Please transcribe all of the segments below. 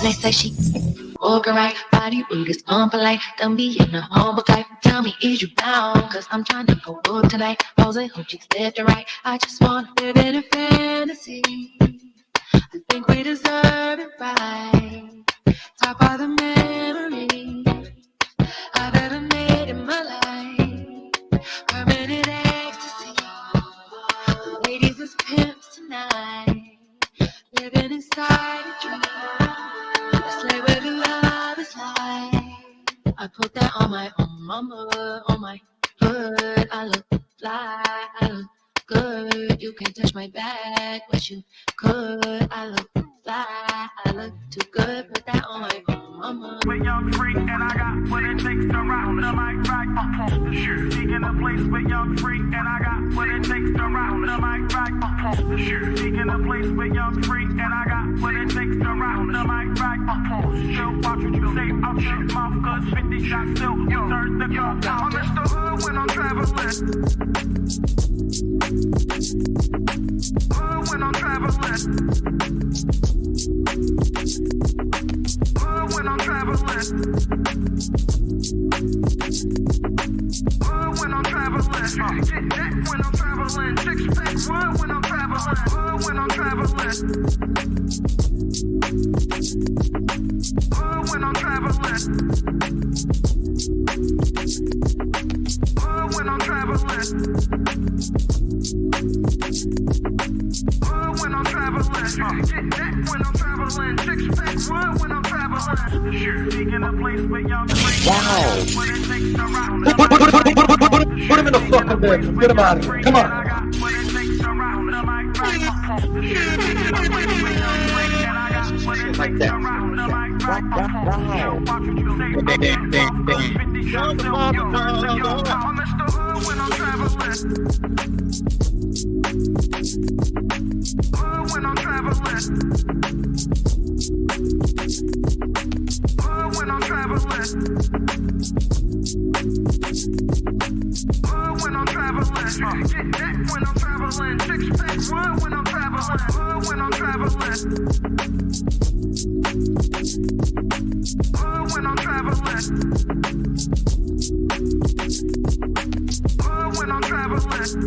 They say she walking right, body rude is unpolite. Don't be in a humble type. Tell me, is you down? Cause I'm trying to go up tonight. Posing, her cheeks left and right. I just wanna live in a fantasy. I think we deserve it right. Top of the memories I've ever made in my life. Permanent ecstasy. The ladies is pimps tonight. Living inside a dream. Slay where the love is like. I put that on my own mama, on my hood. I look fly, I look good. You can't touch my back, but you could. I look fly, I look too good. Put that on my own mama. With young freak, and I got what it takes to round the mic right up on the shoe. Speaking of place with young freak, and I got what it takes to round the mic right up on the shoe. Speaking of place with young freak, and I got what it takes to round the mic right up on the shoe. Watch what you say, I'll shoot mouth cause 50 shots still. You turn the gun down. I'm Mr. Hood when I'm traveling. Hood when I'm traveling. Hood when I'm traveling. Hood when I'm traveling. Get that when I'm traveling. Six pack wood when I'm traveling. Hood when I'm traveling. Hood when I'm traveling. Hood when I'm traveling. Hood when I'm traveling. Get that when I'm traveling. Six pack wood when I'm traveling. Speaking of place with young freaks. Wow. Put him in the fucking bed. Get him out of here. Come on. Like that. When I'm traveling. When I'm traveling. When I'm traveling. Get that when I'm traveling. Six pack wood when I'm traveling. When I'm traveling. When I'm traveling. When I'm traveling.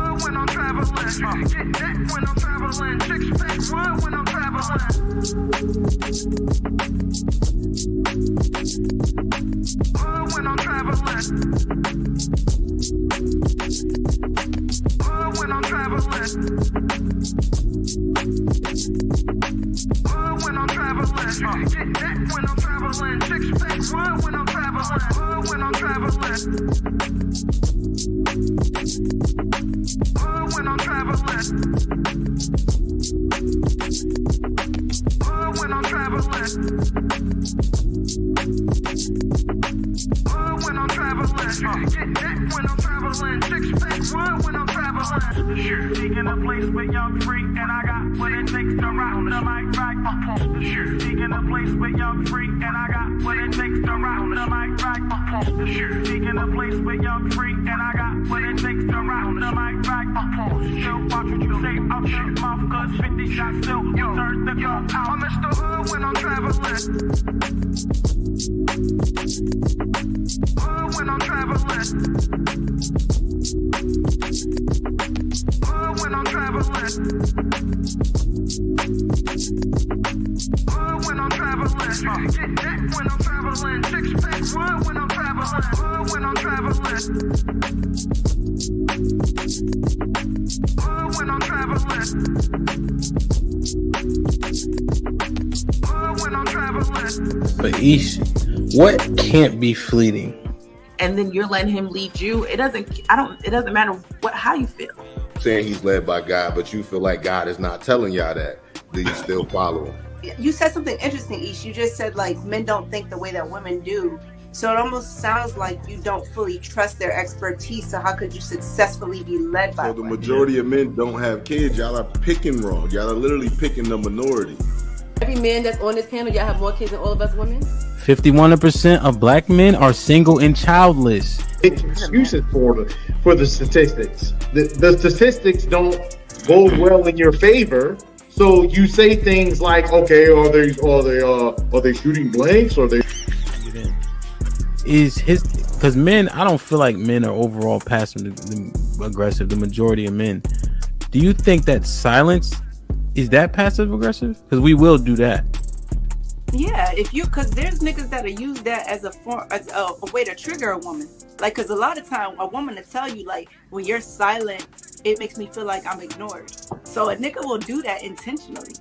When I'm traveling. Get that when I'm traveling. Six pack wood when I'm traveling. When I'm traveling. When I'm traveling. When I'm traveling. Get that when I'm traveling. Six pack wood when I'm traveling. When I'm traveling. When I'm traveling. When I'm traveling. When I'm traveling. Get that when I'm traveling. Six pack wood when I'm traveling. Speaking of place with young freak, and I got what it takes to round the mic right up on the shoe. Speaking of place with young freak, and I got what it takes to round the mic right up on the shoe. Speaking of place with young freak, and I got what it takes to round the mic right up on the shoe. Watch what you say, I'll shoot mouth cause 50 shots still. You turn the gun out. I'm Mr. Hood when I'm traveling. Hood when I'm traveling. Hood when I'm traveling. Hood when I'm traveling. Get that when I'm traveling. Six pack wood when I'm traveling. Hood when I'm traveling. Hood when I'm traveling. Hood when I'm traveling. But Ish, what can't be fleeting? And then you're letting him lead you. It doesn't matter how you feel. Saying he's led by God, but you feel like God is not telling y'all that. Do you still follow him? You said something interesting, Ish. You just said like men don't think the way that women do. So it almost sounds like you don't fully trust their expertise. So how could you successfully be led by So the women? majority of men don't have kids. Y'all are picking wrong. Y'all are literally picking the minority. Every man that's on this panel, y'all have more kids than all of us women. 51% of black men are single and childless. Excuses for the statistics. The statistics don't go well in your favor. So you say things like, okay, are they shooting blanks? Or they because men, I don't feel like men are overall passive aggressive. The majority of men. Do you think that silence is that passive aggressive? Because we will do that. Yeah, because there's niggas that'll use that as a way to trigger a woman. Like, because a lot of time a woman will tell you, like, when you're silent, it makes me feel like I'm ignored. So a nigga will do that intentionally.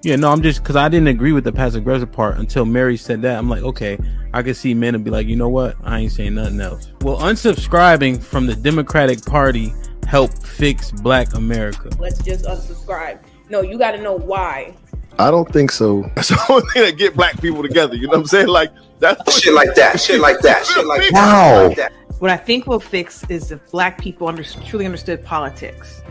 Yeah, no, I'm just because I didn't agree with the passive aggressive part until Mary said that. I'm like, okay, I can see men and be like, you know what? I ain't saying nothing else. Will unsubscribing from the Democratic Party help fix Black America? Let's just unsubscribe. No, you got to know why. I don't think so. That's the only thing that get black people together. You know what I'm saying? Like that's Shit like that. Wow. What I think will fix is if black people truly understood politics.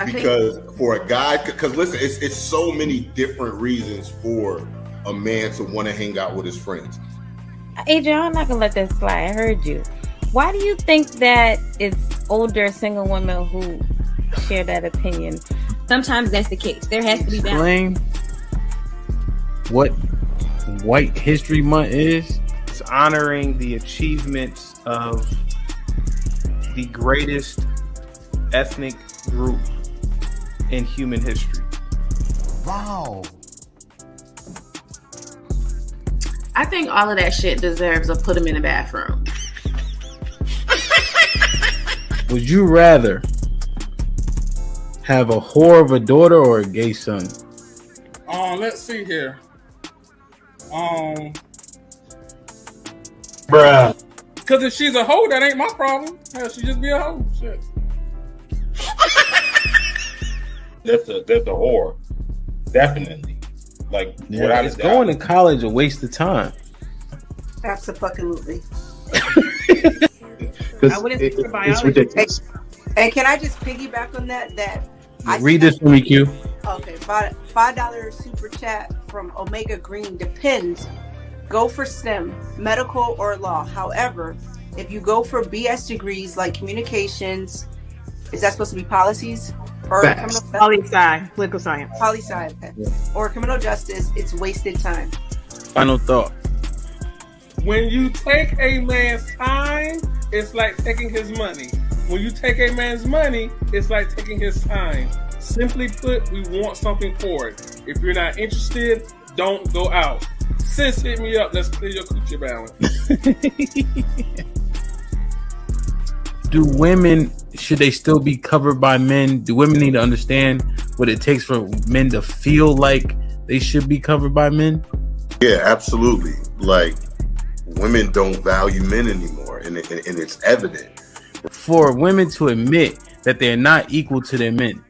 Because for a guy, because listen, it's so many different reasons for a man to want to hang out with his friends. Adrian, I'm not gonna let that slide. I heard you. Why do you think that it's older single women who share that opinion? Sometimes that's the case. There has to be balance. Explain what White History Month is. It's honoring the achievements of the greatest ethnic group in human history. Wow. I think all of that shit deserves a put him in the bathroom. Would you rather have a whore of a daughter or a gay son? Let's see here. bruh. Because if she's a hoe, that ain't my problem. Hell, she just be a hoe. Shit. That's a whore. Definitely. Like, yeah, it's going to college a waste of time. Absolutely. I wouldn't think for biology. It's ridiculous. And can I just piggyback on that? Read this for me, Q. Okay, $5 super chat from Omega Green. Depends. Go for STEM, medical or law. However, if you go for BS degrees like communications, is that supposed to be policies? Or poli-sci, political science. Poli-sci, okay. Yeah. Or criminal justice, it's wasted time. Final thought. When you take a man's time, it's like taking his money. When you take a man's money, it's like taking his time. Simply put, we want something for it. If you're not interested, don't go out. Sis, hit me up. Let's clear your coochie balance. Do women, should they still be covered by men? Do women need to understand what it takes for men to feel like they should be covered by men? Yeah, absolutely. Like, women don't value men anymore, and it's evident. For women to admit that they're not equal to their men,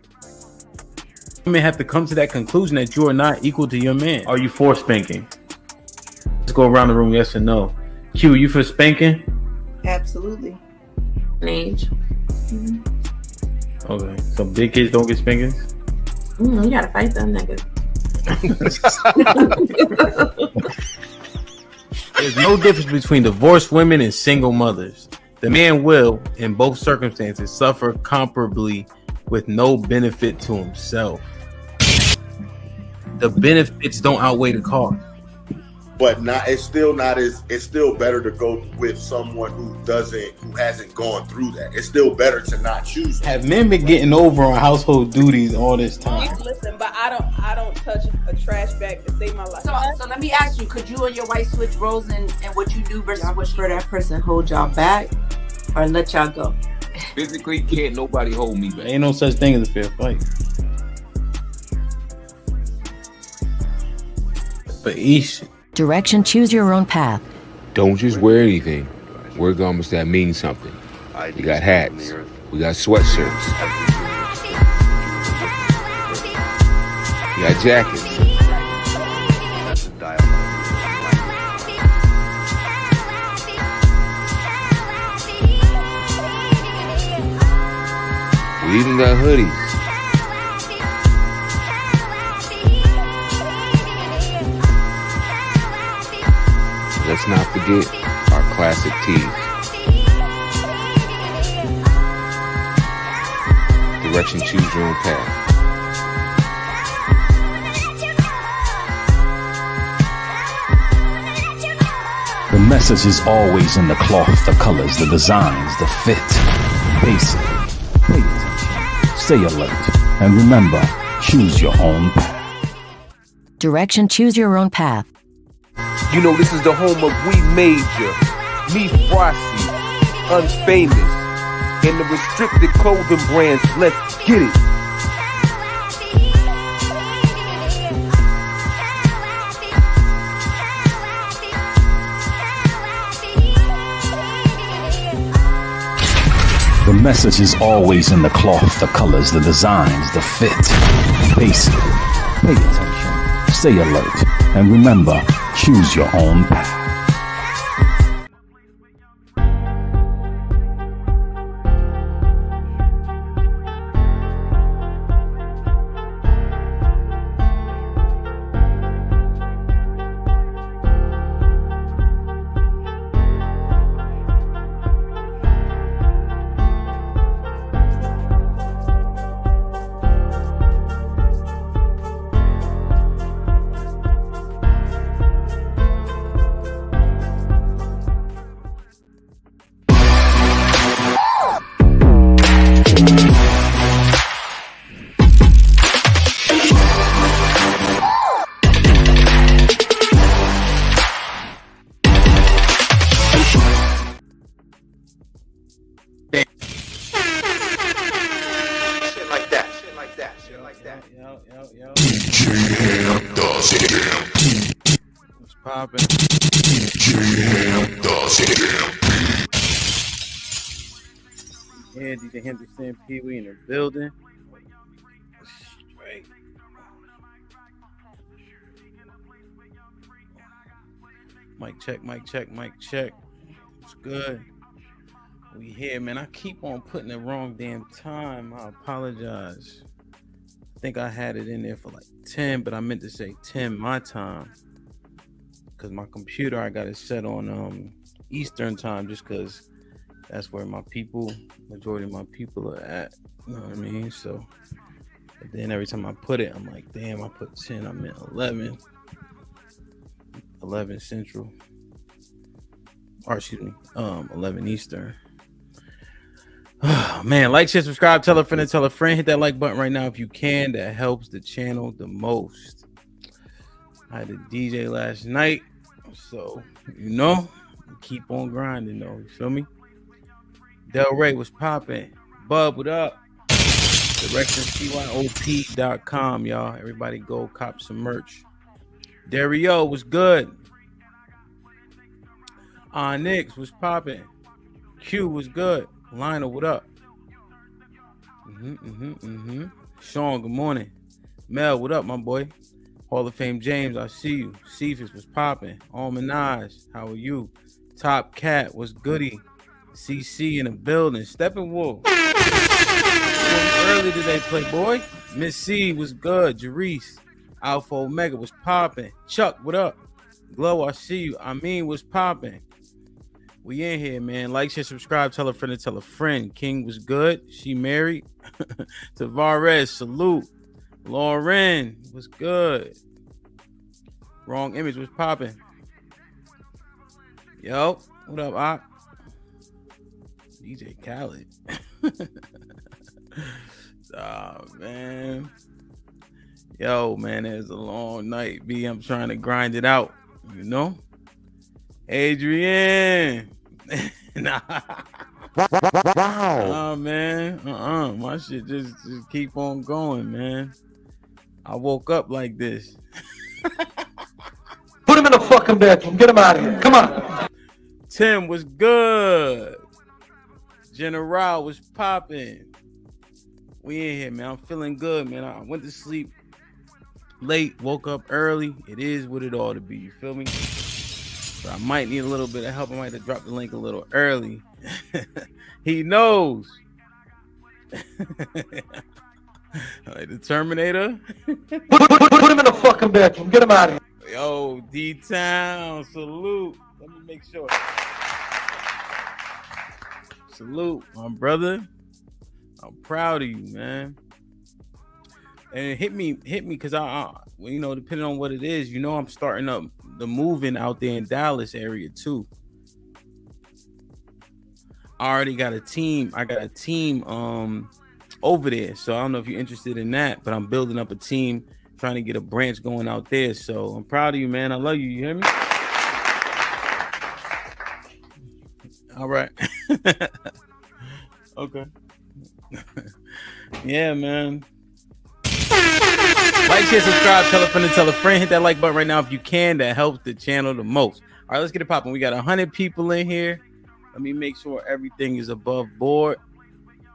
women have to come to that conclusion that you are not equal to your man. Are you for spanking? Let's go around the room, yes or no. Q, you for spanking? Absolutely. Age. Mm-hmm. Okay, so big kids don't get spankings? You gotta fight them niggas. There's no difference between divorced women and single mothers. The man will, in both circumstances, suffer comparably with no benefit to himself. The benefits don't outweigh the cost. But it's still better to go with someone who hasn't gone through that. It's still better to not choose them. Have men been getting over on household duties all this time? Listen, but I don't touch a trash bag to save my life. So let me ask you, could you and your wife switch roles in what you do versus what for that person hold y'all back or let y'all go? Physically, can't nobody hold me back. Ain't no such thing as a fair fight. But each direction, choose your own path. Don't just wear anything. Wear garments that mean something. We got hats. We got sweatshirts. We got jackets. We even got hoodies. let's not forget our classic tees. Direction, choose your own path. The message is always in the cloth, the colors, the designs, the fit. Basically, pay attention, stay alert, and remember, choose your own path. Direction, choose your own path. You know, this is the home of We Major, Me Frosty, Unfamous, and the restricted clothing brands. Let's get it. The message is always in the cloth, the colors, the designs, the fit. Basically, pay attention, stay alert, and remember, choose your own path. What's poppin'? Yeah, DJ Henderson, Pee Wee in the building. Straight. Mic check, mic check, mic check. It's good. We here, man. I keep on putting the wrong damn time. I apologize. I think I had it in there for like 10, but I meant to say 10 my time. Because my computer, I got it set on Eastern time just because that's where my people, majority of my people are at. You know what I mean? So, but then every time I put it, I'm like, damn, I put 10, I meant 11. 11 Central. Or excuse me, 11 Eastern. Oh, man, like, share, subscribe, tell a friend and tell a friend. Hit that like button right now if you can. That helps the channel the most. I had a DJ last night, so you know, keep on grinding though. You feel me? Del Rey was popping. Bub, what up? DirectionCYOP.com, y'all. Everybody go cop some merch. Dario was good. Onyx was popping. Q was good. Lionel, what up? Sean, good morning. Mel, what up, my boy? Hall of Fame James, I see you. Cephas was popping. Almanage, how are you? Top Cat was goody. CC in the building. Steppenwolf. Early today, Playboy. Miss C was good. Jerice. Alpha Omega was popping. Chuck, what up? Glow, I see you. I mean, was popping. We in here, man. Like, share, subscribe, tell a friend and tell a friend. King was good. She married. Tavares, salute. Lauren was good. Wrong image was popping. Yo, what up, Op? DJ Khaled. Oh, man. Yo, man, it's a long night, B. I'm trying to grind it out, you know? Adrian. Nah. Wow. Oh, man. My shit just keep on going, man. I woke up like this. Put him in the fucking bedroom. Get him out of here. Come on. Tim was good. General was popping. We in here, man. I'm feeling good, man. I went to sleep late, woke up early. It is what it ought to be. You feel me? So I might need a little bit of help. I might have dropped the link a little early. He knows. Like the Terminator. Put him in the fucking bedroom. Get him out of here. Yo, D-Town, salute. Let me make sure. Salute, my brother. I'm proud of you, man. And hit me, because I, you know, depending on what it is, you know, I'm starting up the moving out there in Dallas area too. I already got a team. I got a team over there. So I don't know if you're interested in that, but I'm building up a team, trying to get a branch going out there. So I'm proud of you, man. I love you. You hear me? All right. Okay. Yeah, man. Like, share, subscribe, tell a friend and tell a friend. Hit that like button right now if you can. That helps the channel the most. All right, let's get it popping. We got 100 people in here. Let me make sure everything is above board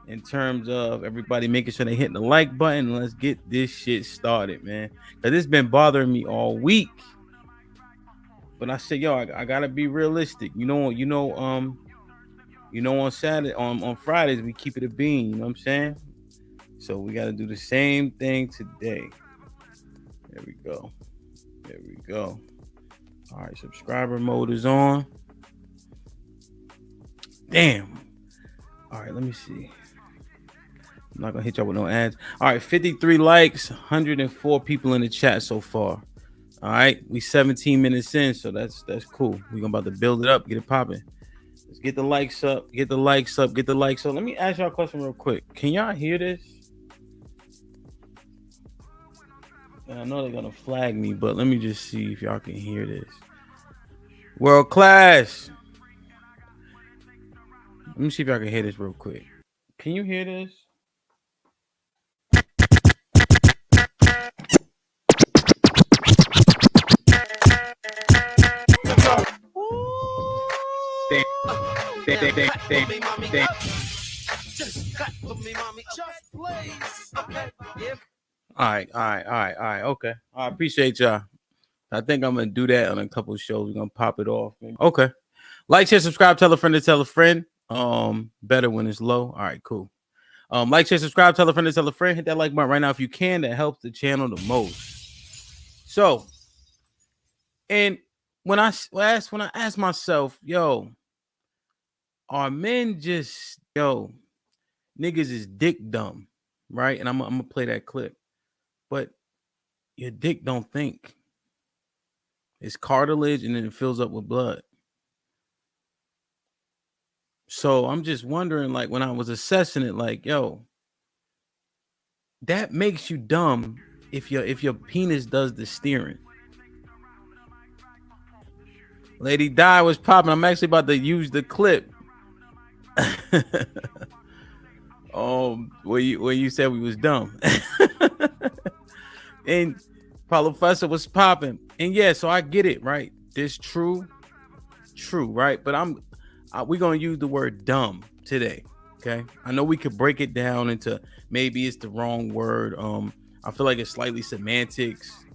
in terms of everybody making sure they hit the like button. Let's get this shit started, man. Because it's been bothering me all week. But I said, yo, I gotta be realistic. You know, on Saturday, on Fridays, we keep it a bean. You know what I'm saying? So we got to do the same thing today. There we go. There we go. All right, subscriber mode is on. Damn. All right, let me see. I'm not gonna hit y'all with no ads. All right, 53 likes, 104 people in the chat so far. All right, we 17 minutes in, so that's cool. We're about to build it up, get it popping. Let's get the likes up, get the likes up, get the likes up. Let me ask y'all a question real quick. Can y'all hear this? And I know they're gonna flag me, but let me just see if y'all can hear this. World class. Let me see if y'all can hear this real quick. Can you hear this? Damn. All right. Okay. I appreciate y'all. I think I'm gonna do that on a couple of shows. We're gonna pop it off. Okay. Like, share, subscribe, tell a friend to tell a friend. Better when it's low. All right, cool. Like, share, subscribe, tell a friend to tell a friend. Hit that like button right now if you can. That helps the channel the most. So, and when I ask myself, yo, are men just, yo, niggas is dick dumb, right? And I'm gonna play that clip. But your dick don't think. It's cartilage and then it fills up with blood. So I'm just wondering, like, when I was assessing it, like, yo, that makes you dumb if your penis does the steering. Lady Di was popping. I'm actually about to use the clip. Where you said we was dumb. And Paulo Fessa was popping. And yeah, so I get it, right? This true, right? But we're gonna use the word dumb today. Okay. I know we could break it down into maybe it's the wrong word. I feel like it's slightly semantics.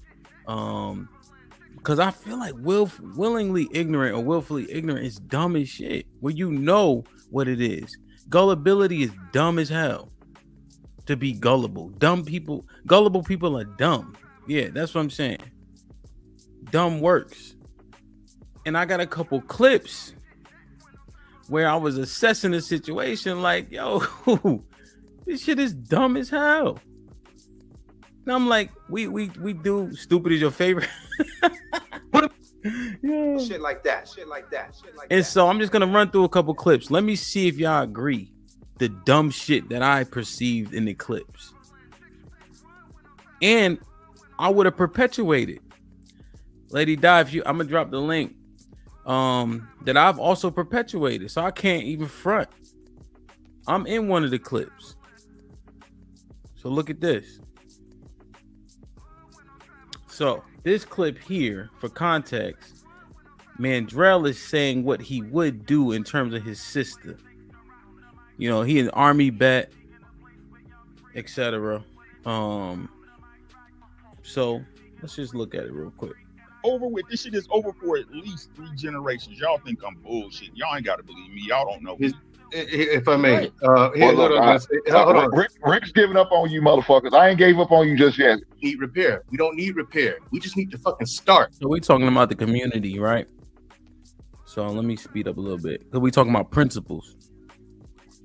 Because I feel like willingly ignorant or willfully ignorant is dumb as shit. Well, you know what it is. Gullibility is dumb as hell. To be gullible. Gullible people are dumb. Yeah, that's what I'm saying. Dumb works. And I got a couple clips where I was assessing the situation like, yo, this shit is dumb as hell. And I'm like, we do stupid is your favorite. Yeah. Shit like that. And so I'm just gonna run through a couple clips. Let me see if y'all agree. The dumb shit that I perceived in the clips. And I would have perpetuated. Lady Di, I'm gonna drop the link that I've also perpetuated. So I can't even front. I'm in one of the clips. So look at this. So this clip here, for context, Mandrell is saying what he would do in terms of his sister. You know, he an army vet, etc. So let's just look at it real quick. Over with. This shit is over for at least 3 generations. Y'all think I'm bullshit. Y'all ain't gotta believe me. Y'all don't know. if I may. Here's Well, what look, I'm gonna say. Hold on. Rick's giving up on you, motherfuckers. I ain't gave up on you just yet. Need repair. We don't need repair. We just need to fucking start. So we're talking about the community, right? So let me speed up a little bit because we're talking about principles.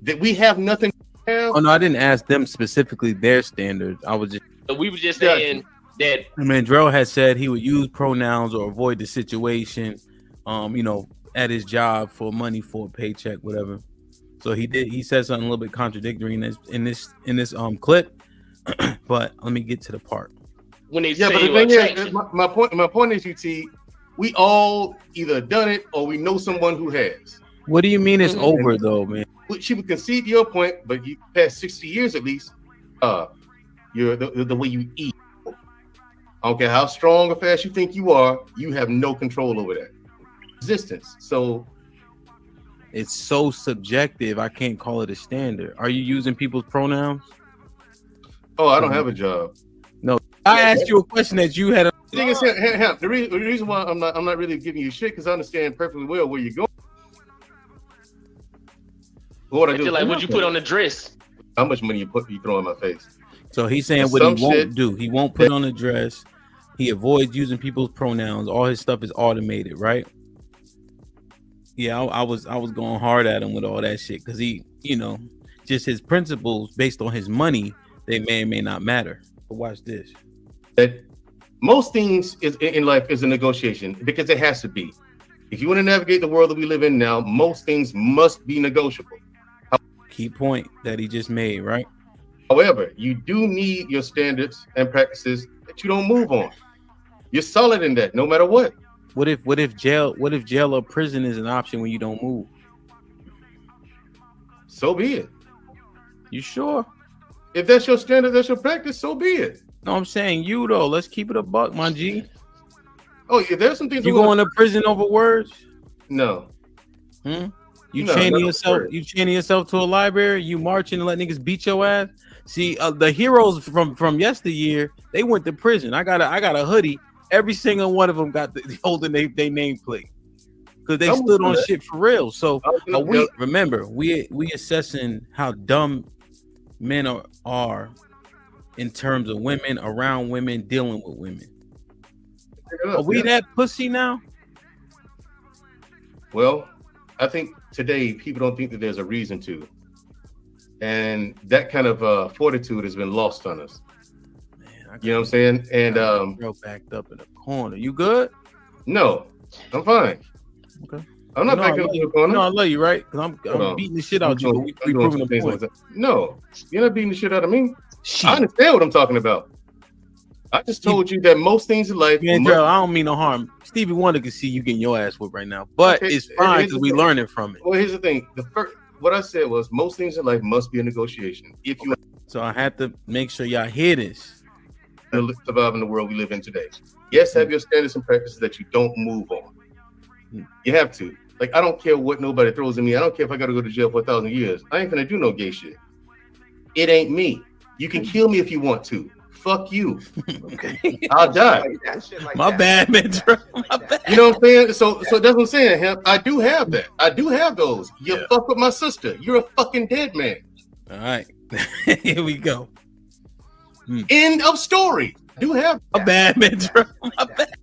That we have nothing. Oh no, I didn't ask them specifically their standards. I was just. We were just saying that. Mandrell had said he would use pronouns or avoid the situation, at his job for money, for a paycheck, whatever. So he did. He said something a little bit contradictory in this clip. But let me get to the part. When they but say the thing is, my point is, UT, we all either done it or we know someone who has. What do you mean it's over though, man? She would concede your point, but you past 60 years at least, you're the way you eat. I don't care how strong or fast you think you are, you have no control over that resistance. So it's so subjective. I can't call it a standard. Are you using people's pronouns? Oh, I don't have a job. No, I asked you a question that you had. The thing is, the reason why I'm not really giving you shit because I understand perfectly well where you're going. What I do? Like, what you put on the dress? How much money you throw in my face? So he's saying what he won't do. He won't put on a dress. He avoids using people's pronouns. All his stuff is automated, right? Yeah, I was going hard at him with all that shit because he, just his principles based on his money, they may or may not matter. But watch this. That most things in life is a negotiation because it has to be. If you want to navigate the world that we live in now, most things must be negotiable. Key point that he just made, right? However, you do need your standards and practices that you don't move on. You're solid in that, no matter what. What if jail or prison is an option when you don't move? So be it. You sure? If that's your standard, that's your practice, so be it. No, I'm saying you though. Let's keep it a buck, my G. Oh, yeah, there's some things. You going to prison over words? No. You chaining yourself to a library? You marching and let niggas beat your ass? See, the heroes from yesteryear, they went to prison. I got a hoodie. Every single one of them got holding their nameplate because they stood on shit for real. So we assessing how dumb men are in terms of women, around women, dealing with women. Are we that pussy now? Well, I think today people don't think that there's a reason to, and that kind of fortitude has been lost on us. Man, you know what I'm saying? And real backed up in the corner. You good? No, I'm fine. Okay. I'm not backing up in the corner. No, I love you, right? Because I'm beating the shit out of you. We proving the point. No, you're not beating the shit out of me. I understand what I'm talking about. I just told you that most things in life. Man, Gerald, I don't mean no harm. Stevie Wonder can see you getting your ass whooped right now, but it's fine because we learning from it. Well, here's the thing. What I said was most things in life must be a negotiation. So I had to make sure y'all hear this. Survive in the world we live in today. Yes, have your standards and practices that you don't move on. You have to. Like, I don't care what nobody throws at me. I don't care if I got to go to jail for 1,000 years. I ain't gonna do no gay shit. It ain't me. You can kill me if you want to. Fuck you. Okay. I'll die. My bad, man. You know what I'm saying? So that's what I'm saying. I do have that. I do have those. You fuck with my sister. You're a fucking dead man. All right. Here we go. End of story. I do have a bad man.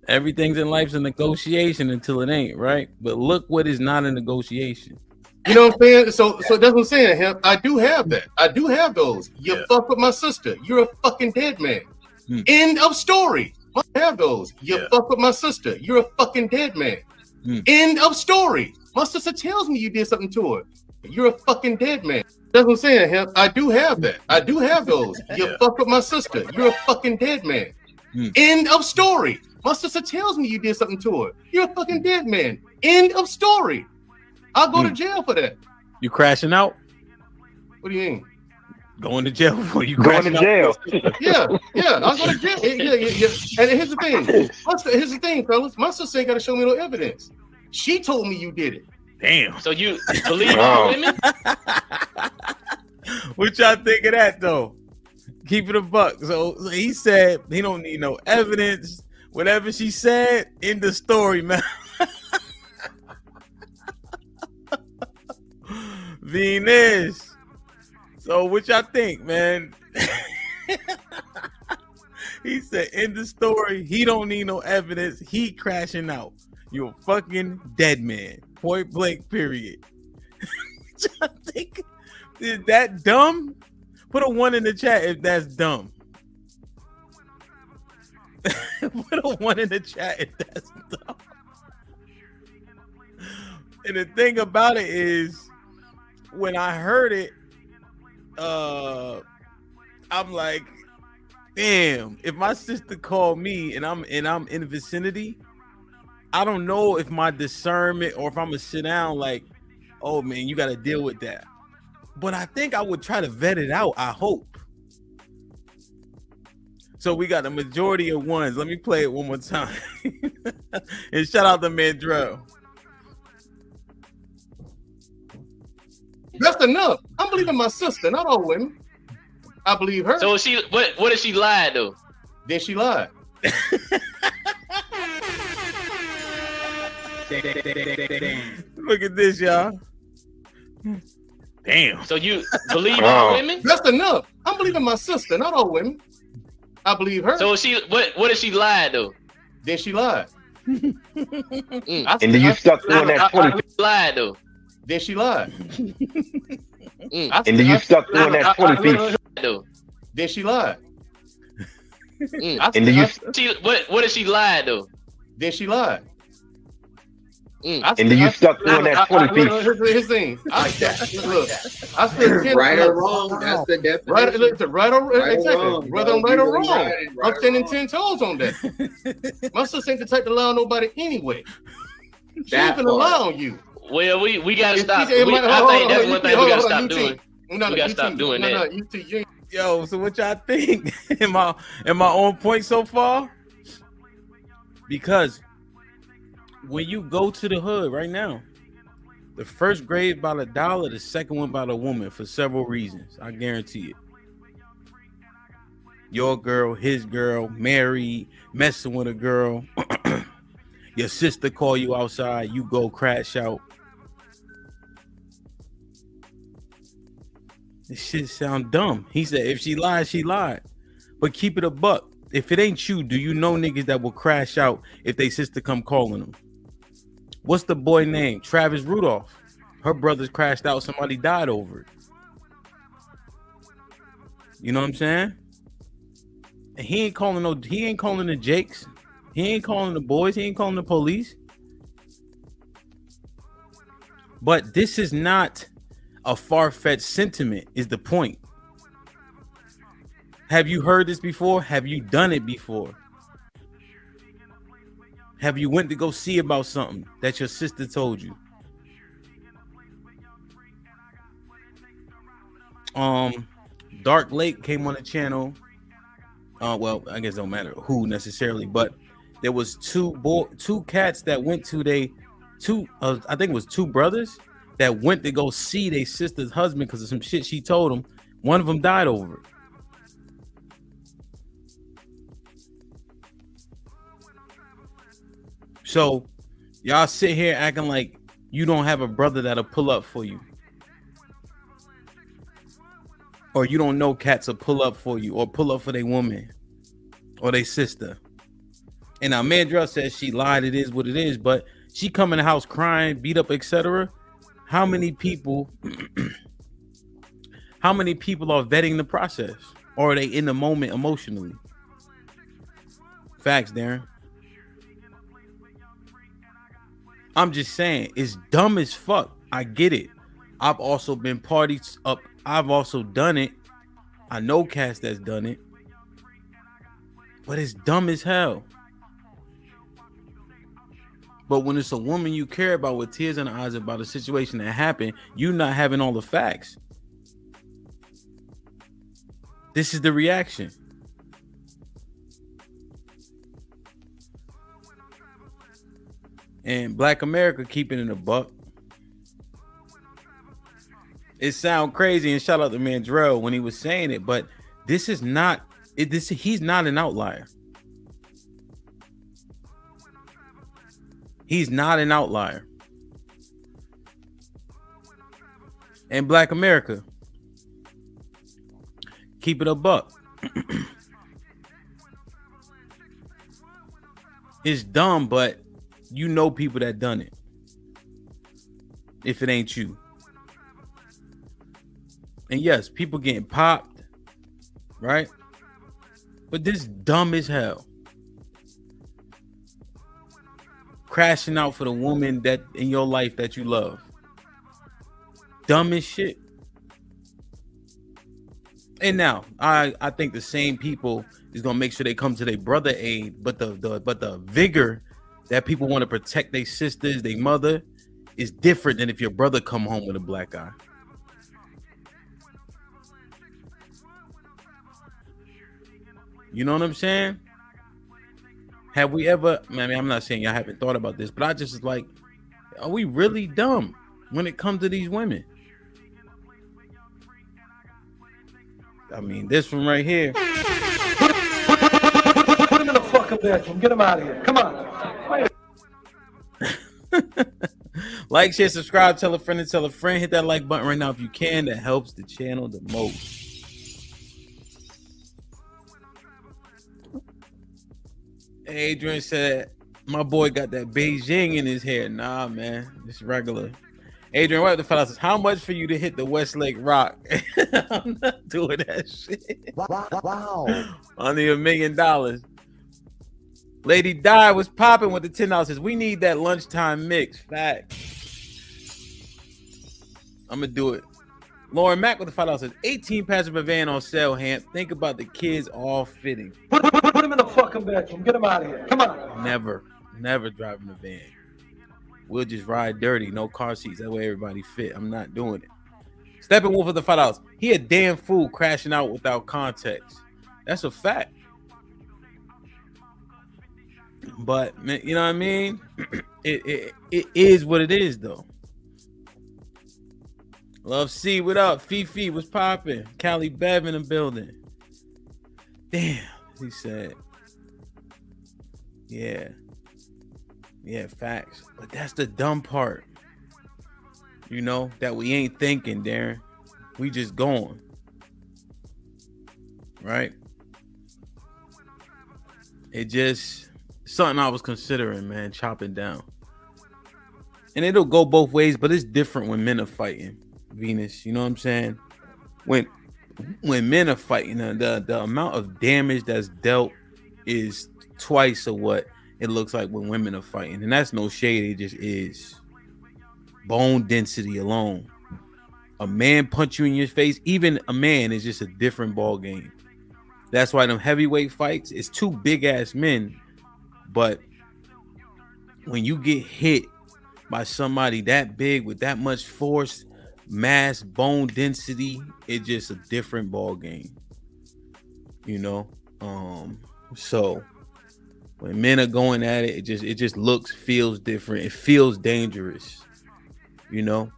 Everything's in life's a negotiation until it ain't, right? But look what is not a negotiation. You know what I'm saying? So that's what I'm saying. I do have that. I do have those. You fuck with my sister. You're a fucking dead man. End of story. I have those. You fuck with my sister. You're a fucking dead man. End of story. My sister tells me you did something to her. You're a fucking dead man. That's what I'm saying. I do have that. I do have those. You fuck with my sister. You're a fucking dead man. End of story. My sister tells me you did something to her. You're a fucking dead man. End of story. I'll go to jail for that. You crashing out? What do you mean? Going to jail for you going to jail? Yeah. I'll go to jail. Yeah. And here's the thing. Here's the thing, fellas. My sister ain't got to show me no evidence. She told me you did it. Damn. So you believe all women? What y'all think of that though? Keep it a buck. So he said he don't need no evidence. Whatever she said in the story, man. Venus. So what y'all think, man? He said, end the story. He don't need no evidence. He crashing out. You're a fucking dead man. Point blank, period. What y'all think? Is that dumb? Put a 1 in the chat if that's dumb. Put a 1 in the chat if that's dumb. And the thing about it is, when I heard it, I'm like, damn, if my sister called me and I'm in the vicinity, I don't know if my discernment or if I'm gonna sit down like, oh man, you gotta deal with that. But I think I would try to vet it out, I hope. So we got the majority of ones. Let me play it one more time. And shout out to Mandrell. That's enough. I'm believing my sister, not all women. I believe her. So she what if she lied though? Then she lied. Look at this, y'all. Damn. So you believe all women? That's enough. I'm believing my sister, not all women. I believe her. So she what if she lied though? Then she lied. And then you stuck doing that 20. Lied though. Then she lied. And then you stuck doing that 20 piece. Then she lied. And then you what if she lied though? Then she lied. And then you stuck doing that 20 piece. His thing. I spent right or wrong. That's the definition. Right or exactly. wrong, Whether I'm bro. right or You wrong. right I'm or standing wrong. 10 toes on that. My sister ain't the type to lie on nobody anyway. She That ain't gonna part. lie on you. Well, we gotta If stop. she- it I might- think hold that's on, one thing we hold gotta on, stop you doing. We gotta stop doing that. You ain't- Yo, so what y'all think? Am I on point so far? Because when you go to the hood right now, the first grade about $1, the second one about a woman for several reasons. I guarantee it. Your girl, his girl, married, messing with a girl. Your sister call you outside, you go crash out. This shit sound dumb. He said, if she lied, she lied. But keep it a buck. If it ain't you, do you know niggas that will crash out if they sister come calling them? What's the boy name? Travis Rudolph. Her brothers crashed out. Somebody died over it. You know what I'm saying? And he ain't calling the Jakes. He ain't calling the boys. He ain't calling the police. But this is not a far-fetched sentiment, is the point. Have you heard this before? Have you done it before? Have you went to go see about something that your sister told you? Dark Lake came on the channel. Well, I guess it don't matter who necessarily, but there was two cats that went to I think it was two brothers that went to go see their sister's husband because of some shit she told them. One of them died over it. So y'all sit here acting like you don't have a brother that'll pull up for you. Or you don't know cats will pull up for you or pull up for their woman or their sister. And now Mandrell says she lied, it is what it is, but she come in the house crying, beat up, etc. How many people are vetting the process? Or are they in the moment emotionally? Facts, Darren. I'm just saying, it's dumb as fuck. I get it. I've also been parties up. I've also done it. I know cats that's done it. But it's dumb as hell. But when it's a woman you care about with tears in the eyes about a situation that happened, you not having all the facts. This is the reaction. And Black America keeping it a buck. It sound crazy, and shout out to Mandrell when he was saying it, but this is not it. He's not an outlier. He's not an outlier. And Black America, keep it a buck. It's dumb, but you know people that done it. If it ain't you. And yes, people getting popped, right? But this dumb as hell. Crashing out for the woman that in your life that you love. Dumb as shit. And now I think the same people is gonna make sure they come to their brother aid, but the vigor that people want to protect their sisters, their mother, is different than if your brother come home with a black eye. You know what I'm saying? Have we ever? I mean, I'm not saying I haven't thought about this, but I just like, are we really dumb when it comes to these women? I mean, this one right here. Put him in the fucking bedroom. Get him out of here. Come on. Like, share, subscribe, tell a friend and tell a friend. Hit that like button right now if you can. That helps the channel the most. Adrian said, my boy got that Beijing in his hair. Nah, man. It's regular. Adrian, what the fellas says, how much for you to hit the Westlake Rock? I'm not doing that shit. Wow. Only $1 million. Lady Di was popping with the $10. Says, we need that lunchtime mix. Fact. I'm going to do it. Lauren Mack with the $5 says, 18 passenger van on sale, Hamp. Think about the kids all fitting. Put him in the fucking bedroom. Get him out of here. Come on. Never driving a van. We'll just ride dirty, no car seats. That way everybody fit. I'm not doing it. Steppenwolf with the $5. He a damn fool crashing out without context. That's a fact. But man, you know what I mean? It is what it is, though. Love C, what up? Fifi was popping. Cali Bev in the building. Damn, he said. Yeah, facts. But that's the dumb part. You know, that we ain't thinking, Darren. We just going. Right? It just something I was considering, man, chopping down. And it'll go both ways, but it's different when men are fighting, Venus. You know what I'm saying? When men are fighting, the amount of damage that's dealt is twice of what it looks like when women are fighting. And that's no shade, it just is. Bone density alone. A man punch you in your face, even a man, is just a different ball game. That's why them heavyweight fights, it's two big ass men, but when you get hit by somebody that big with that much force, mass, bone density, it's just a different ball game. You know? So when men are going at it, it just feels different. It feels dangerous, you know,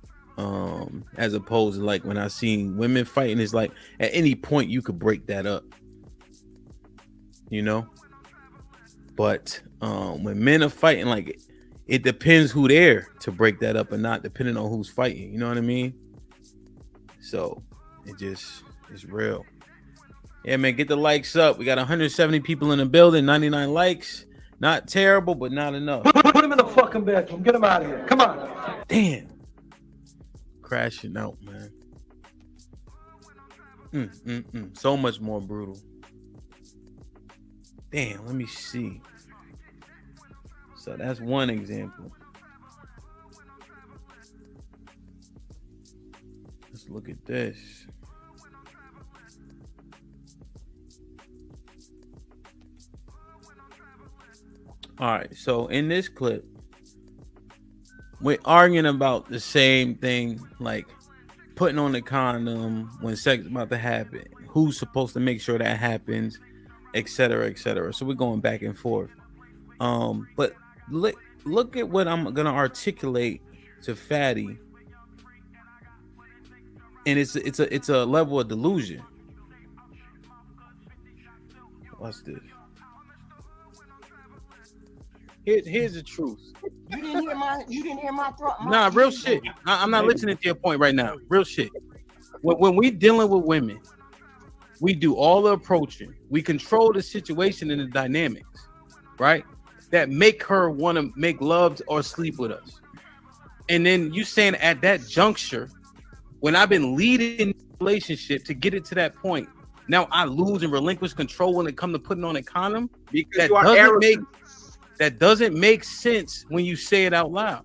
as opposed to like when I seen women fighting, it's like at any point you could break that up, you know. But when men are fighting, like it depends who there to break that up or not, depending on who's fighting. You know what I mean? So it's real. Yeah, man, get the likes up. We got 170 people in the building, 99 likes. Not terrible, but not enough. Put him in the fucking bedroom. Get him out of here. Come on. Damn. Crashing out, man. So much more brutal. Damn, let me see. So that's one example. Let's look at this. All right, so in this clip, we're arguing about the same thing, like putting on the condom when sex is about to happen, who's supposed to make sure that happens, etc., etc. So we're going back and forth. But look at what I'm gonna articulate to Fatty, and it's a level of delusion. What's this? Here's the truth. You didn't hear my thought. Nah, real shit. I'm not listening to your point right now. Real shit. When we dealing with women, we do all the approaching. We control the situation and the dynamics, right? That make her want to make love or sleep with us. And then you saying at that juncture, when I've been leading the relationship to get it to that point, now I lose and relinquish control when it comes to putting on a condom. Because that doesn't make sense when you say it out loud.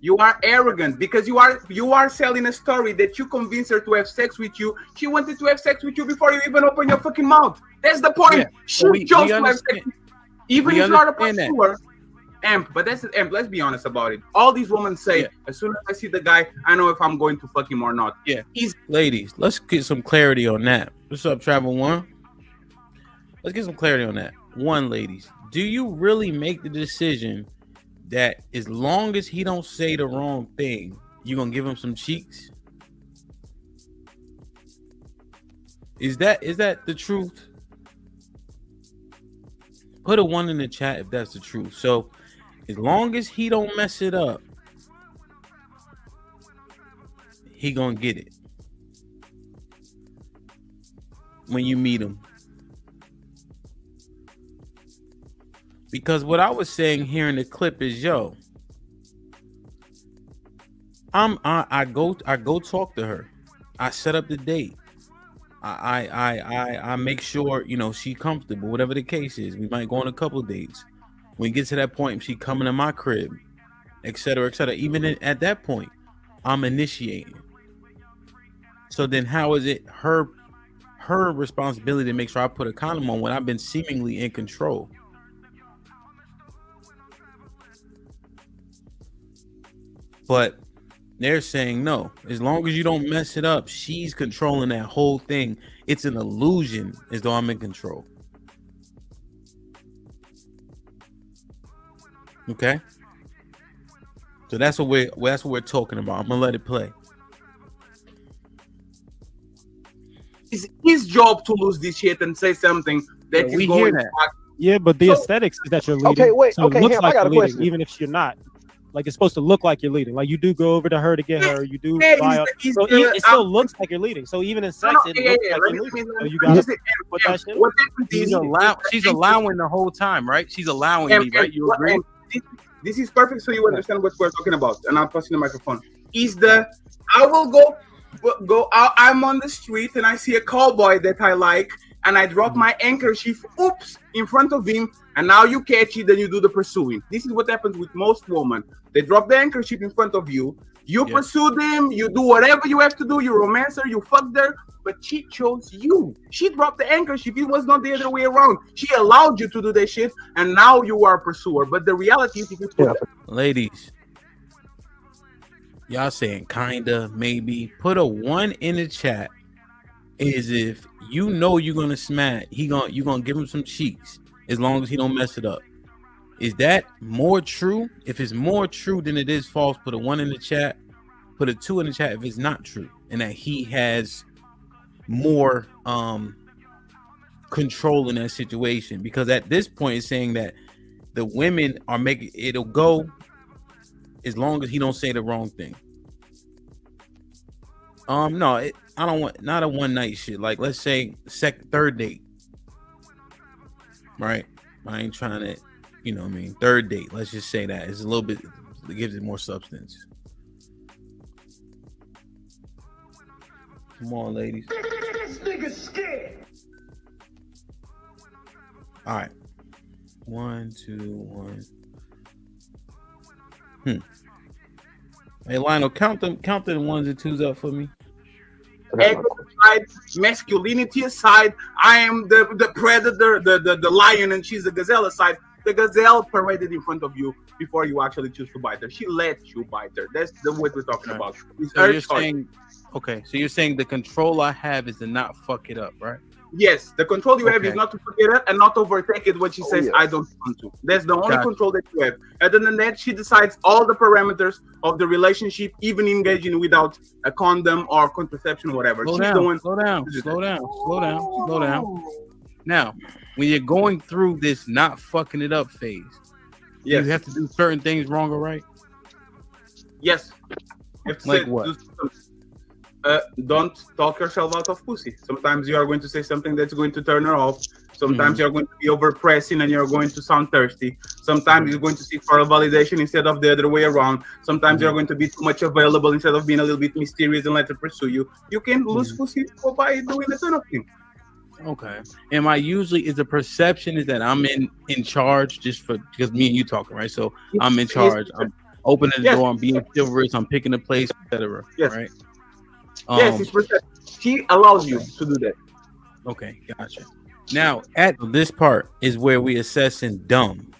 You are arrogant because you are selling a story that you convinced her to have sex with you. She wanted to have sex with you before you even open your fucking mouth. That's the point. Yeah. She chose to have sex, even if you're a pursuer. But that's let's be honest about it. All these women say, as soon as I see the guy, I know if I'm going to fuck him or not. Yeah. Ladies, let's get some clarity on that. What's up, Travel One? Let's get some clarity on that. One, ladies, do you really make the decision that as long as he don't say the wrong thing, you gonna give him some cheeks? Is that the truth? Put a 1 in the chat if that's the truth. So as long as he don't mess it up, he gonna get it when you meet him. Because what I was saying here in the clip is, yo, I go talk to her. I set up the date. I make sure, you know, she comfortable, whatever the case is. We might go on a couple of dates. When we get to that point, she coming to my crib, et cetera, et cetera. Even at that point, I'm initiating. So then how is it her responsibility to make sure I put a condom on when I've been seemingly in control? But they're saying no. As long as you don't mess it up, she's controlling that whole thing. It's an illusion as though I'm in control. Okay. So that's what we're talking about. I'm gonna let it play. It's his job to lose this shit and say something that is going to. Yeah, but the aesthetics is that you're leading. Okay, wait. So Okay, it looks Ham, like I got you're a leading, question. even if you're not. Like it's supposed to look like you're leading. Like you do go over to her to get her. You do buy up. So it still looks like you're leading. So even in sex, it looks like you're leading. So you got to put that shit. She's allowing the whole time, right? She's allowing me, right? You agree? This is perfect, so you understand what we're talking about. And I'm passing the microphone. I will go out. I'm on the street and I see a cowboy that I like, and I drop my handkerchief, in front of him, and now you catch it, then you do the pursuing. This is what happens with most women. They drop the handkerchief in front of you, pursue them, you do whatever you have to do, you romance her, you fuck her, but she chose you. She dropped the handkerchief. It was not the other way around. She allowed you to do that shit, and now you are a pursuer. But the reality is, if you put Ladies, y'all saying kinda, maybe. Put a 1 in the chat is if you know you're gonna smack, you gonna give him some cheeks as long as he don't mess it up. Is that more true? If it's more true than it is false, put a 1 in the chat. Put a 2 in the chat if it's not true and that he has more control in that situation. Because at this point, it's saying that the women are making it'll go as long as he don't say the wrong thing. No, I don't want not a one night shit. Like let's say third date, right? I ain't trying to, you know what I mean? Third date. Let's just say that it's a little bit. It gives it more substance. Come on, ladies. This nigga's scared. All right. 1, 2, 1. Hey, Lionel, count the 1s and 2s up for me. Ego aside, masculinity aside, I am the predator, the lion, and she's the gazelle aside. The gazelle paraded in front of you before you actually choose to bite her. She let you bite her. That's what we're talking about. So you're saying, okay, so you're saying the control I have is to not fuck it up, right? Yes, the control you have is not to forget it and not overtake it when she says, I don't want to. That's the only control that you have. Other than that, she decides all the parameters of the relationship, even engaging without a condom or contraception or whatever. Slow down. Now, when you're going through this not fucking it up phase, Yes. You have to do certain things wrong or right. Yes. You have to Like say, what? Don't talk yourself out of pussy. Sometimes you are going to say something that's going to turn her off. Sometimes you're going to be overpressing and you're going to sound thirsty. Sometimes you're going to seek for a validation instead of the other way around. Sometimes you're going to be too much available instead of being a little bit mysterious and let her pursue you. You can lose pussy by doing a ton of things. Okay. Am I usually, is the perception is that I'm in charge just for, because me and you talking, right? So I'm in charge. I'm opening the door. I'm being chivalrous. I'm picking the place, etc. Right? Yes, it's perception. She allows you to do that. Okay, gotcha. Now, at this part is where we assessing dumb,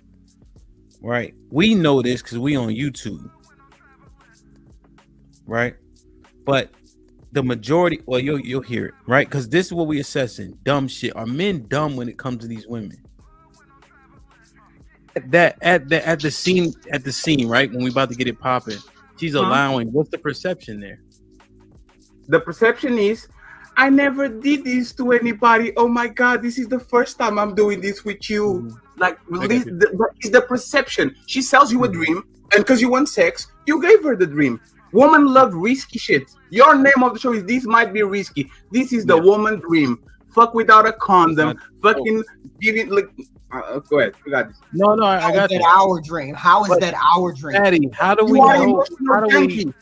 right? We know this because we on YouTube, right? But the majority, well, you'll hear it, right? Because this is what we assessing dumb shit. Are men dumb when it comes to these women? At the scene, right? When we about to get it popping, she's allowing. What's the perception there? The perception is, I never did this to anybody. Oh my God, this is the first time I'm doing this with you. Like, it's the perception. She sells you a dream, and because you want sex, you gave her the dream. Women love risky shit. Your name of the show is This Might Be Risky. This is the woman dream. Fuck without a condom. Fucking giving, like, go ahead. You got this. No, I got that. Our dream. How is that our dream? Daddy, how do we know? How do we?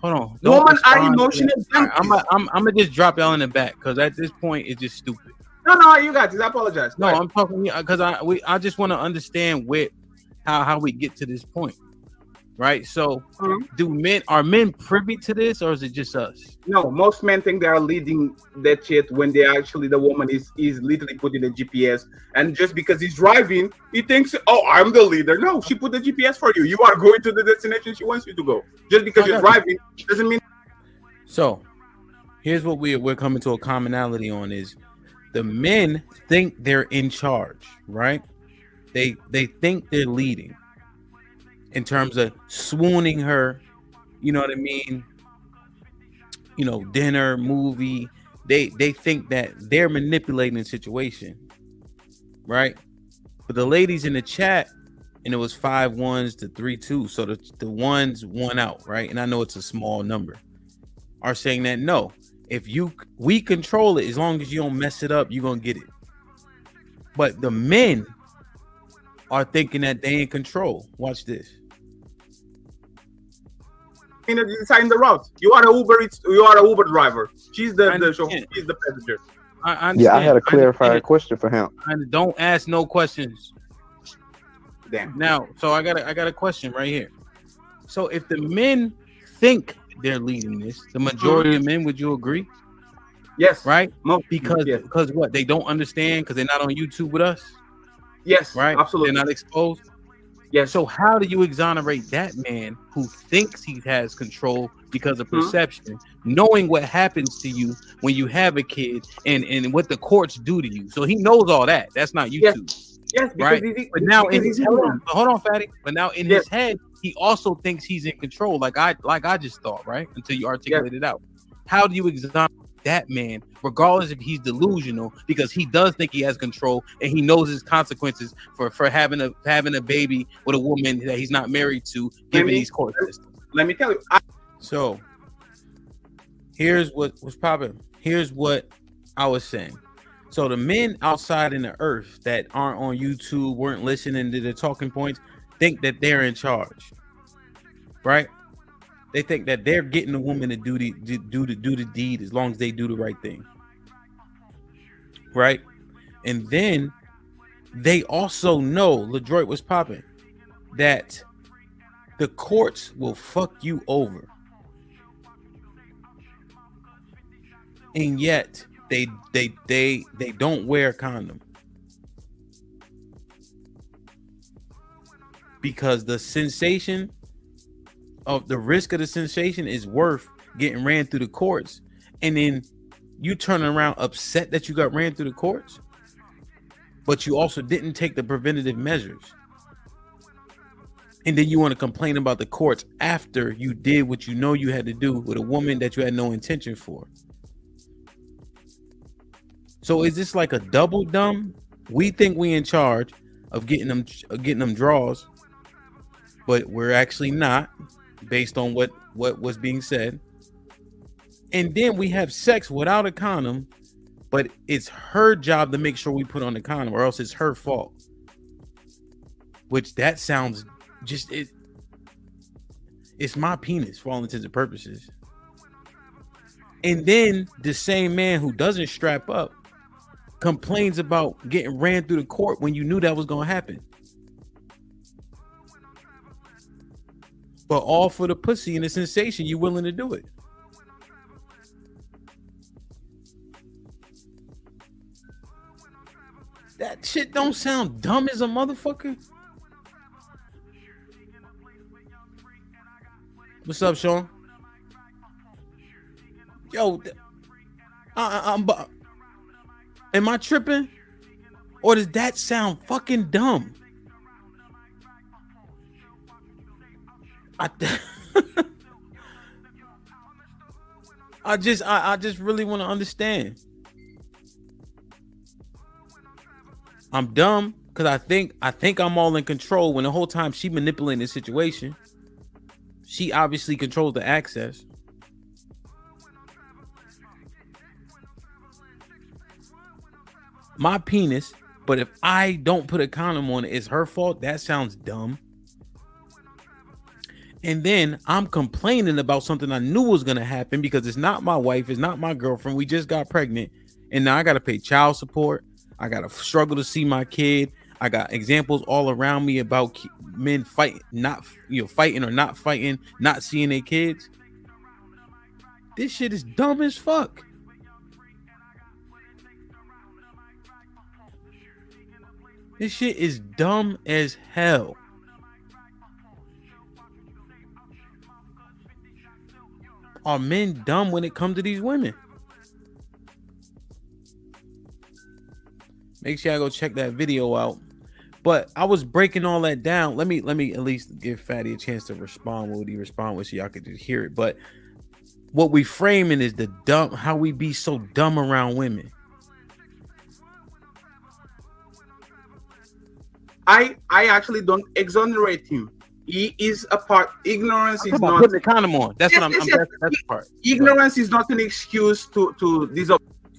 Hold on. Women are emotional. I'm gonna just drop y'all in the back because at this point it's just stupid. No, you got this. I apologize. No, I'm talking because I just want to understand how we get to this point, right? So, are men privy to this, or is it just us? No, most men think they are leading that shit when they actually the woman is literally putting the GPS, and just because he's driving, he thinks, oh, I'm the leader. No, she put the GPS for you. You are going to the destination she wants you to go. Just because you're driving doesn't mean. So, here's what we're coming to a commonality on is the men think they're in charge, right? They think they're leading in terms of swooning her, you know what I mean? You know, dinner, movie. They think that they're manipulating the situation, right? But the ladies in the chat, and it was 5 1s to 3 2, so the ones won out, right? And I know it's a small number, are saying that no, if we control it, as long as you don't mess it up, you're gonna get it. But the men are thinking that they in control. Watch this. Design the route. You are a Uber driver. She's the chauffeur. She's the passenger. I I had a clarifying question for him. Don't ask no questions. Damn. Now, so I got a question right here. So if the men think they're leading this, the majority of men, would you agree? Yes. Right? Because what? They don't understand because they're not on YouTube with us? Yes. Right? Absolutely. They're not exposed? Yes. So how do you exonerate that man who thinks he has control because of perception, knowing what happens to you when you have a kid and what the courts do to you? So he knows all that. That's not YouTube. Yes, right? But now in his head, hold on, Fatty. But now in his head, he also thinks he's in control, like I just thought, right? Until you articulate it out. How do you exonerate that man, regardless if he's delusional, because he does think he has control and he knows his consequences for having a baby with a woman that he's not married to, given these court systems? Let me tell you. So here's what was popping. Here's what I was saying. So the men outside in the earth that aren't on YouTube, weren't listening to the talking points, think that they're in charge, right? They think that they're getting the woman to do the deed as long as they do the right thing, right? And then they also know, LaDroit was popping, that the courts will fuck you over, and yet they don't wear a condom because the sensation of the risk of the sensation is worth getting ran through the courts, and then you turn around upset that you got ran through the courts, but you also didn't take the preventative measures, and then you want to complain about the courts after you did what you know you had to do with a woman that you had no intention for. So is this like a double dumb? We think we in charge, of getting them draws, but we're actually not, based on what was being said. And then we have sex without a condom, but it's her job to make sure we put on the condom, or else it's her fault. Which that sounds just it's my penis for all intents and purposes. And then the same man who doesn't strap up complains about getting ran through the court when you knew that was going to happen. But all for the pussy and the sensation, you willing to do it. That shit don't sound dumb as a motherfucker. What's up, Sean? Yo, am I tripping? Or does that sound fucking dumb? I just really want to understand. I'm dumb because I think I'm all in control when the whole time she manipulating the situation. She obviously controls the access. My penis, but if I don't put a condom on it, it's her fault. That sounds dumb. And then I'm complaining about something I knew was going to happen because it's not my wife, it's not my girlfriend. We just got pregnant, and now I got to pay child support. I got to struggle to see my kid. I got examples all around me about men fighting, fighting or not fighting, not seeing their kids. This shit is dumb as fuck. This shit is dumb as hell. Are men dumb when it comes to these women? Make sure I go check that video out. But I was breaking all that down. Let me at least give Fatty a chance to respond. What would he respond with so y'all could just hear it? But what we framing is the dumb, how we be so dumb around women. I actually don't exonerate him. He is a part. Ignorance is not putting the condom on. That's what I'm. That's the part. Ignorance is not an excuse to these.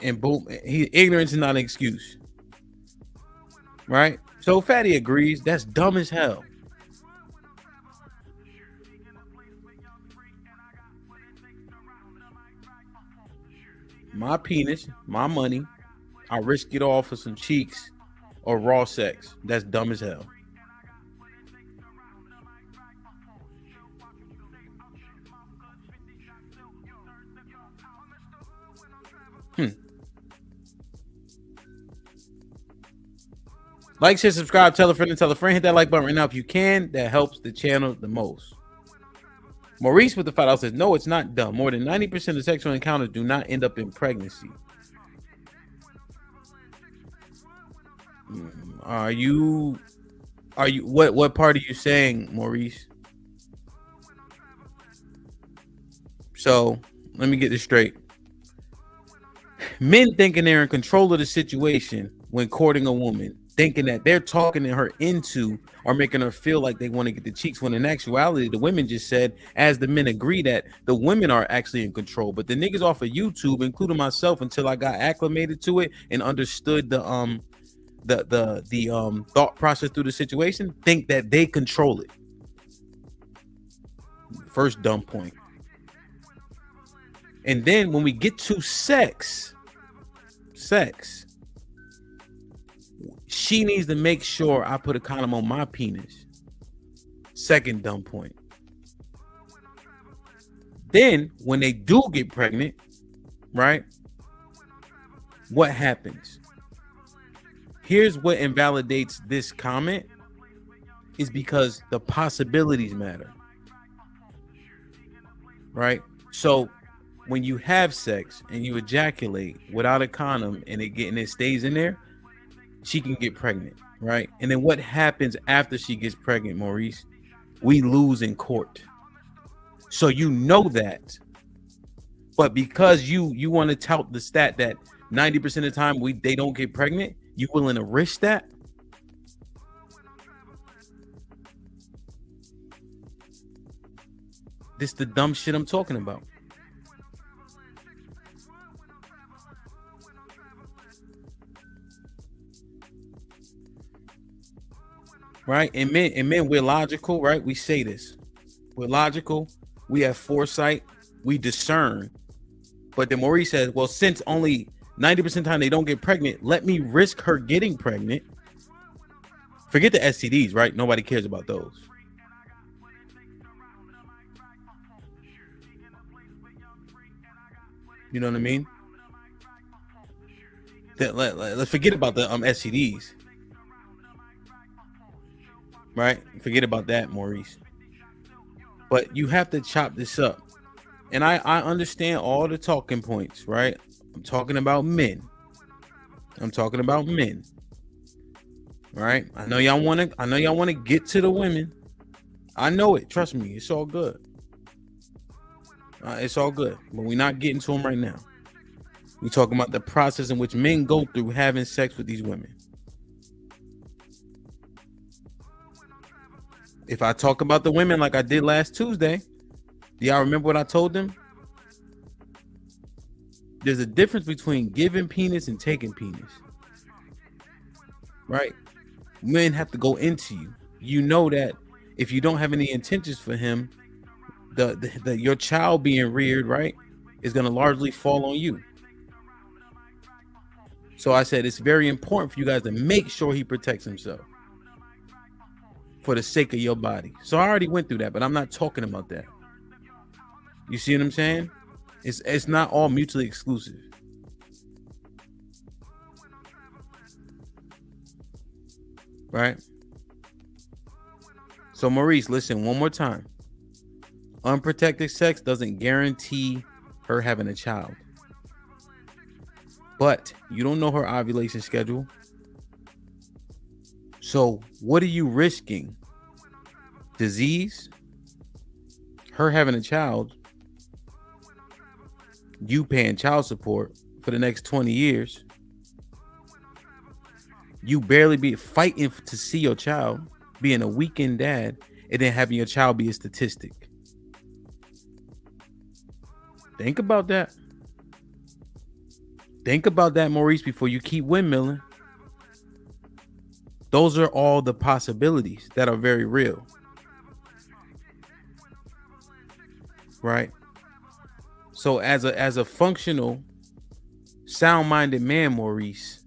And boom, ignorance is not an excuse, right? So Fatty agrees. That's dumb as hell. My penis, my money. I risk it all for some cheeks or raw sex. That's dumb as hell. Like, share, subscribe, tell a friend and tell a friend. Hit that like button right now if you can. That helps the channel the most. Maurice with the $5 says, no, it's not dumb. More than 90% of sexual encounters do not end up in pregnancy. Are you what part are you saying, Maurice? So let me get this straight. Men thinking they're in control of the situation when courting a woman, thinking that they're talking her into or making her feel like they want to get the cheeks, when in actuality the women just said, as the men agree, that the women are actually in control. But the niggas off of YouTube, including myself, until I got acclimated to it and understood the thought process through the situation, think that they control it. First dumb point. And then when we get to sex, she needs to make sure I put a condom on my penis. Second dumb point. Then when they do get pregnant, right? What happens? Here's what invalidates this comment, is because the possibilities matter. Right? So when you have sex and you ejaculate without a condom and it stays in there, she can get pregnant, right? And then what happens after she gets pregnant, Maurice? We lose in court. So you know that. But because you want to tout the stat that 90% of the time they don't get pregnant, you willing to risk that? This the dumb shit I'm talking about. Right? And men, we're logical, right? We say this. We're logical. We have foresight. We discern. But then Maurice says, well, since only 90% of the time they don't get pregnant, let me risk her getting pregnant. Forget the STDs, right? Nobody cares about those. You know what I mean? Let's forget about the STDs. Right? Forget about that, Maurice. But you have to chop this up. And I understand all the talking points, right? I'm talking about men. Right? I know y'all want to get to the women. I know it. Trust me. It's all good. It's all good. But we're not getting to them right now. We're talking about the process in which men go through having sex with these women. If I talk about the women like I did last Tuesday, do y'all remember what I told them? There's a difference between giving penis and taking penis. Right? Men have to go into you. You know that if you don't have any intentions for him, your child being reared, right, is going to largely fall on you. So I said it's very important for you guys to make sure he protects himself for the sake of your body. So I already went through that, but I'm not talking about that. You see what I'm saying? It's not all mutually exclusive. Right? So Maurice, listen one more time. Unprotected sex doesn't guarantee her having a child. But you don't know her ovulation schedule. So what are you risking? Disease? Her having a child? You paying child support for the next 20 years? You barely be fighting to see your child, being a weekend dad, and then having your child be a statistic. Think about that. Think about that, Maurice, before you keep windmilling. Those are all the possibilities that are very real. Right? So as a functional, sound-minded man, Maurice,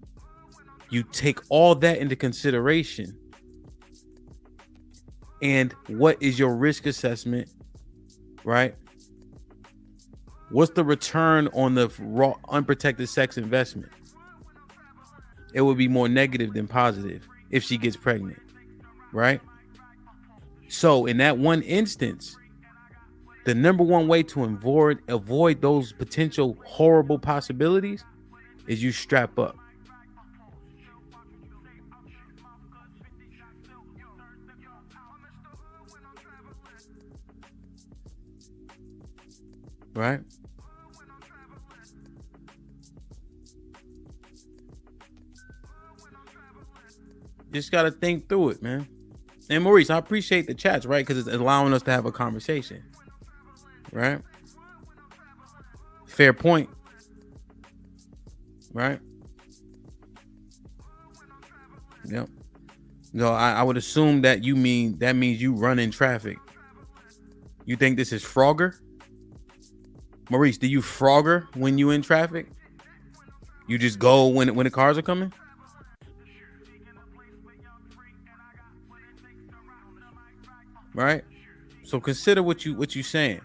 you take all that into consideration. And what is your risk assessment? Right? What's the return on the raw unprotected sex investment? It would be more negative than positive if she gets pregnant, right? So in that one instance, the number one way to avoid those potential horrible possibilities is you strap up. Right? Just got to think through it, man. And Maurice, I appreciate the chats, right? Because it's allowing us to have a conversation, right? Fair point, right? Yep. No, I would assume that means you run in traffic. You think this is Frogger? Maurice, do you Frogger when you in traffic? You just go when the cars are coming? Right? So consider what you saying.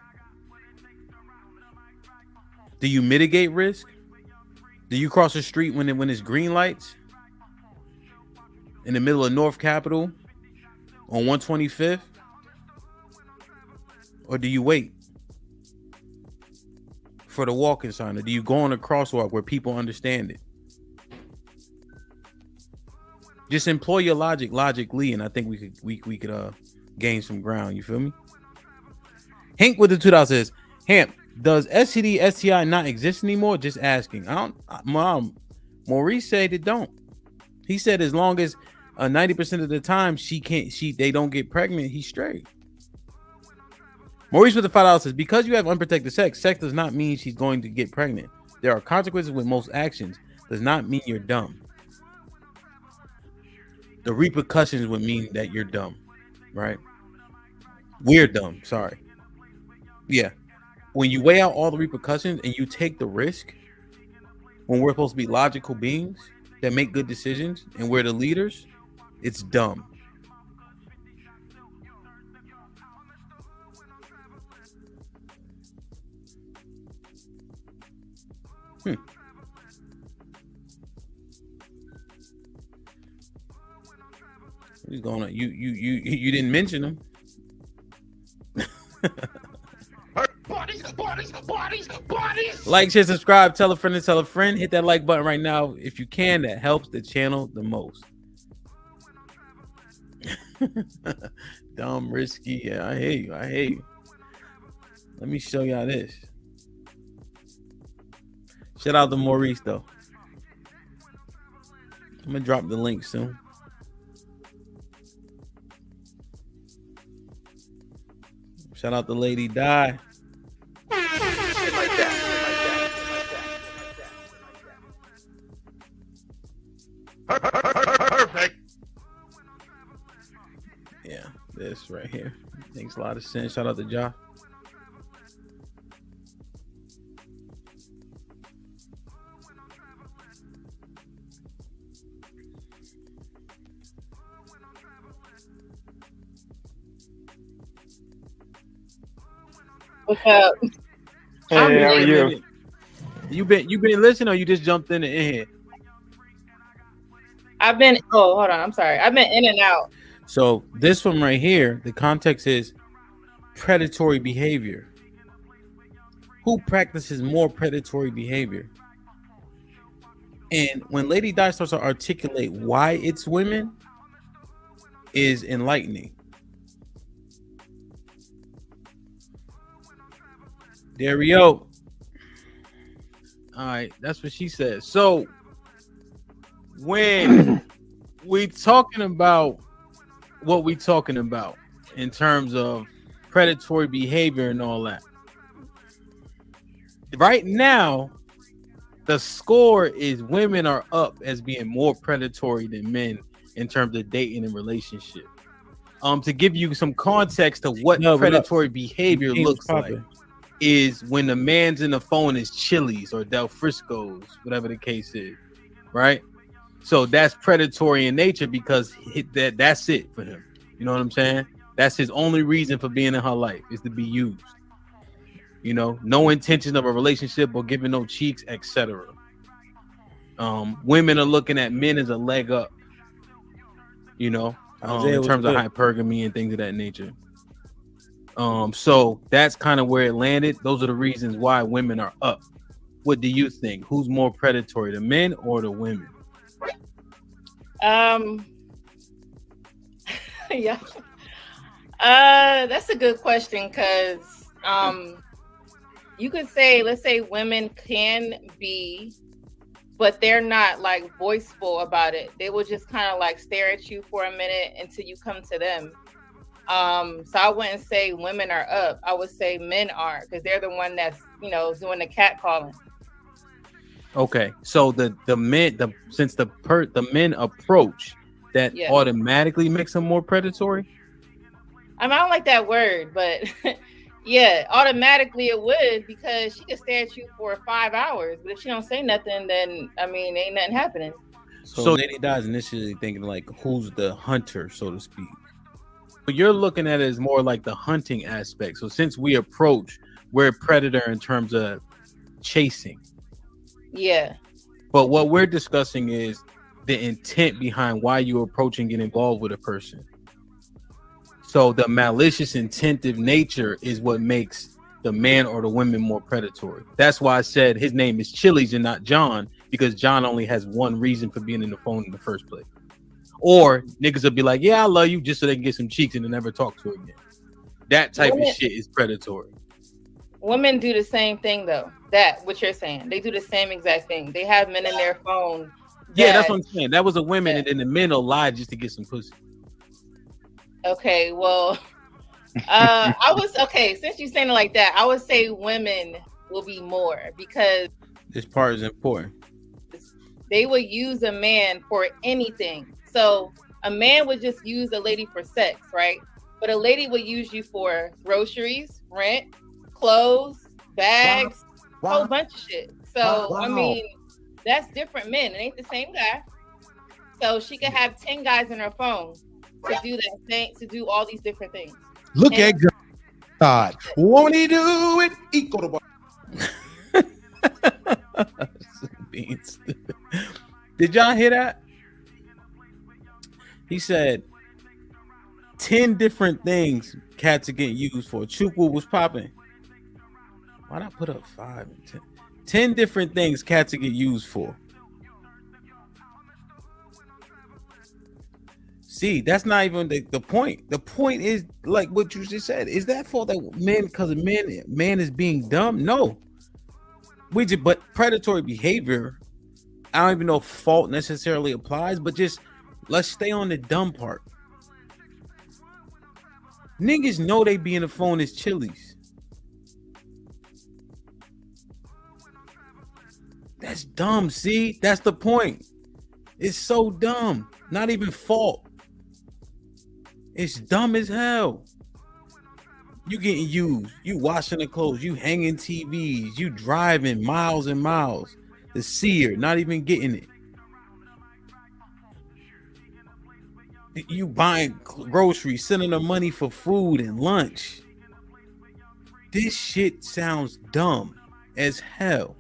Do you mitigate risk? Do you cross the street when it's green lights? In the middle of North Capitol on 125th? Or do you wait for the walking sign? Or do you go on a crosswalk where people understand it? Just employ your logically, and I think we could gain some ground. You feel me? Hank with the $2 says, Hamp, does STD, STI not exist anymore? Just asking. Maurice said it don't. He said as long as 90% of the time they don't get pregnant, he's straight. Maurice with the $5 says, because you have unprotected sex does not mean she's going to get pregnant. There are consequences with most actions. Does not mean you're dumb. The repercussions would mean that you're dumb, right? We're dumb. Sorry. Yeah. When you weigh out all the repercussions and you take the risk, when we're supposed to be logical beings that make good decisions and we're the leaders, it's dumb. What's going on? You didn't mention them. Bodies. Like, share, subscribe, tell a friend and tell a friend. Hit that like button right now if you can. That helps the channel the most. Dumb, risky. Yeah, I hear you. Let me show y'all this. Shout out to Maurice though. I'm gonna drop the link soon. Shout out to Lady Di. Perfect. Yeah, this right here makes a lot of sense. Shout out to Josh. What's up? Hey, how are you? You been listening, or you just jumped in here? I've been. Oh, hold on. I'm sorry. I've been in and out. So this one right here, the context is predatory behavior. Who practices more predatory behavior? And when Lady Di starts to articulate why it's women, is enlightening. There we go. All right, that's what she said. So when we talking about what we talking about in terms of predatory behavior and all that, right now the score is women are up as being more predatory than men in terms of dating and relationship. To give you some context to what predatory behavior looks like, is when the man's in the phone is Chili's or Del Frisco's, whatever the case is, right? So that's predatory in nature because that's it for him. You know what I'm saying? That's his only reason for being in her life, is to be used. You know, no intention of a relationship or giving no cheeks, etc. Women are looking at men as a leg up, you know, in terms of hypergamy and things of that nature. So that's kind of where it landed. Those are the reasons why women are up. What do you think? Who's more predatory, the men or the women? Yeah. That's a good question because you could say, let's say women can be, but they're not like voiceful about it. They will just kind of like stare at you for a minute until you come to them. So I wouldn't say women are up. I would say men are, because they're the one that's, you know, doing the cat calling. Okay, so the men approach that automatically makes them more predatory. I mean, I don't like that word, but yeah, automatically it would, because she could stare at you for 5 hours, but if she don't say nothing, then I mean, ain't nothing happening. So Lady Di's initially thinking like, who's the hunter, so to speak. But you're looking at it as more like the hunting aspect. So since we approach, we're a predator in terms of chasing. Yeah. But what we're discussing is the intent behind why you approach and get involved with a person. So the malicious, intentive nature is what makes the man or the women more predatory. That's why I said his name is Chili's and not John, because John only has one reason for being in the phone in the first place. Or niggas will be like, yeah, I love you, just so they can get some cheeks and then never talk to her again. That type of shit is predatory. Women do the same thing though. That what you're saying. They do the same exact thing. They have men in their phone. Yeah, that's what I'm saying. That was a women, and then the men will lie just to get some pussy. Okay, well, I was okay. Since you're saying it like that, I would say women will be more because This part is important. they would use a man for anything. So a man would just use a lady for sex, right? But a lady would use you for groceries, rent, clothes, bags, whole bunch of shit. So I mean, that's different men. It ain't the same guy. So she could have 10 guys in her phone to do that thing, to do all these different things. Look at God. Won't he do it? Equal to Did y'all hear that? He said 10 different things cats are getting used for. Chukwu was popping. Why'd I put up 5 and 10? 10 different things cats are getting used for. See, that's not even the point. The point is like what you just said. Is that for that man because man is being dumb? No. But predatory behavior, I don't even know if fault necessarily applies, but just let's stay on the dumb part. Niggas know they be in the phone as Chili's. That's dumb, see? That's the point. It's so dumb. Not even fault. It's dumb as hell. You getting used. You washing the clothes. You hanging TVs. You driving miles and miles to see her. Not even getting it. You buying groceries, sending her money for food and lunch. This shit sounds dumb as hell.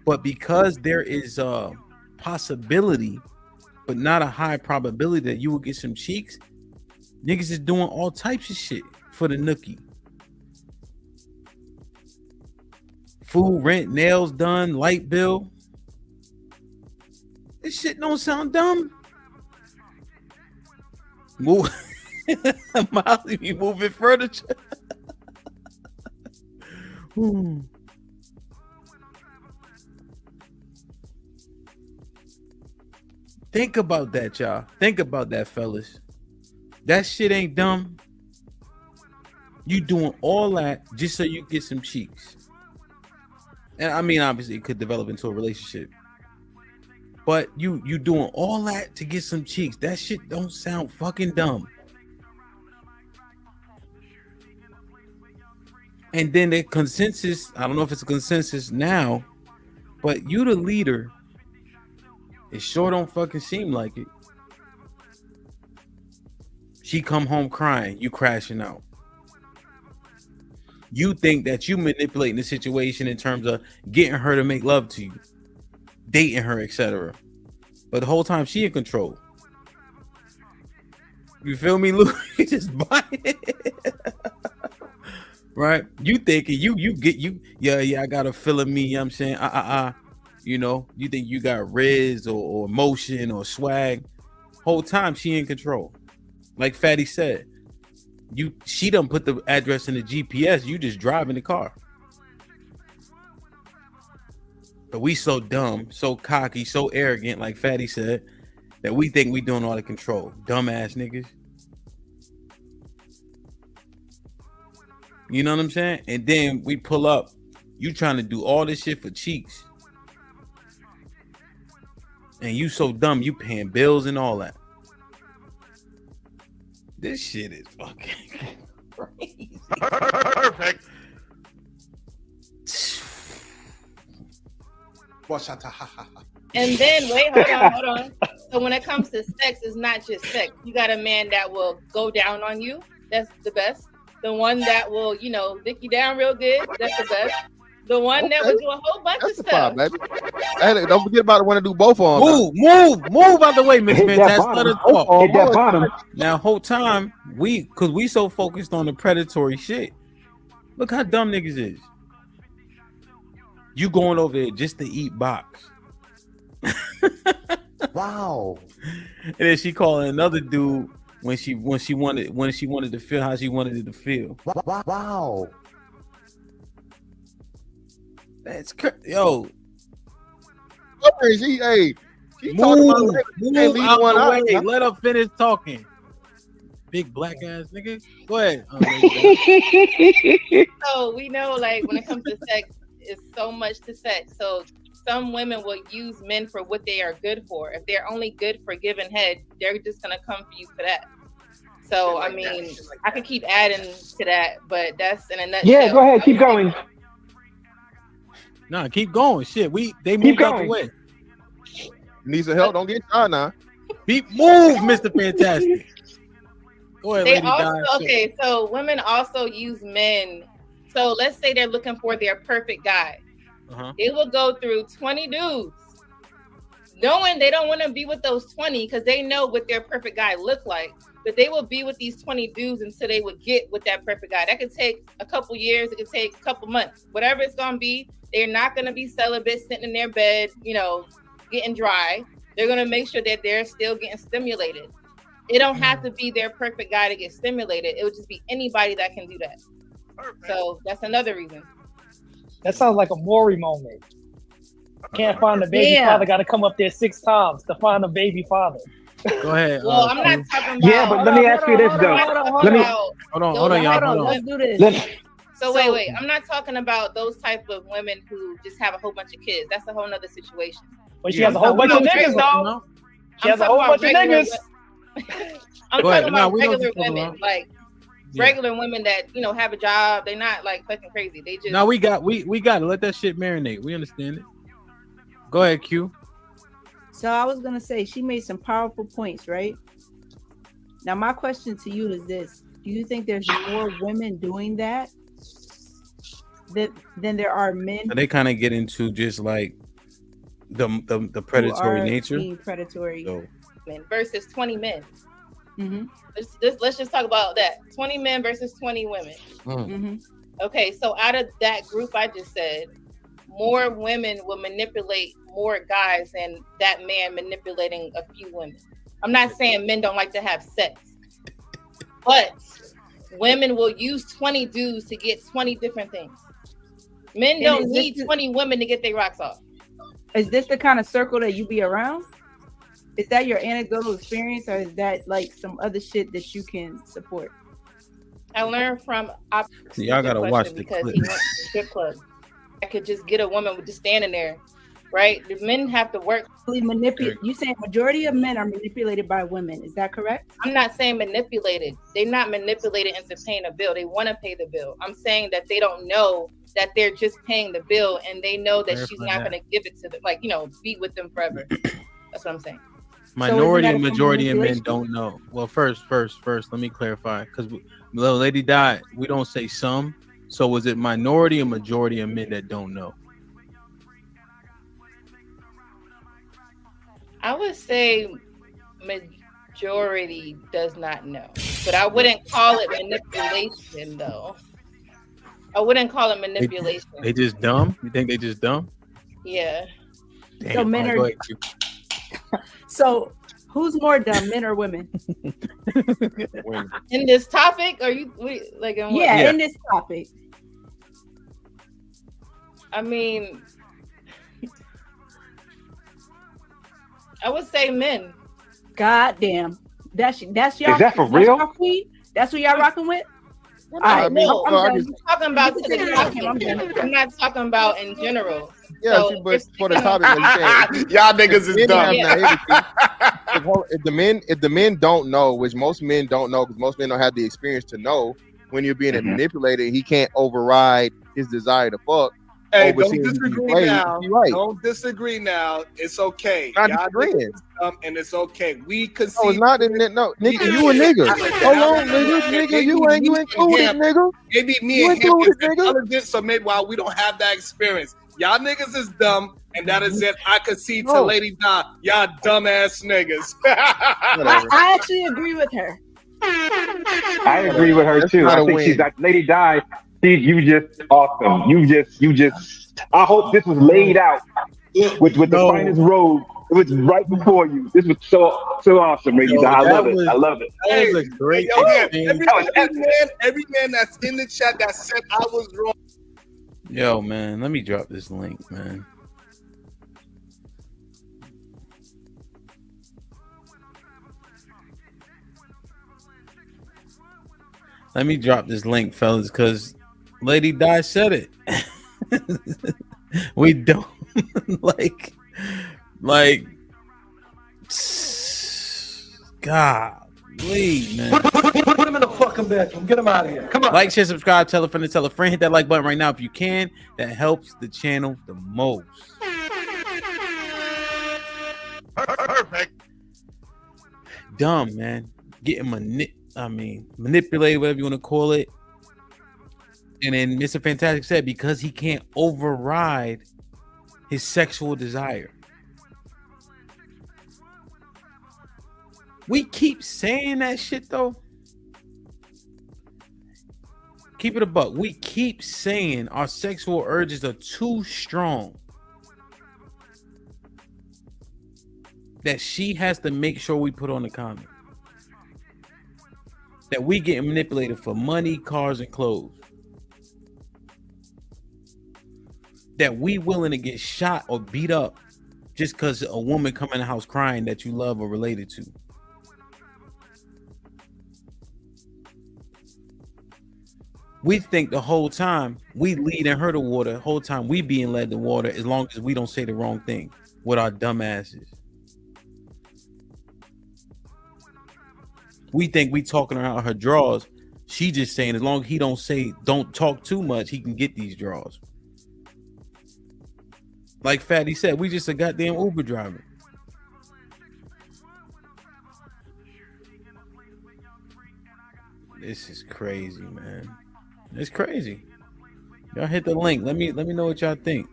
But because there is a possibility, but not a high probability that you will get some cheeks, niggas is doing all types of shit for the nookie. Food, rent, nails done, light bill. This shit don't sound dumb. Move. Molly be moving furniture. Think about that, y'all. Think about that, fellas. That shit ain't dumb. You doing all that just so you get some cheeks. And I mean, obviously, it could develop into a relationship. But you doing all that to get some cheeks. That shit don't sound fucking dumb. And then the consensus, I don't know if it's a consensus now, but you the leader. It sure don't fucking seem like it. She come home crying, you crashing out. You think that you manipulating the situation in terms of getting her to make love to you, dating her, etc. But the whole time she in control. You feel me, Luke? You just buy it. Right? You thinking I got a feeling me, you know what I'm saying? You know, you think you got riz or motion or swag. Whole time she in control. Like Fatty said, she done put the address in the GPS. You just driving the car. But we so dumb, so cocky, so arrogant, like Fatty said, that we think we doing all the control. Dumbass niggas. You know what I'm saying? And then we pull up. You trying to do all this shit for cheeks. And you so dumb, you paying bills and all that. This shit is fucking crazy. Perfect. And then hold on. So when it comes to sex, it's not just sex. You got a man that will go down on you. That's the best. The one that will, lick you down real good. That's the best. The one that will do a whole bunch of stuff. Baby. Hey, don't forget about the one to do both of them. Move out the way, Miss Fantastic. Let her talk. Hit that bottom. Now, whole time because we so focused on the predatory shit. Look how dumb niggas is. You going over there just to eat box. Wow. And then she calling another dude when she wanted to feel how she wanted it to feel. Wow. That's yo. She move out the way. Let her finish talking. big black ass nigga. Go ahead. So we know, like, when it comes to sex, it's so much to sex. So some women will use men for what they are good for. If they're only good for giving head, they're just gonna come for you for that. So I mean, I could keep adding to that, but that's in a nutshell. Yeah, go ahead, keep going. Nah, keep going. Shit, they moved out the way. Need some help? Don't get shy now. Move, Mr. Fantastic. Go ahead, They Lady also Di. okay. So women also use men. So let's say they're looking for their perfect guy. They will go through 20 dudes, knowing they don't want to be with those 20 because they know what their perfect guy look like. But they will be with these 20 dudes until they would get with that perfect guy. That could take a couple years. It could take a couple months. Whatever it's gonna be, they're not gonna be celibate, sitting in their bed, getting dry. They're gonna make sure that they're still getting stimulated. It don't have to be their perfect guy to get stimulated. It would just be anybody that can do that. So that's another reason. That sounds like a Maury moment. Can't find the baby father. Got to come up there 6 times to find a baby father. Go ahead. Well, I'm not talking about. Yeah, but let me ask you this though. Hold on, y'all. Let's do this. So wait. I'm not talking about those type of women who just have a whole bunch of kids. That's a whole nother situation. But she has a whole bunch of niggas, though. She has a whole bunch of niggas. I'm talking about regular women, like regular women that have a job. They're not like fucking crazy. They just. No, we got to let that shit marinate. We understand it. Go ahead, Q. So I was gonna say she made some powerful points, right? Now my question to you is this: do you think there's more women doing that than there are men? So they kind of get into just like the predatory nature. Being predatory. Men versus 20 men. Mm-hmm. Let's just talk about that. 20 men versus 20 women. Mm-hmm. Okay, so out of that group I just said, more women will manipulate more guys than that man manipulating a few women. I'm not saying men don't like to have sex, but women will use 20 dudes to get 20 different things. Men don't need 20 women to get their rocks off. Is this the kind of circle that you be around? Is that your anecdotal experience, or is that like some other shit that you can support? I learned from y'all gotta watch the because clip. he went to strip club. I could just get a woman with just standing there, right? The men have to work. You saying majority of men are manipulated by women? Is that correct? I'm not saying manipulated. They're not manipulated into paying a bill. They want to pay the bill. I'm saying that they don't know that they're just paying the bill, and they know that she's not going to give it to them, like be with them forever. That's what I'm saying. Minority and majority of men don't know. Well, first, let me clarify, because Lady Di, we don't say some. So was it minority or majority of men that don't know? I would say majority does not know, but I wouldn't call it manipulation, though. I wouldn't call it manipulation. They just dumb? You think they just dumb? Yeah. Damn. So men are. So who's more dumb, men or women? In this topic, or in this topic. I mean, I would say men. God damn. That's y'all. Is that for real? Y'all queen? That's what y'all rocking with? I'm talking about to the topic. I'm not talking about in general. Yeah, so but for the topic, y'all niggas is dumb. If the men don't know, which most men don't know, because most men don't have the experience to know, when you're being manipulated, he can't override his desire to fuck. Hey, don't disagree now. Right. Don't disagree now. It's okay. Not disagreeing. And it's okay. We can see. No, it's not. No, nigga, you a nigga. Hold on, nigga. You ain't included, nigga. Maybe me and him is intelligent, so maybe while we don't have that experience, y'all niggas is dumb, and that is it. I could see to Lady Di, y'all dumbass niggas. I actually agree with her. I agree with her too. I think she's like Lady Di. You just awesome. You just. I hope this was laid out with the finest robe. It was right before you. This was so awesome, Lady Di. I love it. I love it. That was a great. Every man that's in the chat that said I was wrong. Yo, man, let me drop this link, man. Let me drop this link, fellas, because Lady Di said it. We don't like God, please, man. Put him in the fucking bedroom. Get him out of here. Come on. Like, share, subscribe, tell a friend to tell a friend. Hit that like button right now if you can. That helps the channel the most. Perfect. Dumb, man. Getting manipulated, whatever you want to call it. And then Mr. Fantastic said because he can't override his sexual desire. We keep saying that shit though. Keep it a buck. We keep saying our sexual urges are too strong. That she has to make sure we put on the condom. That we get manipulated for money, cars, and clothes. That we willing to get shot or beat up just because a woman come in the house crying that you love or related to. We think the whole time we leading her to water, the whole time we being led to water, as long as we don't say the wrong thing with our dumb asses. We think we talking around her drawers. She just saying as long as he don't talk too much, he can get these drawers. Like Fatty said, we just a goddamn Uber driver. This is crazy, man. It's crazy. Y'all hit the link. Let me know what y'all think.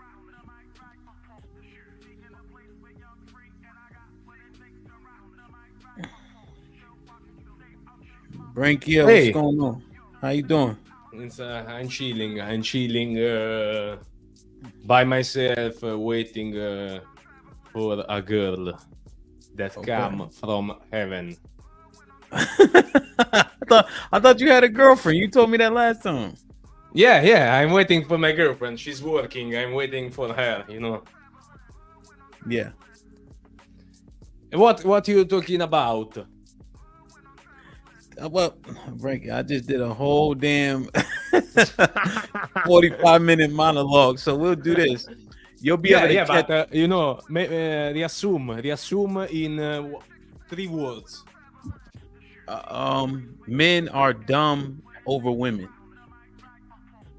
Brankia, Hey. what's going on? How you doing? It's, I'm chilling. I'm chilling by myself, waiting for a girl that come from heaven. I thought you had a girlfriend. You told me that last time. Yeah. I'm waiting for my girlfriend. She's working. I'm waiting for her. You know. Yeah. What you talking about? Well, Frankie, I just did a whole damn 45-minute monologue. So we'll do this. You'll be able to catch... but you know, reassume in 3 words. Men are dumb over women.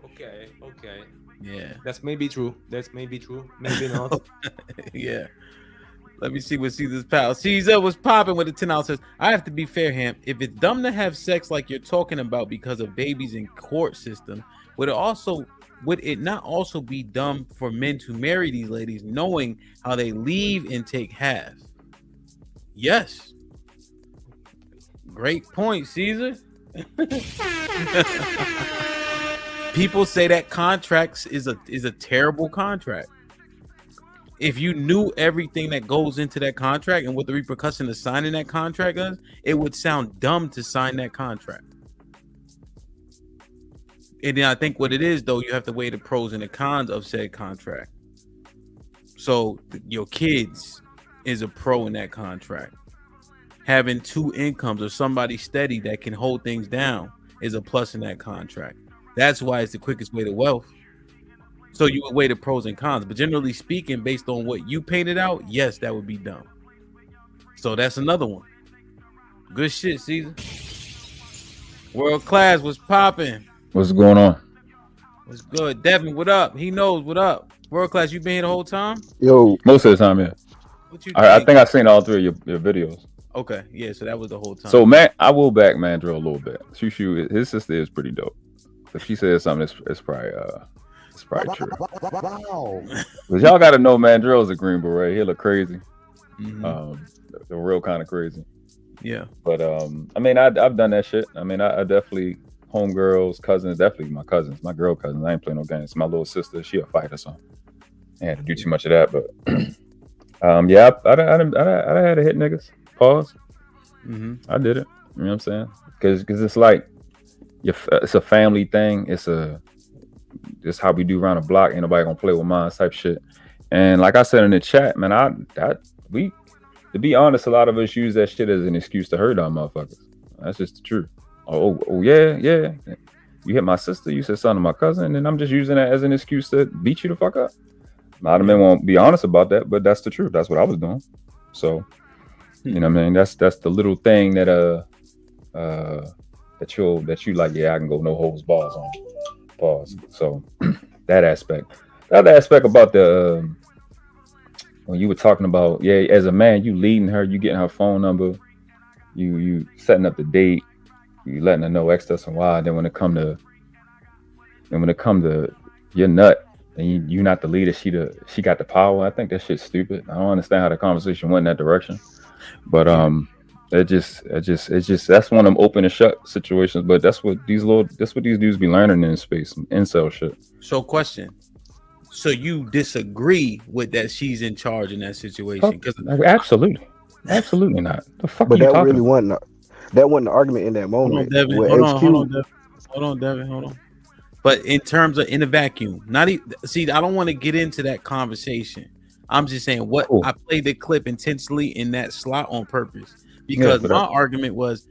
Okay. Yeah. That's maybe true. Maybe not. Yeah. Let me see what Caesar's pal. Caesar was popping with a 10 out. Says, I have to be fair, Ham. If it's dumb to have sex like you're talking about because of babies in court system, would it not also be dumb for men to marry these ladies knowing how they leave and take half? Yes. Great point, Caesar. People say that contracts is a terrible contract. If you knew everything that goes into that contract and what the repercussion of signing that contract is, it would sound dumb to sign that contract. And then I think what it is, though, you have to weigh the pros and the cons of said contract. So your kids is a pro in that contract. Having 2 incomes or somebody steady that can hold things down is a plus in that contract. That's why it's the quickest way to wealth. So you would weigh the pros and cons, but generally speaking, based on what you painted out, yes, that would be dumb. So that's another one. Good shit, Caesar. World class was popping. What's going on? What's good? Devin, what up? He knows what up. World class, you been here the whole time? Yo, most of the time, yeah. What you I think I've seen all 3 of your videos. Okay, yeah, so that was the whole time. So, man, I will back Mandrill a little bit. Shushu, his sister is pretty dope. If she says something, it's probably true. Wow. But y'all got to know Mandrill's a Green Beret. He look crazy. The real kind of crazy. Yeah. But I mean, I've done that shit. I mean, I definitely homegirls, cousins, definitely my cousins, my girl cousins. I ain't playing no games. My little sister, she a fighter, so I had to do too much of that. But yeah, I had to hit niggas. Pause. I did it. You know what I'm saying? Because it's like it's a family thing. It's how we do around the block. Ain't nobody gonna play with mine type shit. And like I said in the chat, man, to be honest, a lot of us use that shit as an excuse to hurt our motherfuckers. That's just the truth. Oh yeah. You hit my sister. You said something to my cousin, and I'm just using that as an excuse to beat you the fuck up. A lot of men won't be honest about that, but that's the truth. That's what I was doing. So, you know what I mean? That's the little thing that that you like, yeah, I can go no holds balls on. Pause. So that aspect. The other aspect about the when you were talking about, yeah, as a man, you leading her, you getting her phone number, you setting up the date, you letting her know X, and Y. Then when it come to your nut, and you're not the leader, she got the power. I think that shit's stupid. I don't understand how the conversation went in that direction. But it's just that's one of them open and shut situations. But that's what these dudes be learning in space, incel shit. So question. So you disagree with that she's in charge in that situation? Absolutely not. The fuck But are you that talking really about? wasn't the argument in that moment. Hold on, Devin. But in terms of in a vacuum, I don't want to get into that conversation. I'm just saying I played the clip intentionally in that slot on purpose because my argument was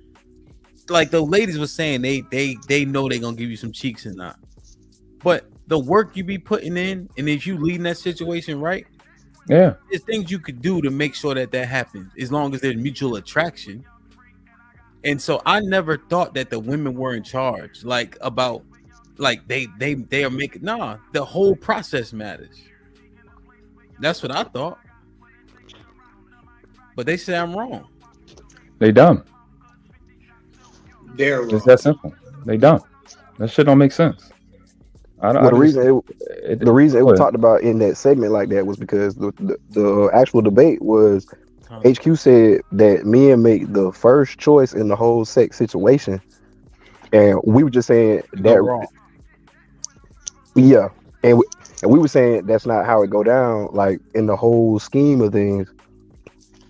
like the ladies were saying they know they're gonna give you some cheeks and not, but the work you be putting in, and if you leading that situation right, there's things you could do to make sure that happens as long as there's mutual attraction. And so I never thought that the women were in charge, they are making the whole process matters. That's what I thought. But they say I'm wrong. They dumb. They're wrong. Just that simple. They dumb. That shit don't make sense. The reason it was talked about in that segment like that was because the actual debate was HQ said that men make the first choice in the whole sex situation, and we were just saying that wrong. Yeah, and we were saying that's not how it go down. Like in the whole scheme of things,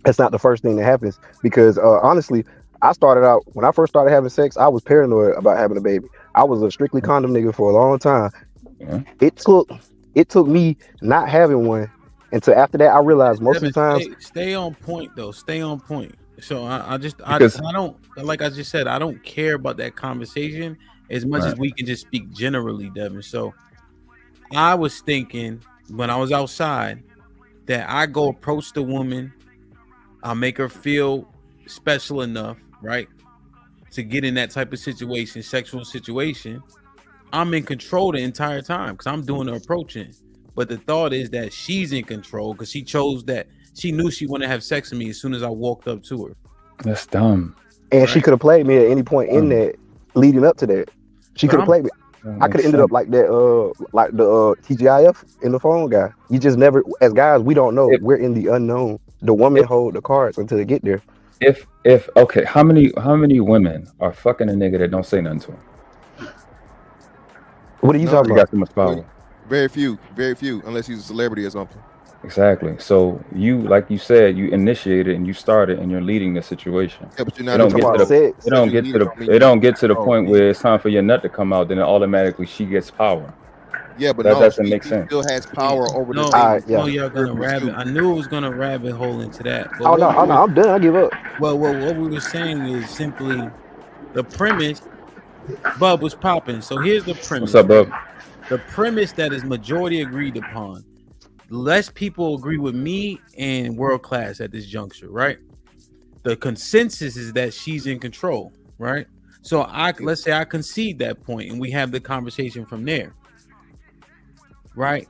that's not the first thing that happens. Because honestly, I started out when I first started having sex, I was paranoid about having a baby. I was a strictly condom nigga for a long time. Yeah. It took me not having one until after that I realized most of the time. Stay on point though. Stay on point. So I don't, like I just said, I don't care about that conversation as much as we can just speak generally, Devin. So I was thinking when I was outside that I go approach the woman, I'll make her feel special enough, right, to get in that type of situation, sexual situation. I'm in control the entire time because I'm doing the approaching. But the thought is that she's in control because she chose that. She knew she wanted to have sex with me as soon as I walked up to her. That's dumb. And she could have played me at any point in that leading up to that. She could have played me. I could have ended up like that, like the TGIF in the phone guy. You just never, as guys, we don't know. We're in the unknown. The woman hold the cards until they get there. If okay, how many women are fucking a nigga that don't say nothing to him? What are you talking about? Got too much power. Very few, unless he's a celebrity or something. Exactly. So you, like you said, you initiated and you started and you're leading the situation. Yeah, but you're not talking about sex. It don't get to the point where it's time for your nut to come out, then automatically she gets power. Yeah, but that doesn't make sense. Still has power over the y'all gonna rabbit. I knew it was gonna rabbit hole into that. But I'm done. I give up. Well, what we were saying is simply the premise. Bub was popping. So here's the premise. What's up, Bub? The premise that is majority agreed upon. Less people agree with me and World Class at this juncture, right? The consensus is that she's in control, right? So let's say I concede that point and we have the conversation from there. Right?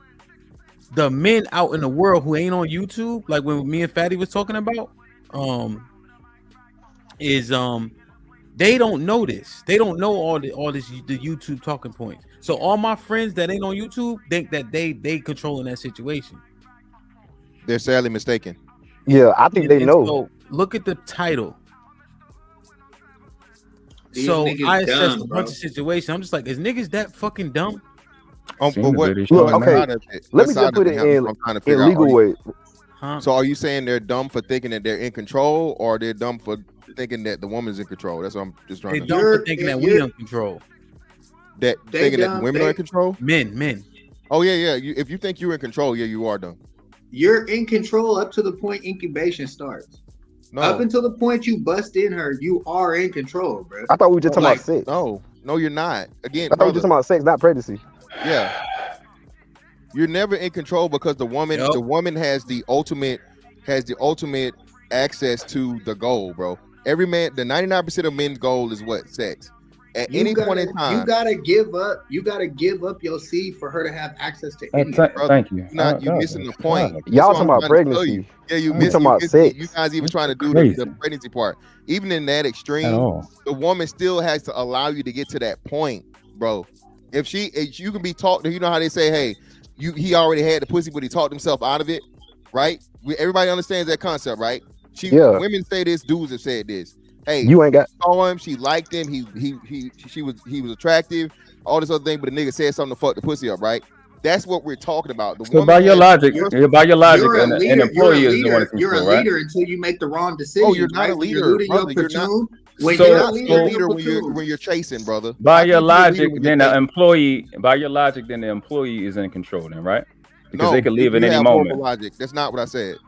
The men out in the world who ain't on YouTube, like when me and Fatty was talking about, they don't know this. They don't know all the YouTube talking points. So all my friends that ain't on YouTube think that they controlling that situation. They're sadly mistaken. Yeah, I think they know. So look at the title. So I assessed a bunch of situations. I'm just like, is niggas that fucking dumb? But what? Look, okay, let me just put it in legal way. So are you saying they're dumb for thinking that they're in control, or they're dumb for thinking that the woman's in control? That's what I'm just trying to. They're dumb for thinking that we in control. That thinking that women are in control. Men. Oh yeah. If you think you're in control, yeah, you are dumb. You're in control up to the point incubation starts. Up until the point you bust in her, you are in control, bro. I thought we were just talking about sex. No, you're not. Again, I thought we were just talking about sex, not pregnancy. Yeah. You're never in control because the woman has the ultimate access to the goal, bro. Every man, the 99% of men's goal is what? Sex. At any point in time, you gotta give up your seed for her to have access to anything. Thank you. You're missing the point. Y'all talking about pregnancy. Yeah, you talking about sex. You guys even trying to do the pregnancy part. Even in that extreme, the woman still has to allow you to get to that point, bro. If you can be talked to, you know how they say, hey, he already had the pussy, but he talked himself out of it, right? Everybody understands that concept, right? Women say this, dudes have said this. Hey, you ain't got saw him, she liked him, he was attractive, all this other thing, but the nigga said something to fuck the pussy up, right? That's what we're talking about. So by your logic, an employee is the one to control, you're a leader until you make the wrong decision. Oh, you're not a leader, brother. You're not a leader when you're chasing, brother. By your logic, then the employee is in control, then, right? Because they could leave at any moment. Logic. That's not what I said.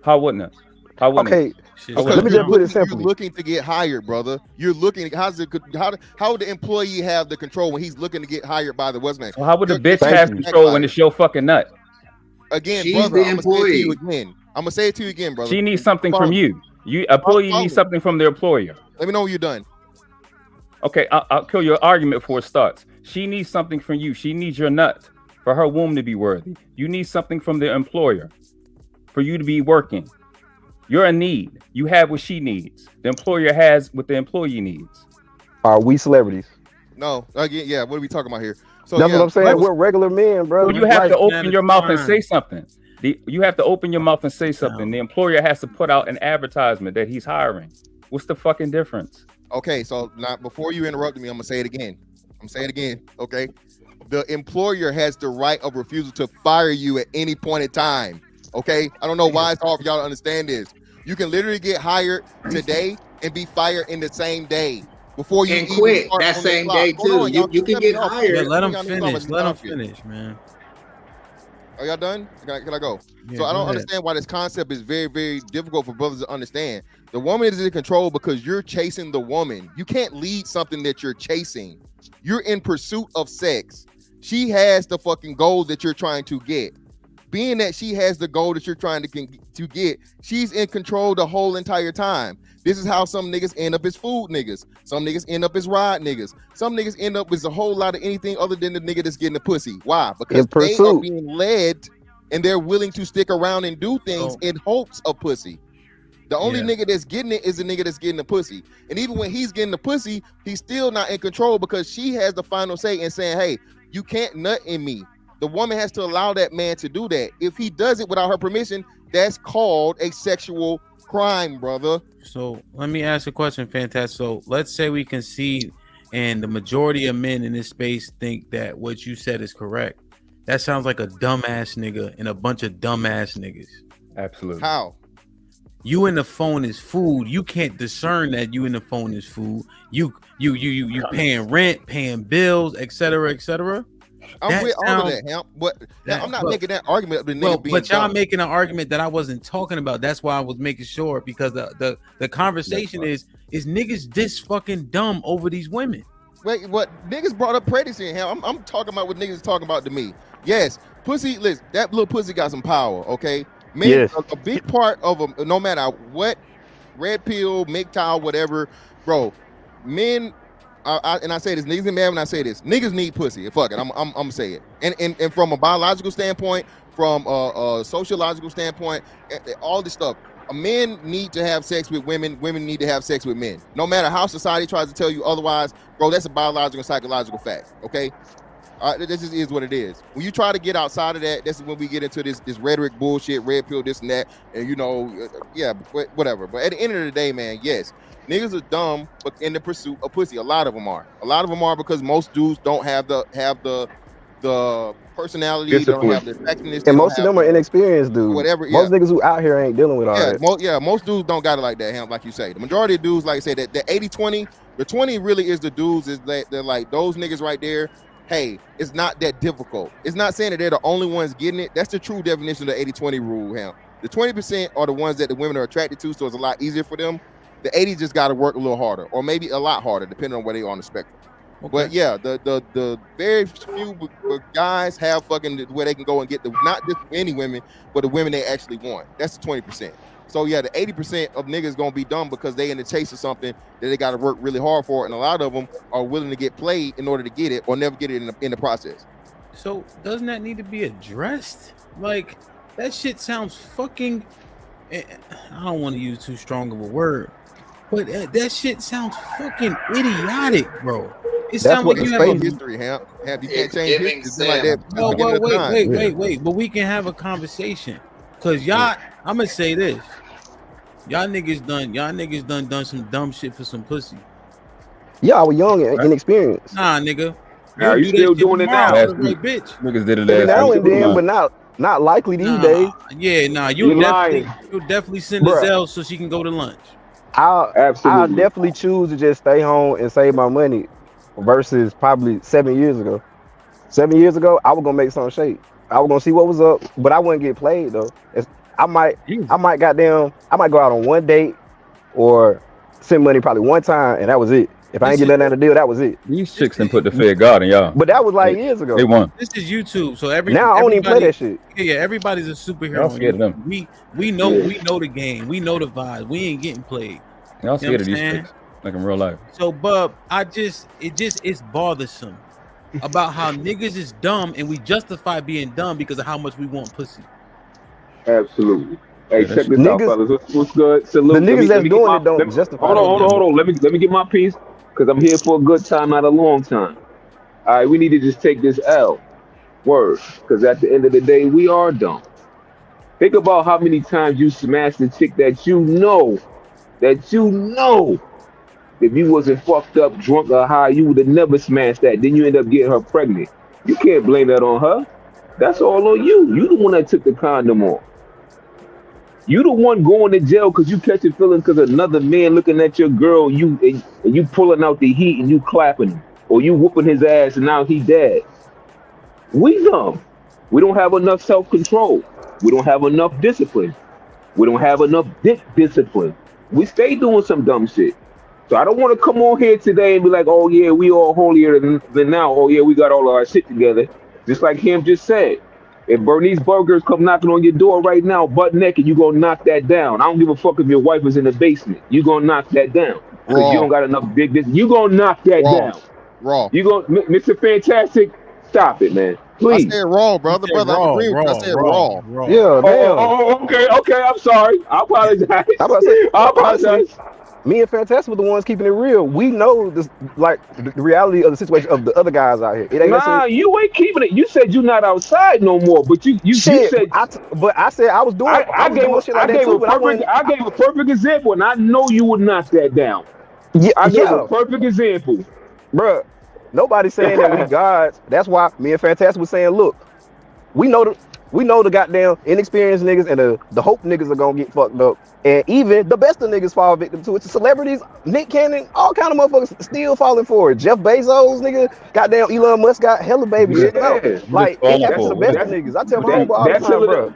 How wouldn't it? Okay, let me just put it simply. You're looking to get hired, brother. You're looking. How would the employee have the control when he's looking to get hired by the what's name? So how would the bitch have control when it's your fucking nut? Again, she's brother, I'm gonna say it to you again, brother. She needs something from you. Employee needs something from the employer. Let me know when you're done. Okay, I'll kill your argument before it starts. She needs something from you. She needs your nut for her womb to be worthy. You need something from the employer for you to be working. You're in need. You have what she needs. The employer has what the employee needs. Are we celebrities? No. Again, yeah. What are we talking about here? So that's what I'm saying. We're regular men, bro. Well, you have to open your mouth and say something. You have to open your mouth and say something. The employer has to put out an advertisement that he's hiring. What's the fucking difference? Okay, so now before you interrupted me, I'm gonna say it again. Okay. The employer has the right of refusal to fire you at any point in time. Okay, I don't know why it's hard for y'all to understand this. You can literally get hired today and be fired in the same day before you and quit that same day too. You can get hired. Yeah, let them finish, man. Are y'all done? Can I go? Yeah, so I don't understand why this concept is very, very difficult for brothers to understand. The woman is in control because you're chasing the woman. You can't lead something that you're chasing. You're in pursuit of sex. She has the fucking goal that you're trying to get. Being that she has the goal that you're trying to get, she's in control the whole entire time. This is how some niggas end up as food niggas. Some niggas end up as ride niggas. Some niggas end up with a whole lot of anything other than the nigga that's getting the pussy. Why? Because they are being led and they're willing to stick around and do things in hopes of pussy. The only nigga that's getting it is the nigga that's getting the pussy. And even when he's getting the pussy, he's still not in control because she has the final say in saying, hey, you can't nut in me. The woman has to allow that man to do that. If he does it without her permission, that's called a sexual crime, brother. So let me ask a question, Fantastic. So let's say we concede and the majority of men in this space think that what you said is correct. That sounds like a dumbass nigga and a bunch of dumbass niggas. Absolutely. How? You in the phone is food. You can't discern that you in the phone is food. You paying rent, paying bills, etc., etc. I'm with all of that, but I'm not making that argument of the nigga being but y'all dumb. making an argument that I wasn't talking about. That's why I was making sure, because the conversation is niggas this fucking dumb over these women. Wait, what niggas brought up pregnancy in hell? I'm talking about what niggas talking about to me. Yes, pussy. Listen, that little pussy got some power. Okay, men. Yes. A big part of them, no matter what, red pill, MGTOW, whatever, bro. Men. And I say this, niggas get mad when I say this. Niggas need pussy. Fuck it, I'm gonna say it. And from a biological standpoint, from a sociological standpoint, all this stuff. Men need to have sex with women. Women need to have sex with men. No matter how society tries to tell you otherwise, bro, that's a biological and psychological fact. Okay, this is what it is. When you try to get outside of that, this is when we get into this rhetoric bullshit, red pill, this and that, and yeah, whatever. But at the end of the day, man, yes. Niggas are dumb, but in the pursuit of pussy. A lot of them are. A lot of them are because most dudes don't have the personality. They don't have the effectiveness. And most of them are inexperienced dudes. Whatever. Most niggas who out here ain't dealing with all that. Most dudes don't got it like that, like you say. The majority of dudes, like I say, that the 80-20, the 20 really is the dudes. Is that they're like those niggas right there. Hey, it's not that difficult. It's not saying that they're the only ones getting it. That's the true definition of the 80-20 rule, The 20% are the ones that the women are attracted to, so it's a lot easier for them. The 80 just got to work a little harder, or maybe a lot harder, depending on where they are on the spectrum. Okay. But yeah, the very few guys have fucking where they can go and get the not just any women, but the women they actually want. That's the 20%. So yeah, the 80% of niggas gonna be dumb because they in the chase of something that they got to work really hard for, and a lot of them are willing to get played in order to get it, or never get it in the process. So doesn't that need to be addressed? Like that shit sounds fucking. I don't want to use too strong of a word, but that shit sounds fucking idiotic, bro. It sounds like you have a history, Hamp. You can't change history like that. No, wait. But we can have a conversation, cause y'all. I'm gonna say this. Y'all niggas done some dumb shit for some pussy. Yeah, I was young and inexperienced. Nah, nigga. Are you still doing it now? Bitch. Niggas did it every now and then, but not likely these days. Yeah, nah. You definitely send a Zelle so she can go to lunch. I'll definitely choose to just stay home and save my money versus probably 7 years ago. 7 years ago, I was gonna make something shake. I was gonna see what was up, but I wouldn't get played though. I might go out on one date or send money probably one time, and that was it. If I ain't get nothing out of the deal, that was it. These chicks didn't put the fair guard in y'all. But that was like years ago. They won. This is YouTube, so now I don't even play that shit. Yeah, everybody's a superhero. Y'all scared of them. We know the game. We know the vibes. We ain't getting played. Y'all scared of these chicks, like in real life. So, Bub, it's bothersome about how niggas is dumb, and we justify being dumb because of how much we want pussy. Absolutely. Hey, check this out, fellas. What's good? Salute. The niggas that's doing it don't justify. Hold on. Let me get my piece, because I'm here for a good time, not a long time. All right, we need to just take this L. Word. Because at the end of the day, we are dumb. Think about how many times you smashed a chick that you know, if you wasn't fucked up, drunk, or high, you would have never smashed that. Then you end up getting her pregnant. You can't blame that on her. That's all on you. You the one that took the condom off. You the one going to jail because you catching feelings because another man looking at your girl, and you pulling out the heat and you clapping him, or you whooping his ass and now he dead. We dumb. We don't have enough self-control. We don't have enough discipline. We don't have enough dick discipline. We stay doing some dumb shit. So I don't want to come on here today and be like, oh yeah, we all holier than now. Oh yeah, we got all of our shit together. Just like him just said. If Bernice Burgers come knocking on your door right now, butt naked, you gonna knock that down. I don't give a fuck if your wife is in the basement. You gonna knock that down. Because you don't got enough big business. You gonna knock that down. Raw. You gonna, Mr. Fantastic, stop it, man. Please. I said raw, brother. I agree with you. I said raw. Yeah, damn. Okay, I'm sorry. I apologize. I apologize. Me and Fantastic were the ones keeping it real. We know this, like the reality of the situation of the other guys out here. It ain't you ain't keeping it. You said you're not outside no more, but you said. I said I was doing. I gave a perfect example, and I know you would knock that down. Yeah, I gave a perfect example, bruh. Nobody's saying that we gods. That's why me and Fantastic was saying, look, we know the goddamn inexperienced niggas and the hope niggas are gonna get fucked up. And even the best of niggas fall victim to it. The celebrities, Nick Cannon, all kind of motherfuckers still falling for it. Jeff Bezos, nigga, goddamn Elon Musk got hella baby shit. No, like it happens to the best of niggas. I tell my homeboy all the time, bro.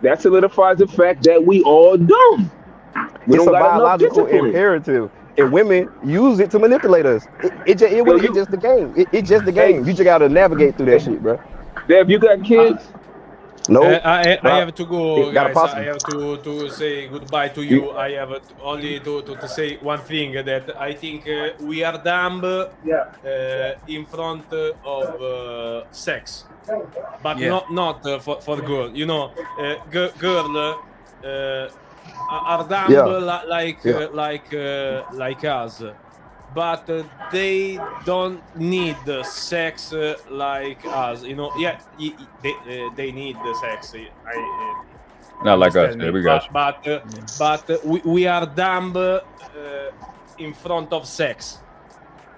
That solidifies the fact that we all dumb. It's a biological imperative. And women use it to manipulate us. It's just the game. It's just the game. You just gotta navigate through that shit, bro. Dev, you got kids? No. I have to go, guys. I have to say goodbye to you. I have only to say one thing, that I think we are dumb in front of sex, but not for girl. You know, girl are dumb like us, but they don't need sex like us. You know, they need the sex. Not like us. We got you. But we are dumb in front of sex,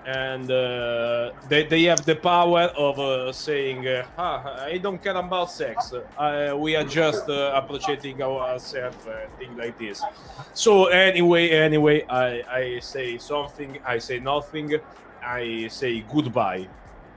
and they have the power of saying, I don't care about sex. We are just appreciating ourselves, things like this. So anyway, I say something, I say nothing, I say goodbye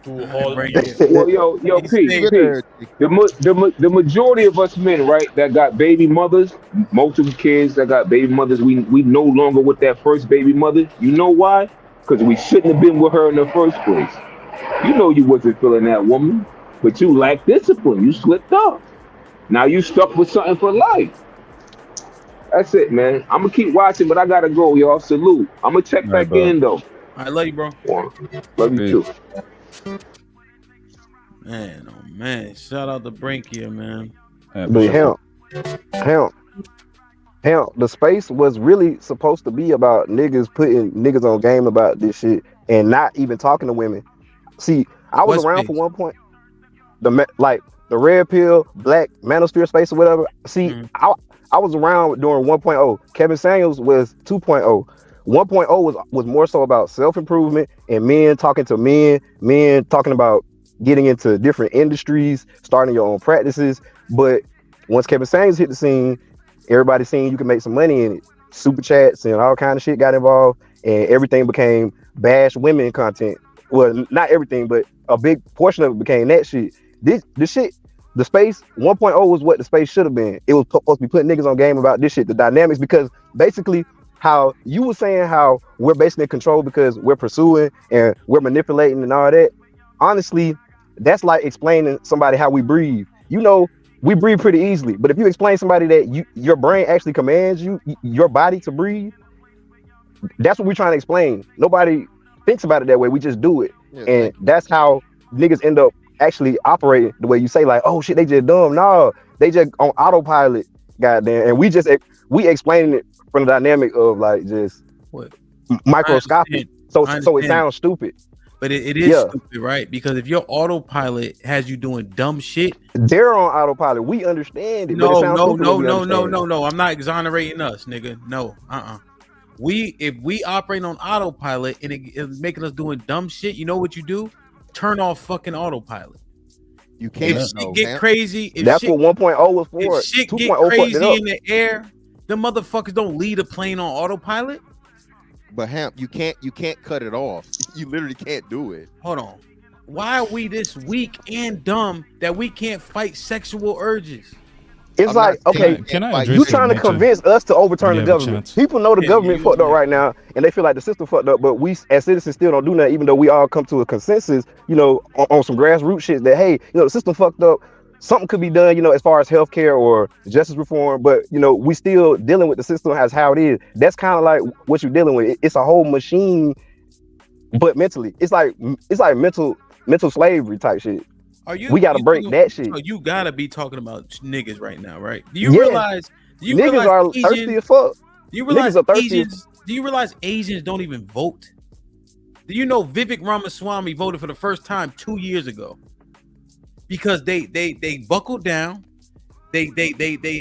to all. Well, yo, Pete. The majority of us men, right, that got baby mothers, multiple kids that got baby mothers, we no longer with that first baby mother. You know why? Because we shouldn't have been with her in the first place. You know you wasn't feeling that woman, but you lacked discipline. You slipped up. Now you stuck with something for life. That's it, man. I'm gonna keep watching, but I gotta go, y'all. Salute. I'm gonna check back in though. I love you, bro. Love you too. Man, oh man! Shout out to Brink here, man. But hell, the space was really supposed to be about niggas putting niggas on game about this shit and not even talking to women. See, I was around for one point. The red pill, black manosphere space or whatever. See, I was around during 1.0. Kevin Samuels was 2.0. 1.0 was more so about self-improvement and men talking to men talking about getting into different industries, starting your own practices. But once Kevin Samuels hit the scene, everybody seen you can make some money in it. Super chats and all kind of shit got involved, and everything became bash women content. Well, not everything, but a big portion of it became that shit. This shit, the space 1.0 was what the space should have been. It was supposed to be putting niggas on game about this shit, the dynamics, because basically how you were saying how we're basically in control because we're pursuing and we're manipulating and all that. Honestly, that's like explaining somebody how we breathe. You know, we breathe pretty easily, but if you explain somebody that your brain actually commands your body to breathe, that's what we're trying to explain. Nobody thinks about it that way. We just do it. Yeah, and that's how niggas end up actually operating the way you say, like, oh shit, they just dumb. No, they just on autopilot, goddamn. And we explaining it from the dynamic of like just microscopic. So it sounds stupid. But it is stupid, right? Because if your autopilot has you doing dumb shit, they're on autopilot. We understand it. No. No. I'm not exonerating us, nigga. No, If we operate on autopilot and it's making us doing dumb shit, you know what you do? Turn off fucking autopilot. You can't. If shit get crazy, that's what 1.0 was for. If shit get crazy in the air, the motherfuckers don't lead a plane on autopilot. But Hamp, you can't cut it off. You literally can't do it. Hold on. Why are we this weak and dumb that we can't fight sexual urges? It's like, okay, you trying to convince us to overturn the government. People know the government fucked up right now, and they feel like the system fucked up, but we as citizens still don't do nothing, even though we all come to a consensus, you know, on some grassroots shit that, hey, you know, the system fucked up. Something could be done, you know, as far as healthcare or justice reform, but you know, we still dealing with the system as how it is. That's kind of like what you're dealing with. It's a whole machine, but mentally, it's like mental slavery type shit. We got to break that shit. You gotta be talking about niggas right now, right? Do you realize? Niggas are thirsty as fuck. Do you realize Asians? Do you realize Asians don't even vote? Do you know Vivek Ramaswamy voted for the first time 2 years ago? Because they buckled down, they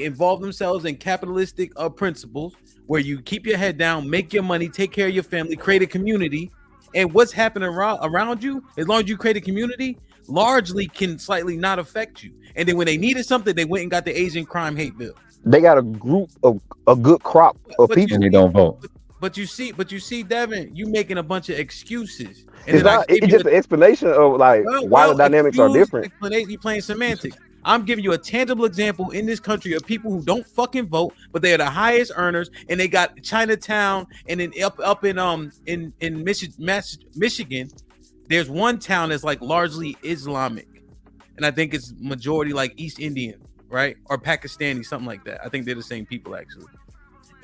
involve themselves in capitalistic principles where you keep your head down, make your money, take care of your family, create a community, and what's happening around you, as long as you create a community, largely can slightly not affect you. And then when they needed something, they went and got the Asian crime hate bill. They got a group of a good crop of people. And they don't vote. But you see, Devin, you making a bunch of excuses. And it's just an explanation of like why the dynamics are different. You playing semantics. I'm giving you a tangible example in this country of people who don't fucking vote, but they are the highest earners, and they got Chinatown, and then up in Michigan, there's one town that's like largely Islamic, and I think it's majority like East Indian, right, or Pakistani, something like that. I think they're the same people actually.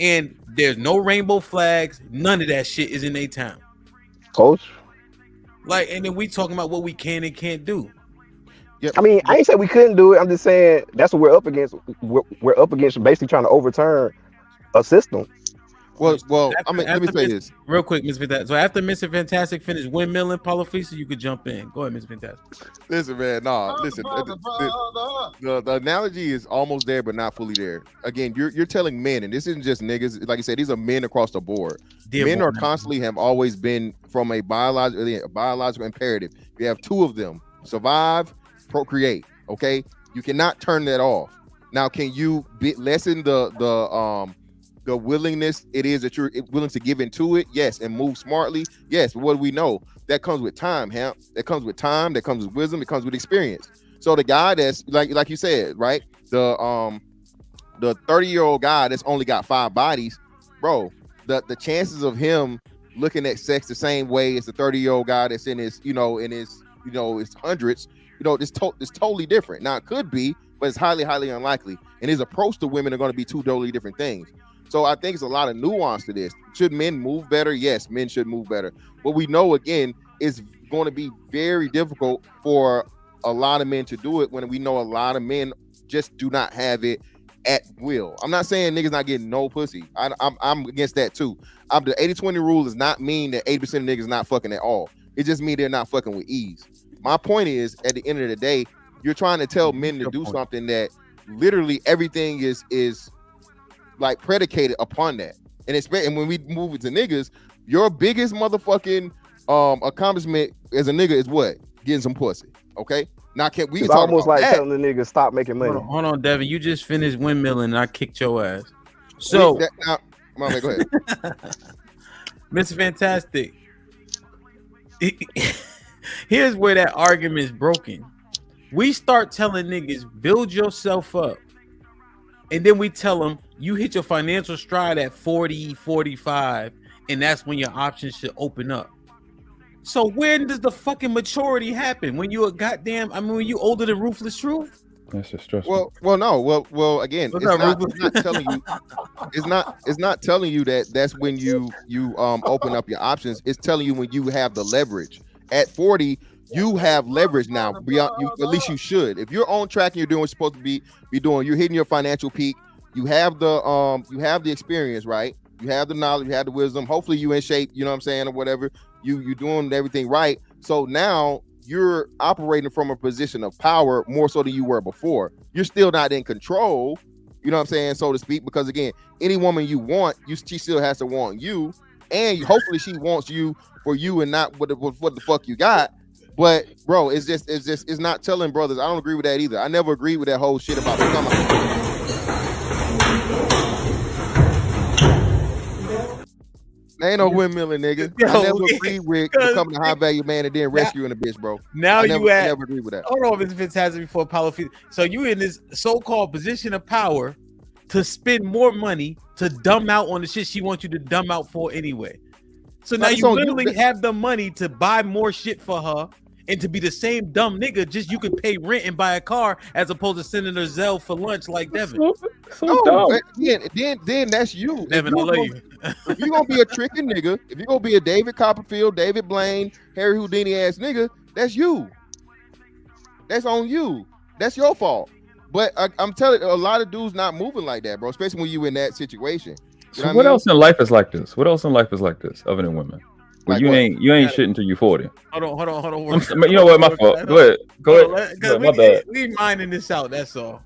And there's no rainbow flags. None of that shit is in their town. Coach. Like, and then we talking about what we can and can't do. I mean, I ain't say we couldn't do it. I'm just saying that's what we're up against. We're up against basically trying to overturn a system. Well, let me say this real quick, Mr. Fantastic. So after Mr. Fantastic finished windmilling Paulo Fisa, you could jump in. Go ahead, Mr. Fantastic. Listen, man. The analogy is almost there, but not fully there. Again, you're telling men, and this isn't just niggas. Like I said, these are men across the board. Men are constantly have always been from a biological imperative. You have two of them: survive, procreate. Okay, you cannot turn that off. Now, can you lessen the willingness it is that you're willing to give into it? Yes. And move smartly? Yes. But what do we know? That comes with time, Hamp. That comes with time. That comes with wisdom. It comes with experience. So the guy that's like you said, right? The 30-year-old guy that's only got 5 bodies, bro. The chances of him looking at sex the same way as the 30-year-old guy that's in his his hundreds, it's totally different. Now it could be, but it's highly unlikely. And his approach to women are going to be 2 totally different things. So I think it's a lot of nuance to this. Should men move better? Yes, men should move better. But we know, again, it's going to be very difficult for a lot of men to do it when we know a lot of men just do not have it at will. I'm not saying niggas not getting no pussy. I'm against that too. The 80-20 rule does not mean that 80% of niggas not fucking at all. It just means they're not fucking with ease. My point is, at the end of the day, you're trying to tell men to do something that literally everything is like predicated upon that. And when we move it to niggas, your biggest motherfucking accomplishment as a nigga is what? Getting some pussy. Okay? Now we can It's talk almost about like that. telling the nigga stop making money. Hold on, Devin. You just finished windmilling and I kicked your ass. So go ahead. Mr. Fantastic. Here's where that argument is broken. We start telling niggas, build yourself up. And then we tell them, you hit your financial stride at 40, 45, and that's when your options should open up. So when does the fucking maturity happen? When you when you older than Ruthless Truth? That's just stressful. Well, again, it's not telling you. It's not telling you that that's when you open up your options. It's telling you when you have the leverage. At 40, you have leverage now. Beyond you, at least you should. If you're on track and you're doing what you're supposed to be doing, you're hitting your financial peak. You have the experience, right? You have the knowledge, you have the wisdom. Hopefully you in shape, you know what I'm saying, or whatever. You're doing everything right. So now you're operating from a position of power more so than you were before. You're still not in control, you know what I'm saying, so to speak, because again, any woman you want, she still has to want you, and hopefully she wants you for you and not what the fuck you got. But bro, it's not telling brothers. I don't agree with that either. I never agreed with that whole shit about becoming. Ain't no windmilling, nigga. I never agreed with becoming a high value man and then rescuing a bitch, bro. Now I never agreed with that. Hold on, Mr. Fantastic, before Apollo. So you in this so-called position of power to spend more money to dumb out on the shit she wants you to dumb out for anyway. So now you literally have the money to buy more shit for her and to be the same dumb nigga, just you can pay rent and buy a car as opposed to sending her Zelle for lunch like Devin. Then that's you. Devin, I love you. If you're gonna be a tricking nigga, if you're gonna be a David Copperfield, David Blaine, Harry Houdini ass nigga, that's you. That's on you. That's your fault. But I'm telling you, a lot of dudes not moving like that, bro. Especially when you in that situation. So what else in life is like this? What else in life is like this other than women? Well, you ain't shit until you 40. Hold on. You know what? My fault. Go ahead. My bad. We minding this out. That's all.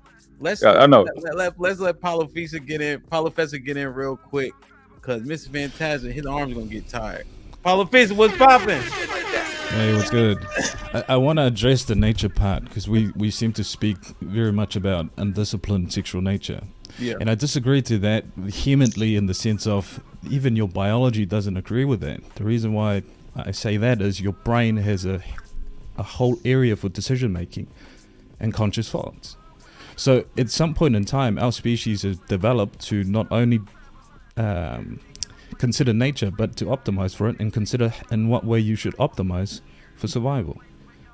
I know. Let's let Paulo Fesa get in real quick, because Mr. Fantastic, his arms gonna get tired. Paulo Fesa, what's popping? Hey, what's good? I want to address the nature part, because we seem to speak very much about undisciplined sexual nature. Yeah. And I disagree to that vehemently, in the sense of even your biology doesn't agree with that. The reason why I say that is your brain has a whole area for decision making and conscious thoughts. So at some point in time, our species has developed to not only consider nature, but to optimize for it and consider in what way you should optimize for survival.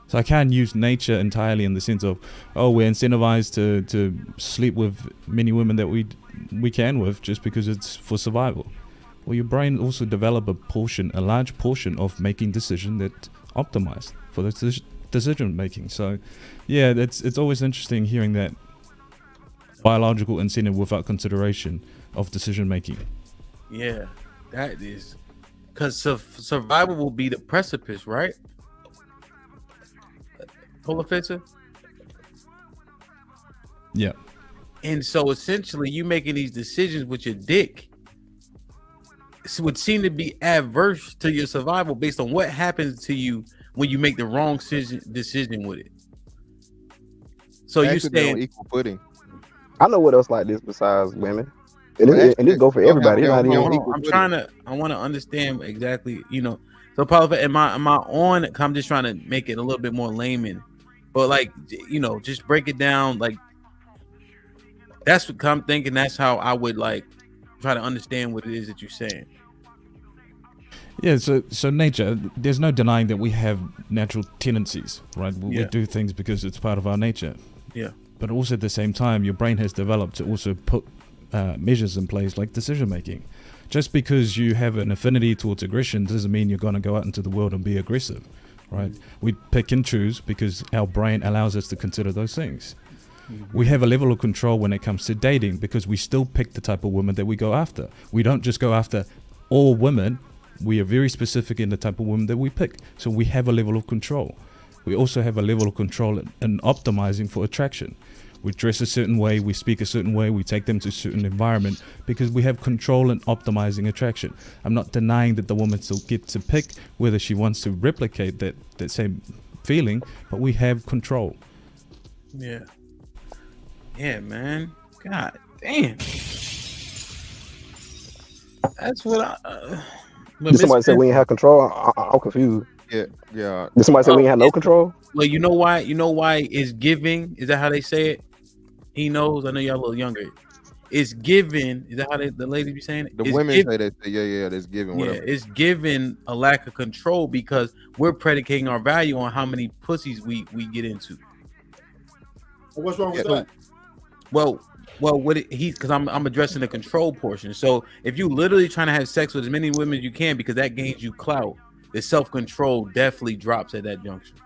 So I can't use nature entirely in the sense of, we're incentivized to sleep with many women that we can with just because it's for survival. Well, your brain also develop a large portion of making decision that optimized for the decision making. So yeah, it's always interesting hearing that biological incentive without consideration of decision making. Yeah, that is because survival will be the precipice, right? Polar Fencer? Yeah. And so essentially you making these decisions with your dick would seem to be adverse to your survival based on what happens to you when you make the wrong decision with it. So you stay on equal footing. I know what else like this besides women. And this go for everybody. I want to understand exactly, So Paul, am I on? I'm just trying to make it a little bit more layman. But like, you know, just break it down. Like, that's what I'm thinking. That's how I would like try to understand what it is that you're saying. Yeah, so nature, there's no denying that we have natural tendencies, right? We do things because it's part of our nature. Yeah. But also at the same time, your brain has developed to also put measures in place like decision making. Just because you have an affinity towards aggression doesn't mean you're going to go out into the world and be aggressive, right? We pick and choose because our brain allows us to consider those things. We have a level of control when it comes to dating because we still pick the type of women that we go after. We don't just go after all women. We are very specific in the type of women that we pick. So we have a level of control. We also have a level of control in optimizing for attraction. We dress a certain way, we speak a certain way, we take them to a certain environment because we have control in optimizing attraction. I'm not denying that the woman still gets to pick whether she wants to replicate that same feeling, but we have control. Yeah. Yeah, man. God damn. That's what I... Did somebody say we ain't have control? I'm confused. Yeah. Did somebody say we ain't have no control? Well, you know why? You know why it's giving? Is that how they say it? He knows. I know y'all a little younger. It's given. Is that how the ladies be saying it? The It's women given. say that. Yeah, that's given. Yeah, Whatever. it's given a lack of control because we're predicating our value on how many pussies we get into. What's wrong with that? Well, what because I'm addressing the control portion. So if you literally trying to have sex with as many women as you can because that gains you clout, the self-control definitely drops at that junction.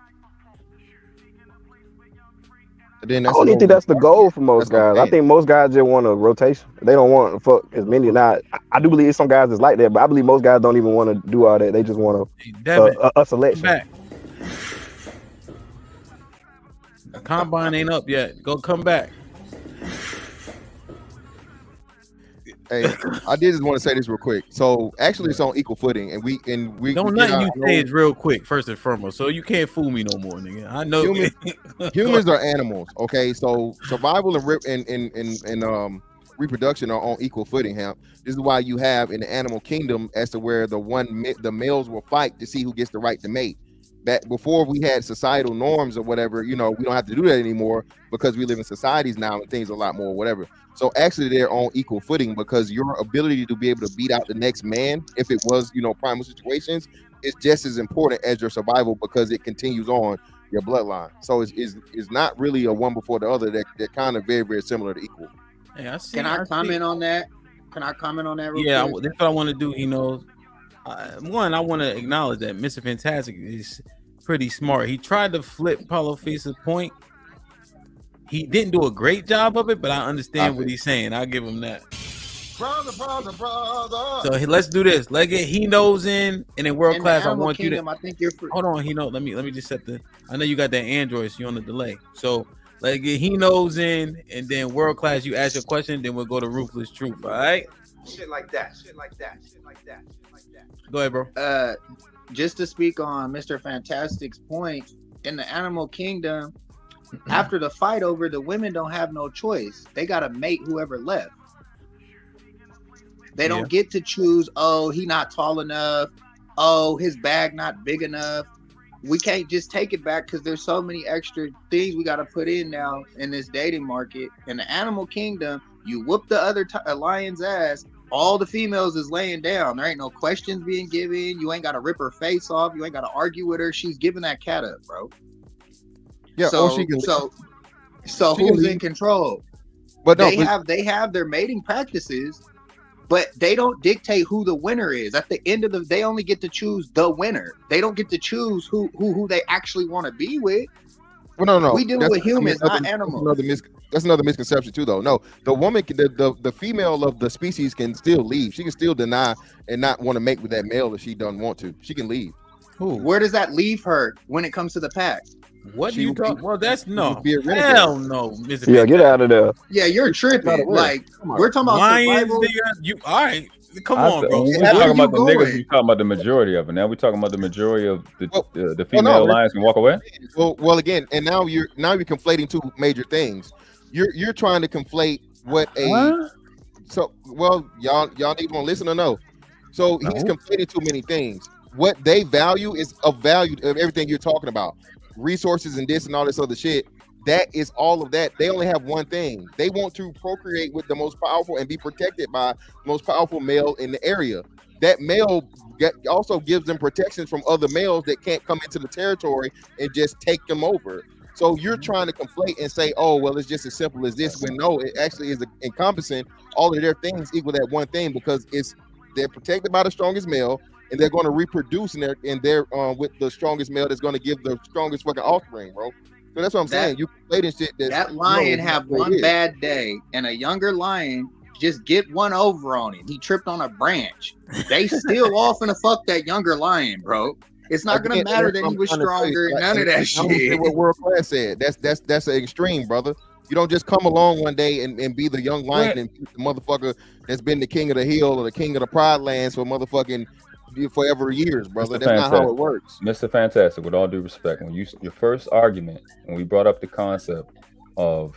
Then I don't even think that's the goal for most guys. I think most guys just want a rotation. They don't want to fuck as many. Now, I do believe some guys is like that, but I believe most guys don't even want to do all that. They just want a selection. Back. The combine ain't up yet. Go come back. Hey, I did just want to say this real quick. So actually, it's on equal footing, and we Don't nothing you say is real quick. First and foremost, so you can't fool me no more, nigga. I know humans are animals. Okay, so survival and reproduction are on equal footing. This is why you have in the animal kingdom as to where the males will fight to see who gets the right to mate. That before we had societal norms or whatever, we don't have to do that anymore because we live in societies now and things are a lot more whatever. So actually they're on equal footing because your ability to be able to beat out the next man, if it was, primal situations, is just as important as your survival because it continues on your bloodline. So it's not really a one before the other. They're kind of very, very similar to equal. Hey, Can I comment on that? Yeah, that's what I want to do. He knows. One, I want to acknowledge that Mr. Fantastic is pretty smart. He tried to flip Paulo Face's point. He didn't do a great job of it, but I understand what he's saying. I'll give him that. Brother. So let's do this. Let's get He Knows in, and then World Class. I want Kingdom, you to. I think you're Hold on, He Knows. Let me just set the. I know you got that Android, so you're on the delay. So let's get He Knows in, and then World Class. You ask your question, then we'll go to Ruthless Truth. All right. Shit like that. Go ahead, bro. Just to speak on Mr. Fantastic's point, in the animal kingdom, after the fight over, the women don't have no choice. They gotta mate whoever left. They don't get to choose, oh, he not tall enough, oh, his bag not big enough. We can't just take it back because there's so many extra things we gotta put in now in this dating market. In the animal kingdom, you whoop the other lion's ass, all the females is laying down. There ain't no questions being given. You ain't got to rip her face off. You ain't got to argue with her. She's giving that cat up, bro. Yeah. So who's in control? But they have their mating practices, but they don't dictate who the winner is. At the end of the, they only get to choose the winner. They don't get to choose who they actually want to be with. Well, no. We deal with humans, not animals. That's another misconception too, though. No, the woman, the female of the species can still leave. She can still deny and not want to mate with that male if she doesn't want to. She can leave. Where does that leave her when it comes to the pack? What do you talk? Well, that's no. Hell no, Mr. Yeah, get out of there. Yeah, you're tripping. Like we're talking about Lions, survival. you all right? Come on, bro. We're talking about the niggas. We talking about the majority of it. Now we're talking about the majority of the female lions can walk away. Well, again, and now you're conflating two major things. You're trying to conflate what y'all need to listen or no. So he's conflating too many things. What they value is of value of everything you're talking about. resources and this and all this other shit. That is all of that. They only have one thing. They want to procreate with the most powerful and be protected by the most powerful male in the area. That male also gives them protections from other males that can't come into the territory and just take them over. So you're trying to conflate and say, oh, well, it's just as simple as this. When no, it actually is encompassing all of their things equal that one thing, because they're protected by the strongest male, and they're going to reproduce in their with the strongest male that's going to give the strongest fucking offspring, bro. So that's what I'm saying. You play this shit. That lion have one bad day, and a younger lion just get one over on him. He tripped on a branch. They still off and fuck that younger lion, bro. It's not gonna matter that he was stronger. None of that shit. What World Class said. That's an extreme, brother. You don't just come along one day and be the young lion and be the motherfucker that's been the king of the hill or the king of the pride lands for motherfucking forever years, brother. That's not how it works. Mr. Fantastic, with all due respect, when your first argument, when we brought up the concept of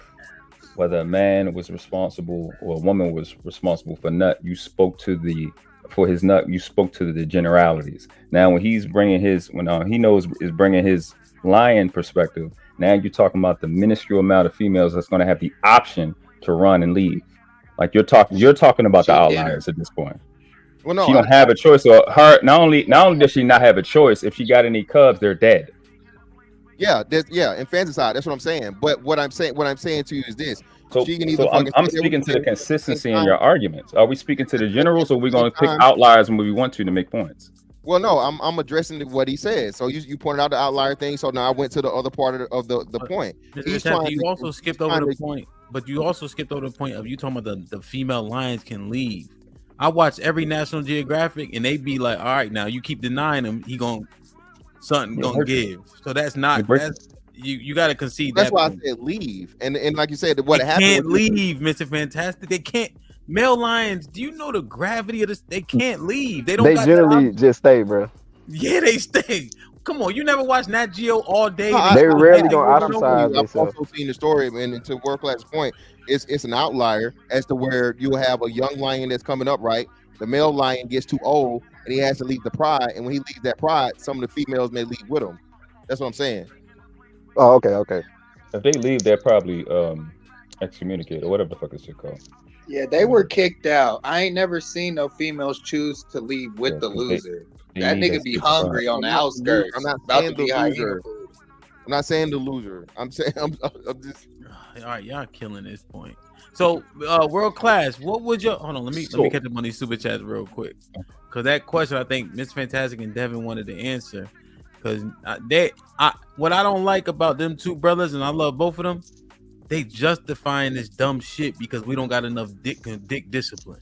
whether a man was responsible or a woman was responsible for nut, you spoke to his nut, you spoke to the generalities. Now, when he's bringing he knows is bringing his lion perspective, now you're talking about the minuscule amount of females that's going to have the option to run and leave. Like you're talking about the outliers at this point. Well, no, she don't have a choice. So her not only does she not have a choice, if she got any cubs, they're dead. Yeah, infanticide. That's what I'm saying. But what I'm saying to you is this. So, I'm speaking to the consistency in your arguments. Are we speaking to the generals, or are we going to pick outliers when we want to make points? Well, no, I'm addressing what he said. So you pointed out the outlier thing. So now I went to the other part of the point. You also skipped over the point, but you also skipped over the point of you talking about the female lions can leave. I watch every National Geographic, and they be like, "All right, now you keep denying him, he gonna give." So that's not you got to concede. That's why I said leave, and like you said, what happened? Can't leave, Mr. Fantastic. They can't. Male lions. Do you know the gravity of this? They can't leave. They generally just stay, bro. Yeah, they stay. Come on, you never watched Nat Geo all day. They rarely gonna ostracize themselves. I've also seen the story, and to World Class point, it's an outlier as to where you have a young lion that's coming up, right? The male lion gets too old, and he has to leave the pride, and when he leaves that pride, some of the females may leave with him. That's what I'm saying. Oh, okay. If they leave, they're probably excommunicated or whatever the fuck is it called. Yeah, they were kicked out. I ain't never seen no females choose to leave with the loser. That nigga be hungry on the outskirts. I'm not saying the loser. I'm not saying the loser. I'm saying I'm just. All right, y'all killing this point. So, World Class, what would your let me catch up on these super chats real quick, because that question I think Miss Fantastic and Devin wanted to answer. Because what I don't like about them two brothers, and I love both of them, they justifying this dumb shit because we don't got enough dick discipline.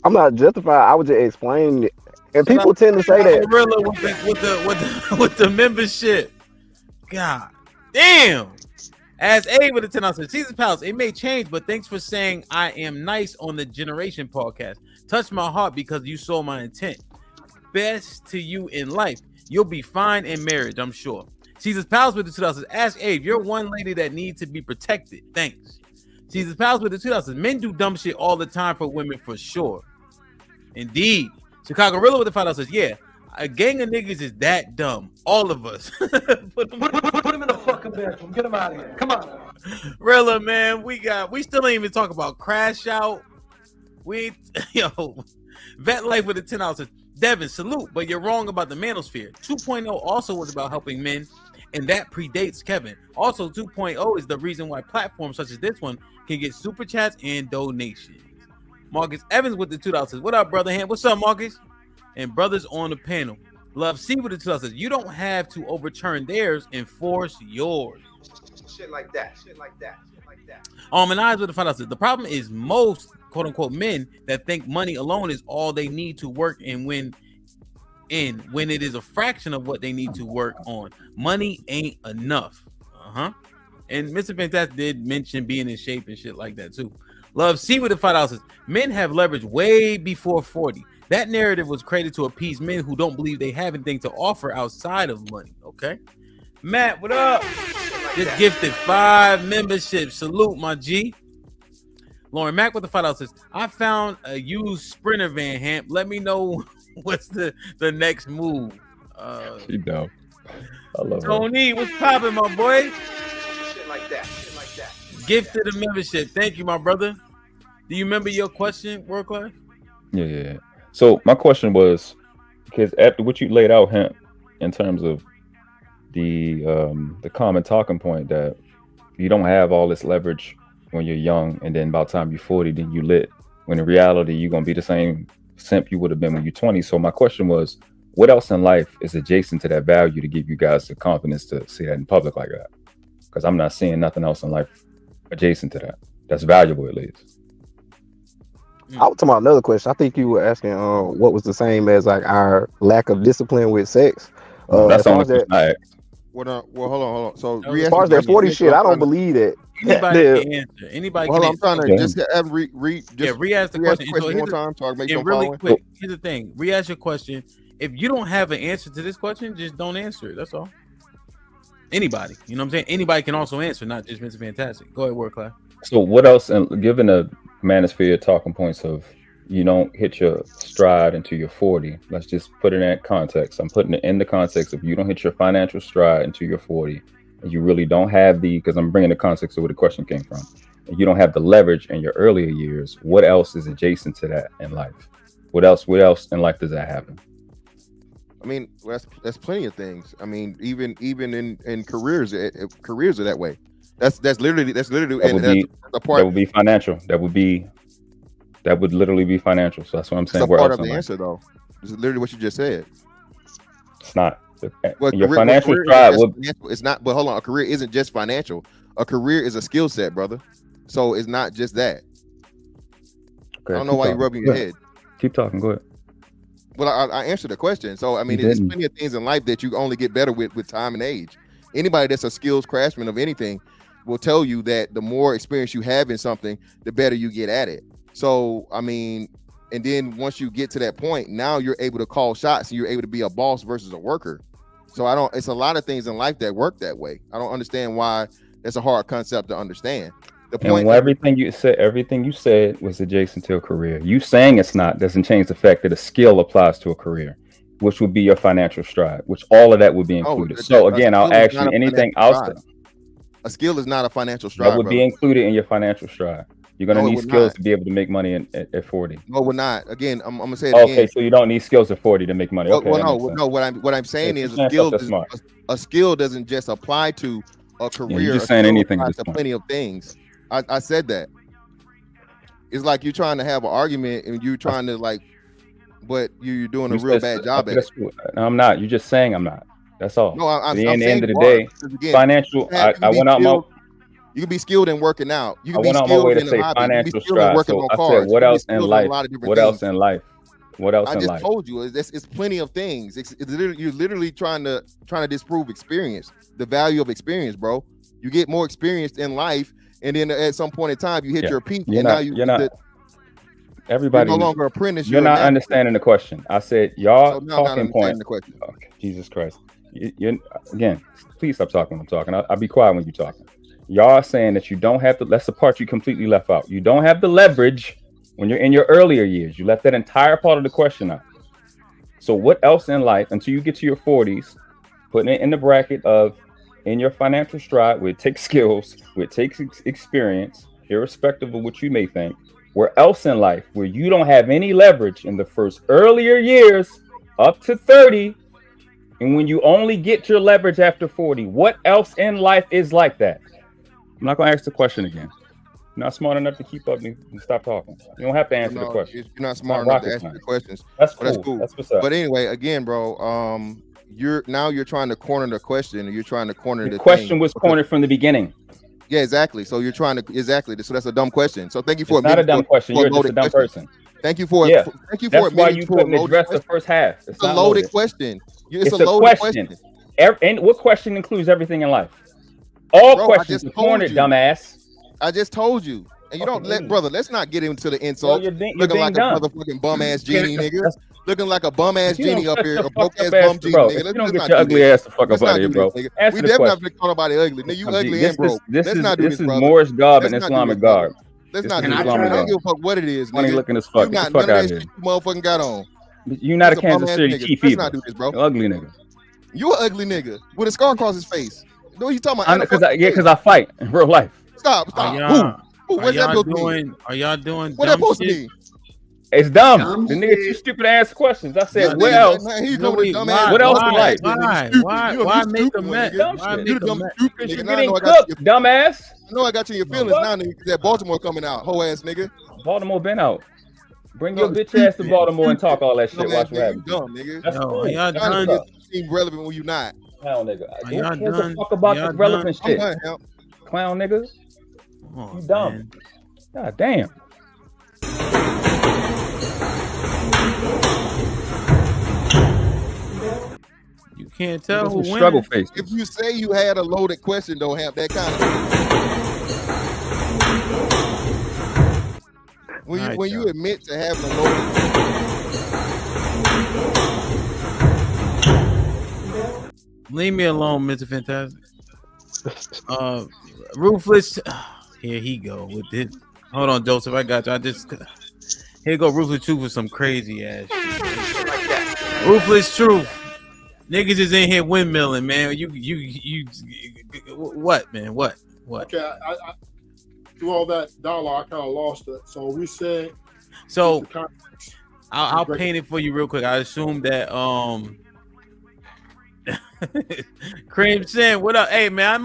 I'm not justifying. I was just explaining it, and people tend to say that with the membership. God damn. As A with the 10 ounces, Caesar's Palace, it may change, but thanks for saying I am nice on the Generation podcast. Touch my heart because you saw my intent. Best to you in life. You'll be fine in marriage, I'm sure. Caesar's Palace with the 2000s. Ask Abe, you're one lady that needs to be protected. Thanks. Caesar's Palace with the 2000s. Men do dumb shit all the time for women, for sure. Indeed. Chicago Rilla with the 5000s. Yeah, a gang of niggas is that dumb. All of us. Put him in the fucking bathroom. Get him out of here. Come on. Rilla, man, we still ain't even talk about Crash Out. Vet Life with the 10 ounces. Devin, salute, but you're wrong about the manosphere. 2.0 also was about helping men, and that predates Kevin. Also, 2.0 is the reason why platforms such as this one can get super chats and donations. Marcus Evans with the $2. What up, brother? What's up, Marcus? And brothers on the panel. Love C with the $2. You don't have to overturn theirs, enforce yours. Shit like that. And Eyes with the $5. The problem is most quote unquote men that think money alone is all they need to work, and when it is a fraction of what they need to work on. Money ain't enough. And Mr. Fantastic did mention being in shape and shit like that too. Love C with the $5. Men have leverage way before 40. That narrative was created to appease men who don't believe they have anything to offer outside of money. Okay. Matt, what up? Just gifted 5 memberships. Salute, my G. Lauren Mack with the $5 says, I found a used Sprinter van, Hamp. Let me know what's the next move. She dope. I love her. Tony, what's popping, my boy? Shit like that. Shit like that. Gifted the membership. Thank you, my brother. Do you remember your question, World Class? Yeah. So my question was, because after what you laid out, Hemp, in terms of the common talking point that you don't have all this leverage when you're young, and then by the time you're 40, then you lit. When in reality, you're gonna be the same simp you would have been when you're 20. So my question was, what else in life is adjacent to that value to give you guys the confidence to see that in public like that? Because I'm not seeing nothing else in life adjacent to that that's valuable, at least. I was talking about another question. I think you were asking what was the same as like our lack of discipline with sex. That's the only question I asked. Well, hold on. So as far as that 40 shit, I don't believe that. Anybody can answer. Anybody can answer. I'm trying to just have re-ask the question one more time. So I can make and really quick. Here's the thing. Re-ask your question. If you don't have an answer to this question, just don't answer it. That's all. Anybody, you know what I'm saying? Anybody can also answer, not just Mr. Fantastic. Go ahead, World Class. So what else, and given the manosphere talking points of you don't hit your stride until you're 40, let's just put it in that context. I'm putting it in the context of you don't hit your financial stride until you're 40, and you really don't have because I'm bringing the context of where the question came from, and you don't have the leverage in your earlier years. What else is adjacent to that in life? What else in life does that happen? I mean, that's plenty of things. I mean, even in careers, careers are that way. That's literally a part. That would be financial. That would literally be financial. So that's what I'm saying. It's a part of the answer, though. This is literally what you just said. It's not. Your financial stride. It's not. But hold on, a career isn't just financial. A career is a skill set, brother. So it's not just that. Okay, I don't know why you're rubbing your head. Keep talking. Go ahead. Well, I answered the question. So I mean, there's plenty of things in life that you only get better with time and age. Anybody that's a skills craftsman of anything will tell you that the more experience you have in something, the better you get at it. So I mean, and then once you get to that point, now you're able to call shots and you're able to be a boss versus a worker. So it's a lot of things in life that work that way. I don't understand why that's a hard concept to understand. The point and everything you said was adjacent to a career. You saying it's not doesn't change the fact that a skill applies to a career, which would be your financial stride, which all of that would be included. So again, I'll ask you anything else. A skill is not a financial stride. That would be included in your financial stride. You're gonna need skills to be able to make money at 40. No, we're not. Again, I'm gonna say it again. Okay, so you don't need skills at 40 to make money. Okay. No. What I'm saying is a skill doesn't just apply to a career. Yeah, you're just saying anything. To plenty of things. I said that. It's like you're trying to have an argument and you're trying to but you're doing a real bad job at it. No, I'm not. You're just saying I'm not. That's all. No, at the end of the day, financial. I went out my. You can be skilled in working out. You can be skilled in a hobby. Financial stride. So I said, what else in life? What else in life? What else in life? I just told you, it's plenty of things. You're literally trying to disprove experience, the value of experience, bro. You get more experience in life, and then at some point in time, you hit your peak, you're no longer apprentice. You're not understanding the question. I said, y'all talking point. Okay, Jesus Christ. Again, please stop talking when I'm talking. I'll be quiet when you're talking. Y'all are saying that you don't have to. That's the part you completely left out. You don't have the leverage when you're in your earlier years. You left that entire part of the question out. So what else in life, until you get to your 40s, putting it in the bracket of in your financial stride, where it takes skills, where it takes experience, irrespective of what you may think, where else in life, where you don't have any leverage in the first earlier years up to 30, and when you only get your leverage after 40, what else in life is like that? I'm not going to ask the question again. You're not smart enough to keep up and stop talking. You don't have to answer the question. You're not smart enough to answer the questions. That's cool. That's what's up. But anyway, again, bro, you're trying to corner the question. You're trying to corner the question was cornered from the beginning. Yeah, exactly. So you're trying to So that's a dumb question. So thank you for not a dumb question. You're just a dumb person. Thank you for thank you for that's why you couldn't address the first half. It's a loaded question. It's a loaded question. And what question includes everything in life? All questions are cornered, dumbass. I just told you. And you don't let's not get into the insult. You're looking like dumb. a motherfucking bum ass genie, nigga. Looking like a bum ass genie up here, a broke ass bum genie, nigga. You don't get your ugly ass the fuck up out of here, bro. We definitely have to call nobody ugly. Nigga, you ugly and broke. This is Moorish garb and Islamic garb. Let's not do this. I don't give a fuck what it is, nigga. Looking as fuck. Get the fuck out of here. You motherfucking got on. You're not a Kansas City Chief either. Let's not do this, bro. Ugly nigga. You an ugly nigga with a scar across his face. What you talking about? Because I fight in real life. Stop. Who? What's that supposed to mean? Are y'all doing what that supposed to mean? It's dumb. The nigga too stupid to ask questions. I said, what else? What else in life? Why make a mess? You dumb stupid You're getting cooked, dumbass. I know I got you in your feelings now, nigga. That Baltimore coming out, hoe ass nigga. Baltimore been out. Bring your bitch ass to Baltimore and talk all that shit. Watch what happens. Dumb nigga. That's cool. Y'all done? Seem relevant when you not. Clown nigga. Y'all Who gives a done? fuck about Y'all this relevant done? shit? I'm done, Clown nigga. You dumb. God damn. You can't tell who struggle wins. face. If you say you had a loaded question, don't have that kind of. When you admit to having a loaded. Leave me alone, Mr. Fantastic. Ruthless. Here he go with this. Hold on, Joseph. I got you. Here go Ruthless Truth with some crazy ass shit. Ruthless Truth. Niggas is in here windmilling, man. You what, man? What? Okay, I through all that dialogue, I kind of lost it. So we said. So I'll paint it for you real quick. I assume that Cream Sin, what up? Hey man,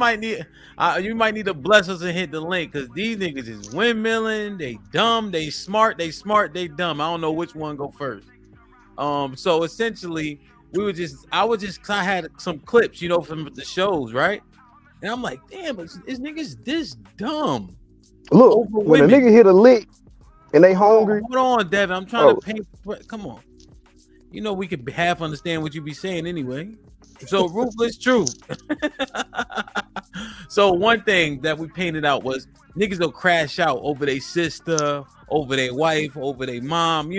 you might need to bless us and hit the link because these niggas is windmilling. They dumb, they smart, they dumb. I don't know which one go first. So essentially, I had some clips, from the shows, right? And I'm like, damn, is niggas this dumb? Look, when a nigga hit a lick and they hungry. Hold on, Devin. I'm trying to paint. Come on. We could half understand what you be saying anyway. So Ruthless Truth. So one thing that we painted out was niggas will crash out over their sister, over their wife, over their mom.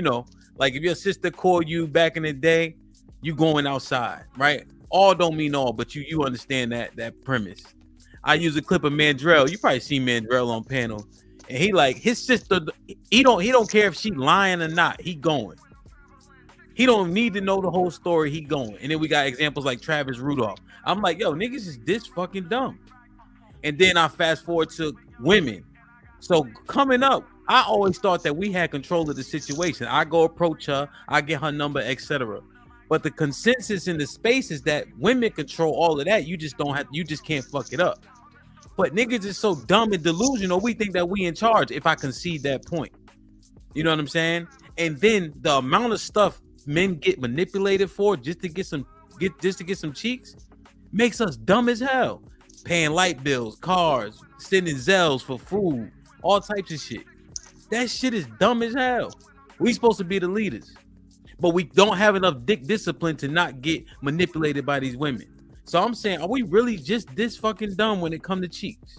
Like if your sister called you back in the day, you going outside, right? All don't mean all, but you understand that premise. I use a clip of Mandrell. You probably seen Mandrell on panel, and he like his sister. He don't care if she lying or not. He going. He don't need to know the whole story. He going. And then we got examples like Travis Rudolph. I'm like, yo, niggas is this fucking dumb. And then I fast forward to women. So coming up, I always thought that we had control of the situation. I go approach her, I get her number, etc. But the consensus in the space is that women control all of that. You just can't fuck it up. But niggas is so dumb and delusional. We think that we in charge. If I concede that point, you know what I'm saying? And then the amount of stuff men get manipulated for just to get some cheeks makes us dumb as hell. Paying light bills, cars, sending Zelles for food, all types of shit. That shit is dumb as hell. We supposed to be the leaders, but we don't have enough dick discipline to not get manipulated by these women. So I'm saying, are we really just this fucking dumb when it comes to cheeks?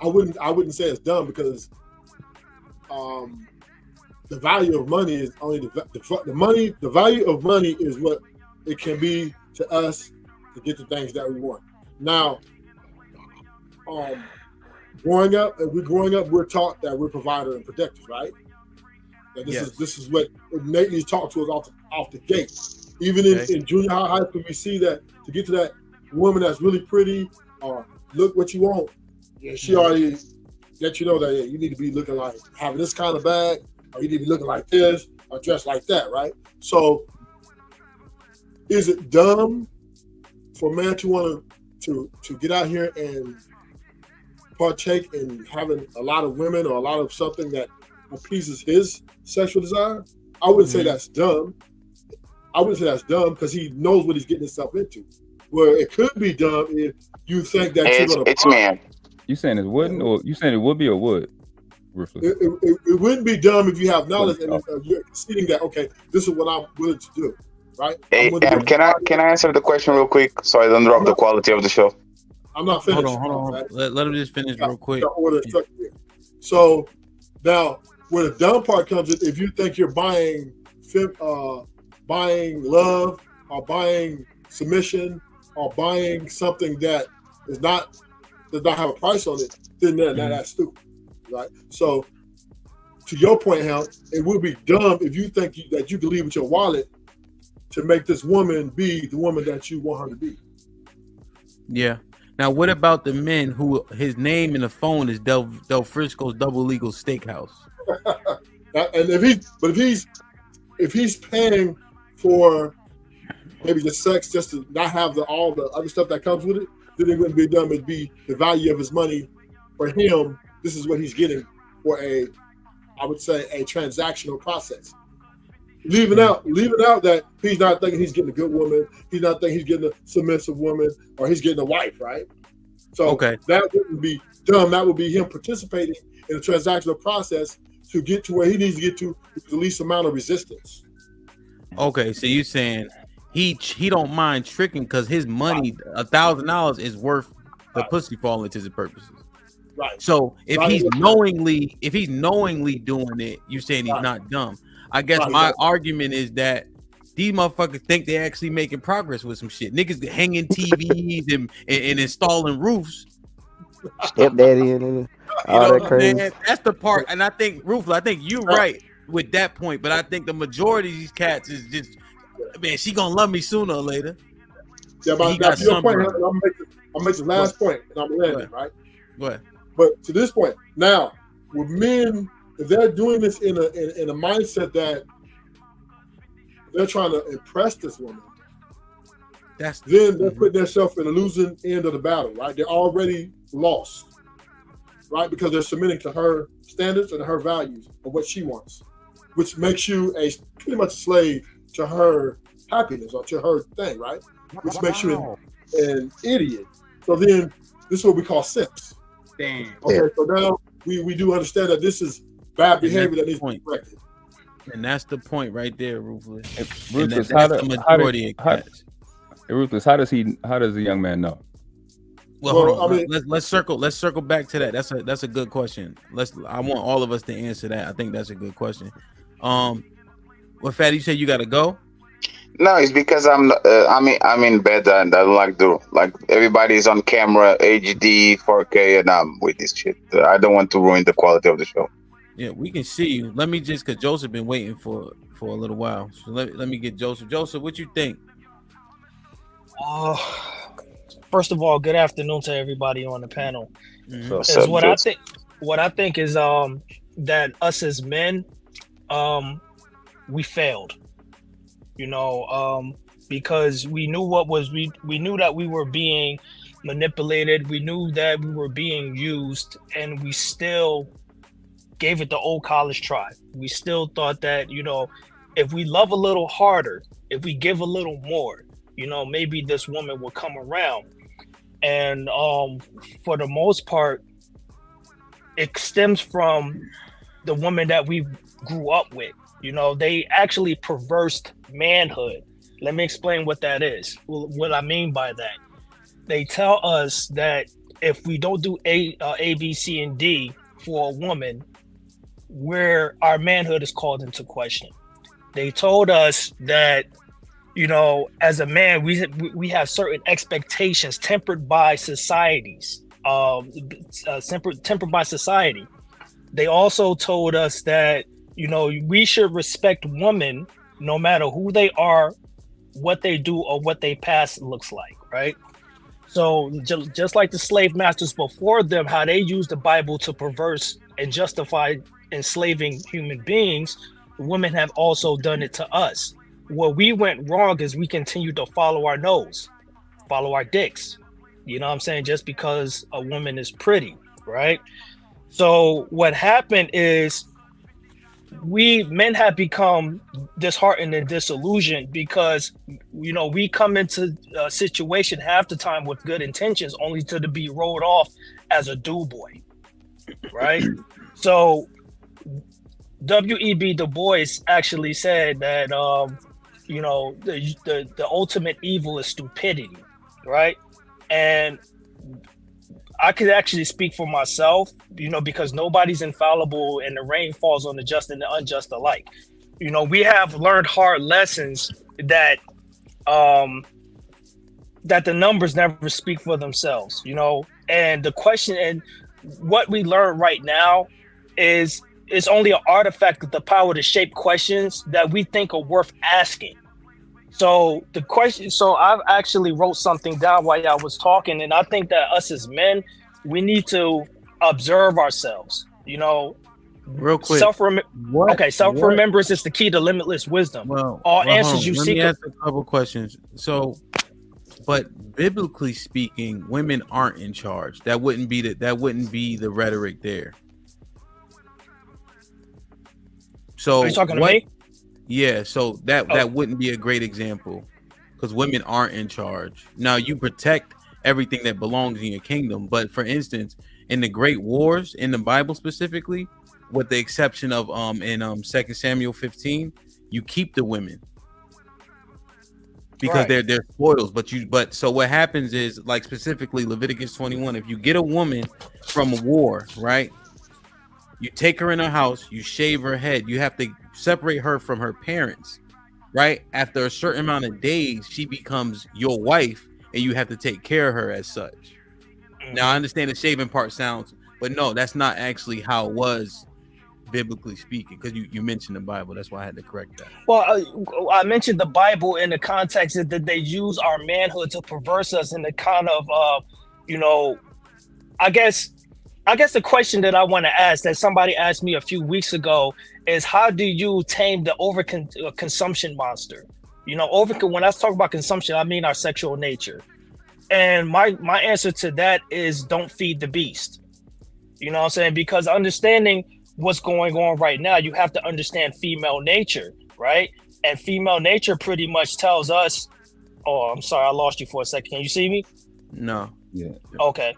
I wouldn't say it's dumb because the value of money is only the money. The value of money is what it can be to us to get the things that we want. Now, growing up, we're taught that we're providers and protectors, right? That this is what innately taught to us off the gate. Even in junior high school, we see that to get to that woman that's really pretty or look what you want, she already let you know that you need to be looking like having this kind of bag, or you need to be looking like this, or dressed like that, right? So, is it dumb for a man to want to get out here and partake in having a lot of women or a lot of something that appeases his sexual desire? I wouldn't say that's dumb. I wouldn't say that's dumb because he knows what he's getting himself into. Where it could be dumb if you think that you're going to. It's man. You saying it wouldn't, or you saying it would be or would? It wouldn't be dumb if you have knowledge and you're conceding that, okay, this is what I'm willing to do, right? Hey, can I answer the question real quick so I don't drop the quality of the show? I'm not finished. Hold on. Right? Let him just finish real quick. So now, where the dumb part comes in, if you think you're buying love or buying submission or buying something that does not have a price on it, then that's stupid, right? So, to your point, Hal, it would be dumb if you think that you can leave with your wallet to make this woman be the woman that you want her to be. Yeah. Now, what about the men who his name in the phone is Del Frisco's Double Legal Steakhouse? And if he's paying for maybe just sex just to not have all the other stuff that comes with it, then it wouldn't be dumb. It'd be the value of his money for him. This is what he's getting for I would say, a transactional process. Leaving out that he's not thinking he's getting a good woman, he's not thinking he's getting a submissive woman, or he's getting a wife, right? So that wouldn't be dumb. That would be him participating in a transactional process to get to where he needs to get to with the least amount of resistance. Okay, so you're saying he don't mind tricking because his money, $1,000, is worth the pussy for all intents and purposes. Right. So if he's knowingly doing it, you're saying he's not dumb. I guess my argument is that these motherfuckers think they're actually making progress with some shit. Niggas hanging TVs and installing roofs. Stepdaddy and all that crazy. Man, that's the part. And I think, Ruthless, I think you're right with that point. But I think the majority of these cats is just, man, she gonna love me sooner or later. Yeah, but now, to your point, I'll make the last point, and I'm gonna end it, right? Go ahead. But to this point, now with men, if they're doing this in a mindset that they're trying to impress this woman, then they're putting themselves in the losing end of the battle, right? They're already lost, right? Because they're submitting to her standards and her values of what she wants, which makes you pretty much a slave to her happiness or to her thing, right? Which makes you an idiot. So then this is what we call simps. Damn. Okay, so now we do understand that this is bad behavior that needs to be corrected. And that's the point right there, Ruthless. Ruthless, Ruthless, how does the young man know? Well, hold on. I mean, let's circle back to that. That's a good question. I want all of us to answer that. I think that's a good question. What, Fatty, you said you gotta go? No, it's because I'm in bed and I don't like everybody's on camera, HD, 4K, and I'm with this shit. I don't want to ruin the quality of the show. Yeah, we can see you. Let me just, because Joseph been waiting for a little while. So let me get Joseph. Joseph, what you think? First of all, good afternoon to everybody on the panel. What I think is that us as men, we failed. Because we knew we knew that we were being manipulated. We knew that we were being used, and we still gave it the old college try. We still thought that, if we love a little harder, if we give a little more, maybe this woman will come around. And for the most part, it stems from the woman that we grew up with. They actually perversed manhood. Let me explain what that is. What I mean by that. They tell us that if we don't do A, B, C, and D for a woman, our manhood is called into question. They told us that, as a man, we have certain expectations tempered by societies. Tempered by society. They also told us that we should respect women no matter who they are, what they do, or what their past looks like, right? So just like the slave masters before them, how they used the Bible to perverse and justify enslaving human beings, women have also done it to us. Where we went wrong is we continued to follow our nose, follow our dicks. You know what I'm saying? Just because a woman is pretty, right? So what happened is men have become disheartened and disillusioned because, we come into a situation half the time with good intentions only to be rolled off as a do-boy, right? So W.E.B. Du Bois actually said that, the ultimate evil is stupidity, right? And I could actually speak for myself, because nobody's infallible and the rain falls on the just and the unjust alike. We have learned hard lessons that that the numbers never speak for themselves, and the question and what we learn right now is it's only an artifact of the power to shape questions that we think are worth asking. So the question, so I've actually wrote something down while y'all was talking, and I think that us as men, we need to observe ourselves. You know, real quick. Self-remembrance is the key to limitless wisdom. All answers you Let seek. me ask a couple questions. So, but biblically speaking, women aren't in charge. That wouldn't be the rhetoric there. So Are you talking to me? Yeah, so that wouldn't be a great example because women aren't in charge. Now you protect everything that belongs in your kingdom, but for instance, in the great wars in the Bible specifically, with the exception of in 2 Samuel 15, you keep the women because they're spoils. But so what happens is, like specifically Leviticus 21, if you get a woman from a war, right? You take her in her house, you shave her head, you have to separate her from her parents, right? After a certain amount of days, she becomes your wife and you have to take care of her as such. Now, I understand the shaving part sounds, but no, that's not actually how it was biblically speaking, because you mentioned the Bible. That's why I had to correct that. Well, I mentioned the Bible in the context that they use our manhood to perverse us in the kind of, I guess the question that I want to ask that somebody asked me a few weeks ago is, how do you tame the consumption monster? You know, when I talk about consumption, I mean our sexual nature. And my answer to that is, don't feed the beast. You know what I'm saying? Because understanding what's going on right now, you have to understand female nature, right? And female nature pretty much tells us, oh, I'm sorry, I lost you for a second. Can you see me? No. Yeah. Okay.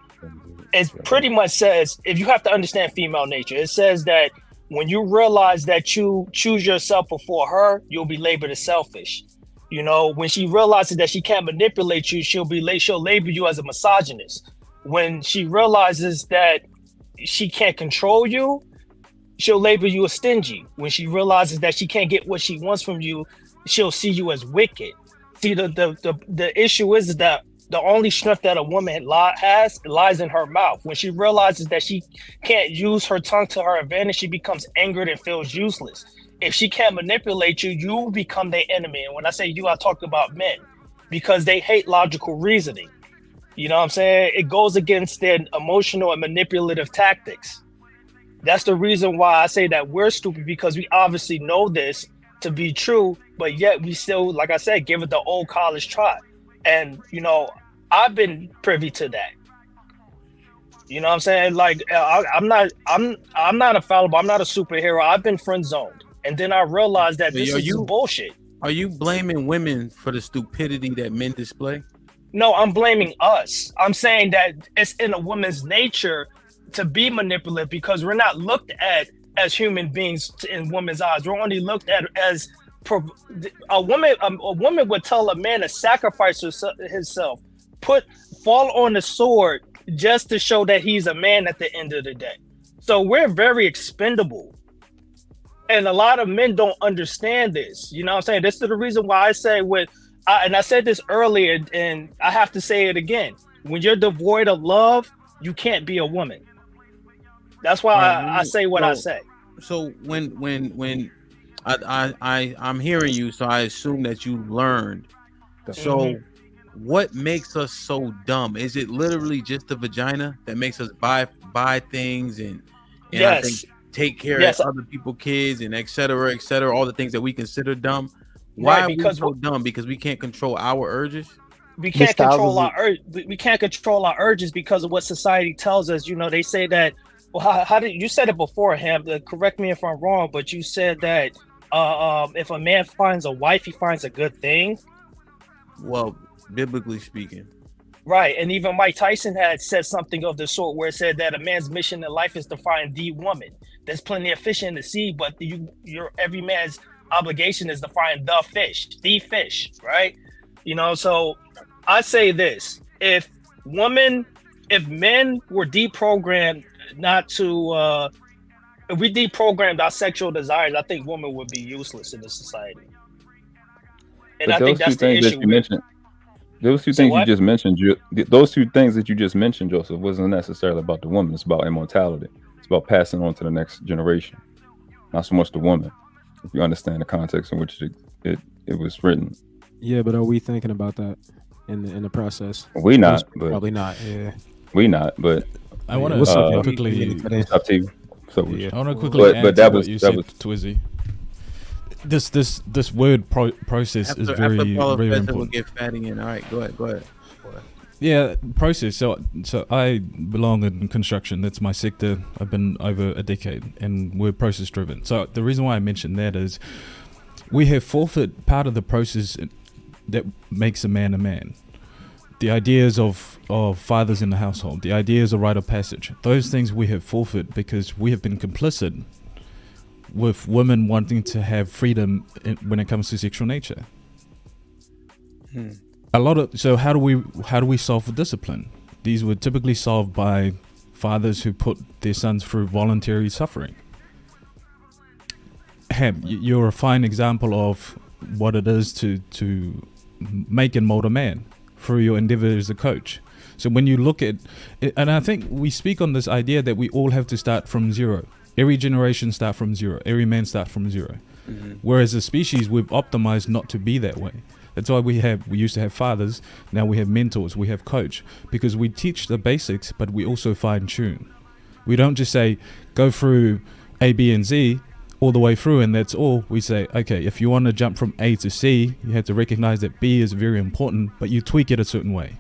It pretty much says, if you have to understand female nature, it says that when you realize that you choose yourself before her, you'll be labeled as selfish. You know, when she realizes that she can't manipulate you, she'll label you as a misogynist. When she realizes that she can't control you, she'll label you as stingy. When she realizes that she can't get what she wants from you, she'll see you as wicked. See, the issue is that the only strength that a woman has lies in her mouth. When she realizes that she can't use her tongue to her advantage, she becomes angered and feels useless. If she can't manipulate you, you become their enemy. And when I say you, I talk about men, because they hate logical reasoning. You know what I'm saying? It goes against their emotional and manipulative tactics. That's the reason why I say that we're stupid, because we obviously know this to be true, but yet we still, like I said, give it the old college try. And, you know, I've been privy to that. You know what I'm saying? Like, I'm not infallible. I'm not a superhero. I've been friend zoned. And then I realized that this is bullshit. Are you blaming women for the stupidity that men display? No, I'm blaming us. I'm saying that it's in a woman's nature to be manipulative, because we're not looked at as human beings in women's eyes. We're only looked at as a woman. A woman would tell a man to sacrifice himself, fall on the sword just to show that he's a man at the end of the day. So we're very expendable. And a lot of men don't understand this. You know what I'm saying? This is the reason why I say and I said this earlier, and I have to say it again. When you're devoid of love, you can't be a woman. That's why I say what I say. So when I'm hearing you, so I assume that you learned. So what makes us so dumb? Is it literally just the vagina that makes us buy things and yes. I think take care of other people's kids and et cetera, all the things that we consider dumb? Why are we so dumb? Because we can't control our urges? We can't control our urges because of what society tells us. You know, they say that, well, how did you said it before, Ham? Correct me if I'm wrong, but you said that if a man finds a wife, he finds a good thing. Well, biblically speaking. Right. And even Mike Tyson had said something of the sort, where it said that a man's mission in life is to find the woman. There's plenty of fish in the sea, but every man's obligation is to find the fish, right? You know, so I say this: if men were deprogrammed not to, if we deprogrammed our sexual desires, I think women would be useless in this society. And I think that's the issue. Those two things you just mentioned, those two things that you just mentioned, Joseph, wasn't necessarily about the woman. It's about immortality. It's about passing on to the next generation, not so much the woman. If you understand the context in which it was written. Yeah, but are we thinking about that in the process? We not, but probably not. Yeah, we not. But I want What's up, to y'all? quickly. it's up to you. So Yeah. I want to quickly add to what you said, Twizzy. This word process is very very important. We'll get Fatty in. All right, go ahead. Yeah, process. So I belong in construction. That's my sector. I've been over a decade, and we're process driven. So the reason why I mentioned that is we have forfeit part of the process that makes a man. The ideas of fathers in the household, the ideas of rite of passage, those things we have forfeit because we have been complicit with women wanting to have freedom when it comes to sexual nature. So how do we solve for discipline? These were typically solved by fathers who put their sons through voluntary suffering. Ham, you're a fine example of what it is to make and mold a man through your endeavor as a coach. So when you look at it, and I think we speak on this idea that we all have to start from zero. Every generation start from zero. Every man start from zero. Whereas as a species, we've optimized not to be that way. That's why we used to have fathers, now we have mentors, we have coach, because we teach the basics, but we also fine tune. We don't just say, go through A, B, and Z all the way through, and that's all. We say, okay, if you want to jump from A to C, you have to recognize that B is very important, but you tweak it a certain way.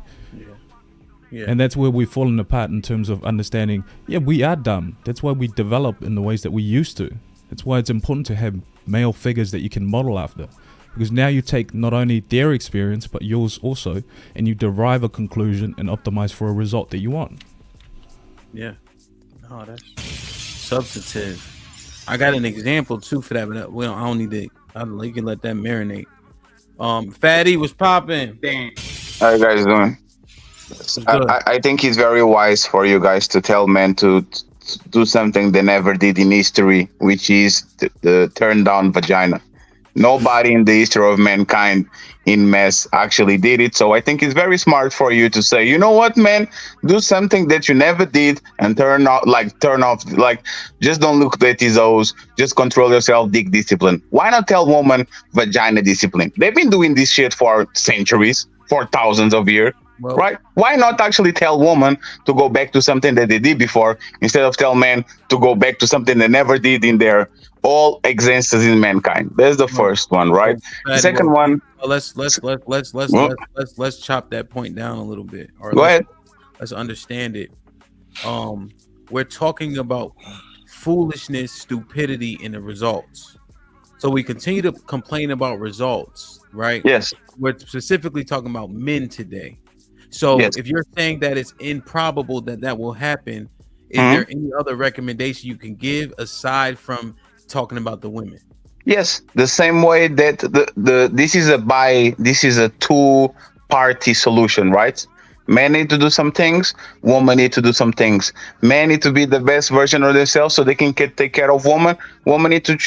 Yeah. And that's where we've fallen apart in terms of understanding, we are dumb. That's why we develop in the ways that we used to. That's why it's important to have male figures that you can model after. Because now you take not only their experience, but yours also, and you derive a conclusion and optimize for a result that you want. Yeah. No, that's substantive. I got an example too for that, but I don't need to. You can let that marinate. Fatty was popping. Damn. How you guys doing? I think it's very wise for you guys to tell men to do something they never did in history, which is the turn down vagina. Nobody in the history of mankind in mass actually did it. So I think it's very smart for you to say, you know what, man, do something that you never did and turn off, just don't look at his O's, just control yourself, dick discipline. Why not tell women vagina discipline? They've been doing this shit for centuries, for thousands of years. Well, right? Why not actually tell women to go back to something that they did before instead of tell men to go back to something they never did in their all existence in mankind? That's the first one, right? The second one. Let's chop that point down a little bit. Go ahead. Let's understand it. We're talking about foolishness, stupidity, and the results. So we continue to complain about results, right? Yes. We're specifically talking about men today. So if you're saying that it's improbable that will happen, is there any other recommendation you can give aside from talking about the women? Yes, the same way that this is a two-party solution, right? Men need to do some things, women need to do some things. Men need to be the best version of themselves so they can take care of women. Women need to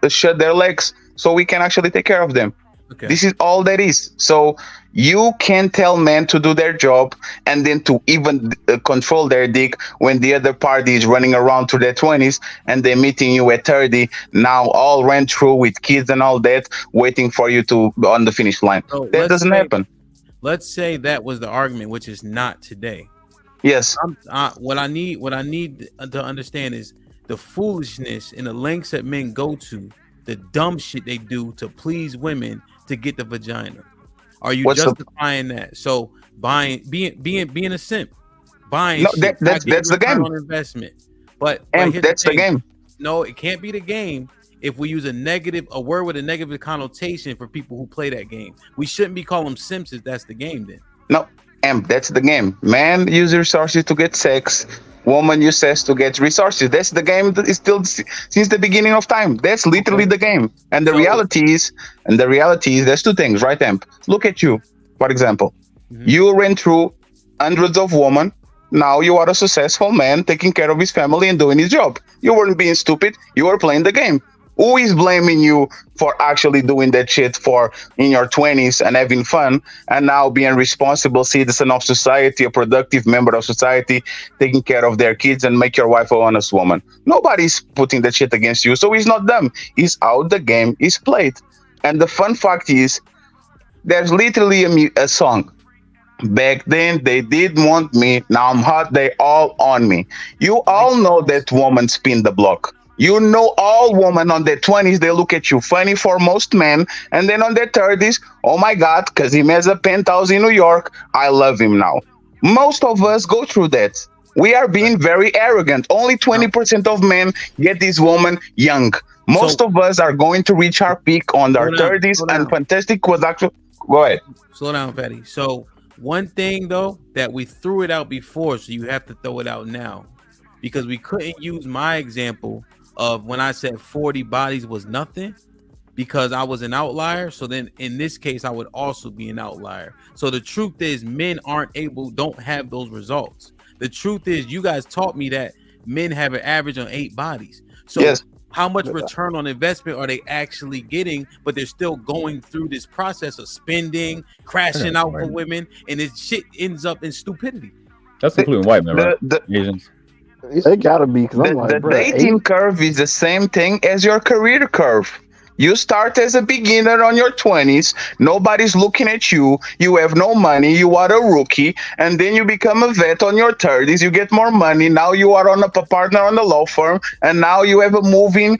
shut their legs so we can actually take care of them. Okay. This is all that is. So you can tell men to do their job and then to even control their dick when the other party is running around to their 20s and they're meeting you at 30, now all ran through with kids and all that, waiting for you to on the finish line. So that doesn't happen. Let's say that was the argument, which is not today. Yes. What I need to understand is the foolishness and the lengths that men go to, the dumb shit they do to please women to get the vagina. Are you justifying that? So being a simp, buying that's the game. On investment. But that's the game. No, it can't be the game if we use a word with a negative connotation for people who play that game. We shouldn't be calling them simps if that's the game then. No, that's the game. Man use resources to get sex. Woman use sex to get resources. That's the game that is still since the beginning of time. That's literally the game. And the reality is, there's two things, right, Amp? Look at you, for example. You ran through hundreds of women. Now you are a successful man taking care of his family and doing his job. You weren't being stupid. You were playing the game. Who is blaming you for actually doing that shit in your 20s and having fun and now being responsible citizen of society, a productive member of society, taking care of their kids and make your wife a honest woman? Nobody's putting that shit against you. So he's not dumb. He's out the game is played. And the fun fact is, There's literally a song. Back then they didn't want me. Now I'm hot. They all on me. You all know that woman spin the block. You know all women on their 20s, they look at you funny for most men, and then on their 30s, oh my God, because he has a penthouse in New York, I love him now. Most of us go through that. We are being very arrogant. Only 20% of men get this woman young. Most of us are going to reach our peak on our 30s, and fantastic was actually. Go ahead. Slow down, Fatty. So one thing though that we threw it out before, so you have to throw it out now, because we couldn't use my example of when I said 40 bodies was nothing, because I was an outlier. So then in this case, I would also be an outlier. So the truth is men don't have those results. The truth is you guys taught me that men have an average on 8 bodies. So yes. How much return on investment are they actually getting? But they're still going through this process of spending, crashing out for women, and this shit ends up in stupidity. That's including white men, right? Asians. It gotta be, because I'm like, the dating curve is the same thing as your career curve. You start as a beginner on your 20s. Nobody's looking at you. You have no money. You are a rookie. And then you become a vet on your 30s. You get more money. Now you are a partner on the law firm. And now you have a moving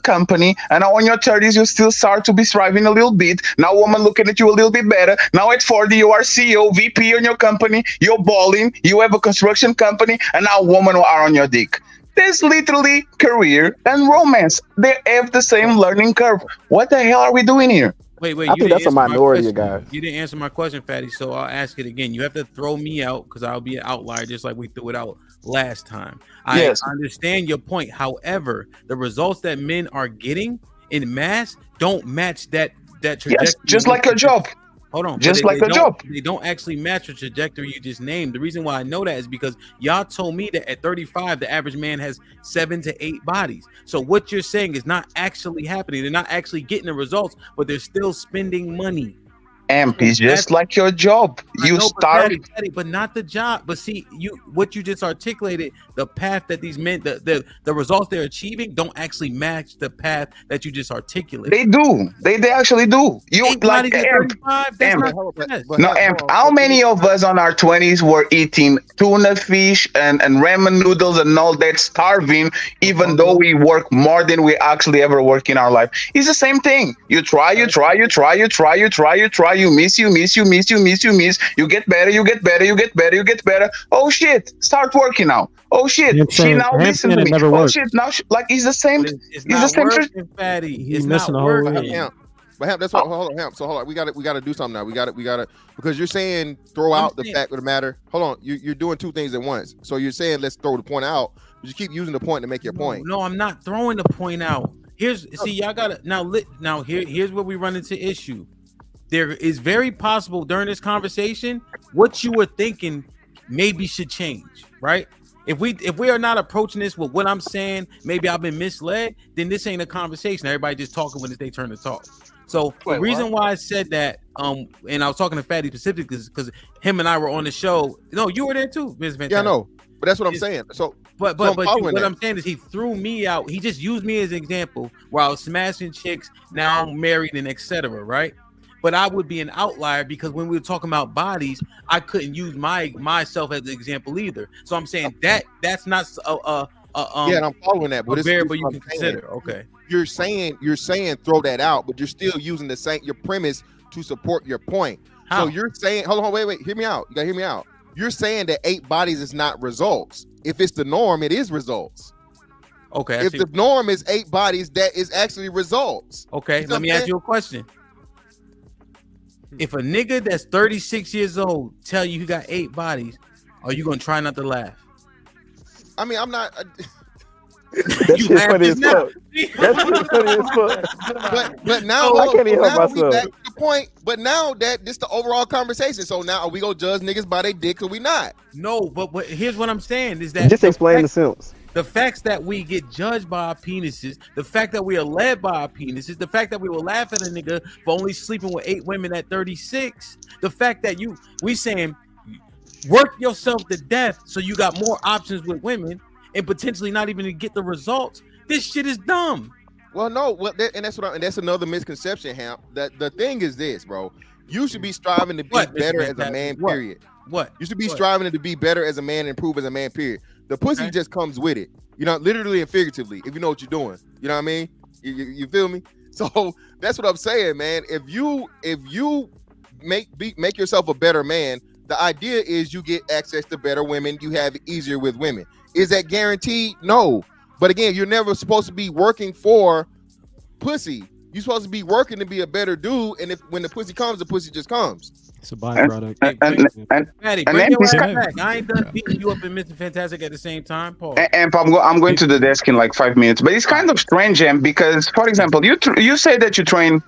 company. And now on your 30s, you still start to be striving a little bit. Now woman looking at you a little bit better. Now at 40, you are CEO, VP on your company. You're balling. You have a construction company. And now women are on your dick. There's literally career and romance. They have the same learning curve. What the hell are we doing here? Wait. I think that's a minority of guys. You didn't answer my question, Fatty. So I'll ask it again. You have to throw me out because I'll be an outlier, just like we threw it out last time. Yes. I understand your point. However, the results that men are getting in mass don't match that trajectory. Yes, just like your job. Hold on. Just like a job. They don't actually match the trajectory you just named. The reason why I know that is because y'all told me that at 35, the average man has 7 to 8 bodies. So what you're saying is not actually happening. They're not actually getting the results, but they're still spending money. Amp is just like your job. You start, but not the job. But see, what you just articulated, the path that these men, the results they're achieving, don't actually match the path that you just articulated. They do. They actually do. You like Amp. Amp. How many of us on our 20s were eating tuna fish and ramen noodles and all that, starving, even though we work more than we actually ever work in our life? It's the same thing. You try. You miss. You get better. Oh shit! Start working now. Oh shit! She now listen to me. Oh shit! Now like it's the same. It's the same. Fatty. It's not working. But Hamp, that's what. Hold on. So hold on. We got to do something now. We got to because you're saying throw out the fact of the matter. Hold on. You're doing two things at once. So you're saying let's throw the point out. But you keep using the point to make your point. No, I'm not throwing the point out. Here's y'all gotta now. Here's where we run into issue. There is very possible during this conversation, what you were thinking maybe should change, right? If we are not approaching this with what I'm saying, maybe I've been misled, then this ain't a conversation. Everybody just talking when it's their turn to talk. So the reason why I said that, and I was talking to Fatty specifically because him and I were on the show. No, you were there too, Ms. Fantastic. Yeah, I know. But that's what I'm saying. So But what I'm saying is he threw me out. He just used me as an example where I was smashing chicks, now I'm married and etc. Right? But I would be an outlier because when we were talking about bodies, I couldn't use myself as an example either. So I'm saying that's not yeah, and I'm following that, but it's variable you can consider. Okay, you're saying throw that out, but you're still using your premise to support your point. How? So you're saying, hold on, wait, hear me out. You gotta hear me out. You're saying that 8 bodies is not results. If it's the norm, it is results. Okay. If the norm is 8 bodies, that is actually results. Okay, let me ask you a question. If a nigga that's 36 years old tell you he got 8 bodies, are you gonna try not to laugh? I mean, I'm not. That shit's funny as fuck. That shit's funny as fuck. But now I can't even help myself. Back to the point. But now that this the overall conversation. So now are we gonna judge niggas by their dick or we not? No, but here's what I'm saying is that just explain the sense. The facts that we get judged by our penises, the fact that we are led by our penises, the fact that we will laugh at a nigga for only sleeping with 8 women at 36, the fact that we saying work yourself to death so you got more options with women and potentially not even to get the results. This shit is dumb. Well, no, and that's another misconception, Hamp. That the thing is this, bro. You should be striving to be better as a man, period. What? You should be striving to be better as a man and improve as a man, period. The pussy just comes with it. You know, literally and figuratively, if you know what you're doing. You know what I mean? You feel me? So that's what I'm saying, man. If you make yourself a better man, the idea is you get access to better women, you have it easier with women. Is that guaranteed? No. But again, you're never supposed to be working for pussy. You're supposed to be working to be a better dude, and when the pussy comes, the pussy just comes. It's a byproduct. Maddie, bring your ass back. I ain't done beating you up and Mr. Fantastic at the same time, Paul. And I'm going to the desk in like 5 minutes, but it's kind of strange, Em, because, for example, you say that you train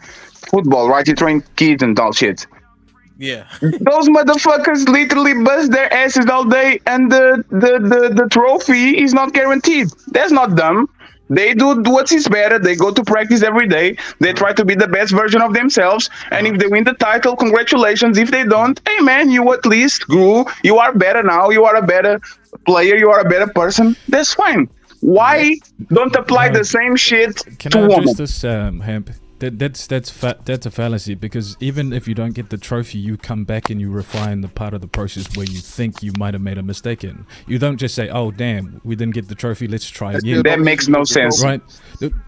football, right? You train kids and all shit. Yeah. Those motherfuckers literally bust their asses all day, and the trophy is not guaranteed. That's not dumb. They do what is better. They go to practice every day. They try to be the best version of themselves. And if they win the title, congratulations. If they don't, hey man, you at least grew. You are better now. You are a better player. You are a better person. That's fine. Why don't apply the same shit to women? Can I address this, Hemp? That's a fallacy, because even if you don't get the trophy, you come back and you refine the part of the process where you think you might have made a mistake in. You don't just say, "Oh damn, we didn't get the trophy. Let's try again." That makes no sense, right?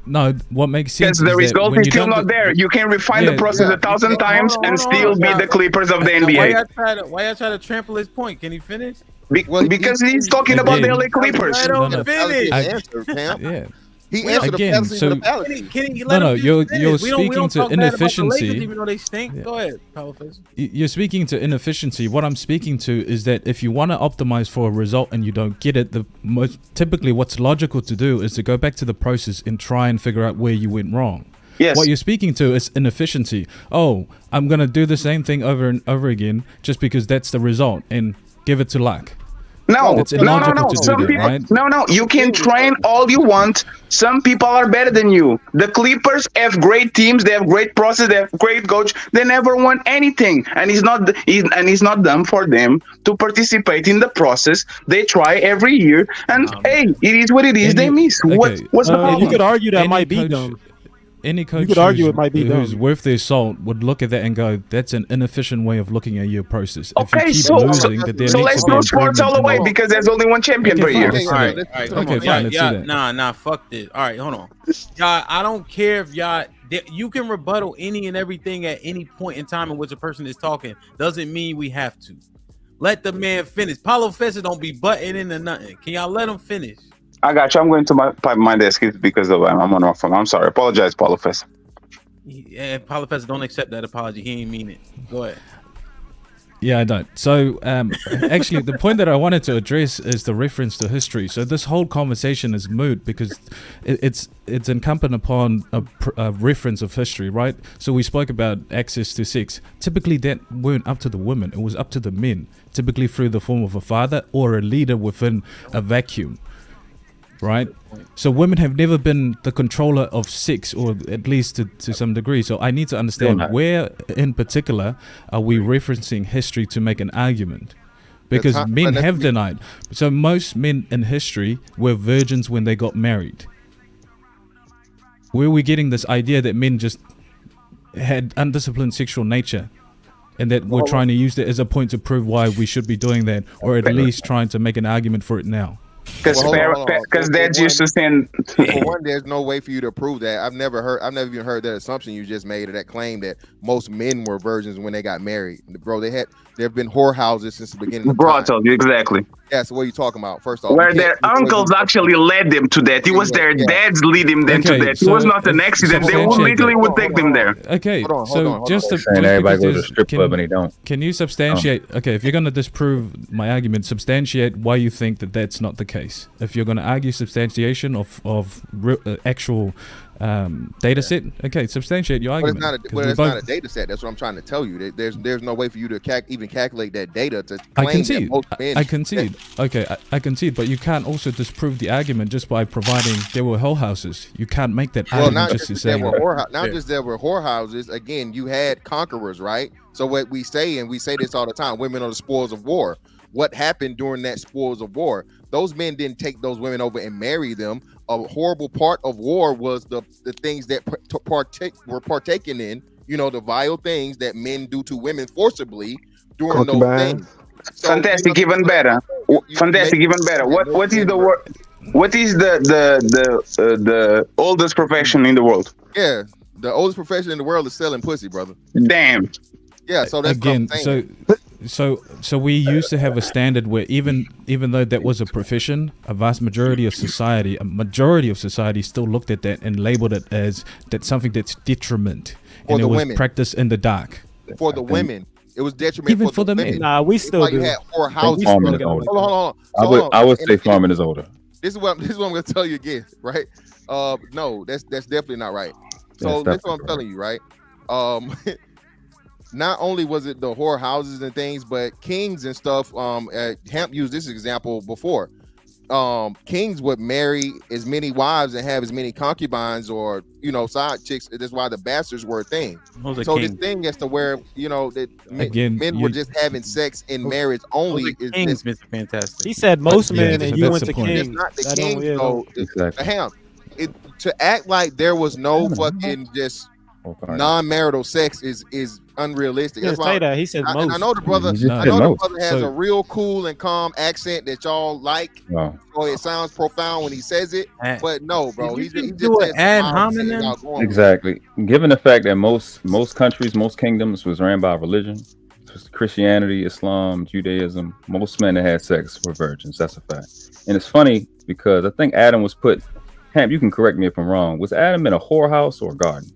No, what makes sense because the is result is still not there. You can refine the process 1,000 times and still be the Clippers of the NBA. Why y'all try to trample his point? Can he finish? Because he's talking about the LA Clippers. Finish. He answered again, the you're speaking to inefficiency. Even though they stink. Go ahead, Palaface. You're speaking to inefficiency. What I'm speaking to is that if you want to optimize for a result and you don't get it, typically what's logical to do is to go back to the process and try and figure out where you went wrong. Yes. What you're speaking to is inefficiency. Oh, I'm going to do the same thing over and over again just because that's the result and give it to luck. No. Some people, right? No. You can train all you want. Some people are better than you. The Clippers have great teams. They have great process. They have great coach. They never won anything, and it's not dumb for them to participate in the process. They try every year, and hey, it is what it is. They miss. Okay. What's the problem? You could argue that might be dumb. Any coach you could argue it might be who's worth their salt would look at that and go, "That's an inefficient way of looking at your process." Okay, so let's do sports all the way because there's only one champion per year. All right, okay, fine. Let's do that. Nah, fuck this. All right, hold on, y'all. I don't care if y'all. You can rebuttal any and everything at any point in time in which a person is talking. Doesn't mean we have to. Let the man finish. Paulo Fessa don't be butting into nothing. Can y'all let him finish? I got you. I'm going to my desk because of I'm on my phone. I'm sorry. Apologize, Paulo Fessa. Yeah, Paulo Fessa don't accept that apology. He ain't mean it. Go ahead. Yeah, I don't. So, actually, the point that I wanted to address is the reference to history. So this whole conversation is moot because it's incumbent upon a reference of history, right? So we spoke about access to sex. Typically, that weren't up to the women. It was up to the men, typically through the form of a father or a leader within a vacuum. Right, so women have never been the controller of sex, or at least to some degree. So I need to understand where, in particular, are we referencing history to make an argument? Because men have denied. So most men in history were virgins when they got married. Where are we getting this idea that men just had undisciplined sexual nature, and that we're trying to use that as a point to prove why we should be doing that, or at least trying to make an argument for it now? Because that's used to saying. For one, there's no way for you to prove that. I've never even heard that assumption you just made, or that claim that most men were virgins when they got married. Bro, there have been whorehouses since the beginning of time. Exactly. Yeah, so what are you talking about? First off, where their uncles actually led them to that. It was their dads leading them to that. It was not an accident. They literally would take them there. Okay, hold on. Just everybody goes to strip club and they don't. Can you substantiate? Okay, if you're going to disprove my argument, substantiate why you think that that's not the case. If you're going to argue substantiation of actual data set, okay, substantiate your argument. But it's not a data set. That's what I'm trying to tell you. There's no way for you to even calculate that data to claim that most men. I concede. Okay, I concede, but you can't also disprove the argument just by providing there were whorehouses. You can't make that argument just to say. Not just there were whorehouses. Again, you had conquerors, right? So what we say, and we say this all the time, women are the spoils of war. What happened during that spoils of war? Those men didn't take those women over and marry them. A horrible part of war was the things that were partaken in you know, the vile things that men do to women forcibly during those things. So, fantastic, even better. Fantastic, even better. What is the word? What is the oldest profession in the world? Yeah, the oldest profession in the world is selling pussy, brother. Damn. Yeah, so that's again. what I'm saying. So we used to have a standard where even though that was a profession, a majority of society still looked at that and labeled it as something that's detriment, and it was women. practiced in the dark. For the women, it was detriment Even for the men. women. Nah, we still You do. had four houses. Farming is older. Hold on. I would say farming is older. This is what I'm going to tell you again, right? No, that's definitely not right. So That's that's what I'm telling you, right? Not only was it the whore houses and things, but kings and stuff. Hamp used this example before. Kings would marry as many wives and have as many concubines or, you know, side chicks. That's why the bastards were a thing. So this thing as to where, you know, that men were just having sex in marriage only is kings, Mr. Fantastic. He said most men, and you went to It's kings. not the That king, don't- yeah, though. Exactly. Hamp, to act like there was no fucking just non-marital sex is unrealistic. He didn't say that. He said and most. I know the brother. He just I said know the most. brother has So- a real cool and calm accent that y'all like. Wow. So it sounds profound when he says it, but no, bro. He just do says an ad some wild shit hominem? y'all going with. Exactly. Given the fact that most countries, most kingdoms was ran by religion, Christianity, Islam, Judaism, most men that had sex were virgins. That's a fact. And it's funny because I think Adam was put. Hamp, you can correct me if I'm wrong. Was Adam in a whorehouse or a garden?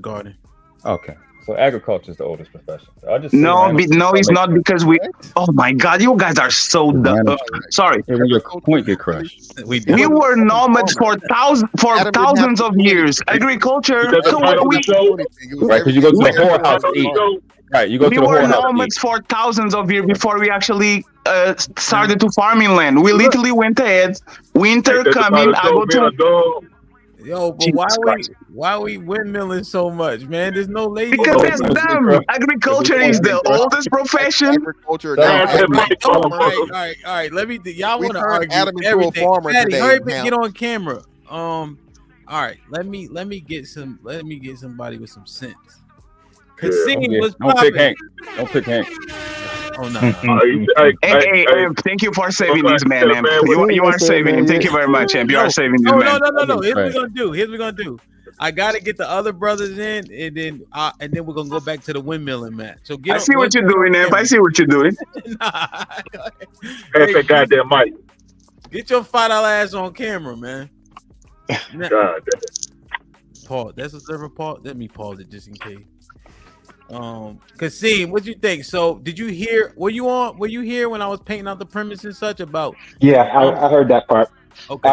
Garden. Okay. So agriculture is the oldest profession. I'll just No, it's not because we. Oh my God, you guys are so dumb. Sorry. When your point get crushed. We were nomads for thousands of years. Agriculture. So we, Right, because you go to the whorehouse to eat. Right, you go to we the were whorehouse to nomads eat. for thousands of years before we actually started to farming land. We literally went ahead. Winter coming, I go to. Yo, but why we windmilling so much, man? There's no ladies. Because that's dumb. Agriculture is the oldest profession. Agriculture. All right. Let me. Y'all want to argue Adam into a everything? farmer Patty, today, hurry up and man. get on camera. All right. Let me get somebody with some sense. Kasim was Don't pick popping. Hank. Don't pick Hank. Oh no. Hey, thank you for saving this man. You are saving him. Thank you very much, Em. You are saving this man. No. Here's what we're gonna do. I gotta get the other brothers in, and then we're gonna go back to the windmilling match. So I see what you're doing, Em. I see what you're doing. Hey, goddamn Mike. Get your $5 ass on camera, man. God. Pause. That's a server pause. Let me pause it just in case. Kasim, what you think? So, did you hear? Were you here when I was painting out the premise and such about? Yeah, I heard that part. Okay.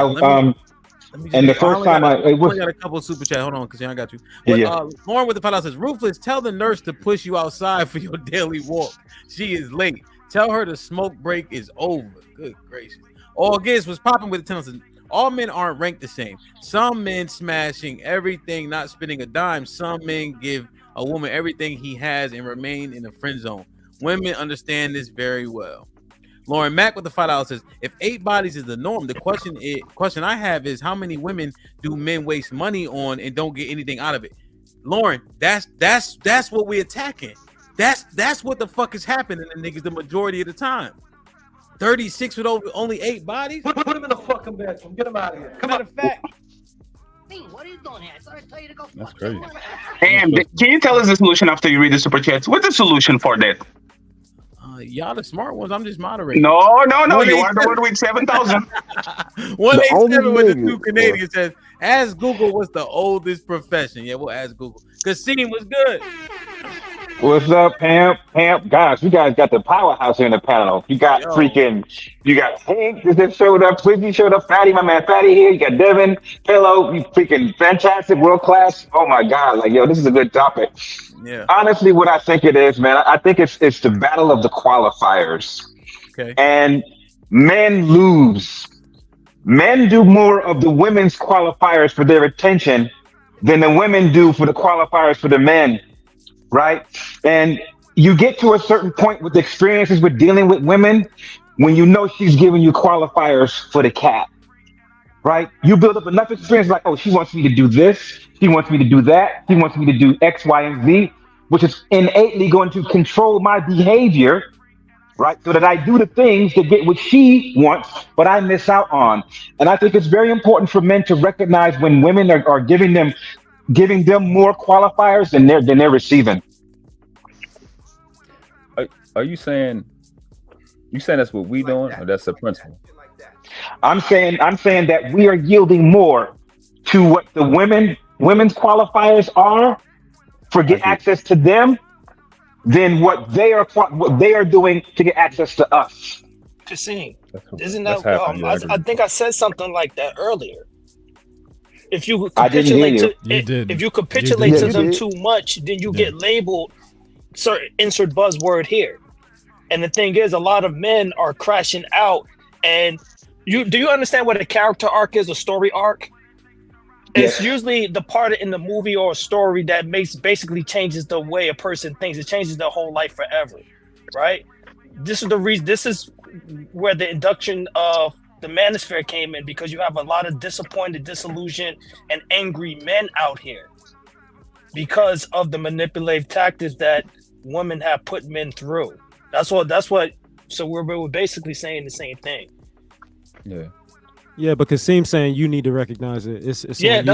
And the first time I only got a couple of super chat. Hold on, Kasim, I got you. But, Lauren with the $5 says, "Ruthless, tell the nurse to push you outside for your daily walk. She is late. Tell her the smoke break is over." Good gracious. All Giz was popping with the tennis. All men aren't ranked the same. Some men smashing everything, not spending a dime. Some men give a woman everything he has and remain in the friend zone. Women understand this very well. Lauren Mack with the $5 says, "If 8 bodies is the norm, the question I have is how many women do men waste money on and don't get anything out of it?" Lauren, that's what we're attacking. That's what the fuck is happening to niggas the majority of the time. 36 with only 8 bodies. Put him in the fucking bedroom. Get him out of here. Come on. Fact. What are you doing here? I thought I tell you to go. That's crazy. Em, can you tell us the solution after you read the super chats? What's the solution for that? Y'all the smart ones. I'm just moderating. No. You are the one with 7,000. 187 with the 2 Canadians says, "Ask Google what's the oldest profession." Yeah, we'll ask Google. Kasim was good. What's up, Hamp? Gosh, you guys got the powerhouse here in the panel. You got you got Hank that showed up, Twizzy showed up, Fatty, my man Fatty here. You got Devin, Hello, you freaking fantastic, world class. Oh my God, this is a good topic. Yeah. Honestly, what I think it is, man, I think it's the battle of the qualifiers. Okay. And men lose. Men do more of the women's qualifiers for their attention than the women do for the qualifiers for the men. Right. And you get to a certain point with experiences with dealing with women when you know she's giving you qualifiers for the cat. right? You build up enough experience, like, oh, she wants me to do this, she wants me to do that, she wants me to do X, Y, and Z, which is innately going to control my behavior, right? So that I do the things to get what she wants, but I miss out on. And I think it's very important for men to recognize when women are giving them more qualifiers than they're receiving. Are you saying that's what we doing, or that's the principle? I'm saying that we are yielding more to what the women's qualifiers are for get access to them than what they are doing to get access to us. Kasim, isn't that? I think I said something like that earlier. If you capitulate if you capitulate to them too much, then you get labeled. Certain insert buzzword here. And the thing is, a lot of men are crashing out. And do you understand what a character arc is? A story arc. It's usually the part in the movie or a story that basically changes the way a person thinks. It changes their whole life forever, right? This is the reason. This is where the induction of the manosphere came in, because you have a lot of disappointed, disillusioned, and angry men out here because of the manipulative tactics that women have put men through. That's what. So we're basically saying the same thing. Yeah. Yeah, but Kasim's saying you need to recognize it. It's Yes.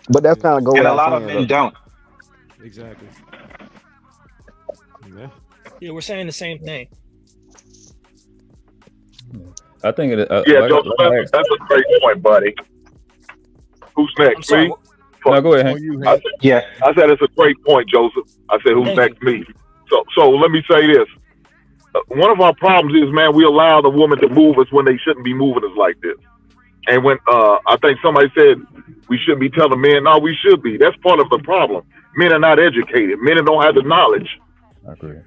But that's kind of go. And a lot of men don't. Exactly. Yeah, we're saying the same thing. I think it. Joseph, that's a great point, buddy. Who's next? Me? No, go ahead. I said it's a great point, Joseph. I said, who's next? Me. So let me say this. One of our problems is, man, we allow the woman to move us when they shouldn't be moving us like this. And when I think somebody said we shouldn't be telling men, no, we should be. That's part of the problem. Men are not educated. Men don't have the knowledge. I agree.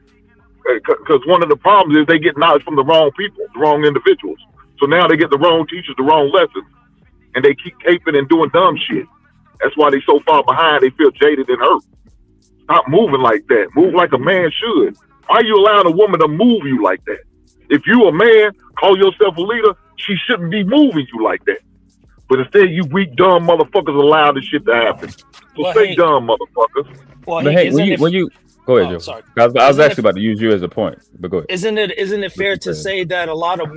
Because one of the problems is they get knowledge from the wrong people, the wrong individuals. So now they get the wrong teachers, the wrong lessons, and they keep caping and doing dumb shit. That's why they so far behind. They feel jaded and hurt. Stop moving like that. Move like a man should. Why are you allowing a woman to move you like that? If you a man, call yourself a leader, she shouldn't be moving you like that. But instead, you weak, dumb motherfuckers allow this shit to happen. So stay dumb, motherfuckers. Well, but hey, when you go ahead, Joe. Sorry. I was actually about to use you as a point, but go ahead. Isn't it fair to say that a lot of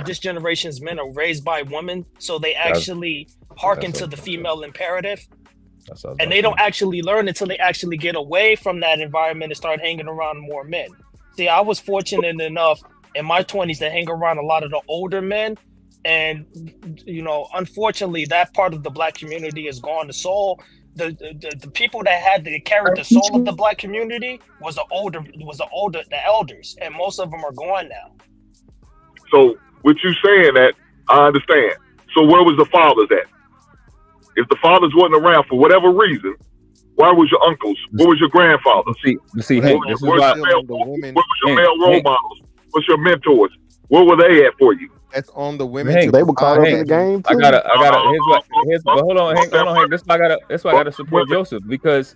this generation's men are raised by women, so they actually hearken to the female imperative? And they don't actually learn until they actually get away from that environment and start hanging around more men. See, I was fortunate enough in my 20s to hang around a lot of the older men. And, unfortunately, that part of the Black community is gone. The soul, the people that had to carry the soul of the Black community was the elders. And most of them are gone now. So with you saying that, I understand. So where was the fathers at? If the fathers wasn't around for whatever reason, where was your uncles? Where was your grandfathers? See, Hank, this is why where was your male role models? What's your mentors? Where were they at for you? That's on the women. Hank, they were caught up in the game too. I gotta. But hold on, Hank. That's why I gotta support Joseph because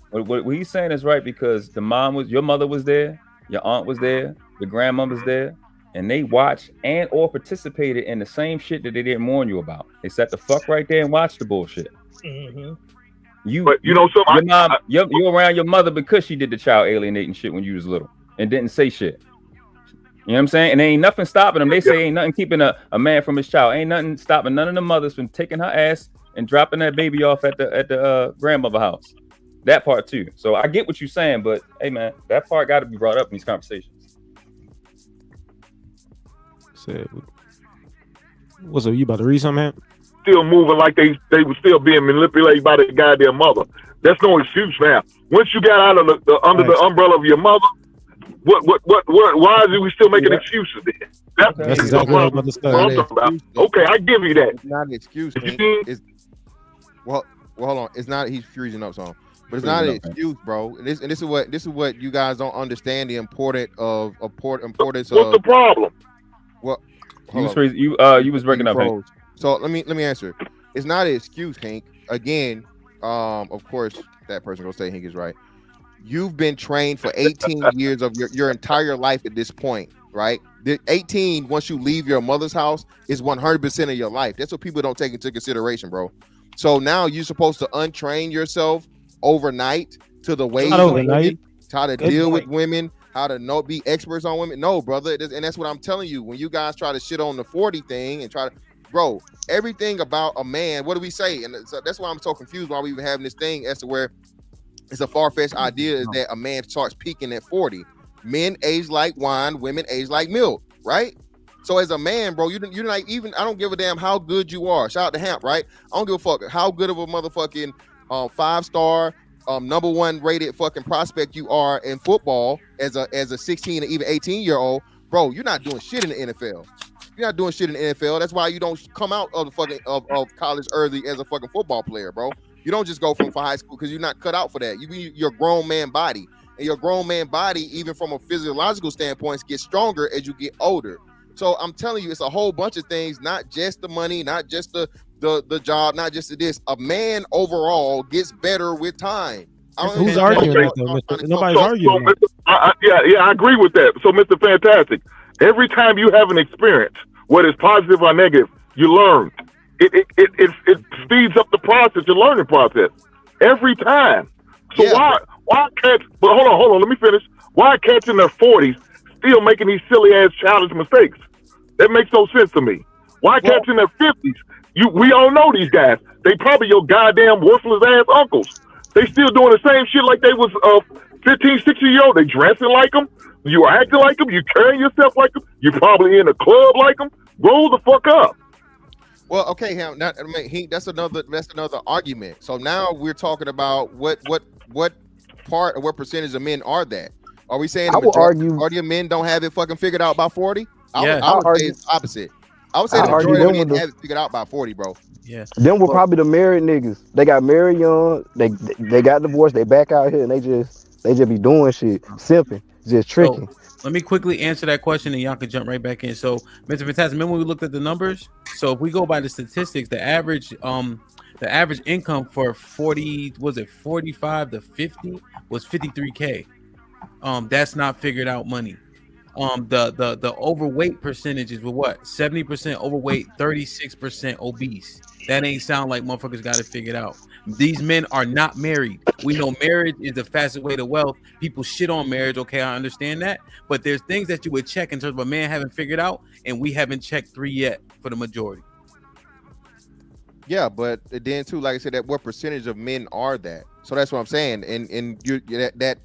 what he's saying is right, because your mother was there, your aunt was there, your grandmother was there. And they watched and or participated in the same shit that they didn't warn you about. They sat the fuck right there and watched the bullshit. Mm-hmm. You're around your mother because she did the child alienating shit when you was little and didn't say shit. You know what I'm saying? And there ain't nothing stopping them. They say ain't nothing keeping a man from his child. Ain't nothing stopping none of the mothers from taking her ass and dropping that baby off at the grandmother house. That part too. So I get what you're saying, but hey man, that part got to be brought up in these conversations. What's up? You about to read something, man? Still moving like they were still being manipulated by their goddamn mother. That's no excuse now. Once you got out of under the umbrella of your mother, why is we still making excuses then? That's exactly what I'm about to say. Okay, I give you that. It's not an excuse. Well, hold on. It's not. He's freezing up, so. But it's not an excuse, bro. And this is what you guys don't understand the importance of. What's the problem? Well, you was breaking up, Hank. So let me answer. It's not an excuse, Hank. Again, of course, that person gonna say Hank is right. You've been trained for 18 years of your entire life at this point right? The 18, once you leave your mother's house, is 100% of your life. That's what people don't take into consideration, bro. So now you're supposed to untrain yourself overnight to the ways of women, how to deal with women, how to be experts on women. No, brother, and that's what I'm telling you. When you guys try to shit on the 40 thing and try to, bro, everything about a man, what do we say? And so that's why I'm so confused why we even having this thing as to where it's a far-fetched idea is that a man starts peaking at 40. Men age like wine, women age like milk, right? So as a man, bro, you're not even, I don't give a damn how good you are. Shout out to Hamp, right? I don't give a fuck how good of a motherfucking 5-star #1 rated fucking prospect you are in football as a 16 or even 18-year-old, bro. You're not doing shit in the NFL. You're not doing shit in the NFL. That's why you don't come out of the fucking of college early as a fucking football player, bro. You don't just go from high school because you're not cut out for that. You be your grown man body, and your grown man body, even from a physiological standpoint, gets stronger as you get older. So I'm telling you, it's a whole bunch of things, not just the money, not just the job, not just this. A man overall gets better with time. Who's arguing that though? Nobody's arguing. I agree with that. So, Mr. Fantastic, every time you have an experience, whether it's positive or negative, you learn. It speeds up the process, your learning process, every time. So why cats? But hold on, let me finish. Why cats in their 40s still making these silly ass childish mistakes? That makes no sense to me. Why cats in their 50s? We all know these guys. They probably your goddamn worthless ass uncles. They still doing the same shit like they was 15, 16-year-old. They dressing like them. You are acting like them. You carrying yourself like them. You probably in a club like them. Grow the fuck up. Well, okay, that's another argument. So now we're talking about what part or what percentage of men are that? Are we saying the majority of men don't have it fucking figured out by 40? I would say it's opposite. I would say the majority of men have it figured out by 40, bro. Yeah. Them were probably the married niggas. They got married young. They got divorced. They back out here and they just be doing shit, simping, just tricking. So, let me quickly answer that question and y'all can jump right back in. So, Mr. Fantastic, remember when we looked at the numbers? So if we go by the statistics, the average income for 45 to 50 was $53K. That's not figured out money. The overweight percentages were what? 70% overweight, 36% obese. That ain't sound like motherfuckers got it figured out. These men are not married. We know marriage is the fastest way to wealth. People shit on marriage. Okay, I understand that. But there's things that you would check in terms of a man haven't figured out, and we haven't checked 3 yet for the majority. Yeah, but then too, like I said, that what percentage of men are that? So that's what I'm saying. And you that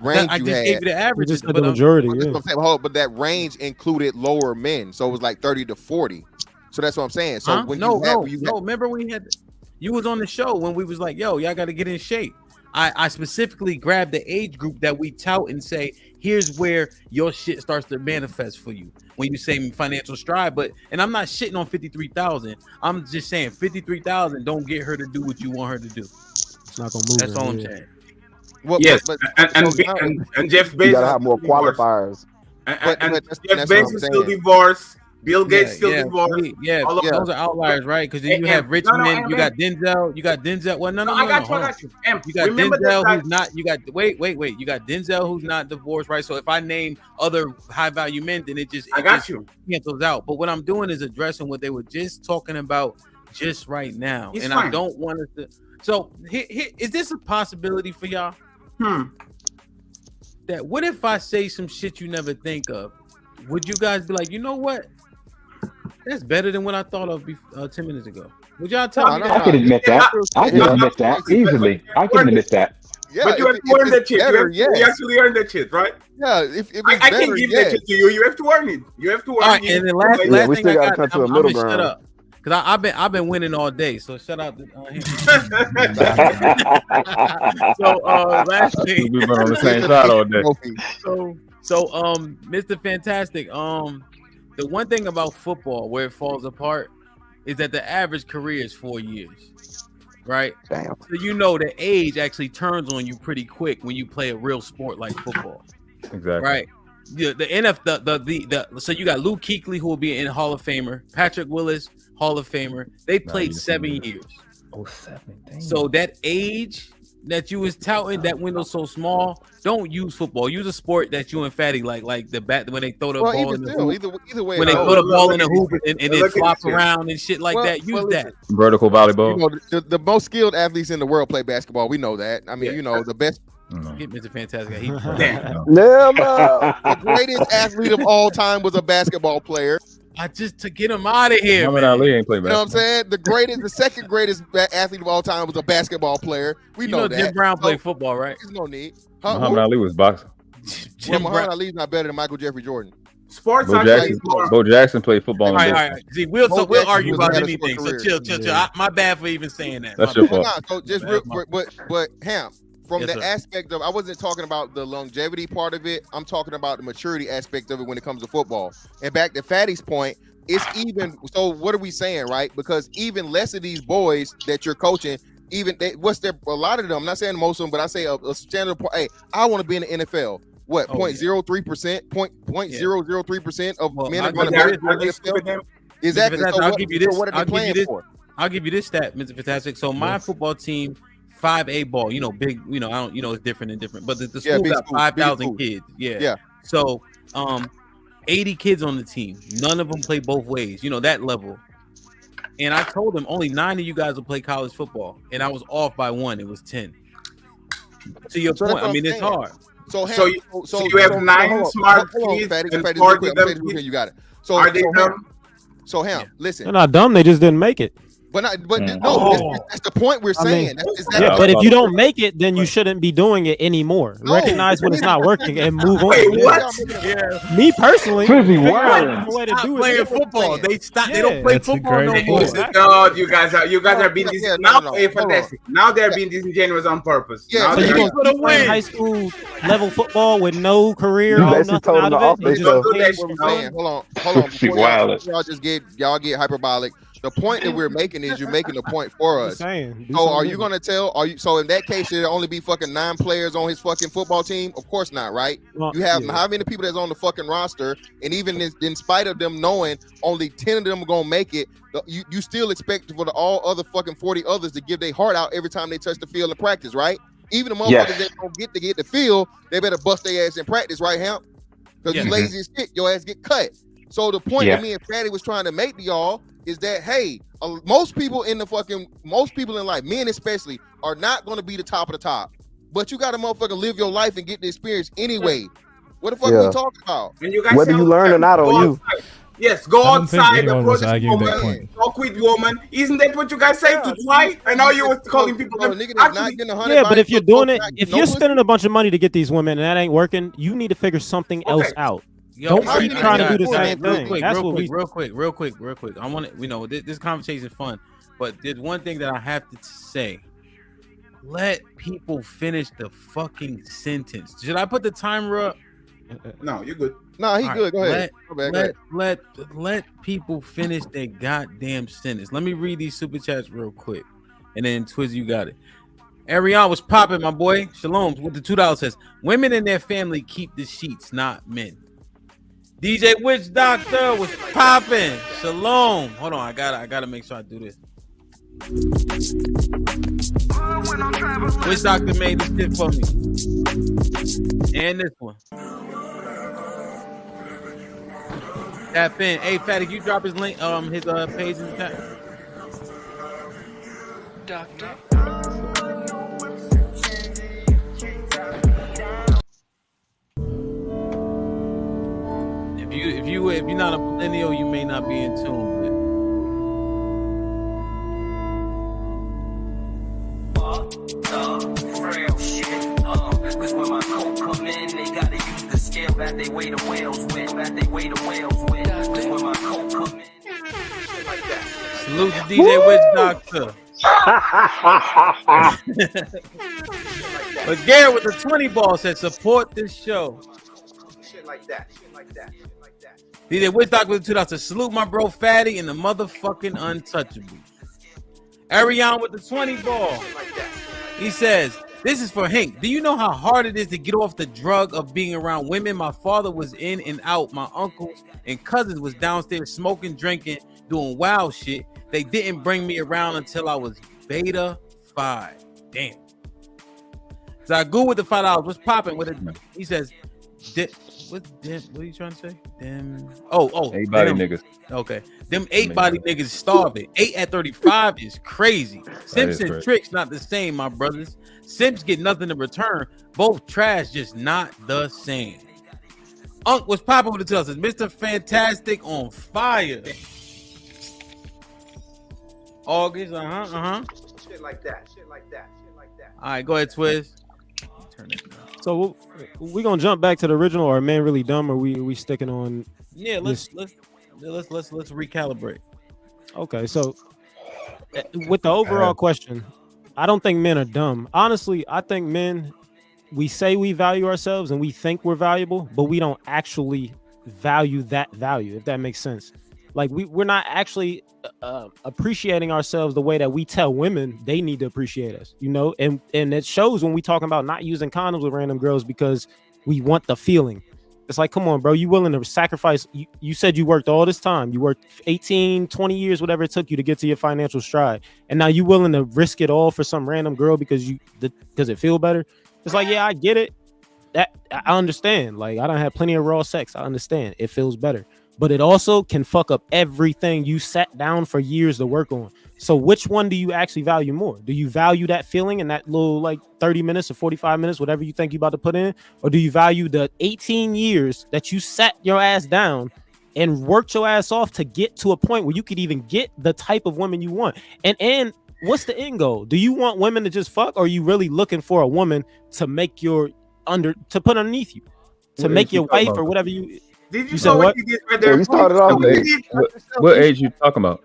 range I you just had, gave you the average, just the majority. But that range included lower men, so it was like 30 to 40. So that's what I'm saying. So when remember when you was on the show when we was like, yo, y'all got to get in shape. I specifically grabbed the age group that we tout and say, here's where your shit starts to manifest for you when you say financial stride. And I'm not shitting on 53,000. I'm just saying 53,000 don't get her to do what you want her to do. It's not gonna move. That's all I'm saying. Well, yes, and Jeff Bezos. You gotta have more qualifiers. And Jeff Bezos still divorced. Bill Gates still divorced. Those are outliers, right? Because then you have rich men. You got Denzel. You got Denzel. Well, no. I got you. You got Denzel who's not. You got wait. You got Denzel who's not divorced, right? So if I name other high value men, then it just cancels out. But what I'm doing is addressing what they were just talking about just right now, and I don't want us to. So is this a possibility for y'all? That what if I say some shit you never think of? Would you guys be like, you know what? That's better than what I thought of 10 minutes ago. Would y'all tell me? I can admit that. I can admit that easily. I can admit that. Yeah, but you have to earn that shit. You actually earn that shit, right? Yeah, if I can't give that shit to you. You have to earn it. You have to earn it. And the last thing I got, I'm gonna shut up. Because I've been winning all day, so shut up. So last thing, we've been on the same side all day. So Mr. Fantastic, the one thing about football where it falls apart is that the average career is 4 years, right? Damn. So you know the age actually turns on you pretty quick when you play a real sport like football. Exactly. Right. The NFL, so you got Luke Kuechly, who will be in Hall of Famer, Patrick Willis, Hall of Famer. They played 7 years. Oh, 7. Dang. So that age that you was touting, that window's so small. Don't use football. Use a sport that you emphatic like the bat when they throw the ball in the hoop. Either way, when they throw the ball in the hoop and then flop around and shit like that. Use that. Vertical volleyball. You know, the most skilled athletes in the world play basketball. We know that. I mean, you know, the best. Get Mr. Fantastic. He The greatest athlete of all time was a basketball player. I just to get him out of here. Muhammad Ali ain't play You know basketball. what I'm saying? The second greatest athlete of all time was a basketball player. We know that. Jim Brown played football, right? There's no need. Muhammad Ali was boxing. Muhammad Ali's not better than Michael Jeffrey Jordan. Sports. Bo Jackson played football. All right. See, we'll argue about anything. So chill. My bad for even saying that. That's your fault. So just but Ham, from the aspect of, I wasn't talking about the longevity part of it. I'm talking about the maturity aspect of it when it comes to football. And back to Fatty's point, it's even. So what are we saying, right? Because even less of these boys that you're coaching, even a lot of them. I'm not saying most of them, but I say a standard. Hey, I want to be in the NFL. What 0.03%, 0.003% of men are going to be in the NFL? Exactly. So I'll give you this. What are they playing for? I'll give you this stat, Mr. Fantastic. So my football team, 5A ball, big, I don't, it's different and different, but the school got 5,000 kids. Yeah. So, 80 kids on the team. None of them play both ways, that level. And I told them only 9 of you guys will play college football. And I was off by 1. It was 10. To your point, I mean, it's hard. So you have 9 smart kids and 40 dumb kids. You got it. So are they dumb? So Ham, listen. They're not dumb. They just didn't make it. That's the point we're saying. But if you don't make it, then you shouldn't be doing it anymore. Recognize when it's not working and move on. Me personally, playing football. They stop. They don't play football no more. No, you guys are being fantastic. Now they're being disingenuous on purpose. So you gonna keep playing high school level football with no career, no nothing out of it. Hold on. Y'all get hyperbolic. The point that we're making is you're making a point for us. So are you going to tell? So in that case, there'll only be fucking 9 players on his fucking football team? Of course not, right? You have how many people that's on the fucking roster, and even in spite of them knowing only 10 of them are going to make it, you still expect for all other fucking 40 others to give their heart out every time they touch the field in practice, right? Even the motherfuckers that don't get the field, they better bust their ass in practice, right, Hamp? Because you lazy as shit, your ass get cut. So the point that me and Fatty was trying to make to y'all is that, hey, most people in life, men especially, are not going to be the top of the top. But you got to motherfucking live your life and get the experience anyway. What the fuck are we talking about? And you guys whether you learn or not on you. Yes, go outside, approach this woman, talk with woman. Isn't that what you guys say to try? I know you were calling people. But if you're doing it, if you're spending a bunch of money to get these women and that ain't working, you need to figure something else out. Don't keep trying to do the same thing. Real quick. I want to, this conversation is fun, but there's one thing that I have to say. Let people finish the fucking sentence. Should I put the timer up? No, you're good. No, he good. Go ahead. Let people finish their goddamn sentence. Let me read these super chats real quick, and then Twizzy, you got it. Ariane was popping, my boy. Shalom with the $2 says, women and their family keep the sheets, not men. DJ Witch Doctor was popping. Shalom. Hold on, I gotta make sure I do this. Witch Doctor made this shit for me. And this one. Tap in. Hey, Fatty, you drop his link, his page in the chat. Doctor. If you're not a millennial, you may not be in tune with. Frail shit. Cause when my coat come in, they gotta use the scale that they weigh the whales with. Cause when my coat come in. Salute to DJ Witch Doctor. But Garrett with the 20 ball said support this show. Shit like that. DJ Witch Doctor with the $2. Salute my bro Fatty and the motherfucking Untouchable. Ariane with the 20 ball. He says, this is for Hank. Do you know how hard it is to get off the drug of being around women? My father was in and out. My uncles and cousins was downstairs smoking, drinking, doing wild shit. They didn't bring me around until I was beta 5. Damn. So I Googled the $5. What's popping with it? He says, what are you trying to say? Them. Oh, 8 body niggas. Okay. Them 8 body niggas starving. 8 at 35 is crazy. Simps and tricks not the same, my brothers. Simps get nothing in return. Both trash, just not the same. Unc was popping with the says Mr. Fantastic on fire. August, Shit like that. All right, go ahead, Twiz. So we gonna jump back to the original, or Man Really Dumb, or we sticking on? Yeah, let's recalibrate. Okay, so with the overall question, I don't think men are dumb. Honestly, I think men, we say we value ourselves and we think we're valuable, but we don't actually value that value, if that makes sense. Like we're not actually appreciating ourselves the way that we tell women they need to appreciate us, you know, and it shows when we talking about not using condoms with random girls because we want the feeling. It's like, come on, bro, you willing to sacrifice? You said you worked all this time. You worked 18, 20 years, whatever it took you to get to your financial stride. And now you willing to risk it all for some random girl because it feel better? It's like, yeah, I get it. That I understand. Like, I don't have plenty of raw sex. I understand. It feels better. But it also can fuck up everything you sat down for years to work on. So which one do you actually value more? Do you value that feeling in that little like 30 minutes or 45 minutes, whatever you think you're about to put in? Or do you value the 18 years that you sat your ass down and worked your ass off to get to a point where you could even get the type of woman you want? And what's the end goal? Do you want women to just fuck, or are you really looking for a woman to make to put underneath you, to make your wife or whatever you... Did you saw what he did right there? You started off what age you talking about?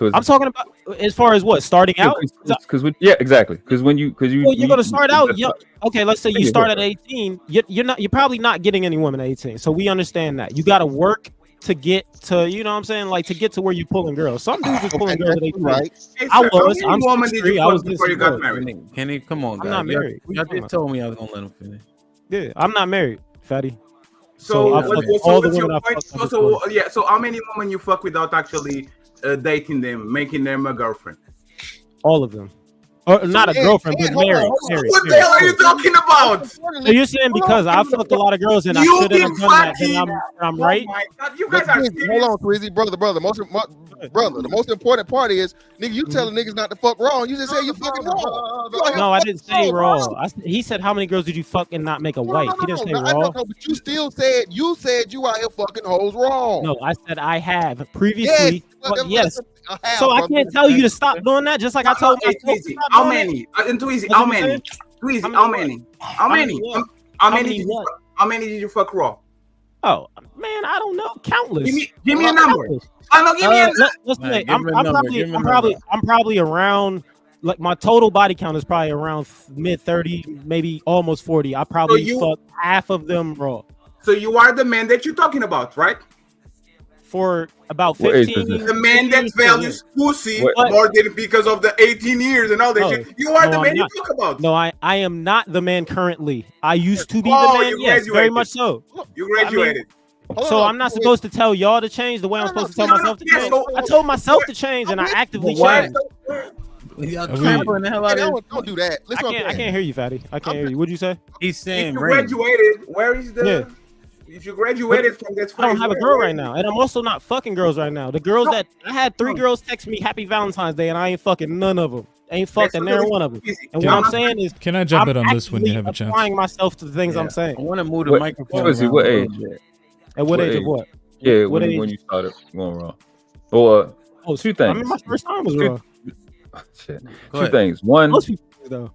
I'm talking about as far as what, starting out? Because exactly. Because you're gonna start out. Okay, let's say you start at 18. You're probably not getting any woman at 18. So we understand that you got to work to get to, you know what I'm saying, like to get to where you're pulling girls. Some dudes is pulling girls at 18. Right. I'm 63. I was before you got married. Kenny, come on, guys. I'm not married. Y'all just told me I was gonna let him finish. Yeah, I'm not married, fatty. So what's your point? So how many women you fuck without actually dating them, making them a girlfriend? All of them. Or not a girlfriend, but married. What the hell are you talking about? So you're saying because I fucked a lot of girls and I shouldn't have done that, then I'm right? Oh my God, you guys are hold on, Tweezy, brother. The most important part is, nigga, you telling niggas not to fuck wrong. You just say you fucking wrong. No, I didn't say raw. He said, how many girls did you fuck and not make a wife? He didn't say raw. But you still said you out here fucking hoes wrong. No, I said I have previously. Yes. So I can't tell you to stop doing that, just like I told myself. How many? Tweezy, how many? Tweezy, how many? How many did you fuck raw? Oh man, I don't know. Countless. Give me a number. I know. Give me a number. Let's say I'm probably around. Like my total body count is probably around mid 30, maybe almost 40. I probably fucked half of them raw. So you are the man that you're talking about, right? For about 15 years. The man that values pussy more than because of the 18 years and all that shit. You are the man you talk about. No, I am not the man currently. I used to be the man. Yes, very much so. You graduated. So I'm not supposed to tell y'all to change the way I'm supposed to tell myself to change. I told myself to change and I actively changed. Trampling the hell out of Don't do that. I can't hear you, fatty. I can't hear you. What'd you say? He's saying if you graduated, where is the... Yeah. If you graduated from that, I don't have a girl right now, and I'm also not fucking girls right now. The girls that I had 3 girls text me Happy Valentine's Day, and I ain't fucking none of them. Ain't fucking never one of them. And what I'm saying is, can I jump in on this when you have a chance? Applying myself to the things I'm saying. I want to move the microphone. What age? At what age of what? Yeah, when you started going wrong. Well, 2 things. I mean, my first time was wrong. Shit. 2 things. One. Most people though.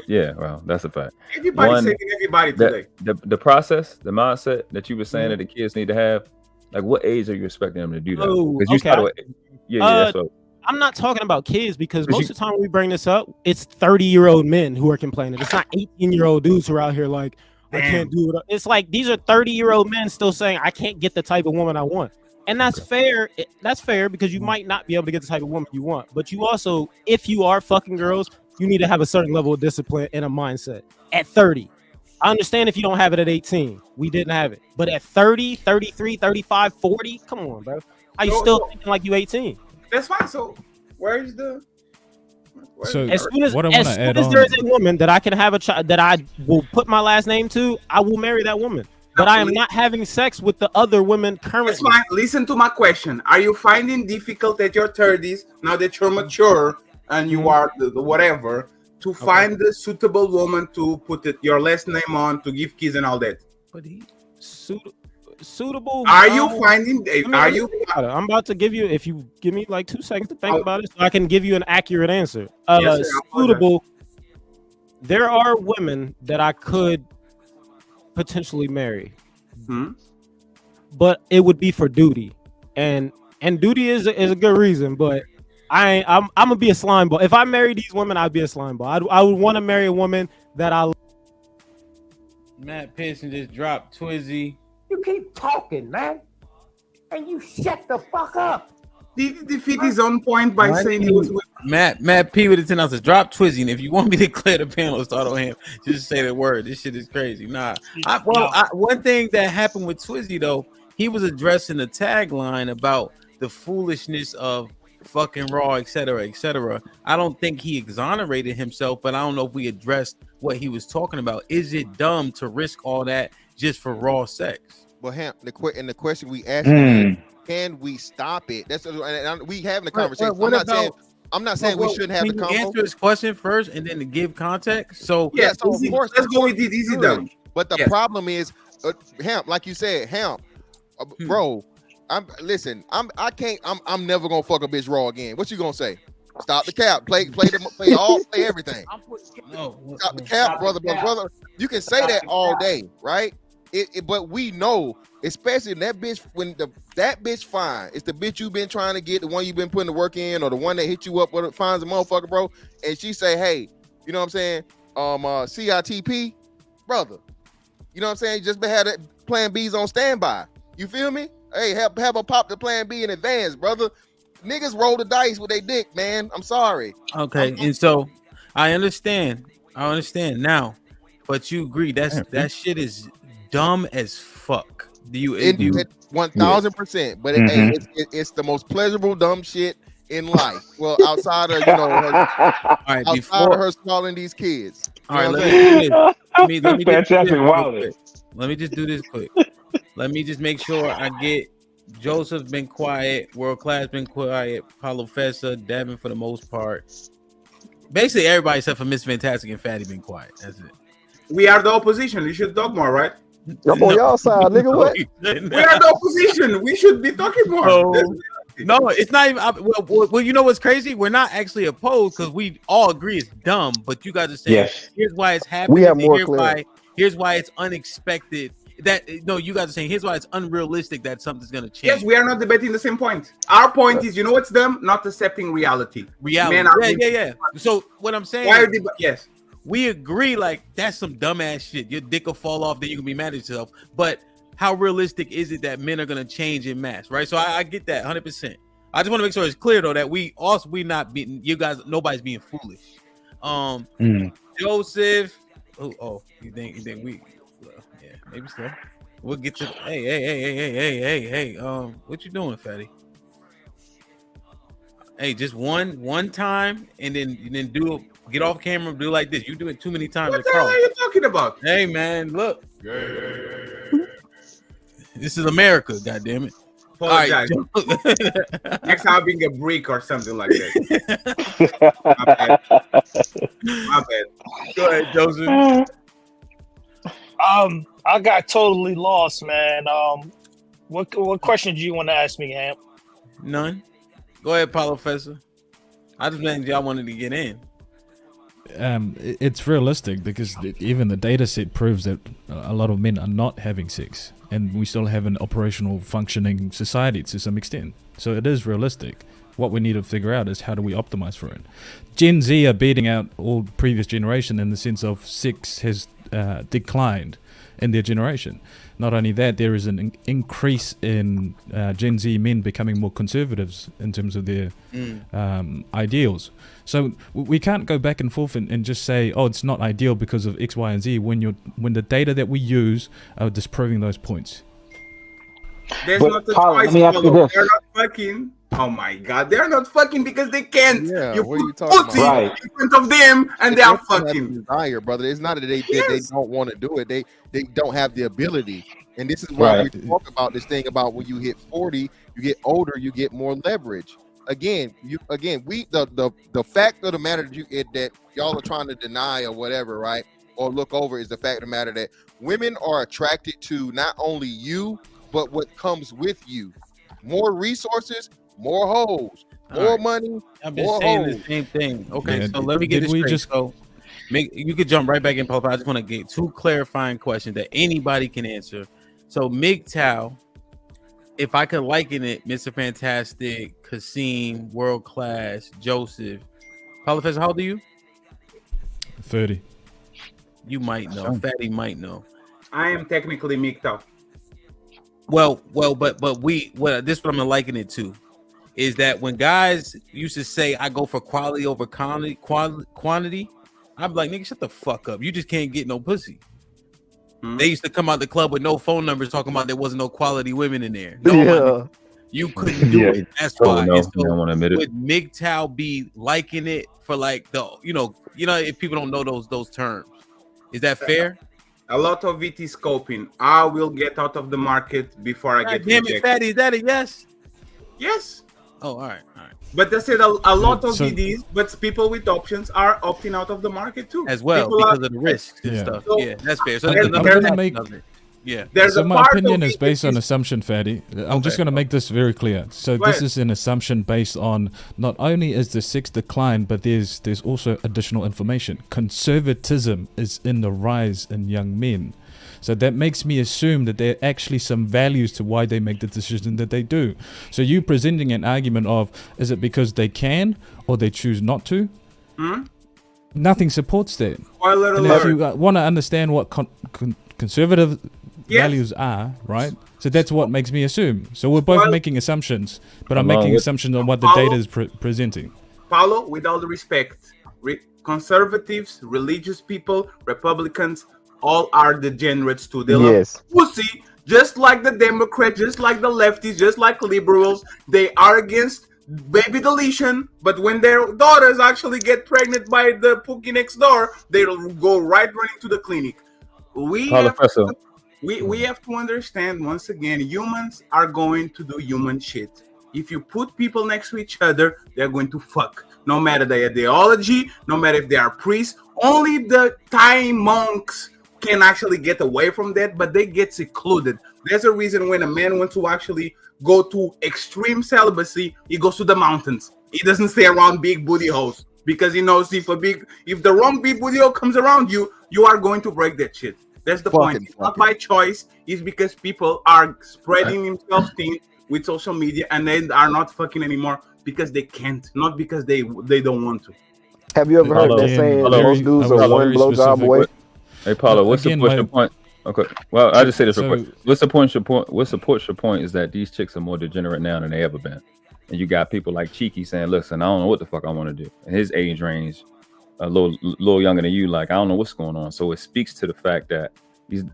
Yeah, well, that's a fact. Everybody's taking everybody today. The process, the mindset that you were saying that the kids need to have, like what age are you expecting them to do that? Because you started that's what. I'm not talking about kids because most of the time when we bring this up, it's 30-year-old men who are complaining. It's not 18-year-old dudes who are out here like, I can't do it. It's like these are 30-year-old men still saying, I can't get the type of woman I want. And that's fair. That's fair because you might not be able to get the type of woman you want. But you also, if you are fucking girls, you need to have a certain level of discipline and a mindset. At 30, I understand if you don't have it at 18. We didn't have it. But at 30, 33, 35, 40, come on, bro. Are you still thinking like you 18? That's fine. So where is the... So as soon as, what I want to add on, there is a woman that I can have a child that I will put my last name to, I will marry that woman. But I am not having sex with the other women currently. That's fine. Listen to my question. Are you finding difficult at your 30s, now that you're mature and you are the whatever, to find the suitable woman to put your last name on, to give kids and all that? Suitable. Are you finding? I'm about to give you. If you give me like 2 seconds to think about it, so I can give you an accurate answer. Yes, sir, suitable. There are women that I could potentially marry, but it would be for duty, and duty is a good reason. But I'm gonna be a slime ball. If I marry these women, I'd be a slime ball. I would want to marry a woman that I. Matt Pearson just dropped Twizzy. You keep talking, man, and you shut the fuck up. Did he defeat his own point by saying he was with Matt P with the 10 ounces. Drop Twizzy, and if you want me to clear the panel, start on him. Just say the word. This shit is crazy. One thing that happened with Twizzy though, he was addressing the tagline about the foolishness of fucking Raw, etc., etc. I don't think he exonerated himself, but I don't know if we addressed what he was talking about. Is it dumb to risk all that just for raw sex? Well, the question we asked, can we stop it? That's we having a conversation. I'm not saying we shouldn't have the conversation. Answer his question first, and then to give context. So yeah, so of course, let's go with it easy though. But the problem is, Hamp, like you said, Hamp, bro. I'm never gonna fuck a bitch raw again. What you gonna say? Stop the cap. Play everything. Stop the cap, brother. You can say that all day, right? But we know, especially that bitch, when that bitch fine, it's the bitch you've been trying to get, the one you've been putting the work in, or the one that hit you up when it finds a motherfucker, bro. And she say, hey, you know what I'm saying? CITP, brother. You know what I'm saying? Just had plan B's on standby. You feel me? Hey, have a pop the plan B in advance, brother. Niggas roll the dice with their dick, man. I'm sorry. Okay, and so I understand now, but you agree that shit is dumb as fuck. Do you? 1000%. But it's the most pleasurable dumb shit in life. Well, outside of outside of her stalling these kids. All right, let me just do this quick. Let me just make sure I get Joseph been quiet, World Class been quiet, Paulo Fessa, Devin for the most part. Basically, everybody except for Miss Fantastic and Fatty been quiet. That's it. We are the opposition. You should talk more, right? I'm on y'all side, nigga. What? We are the opposition. We should be talking more. No, it's not even. Well, you know what's crazy? We're not actually opposed because we all agree it's dumb. But you guys are saying here's why it's happening. We have more here's why it's unexpected. You guys are saying here's why it's unrealistic that something's gonna change. Yes, we are not debating the same point. Our point is, you know what's dumb? Not accepting reality. Yeah. So what I'm saying, yes, we agree. Like that's some dumbass shit. Your dick will fall off, then you can be mad at yourself. But how realistic is it that men are gonna change in mass? Right. So I get that 100%. I just want to make sure it's clear though that we not being you guys. Nobody's being foolish. Joseph. You think we? Yeah, maybe so. We'll get to. Hey. What you doing, Fatty? Hey, just one time, and then get off camera, do like this. You do it too many times. What the hell are you talking about? Hey, man, look. This is America, goddammit. Apologize. All right. Next time I'll bring a brick or something like that. My bad. Go ahead, Joseph. I got totally lost, man. What question do you want to ask me, Hamp? None. Go ahead, Paulo Fessa. I just meant y'all wanted to get in. It's realistic because even the data set proves that a lot of men are not having sex, and we still have an operational functioning society to some extent. So it is realistic. What we need to figure out is how do we optimize for it. Gen Z are beating out all previous generation in the sense of sex has declined in their generation. Not only that, there is an increase in Gen Z men becoming more conservatives in terms of their ideals. So we can't go back and forth and just say, oh, it's not ideal because of X, Y, and Z when the data that we use are disproving those points. There's not a choice. Let me ask you this. They're not fucking. Oh my God, they're not fucking because they can't. Yeah, you what are put you talking pussy about? in front of them and they are They have fucking. a desire, brother. It's not that they don't want to do it. They don't have the ability. And this is why we talk about this thing about when you hit 40, you get older, you get more leverage. Again, the fact of the matter that y'all are trying to deny or whatever, right? Or look over is the fact of the matter that women are attracted to not only you, but what comes with you. More resources, more hoes, more money. I've been saying the same thing. Okay, so let me get this straight. So you could jump right back in, Papa. I just want to get 2 clarifying questions that anybody can answer. So MGTOW, if I could liken it, Mr. Fantastic, Kasim, World Class, Joseph. Paulo Fez, how old are you? 30. You might know. Fatty might know. I am technically MGTOW. Well, but this is what I'm gonna liken it to, is that when guys used to say I go for quality over quantity, I'm like, nigga, shut the fuck up. You just can't get no pussy. They used to come out the club with no phone numbers talking about there wasn't no quality women in there. No, you couldn't do it. That's why. No, And so I don't want to admit it. would MGTOW be liking it for like the if people don't know those terms? Is that fair? A lot of it is scoping. I will get out of the market before I get damn rejected. it, Fatty, is that a yes? Yes. Oh, all right. But they said a lot of VDs, but people with options are opting out of the market too. As well, People because are- of the risks and stuff. So- Yeah, that's fair. So I'm there's gonna another make- aspect of it. Yeah. There's So a my part opinion of is it based on is- assumption, Fatty. I'm just Okay. going to make this very clear. So Go this ahead. is an assumption based on not only is the sex decline, but there's also additional information. Conservatism is in the rise in young men. So that makes me assume that there are actually some values to why they make the decision that they do. So you presenting an argument of, is it because they can or they choose not to? Nothing supports that. Spoiler And if alert. you want to understand what conservative Yes. values are, right? So that's what makes me assume. So we're both making assumptions, but I'm making assumptions on what the data is presenting. Paulo, with all the respect, conservatives, religious people, Republicans, all are degenerates too. They love Yes. pussy, just like the Democrats, just like the lefties, just like liberals. They are against baby deletion, but when their daughters actually get pregnant by the pookie next door, they'll go right running to the clinic. We have to understand, once again, humans are going to do human shit. If you put people next to each other, they're going to fuck. No matter their ideology, no matter if they are priests, only the Thai monks can actually get away from that, but they get secluded. There's a reason when a man wants to actually go to extreme celibacy, he goes to the mountains. He doesn't stay around big booty hoes because he knows if the wrong big booty hole comes around you, you are going to break that shit. That's the point. It's not by choice. It's because people are spreading themselves thin with social media and they are not fucking anymore because they can't, not because they don't want to. Have you ever heard that saying most dudes are one blowjob away? Hey Paulo, what's the push your point? Okay, well I just say this real quick. What's supports your point is that these chicks are more degenerate now than they ever been, and you got people like Cheeky saying, "Listen, I don't know what the fuck I want to do." And his age range, a little younger than you, like I don't know what's going on. So it speaks to the fact that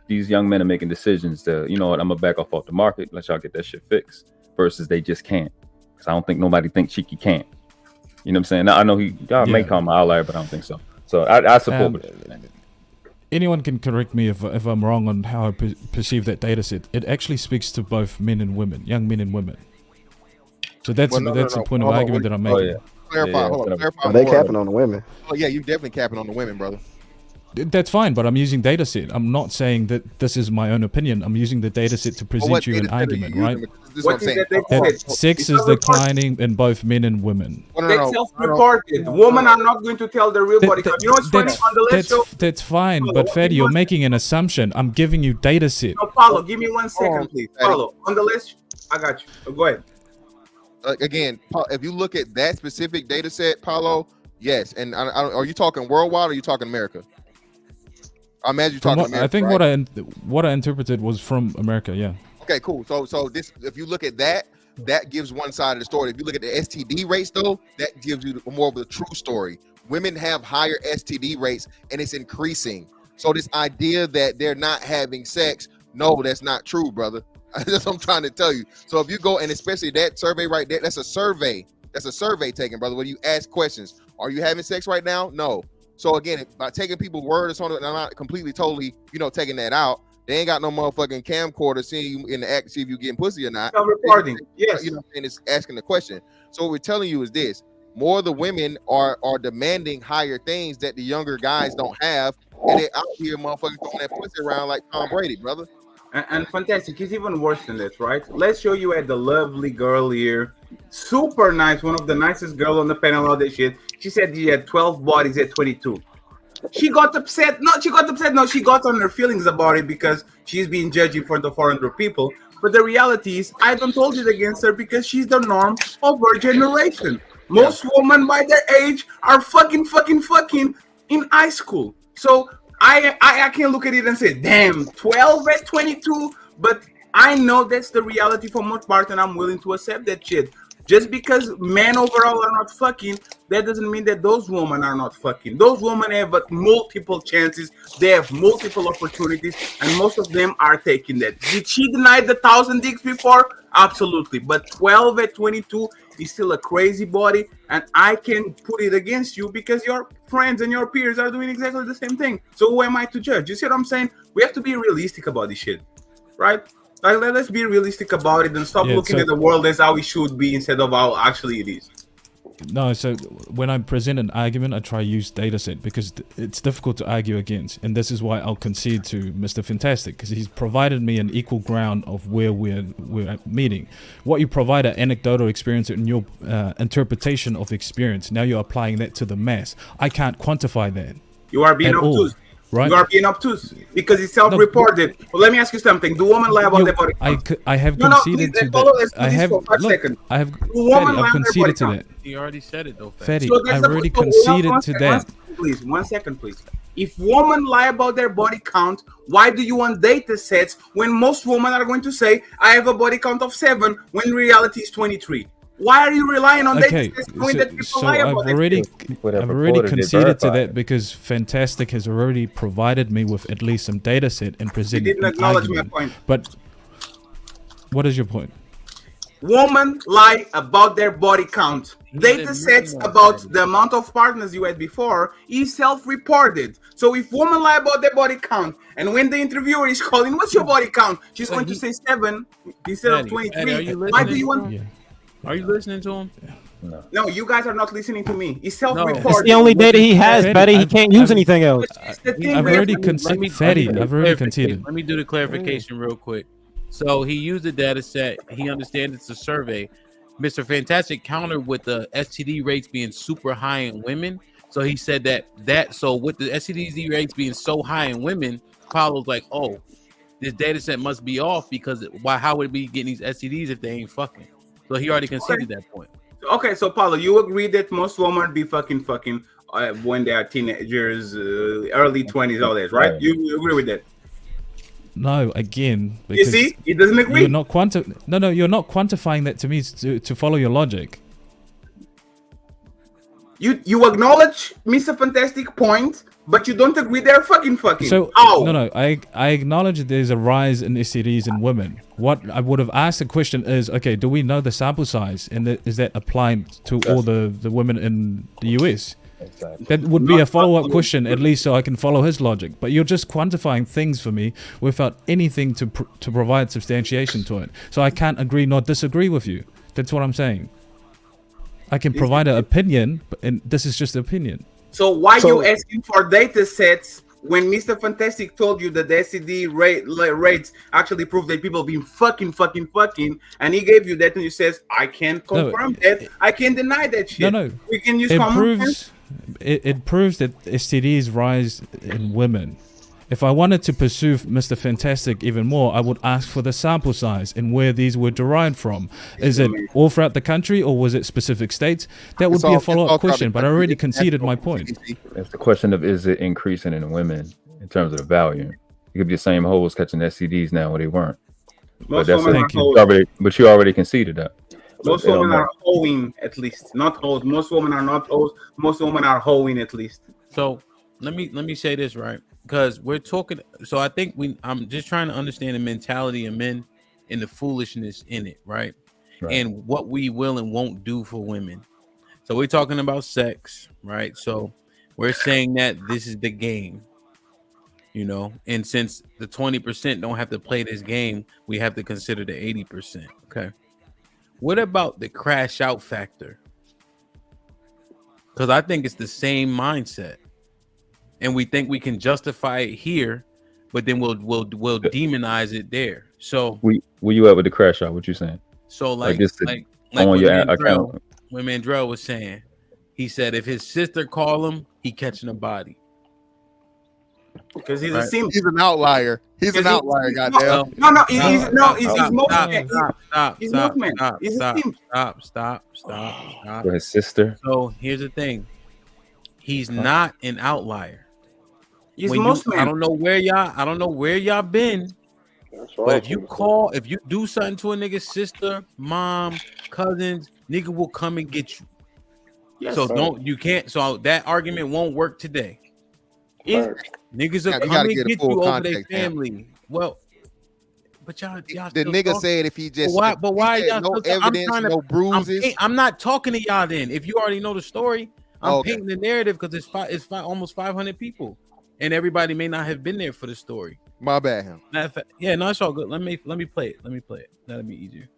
these young men are making decisions to, you know what, I'm gonna back off the market, let y'all get that shit fixed, versus they just can't. Because I don't think nobody thinks Cheeky can't. You know what I'm saying? Now, I know y'all may call him an outlier, but I don't think so. So I support it. Anyone can correct me if I'm wrong on how I perceive that data set. It actually speaks to both men and women, young men and women. So that's the point of argument that I'm making. Clarify. Hold on. Clarify. Are they capping on the women? Oh yeah, you definitely capping on the women, brother. That's fine, but I'm using data set. I'm not saying that this is my own opinion. I'm using the data set to present you an argument, right? This is what I'm saying. That sex is declining in both men and women. That's self-reported. Women are not going to tell their real body. You know what's funny? On the last show, That's fine, but Fatty, you're making an assumption. I'm giving you data set. no, Paulo, give me 1 second, please. Paulo, on the list, I got you. Go ahead. Again, if you look at that specific data set, Paulo, yes. And are you talking worldwide or are you talking America? I imagine you're talking America. I think right? what I interpreted was from America. Yeah. Okay, cool. So this, if you look at that gives one side of the story. If you look at the STD rates, though, that gives you more of the true story. Women have higher STD rates, and it's increasing. So this idea that they're not having sex, no, that's not true, brother. That's what I'm trying to tell you. So if you go, and especially that survey right there, that's a survey. That's a survey taken, brother, where you ask questions. Are you having sex right now? No. So again, by taking people's word or something, I'm not completely, totally, taking that out. They ain't got no motherfucking camcorder seeing you in the act, see if you getting pussy or not. Self-reporting, yes. And it's asking the question. So what we're telling you is this: more the women are demanding higher things that the younger guys don't have, and they're out here motherfucking throwing that pussy around like Tom Brady, brother. And fantastic, it's even worse than that, right? Let's show you at the lovely girl here, super nice, one of the nicest girl on the panel, all this shit. She said she had 12 bodies at 22. She got upset. No, she got on her feelings about it because she's being judged in front of 400 people. But the reality is, I don't hold it against her because she's the norm of her generation. Most women by their age are fucking in high school. So I can look at it and say, damn, 12 at 22. But I know that's the reality for most part, and I'm willing to accept that shit. Just because men overall are not fucking, that doesn't mean that those women are not fucking. Those women have multiple chances. They have multiple opportunities, and most of them are taking that. Did she deny the 1,000 dicks before? Absolutely. But 12 at 22 is still a crazy body, and I can put it against you because your friends and your peers are doing exactly the same thing. So who am I to judge? You see what I'm saying? We have to be realistic about this shit, right? Like, let's be realistic about it and stop looking at the world as how it should be instead of how actually it is. No, so when I present an argument, I try to use data set because it's difficult to argue against. And this is why I'll concede to Mr. Fantastic, because he's provided me an equal ground of where we're meeting. What you provide an anecdotal experience in your interpretation of experience. Now you're applying that to the mass. I can't quantify that. You are being obtuse. Right? You are being obtuse because it's self-reported. Well, let me ask you something. Do women lie about their body count? I have conceded to that. I have conceded to that. He already said it though. Fatty, I've already conceded to that. Please, 1 second, please. If women lie about their body count, why do you want data sets when most women are going to say, I have a body count of 7 when reality is 23? Why are you relying on data sets knowing that people lie about it? I've already conceded to that because Fantastic has already provided me with at least some data set and presented. You didn't acknowledge my point. But what is your point? Women lie about their body count. Data sets about the amount of partners you had before is self-reported. So if women lie about their body count, and when the interviewer is calling, what's your body count? She's going to say 7 instead of 23. Why do you want? Are you listening to him? No, you guys are not listening to me. It's self-reported. It's the only data he has, Betty. He can't use anything else. I've already conceded. I've already conceded. Let me do the clarification real quick. So he used the data set. He understands it's a survey. Mr. Fantastic countered with the STD rates being super high in women. So he said so with the STD rates being so high in women, Paulo's like, oh, this data set must be off because how would it be getting these STDs if they ain't fucking? So he already conceded that point. Okay, so Paulo, you agree that most women be fucking when they are teenagers, early 20s, all that, right? You agree with that? No, again, you see, he doesn't agree. You're not you're not quantifying that to me to follow your logic. You acknowledge Mr. Fantastic point, but you don't agree they're fucking. So no, I acknowledge there's a rise in STDs in women. What I would have asked the question is, okay, do we know the sample size, and is that applied to all the women in the US? Exactly. That would be a follow-up question, at least, so I can follow his logic. But you're just quantifying things for me without anything to provide substantiation to it. So I can't agree nor disagree with you. That's what I'm saying. I can provide an opinion, and this is just opinion. So why are you asking for data sets when Mr. Fantastic told you that the STD rates actually prove that people been fucking, and he gave you that, and you says, I can't confirm that, I can't deny that shit. No. We can use common sense. It proves that STDs rise in women. If I wanted to pursue Mr. Fantastic even more, I would ask for the sample size and where these were derived from. Is it all throughout the country or was it specific states? That would be a follow-up question, but I already conceded my point. It's the question of, is it increasing in women in terms of the value? You could be the same hoes catching STDs now where they weren't. But you already conceded that. Most women are hoeing at least, not hoes. Most women are not hoes. Most women are hoeing at least. So let me say this, right? Because we're talking, so I think I'm just trying to understand the mentality of men. and the foolishness in it, right? And what we will and won't do for women. So we're talking about sex, right? So we're saying that this is the game, and since the 20% don't have to play this game, we have to consider the 80%. Okay. What about the crash out factor? Because I think it's the same mindset, and we think we can justify it here, but then we'll demonize it there. So were you up with the crash out? What you saying? So like on what your Mandrell, account. when Mandrell was saying, he said if his sister call him, he catching a body. Because he's Right. a simp. He's an outlier. He's an outlier, goddamn. Stop. For his sister. So here's the thing. He's not an outlier. He's When most you, I don't know where y'all been. But if you do something to a nigga's sister, mom, cousins, nigga will come and get you. Yes, so sir. So that argument won't work today. Niggas will You come gotta and get get full you over their context, man. family. Well, but y'all The still nigga talking. said if he just But why he said y'all no still evidence, no bruises. I'm not talking to y'all then. If you already know the story, I'm Okay. painting the narrative because it's almost 500 people, and everybody may not have been there for the story. My bad, him. Matter of fact, yeah, no, it's all good. Let me play it. That'll be easier.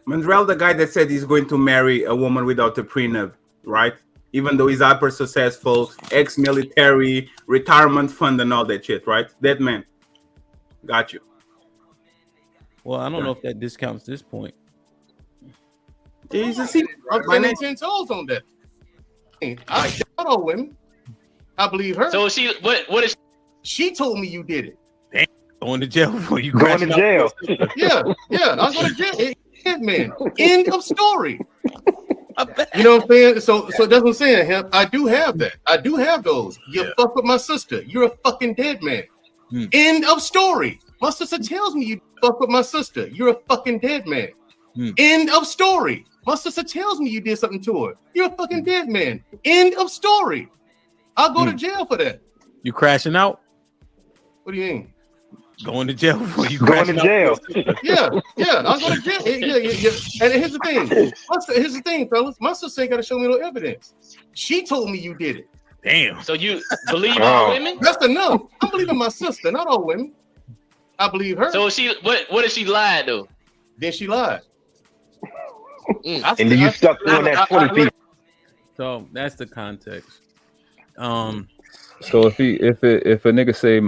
Mandrell, the guy that said he's going to marry a woman without a prenup, right? Even though he's hyper successful, ex-military, retirement fund, and all that shit, right? That man. Got you. Well, I don't know if that discounts this point. He's a simp. I'm spending 10 toes on that. I don't women. I believe her. So what is she told me you did it. Damn, going to jail before you Going to crash jail. Yeah, I'm going to jail. Man, end of story. You know what I'm saying? So that's what I'm saying. Hemp. I do have that. I do have those. You fuck with my sister. You're a fucking dead man. End of story. My sister tells me you fuck with my sister. You're a fucking dead man. End of story. My sister tells me you did something to her. You're a fucking dead man. End of story. I'll go to jail for that. You crashing out? What do you mean? Going to jail before you Going to crashing jail. out? Yeah, I'll go to jail. Yeah. And here's the thing, fellas. My sister ain't got to show me no evidence. She told me you did it. Damn. So you believe all women? That's enough. I'm believing my sister, not all women. I believe her. So what if she lied though? Then she lied. And then you stuck doing that 20 feet. So that's the context. So if a nigga say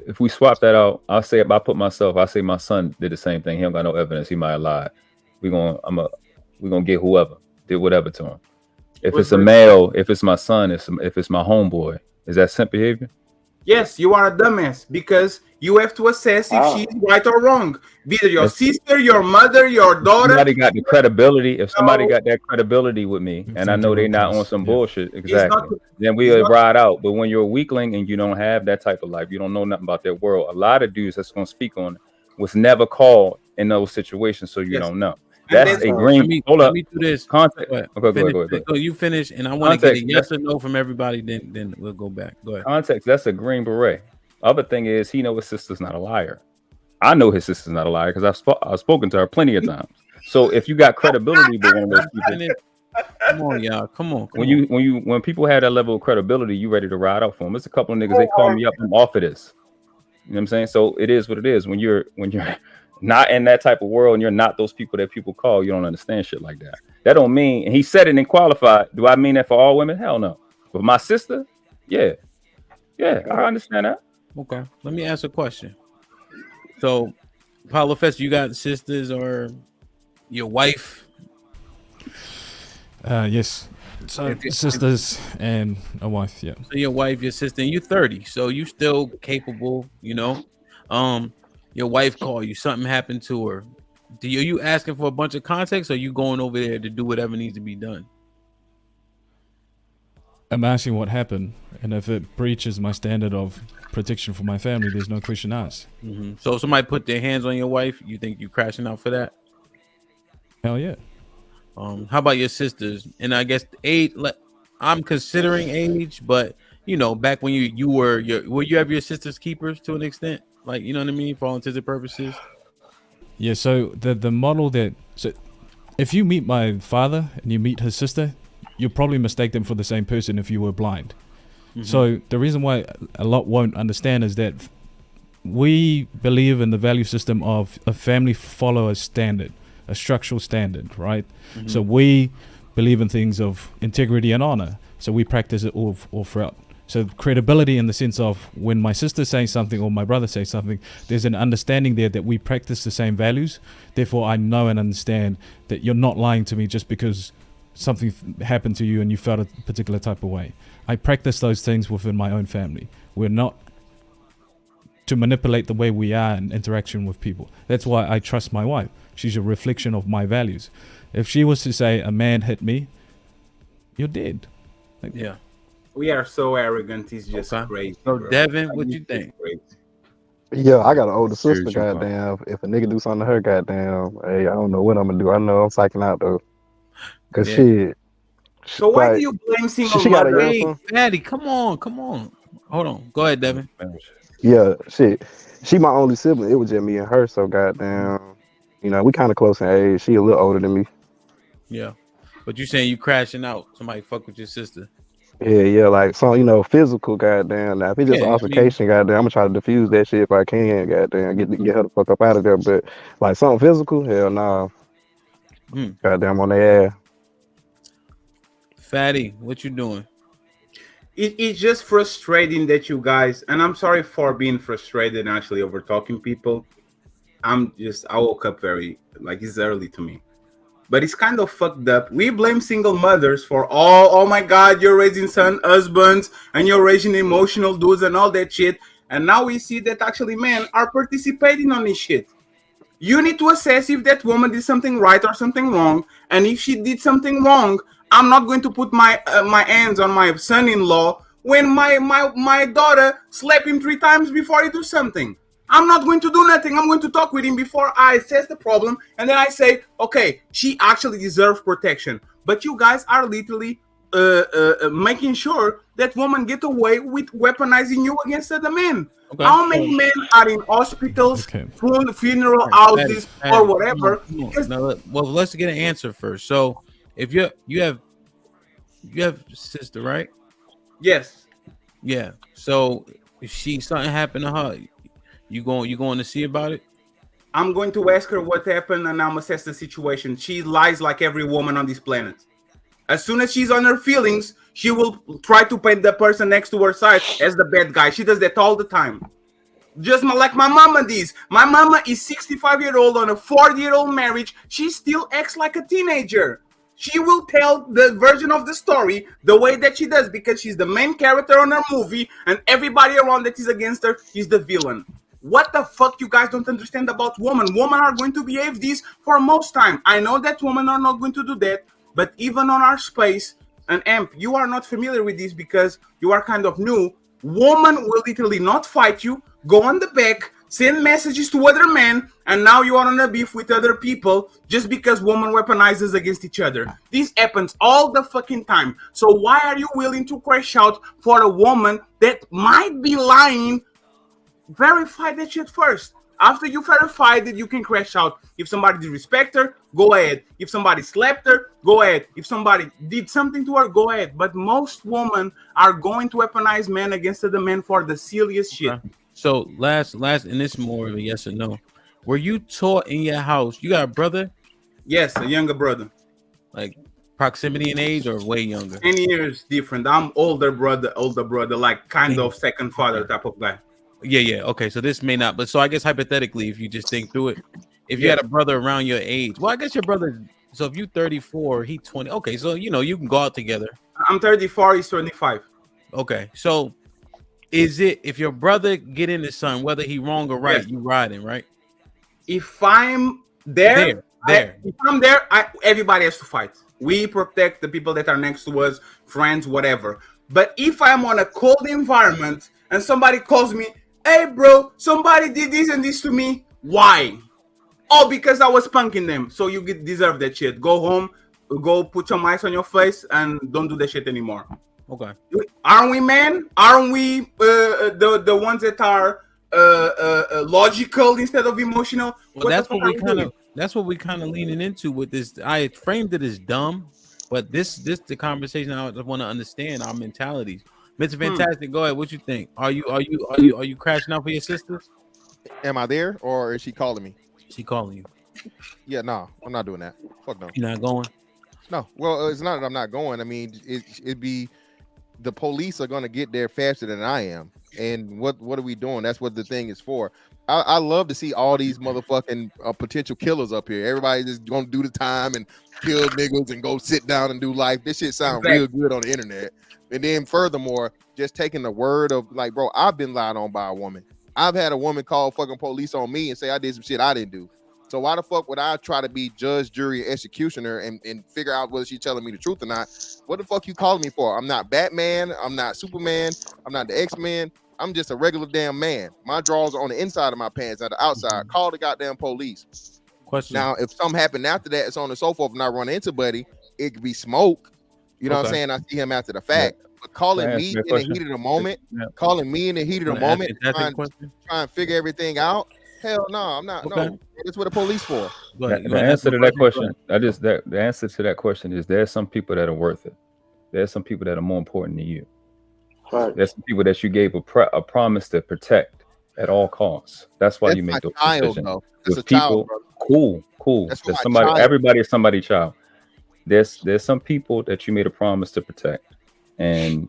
if we swap that out, I say my son did the same thing. He don't got no evidence. He might have lied. We're gonna get whoever did whatever to him. If it's a male, if it's my son, if it's my homeboy, is that simp behavior? Yes, you are a dumbass because you have to assess if she's right or wrong. Be it your sister, your mother, your daughter. Somebody got the credibility. If somebody got that credibility with me, and I know they not on some bullshit, exactly, then we'll ride out. But when you're a weakling and you don't have that type of life, you don't know nothing about that world. A lot of dudes that's gonna speak on it was never called in those situations, so you don't know. That's a green. Hold up. Let me do this. Context. Go ahead. So you finish, and I want to get a yes or no from everybody. Then we'll go back. Go ahead. Context. That's a green beret. Other thing is, he know his sister's not a liar. I know his sister's not a liar because I've spoken to her plenty of times. So if you got credibility, but one of those people, come on, y'all, come on. When people have that level of credibility, you ready to ride out for them. It's a couple of niggas they call me up and off of this. You know what I'm saying? So it is what it is. When you're not in that type of world and you're not those people that people call, you don't understand shit like that. That don't mean, and he said it and qualified. Do I mean that for all women? Hell no. But my sister, yeah, I understand that. Okay, let me ask a question. So, Paulo Fest, you got sisters or your wife? Yes. So sisters and a wife, yeah. So your wife, your sister, and you're 30, so you still capable, you know. Your wife called you, something happened to her. Are you asking for a bunch of context, or are you going over there to do whatever needs to be done? I'm asking what happened, and if it breaches my standard of protection for my family, there's no question asked. Mm-hmm. So if somebody put their hands on your wife, you think you crashing out for that? Hell yeah. How about your sisters? And I guess age, I'm considering age, but you know, back when you were you have your sisters keepers to an extent, like, you know what I mean, for all intents and purposes. Yeah, so the model that if you meet my father and you meet his sister, you'll probably mistake them for the same person if you were blind. So the reason why a lot won't understand is that we believe in the value system of a family follow a standard, a structural standard, right? So we believe in things of integrity and honor. So we practice it all throughout. So credibility in the sense of when my sister says something or my brother says something, there's an understanding there that we practice the same values. Therefore, I know and understand that you're not lying to me just because something happened to you and you felt a particular type of way. I practice those things within my own family. We're not to manipulate the way we are in interaction with people. That's why I trust my wife. She's a reflection of my values. If she was to say a man hit me, you're dead. Yeah. We are so arrogant. It's just crazy. So, bro. Devin, what you think? Yeah, I got an older sister. Goddamn, if a nigga do something to her, goddamn, hey, I don't know what I'm gonna do. I know I'm psyching out though, cause shit. So why do you blame single she got a mother? young son. Maddie, come on. Hold on. Go ahead, Devin. Yeah, shit. She my only sibling. It was just me and her. So goddamn, you know, we kind of close in age. She a little older than me. Yeah, but you saying you crashing out? Somebody fuck with your sister? Yeah, like so, you know, physical. Goddamn. Now if it's just altercation, goddamn, I'm gonna try to diffuse that shit if I can. Goddamn, get her the fuck up out of there. But like something physical, hell nah. Goddamn on their ass. Fatty, what you doing? It's just frustrating that you guys, and I'm sorry for being frustrated and actually over talking people. I woke up it's early to me. But it's kind of fucked up. We blame single mothers for oh my God, you're raising husbands and you're raising emotional dudes and all that shit. And now we see that actually men are participating on this shit. You need to assess if that woman did something right or something wrong. And if she did something wrong, I'm not going to put my hands on my son-in-law when my daughter slapped him 3 times before he do something. I'm not going to do nothing. I'm going to talk with him before I assess the problem. And then I say, okay, she actually deserves protection. But you guys are literally making sure that women get away with weaponizing you against other men. Okay. How many men are in hospitals, funeral houses, or whatever? No, well, let's get an answer first. So, if you have sister, right? Yes. Yeah. So, if something happened to her, you going to see about it? I'm going to ask her what happened, and I'm assess the situation. She lies like every woman on this planet. As soon as she's on her feelings, she will try to paint the person next to her side as the bad guy. She does that all the time. Just like my mama does. My mama is 65-year-old on a 40-year-old marriage. She still acts like a teenager. She will tell the version of the story the way that she does because she's the main character on her movie and everybody around that is against her is the villain. What the fuck you guys don't understand about women? Women are going to behave this for most time. I know that women are not going to do that, but even on our space, and Amp, you are not familiar with this because you are kind of new. Woman will literally not fight you, go on the back, send messages to other men, and now you are on a beef with other people just because woman weaponizes against each other. This happens all the fucking time. So why are you willing to crash out for a woman that might be lying? Verify that shit first. After you verify that, you can crash out. If somebody disrespect her, go ahead. If somebody slapped her, go ahead. If somebody did something to her, go ahead. But most women are going to weaponize men against other men for the silliest shit. So last, and this is more of a yes or no. Were you taught in your house? You got a brother? Yes, a younger brother. Like proximity in age or way younger? 10 years different. I'm older brother, like kind of second father type of guy. Yeah. Okay, so this may not, but so I guess hypothetically, if you just think through it, if you had a brother around your age, well, I guess your brother. So if you 34, he 20. Okay, so you can go out together. I'm 34. He's 25. Okay, so is it if your brother get in the sun, whether he wrong or right, you riding, right? If I'm there. If I'm there, everybody has to fight. We protect the people that are next to us, friends, whatever. But if I'm on a cold environment and somebody calls me, hey, bro, somebody did this and this to me. Why? Oh, because I was punking them. So you deserve that shit. Go home, go put some ice on your face, and don't do that shit anymore. Okay. Aren't we men? Aren't we the ones that are logical instead of emotional. Well, that's what we kind of leaning into with this. I framed it as dumb, but this the conversation I want to understand our mentalities. Mr. Fantastic, go ahead. What you think? Are you crashing out for your sisters? Am I there or is she calling me? She calling you. Yeah, no, I'm not doing that. Fuck no. You're not going? No. Well, it's not that I'm not going. I mean, it'd be the police are gonna get there faster than I am. And what are we doing? That's what the thing is for. I love to see all these motherfucking potential killers up here. Everybody just gonna do the time and kill niggas and go sit down and do life. This shit sounds real good on the internet. And then furthermore, just taking the word of like, bro, I've been lied on by a woman. I've had a woman call fucking police on me and say I did some shit I didn't do. So why the fuck would I try to be judge, jury, executioner and figure out whether she's telling me the truth or not? What the fuck you calling me for? I'm not Batman. I'm not Superman. I'm not the X-Men. I'm just a regular damn man. My drawers are on the inside of my pants, not the outside. Call the goddamn police. Question. Now, if something happened after that, it's on and so forth, and I run into Buddy, it could be smoke. You know what I'm saying? I see him after the fact. But calling me in the heat of the moment, trying to figure everything out. Hell no, I'm not. Okay. No, that's what the police for. The answer to that question, the answer to that question is there's some people that are worth it. There's some people that are more important than you. Right. There's some people that you gave a promise to protect at all costs. That's why you make those decisions. There's people, cool. There's somebody. Everybody is somebody's child. There's some people that you made a promise to protect, and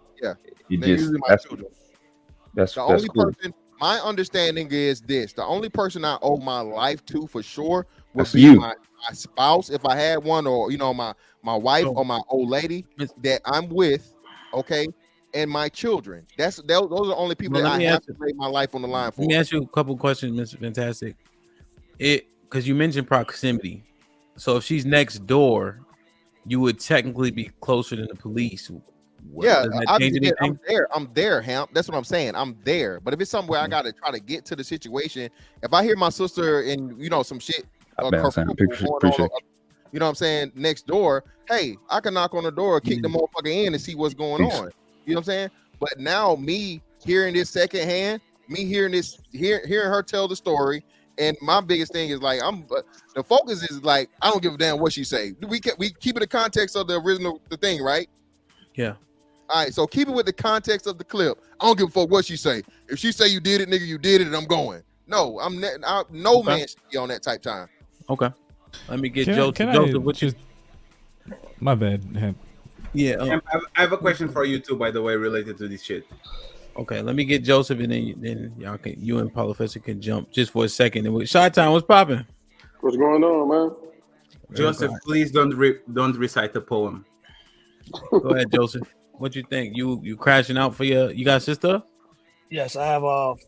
you just that's the only cool. person. My understanding is this: the only person I owe my life to for sure would be you. my spouse, if I had one, or my wife or my old lady that I'm with, okay, and my children. Those are the only people that I have to lay my life on the line for. Let me ask you a couple questions, Mr. Fantastic. Because you mentioned proximity, so if she's next door, you would technically be closer than the police. I'm there, Hamp. That's what I'm saying. I'm there. But if it's somewhere I gotta try to get to the situation, if I hear my sister and some shit, you know what I'm saying, next door, hey, I can knock on the door, kick the motherfucker in and see what's going on. You know what I'm saying? But now me hearing this secondhand, hearing her tell the story, and my biggest thing is like the focus is like I don't give a damn what she say. We keep it in the context of the thing, right? Yeah. All right, so keep it with the context of the clip. I don't give a fuck what she say. If she say you did it, nigga, you did it, and I'm going. No, man should be on that type time. Okay. Let me get Joseph. Which is my bad. Yeah. I have a question for you too, by the way, related to this shit. Okay, let me get Joseph, and then you and Professor can jump just for a second. And Shot Time, what's popping? What's going on, man? Joseph, please don't recite the poem. Go ahead, Joseph. What you think? You crashing out for you got a sister? Yes, I have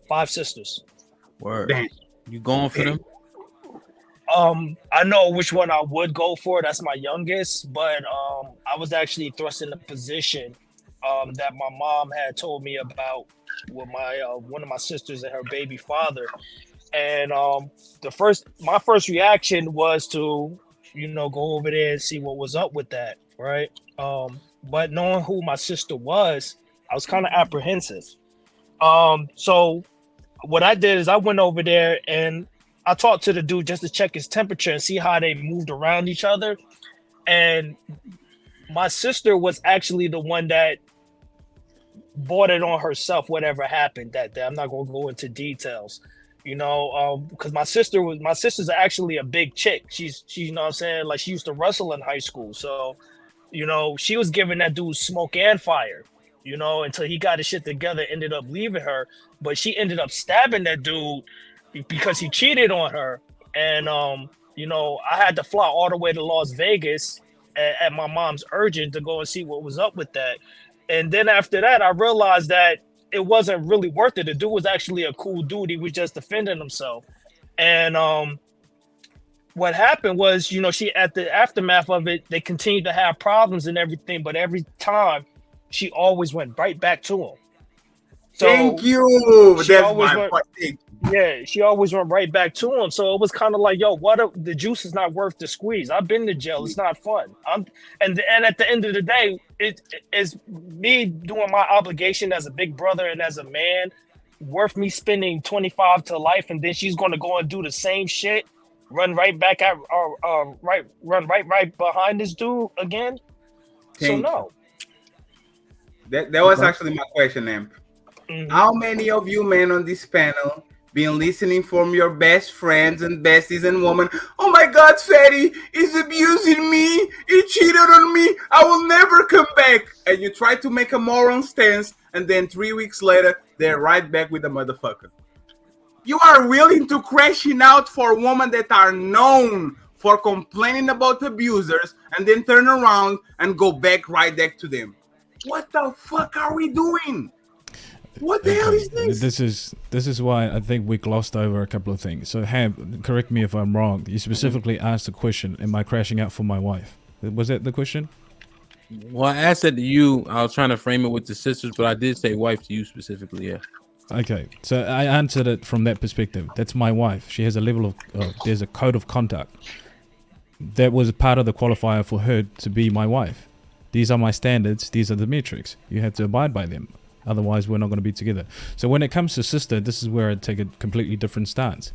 5 sisters. Word. You going for them? I know which one I would go for. That's my youngest, but I was actually thrust in a position that my mom had told me about with my one of my sisters and her baby father. And my first reaction was to go over there and see what was up with that, right? But knowing who my sister was, I was kind of apprehensive. So what I did is I went over there and I talked to the dude just to check his temperature and see how they moved around each other. And my sister was actually the one that bought it on herself, whatever happened that day. I'm not going to go into details, because my sister's actually a big chick. She's you know what I'm saying? Like she used to wrestle in high school. So, she was giving that dude smoke and fire, until he got his shit together, ended up leaving her. But she ended up stabbing that dude because he cheated on her. And, I had to fly all the way to Las Vegas at my mom's urging to go and see what was up with that. And then after that, I realized that it wasn't really worth it. The dude was actually a cool dude. He was just defending himself. And, what happened was, she at the aftermath of it, they continued to have problems and everything, but every time she always went right back to him. So thank you. She always went right back to him. So it was kind of like, yo, the juice is not worth the squeeze. I've been to jail. It's not fun. And at the end of the day, it is me doing my obligation as a big brother and as a man worth me spending 25 to life, and then she's gonna go and do the same shit, run right back at run right behind this dude again. So no. That was actually my question, Amp. How many of you men on this panel been listening from your best friends and besties and women? Oh my God, Fatty is abusing me. He cheated on me. I will never come back. And you try to make a moral stance, and then 3 weeks later, they're right back with the motherfucker. You are willing to crashing out for women that are known for complaining about abusers, and then turn around and go back right back to them. What the fuck are we doing? What the hell is this? This is why I think we glossed over a couple of things. So, Ham, correct me if I'm wrong. You specifically asked the question, am I crashing out for my wife? Was that the question? Well, I asked that to you. I was trying to frame it with the sisters, but I did say wife to you specifically, yeah. Okay, so I answered it from that perspective. That's my wife. She has a level of, there's a code of conduct. That was part of the qualifier for her to be my wife. These are my standards. These are the metrics. You have to abide by them. Otherwise, we're not going to be together. So when it comes to sister, this is where I take a completely different stance.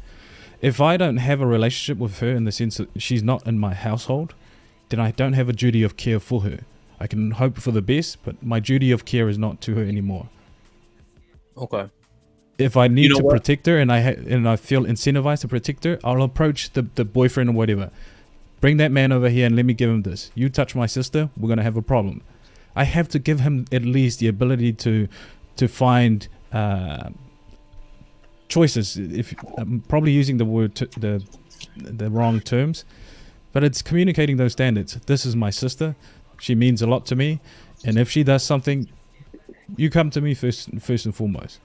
If I don't have a relationship with her in the sense that she's not in my household, then I don't have a duty of care for her. I can hope for the best, but my duty of care is not to her anymore. Okay. If I need to protect her and I feel incentivized to protect her, I'll approach the boyfriend or whatever. Bring that man over here and let me give him this. You touch my sister, we're going to have a problem. I have to give him at least the ability to find choices. If I'm probably using the word the wrong terms, but it's communicating those standards. This is my sister. She means a lot to me, and if she does something, you come to me first and foremost.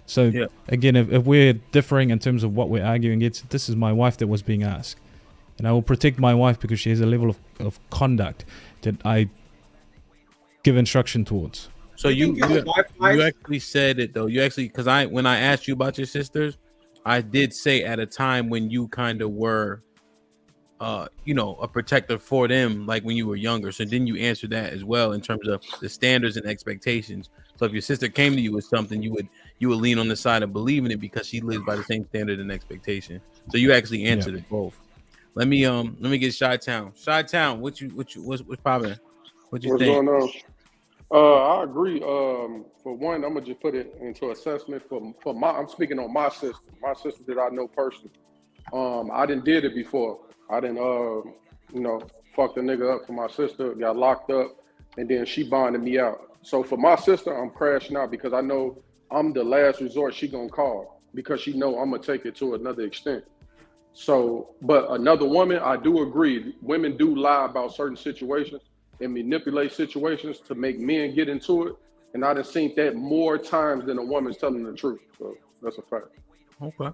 So again, if we're differing in terms of what we're arguing against, this is my wife that was being asked, and I will protect my wife because she has a level of conduct that I give instruction towards. So you actually said it though. You actually, because when I asked you about your sisters, I did say at a time when you kind of were, a protector for them, like when you were younger. So then you answered that as well in terms of the standards and expectations. So if your sister came to you with something, you would lean on the side of believing it because she lives by the same standard and expectation. So you actually answered it both. Let me get Chi-Town. Chi-Town, what's poppin'? What you think? What's going on? I agree. For one, I'm gonna just put it into assessment for my. I'm speaking on my sister that I know personally. I did it before. I fucked a nigga up for my sister, got locked up, and then she bonded me out. So for my sister, I'm crashing out because I know I'm the last resort she gonna call because she know I'm gonna take it to another extent. So, but another woman, I do agree. Women do lie about certain situations and manipulate situations to make men get into it. And I done seen that more times than a woman's telling the truth. So that's a fact. Okay.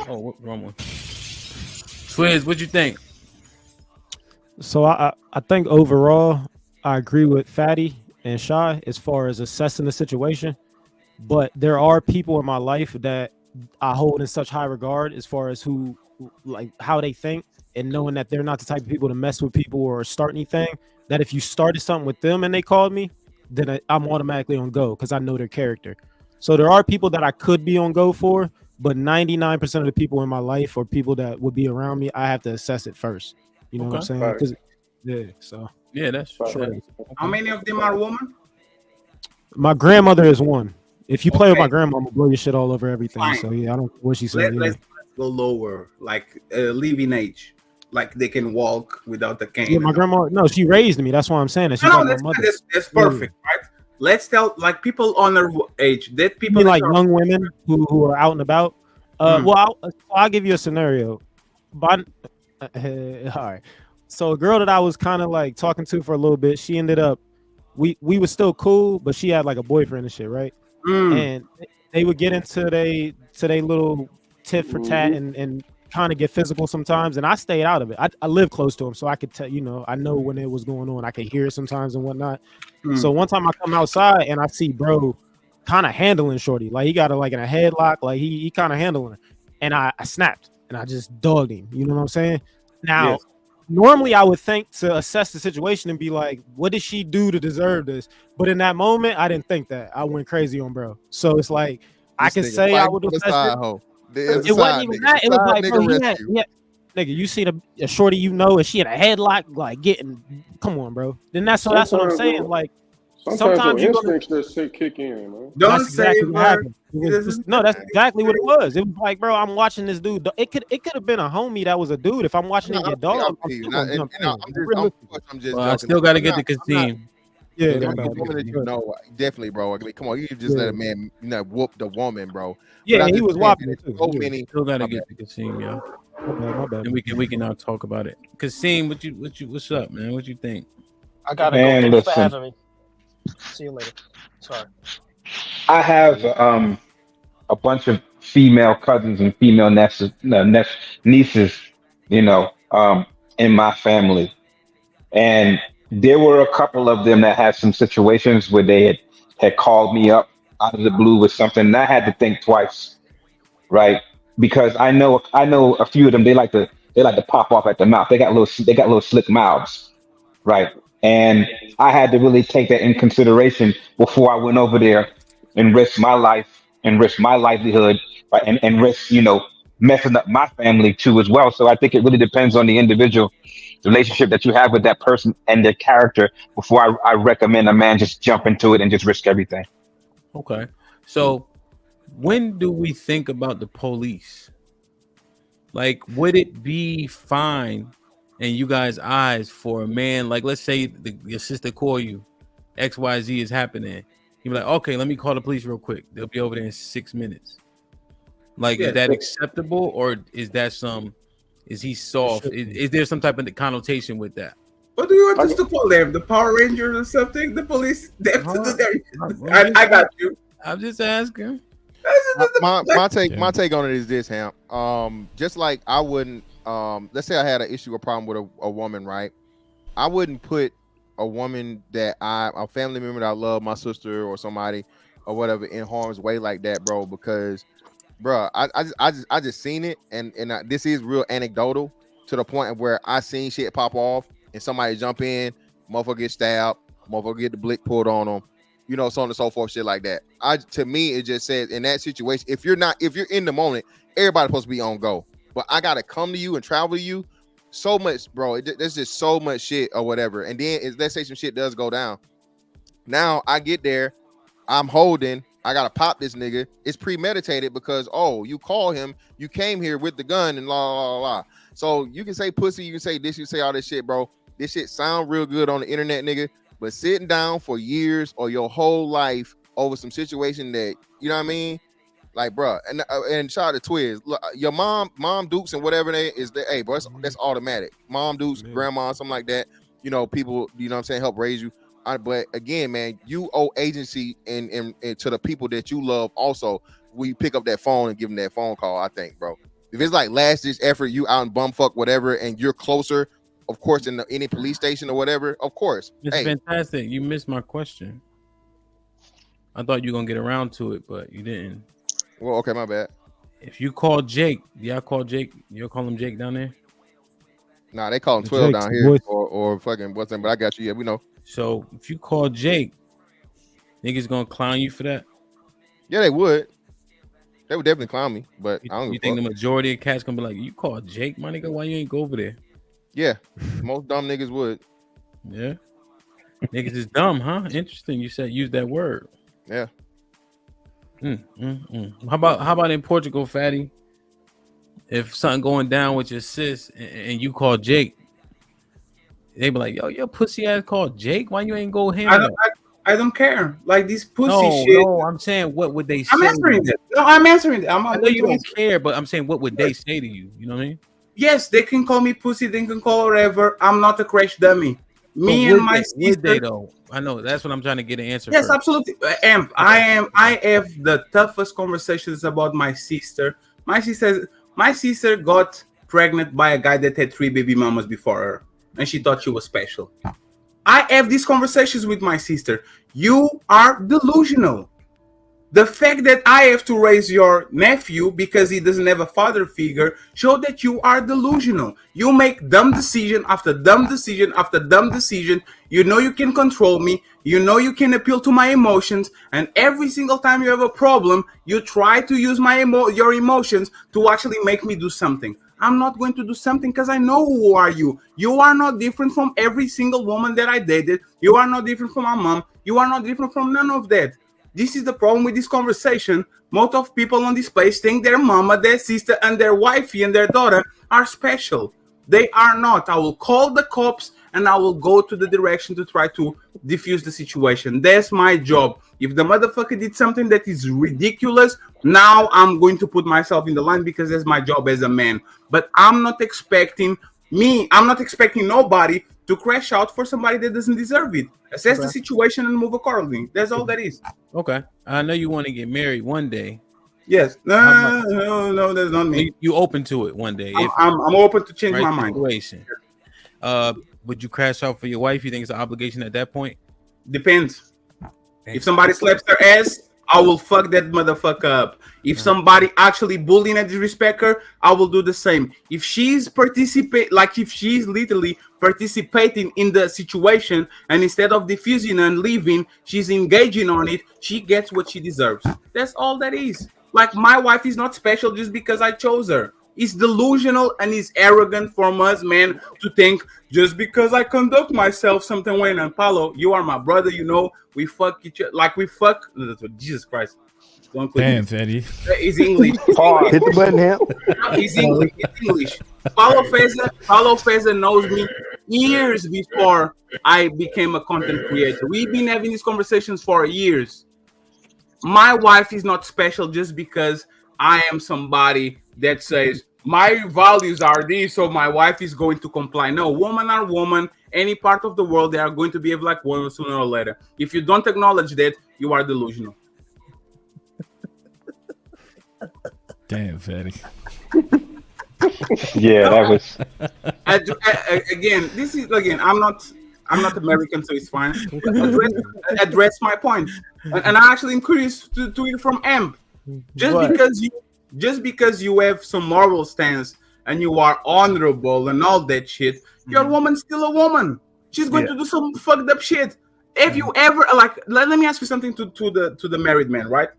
Oh, wrong one. Swizz, what you think? So I think overall, I agree with Fatty and Shy as far as assessing the situation. But there are people in my life that I hold in such high regard as far as how they think, and knowing that they're not the type of people to mess with people or start anything, that if you started something with them and they called me, then I'm automatically on go because I know their character. So there are people that I could be on go for, but 99% of the people in my life or people that would be around me, I have to assess it first. You know what I'm saying? That's true. How many of them are women? My grandmother is one. If you play with my grandma, I'm gonna blow your shit all over everything. Fine. So yeah, I don't what she said. Let's go lower, like living age, like they can walk without the cane. Yeah, my grandma. No, she raised me. That's why I'm saying that. That's perfect, right? Let's tell like people on their age. That people like young women who are out and about. Well, I'll give you a scenario. All right. So a girl that I was kind of like talking to for a little bit, she ended up. We were still cool, but she had like a boyfriend and shit, right? And they would get into they little tit for tat and kind of get physical sometimes, and I stayed out of it. I live close to him, so I could tell, I know when it was going on. I could hear it sometimes and whatnot. So one time I come outside and I see bro kind of handling shorty, like he got her like in a headlock, like he kind of handling her, and I snapped and I just dogged him. You know what I'm saying? Now normally I would think to assess the situation and be like, what did she do to deserve this? But in that moment, I didn't think that. I went crazy on bro. So it's like I can say I would assess it. It wasn't even that. It was like, bro, he had, nigga, you see a shorty you know, and she had a headlock, like getting. Come on, bro. Then that's what I'm saying. Like sometimes your instincts just say kick in, man. Don't say what happened. No, that's exactly what it was. It was like, bro, I'm watching this dude. It could have been a homie that was a dude. If I'm watching it get dog, I still got to get the Kasim. Yeah, Definitely, bro. I mean, come on, you just let a man, whoop the woman, bro. Yeah, he was whopping too. So many. Still got to get the Kasim, yo. My bad. And we can now talk about it. Kasim, what's up, man? What you think? I gotta go. Thank you for having me. See you later. Sorry. I have a bunch of female cousins and female nieces, in my family, and there were a couple of them that had some situations where they had called me up out of the blue with something, and I had to think twice, right? Because I know a few of them. They like to pop off at the mouth. They got little slick mouths, right? And I had to really take that in consideration before I went over there and risk my life and risk my livelihood, right? And risk, messing up my family too as well. So I think it really depends on the individual relationship that you have with that person and their character before I recommend a man just jump into it and just risk everything. Okay. So when do we think about the police? Like, would it be fine in you guys' eyes for a man, like, let's say your sister call you, XYZ is happening. You'd be like, okay, let me call the police real quick. They'll be over there in 6 minutes. Like, is that acceptable, or is he soft? Is there some type of connotation with that? What do you want us to call them? The Power Rangers or something? The police? They have to do their... I got you. I'm just asking. My take on it is this, Hamp. Just like I wouldn't, let's say I had an issue or problem with a woman, right? I wouldn't put a woman that a family member that I love, my sister or somebody or whatever, in harm's way like that, bro. Because, bro, I just seen it, and this is real anecdotal to the point where I seen shit pop off and somebody jump in, motherfucker get stabbed, motherfucker get the blick pulled on them. So on and so forth, shit like that. To me, it just says in that situation, if you're in the moment, everybody's supposed to be on go. But I gotta come to you and travel to you. So much, bro. There's just so much shit or whatever. And then let's say some shit does go down. Now I get there, I'm holding. I gotta pop this nigga. It's premeditated because you call him, you came here with the gun and la. So you can say pussy, you can say this, you say all this shit, bro. This shit sound real good on the internet, nigga. But sitting down for years or your whole life over some situation that, you know what I mean? Like, bro, and shout out to Twiz. Look, your mom Dukes and whatever they is, hey, bro, that's automatic. Mom Dukes, grandma, something like that. People, you know what I'm saying, help raise you. But again, man, you owe agency and to the people that you love also. We pick up that phone and give them that phone call, I think, bro. If it's like last ditch effort, you out in bumfuck, whatever, and you're closer, of course, in any police station or whatever, of course. It's fantastic. You missed my question. I thought you were going to get around to it, but you didn't. Well, okay, my bad. If you call Jake, y'all call Jake, you'll call him Jake down there? Nah, they call him 12 down here or fucking what's that, but I got you. Yeah, we know. So if you call Jake, niggas going to clown you for that? Yeah, they would. They would definitely clown me, but I don't. You think the majority of cats gonna be like, you call Jake, my nigga? Why you ain't go over there? Yeah, most dumb niggas would. Yeah, niggas is dumb, huh? Interesting. You said use that word. Yeah. How about in Portugal, fatty? If something going down with your sis and you call Jake, they be like, yo, your pussy ass called Jake. Why you ain't go handle? I don't care. Like this pussy shit. No, I'm saying, what would they say? I'm answering it. No, I'm answering it. I know you don't care, but I'm saying, what would they say to you? You know what I mean? Yes, they can call me pussy. They can call whatever. I'm not a crash dummy. Me and my sister. Would they though? I know that's what I'm trying to get an answer. Yes, absolutely. I have the toughest conversations about my sister. My sister got pregnant by a guy that had 3 baby mamas before her, and she thought she was special. I have these conversations with my sister. You are delusional. The fact that I have to raise your nephew because he doesn't have a father figure show that you are delusional. You make dumb decision after dumb decision after dumb decision. You know you can control me. You know you can appeal to my emotions. And every single time you have a problem, you try to use your emotions to actually make me do something. I'm not going to do something because I know who are you. You are not different from every single woman that I dated. You are not different from my mom. You are not different from none of that. This is the problem with this conversation. Most of people on this place think their mama, their sister, and their wifey and their daughter are special. They are not. I will call the cops and I will go to the direction to try to diffuse the situation. That's my job. If the motherfucker did something that is ridiculous, now I'm going to put myself in the line because that's my job as a man. But I'm not expecting nobody to crash out for somebody that doesn't deserve it. Assess the situation and move accordingly. That's all that is. Okay. I know you want to get married one day. Yes. No, that's not me. You open to it one day. I'm open to change my mind. Situation. Would you crash out for your wife? You think it's an obligation at that point? Depends. If somebody slaps their ass, I will fuck that motherfucker up. If somebody actually bullying and disrespect her, I will do the same. If she's if she's literally participating in the situation and instead of diffusing and leaving, she's engaging on it, she gets what she deserves. That's all that is. Like, my wife is not special just because I chose her. It's delusional and it's arrogant from us, man, to think just because I conduct myself something way. And Paulo, you are my brother, you know, we fuck each other. Like, we fuck. Jesus Christ. Don't damn, Fetty. It's English. Hit the button, Hemp. It's English. It's English. Paulo Feza knows me years before I became a content creator. We've been having these conversations for years. My wife is not special just because I am somebody that says my values are these, so my wife is going to comply. No, woman are woman. Any part of the world, they are going to behave like women sooner or later. If you don't acknowledge that, you are delusional. Damn, Fatty. Yeah, that was. Again, I'm not American, so it's fine. Address my point, and I actually encourage to it from Amp. Just because you have some moral stance and you are honorable and all that shit, your woman's still a woman. She's going to do some fucked up shit. If you ever let me ask you something to the married man, right?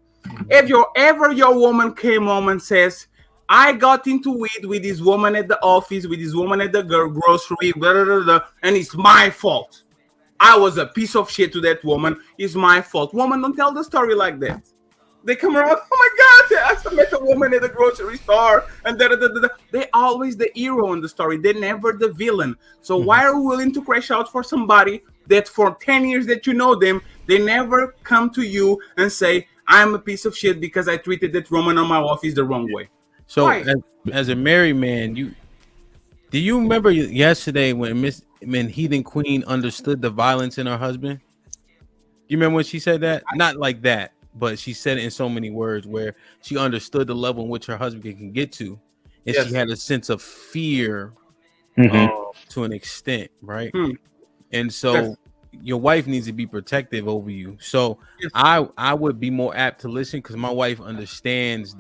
If your woman came home and says, I got into it with this woman at the office, with this woman at the grocery, blah, blah, blah, blah, and it's my fault. I was a piece of shit to that woman. It's my fault. Woman, don't tell the story like that. They come around, oh my God, I met a woman at the grocery store, and they're always the hero in the story. They're never the villain. So why are you willing to crash out for somebody that for 10 years that you know them, they never come to you and say, I'm a piece of shit because I treated that woman on my office the wrong way. So as a married man, do you remember yesterday when Heathen Queen understood the violence in her husband? You remember when she said that? Not like that, but she said it in so many words where she understood the level in which her husband can get to, and she had a sense of fear to an extent, right? And so your wife needs to be protective over you. So I would be more apt to listen because my wife understands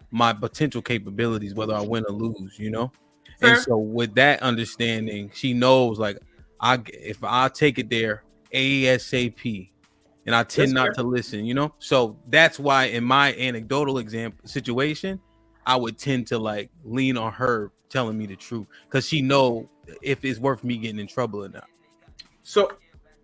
my potential capabilities, whether I win or lose, you know. And so with that understanding, she knows like if I take it there ASAP, and I tend not to listen, you know. So that's why in my anecdotal situation, I would tend to like lean on her telling me the truth because she know if it's worth me getting in trouble or not. So,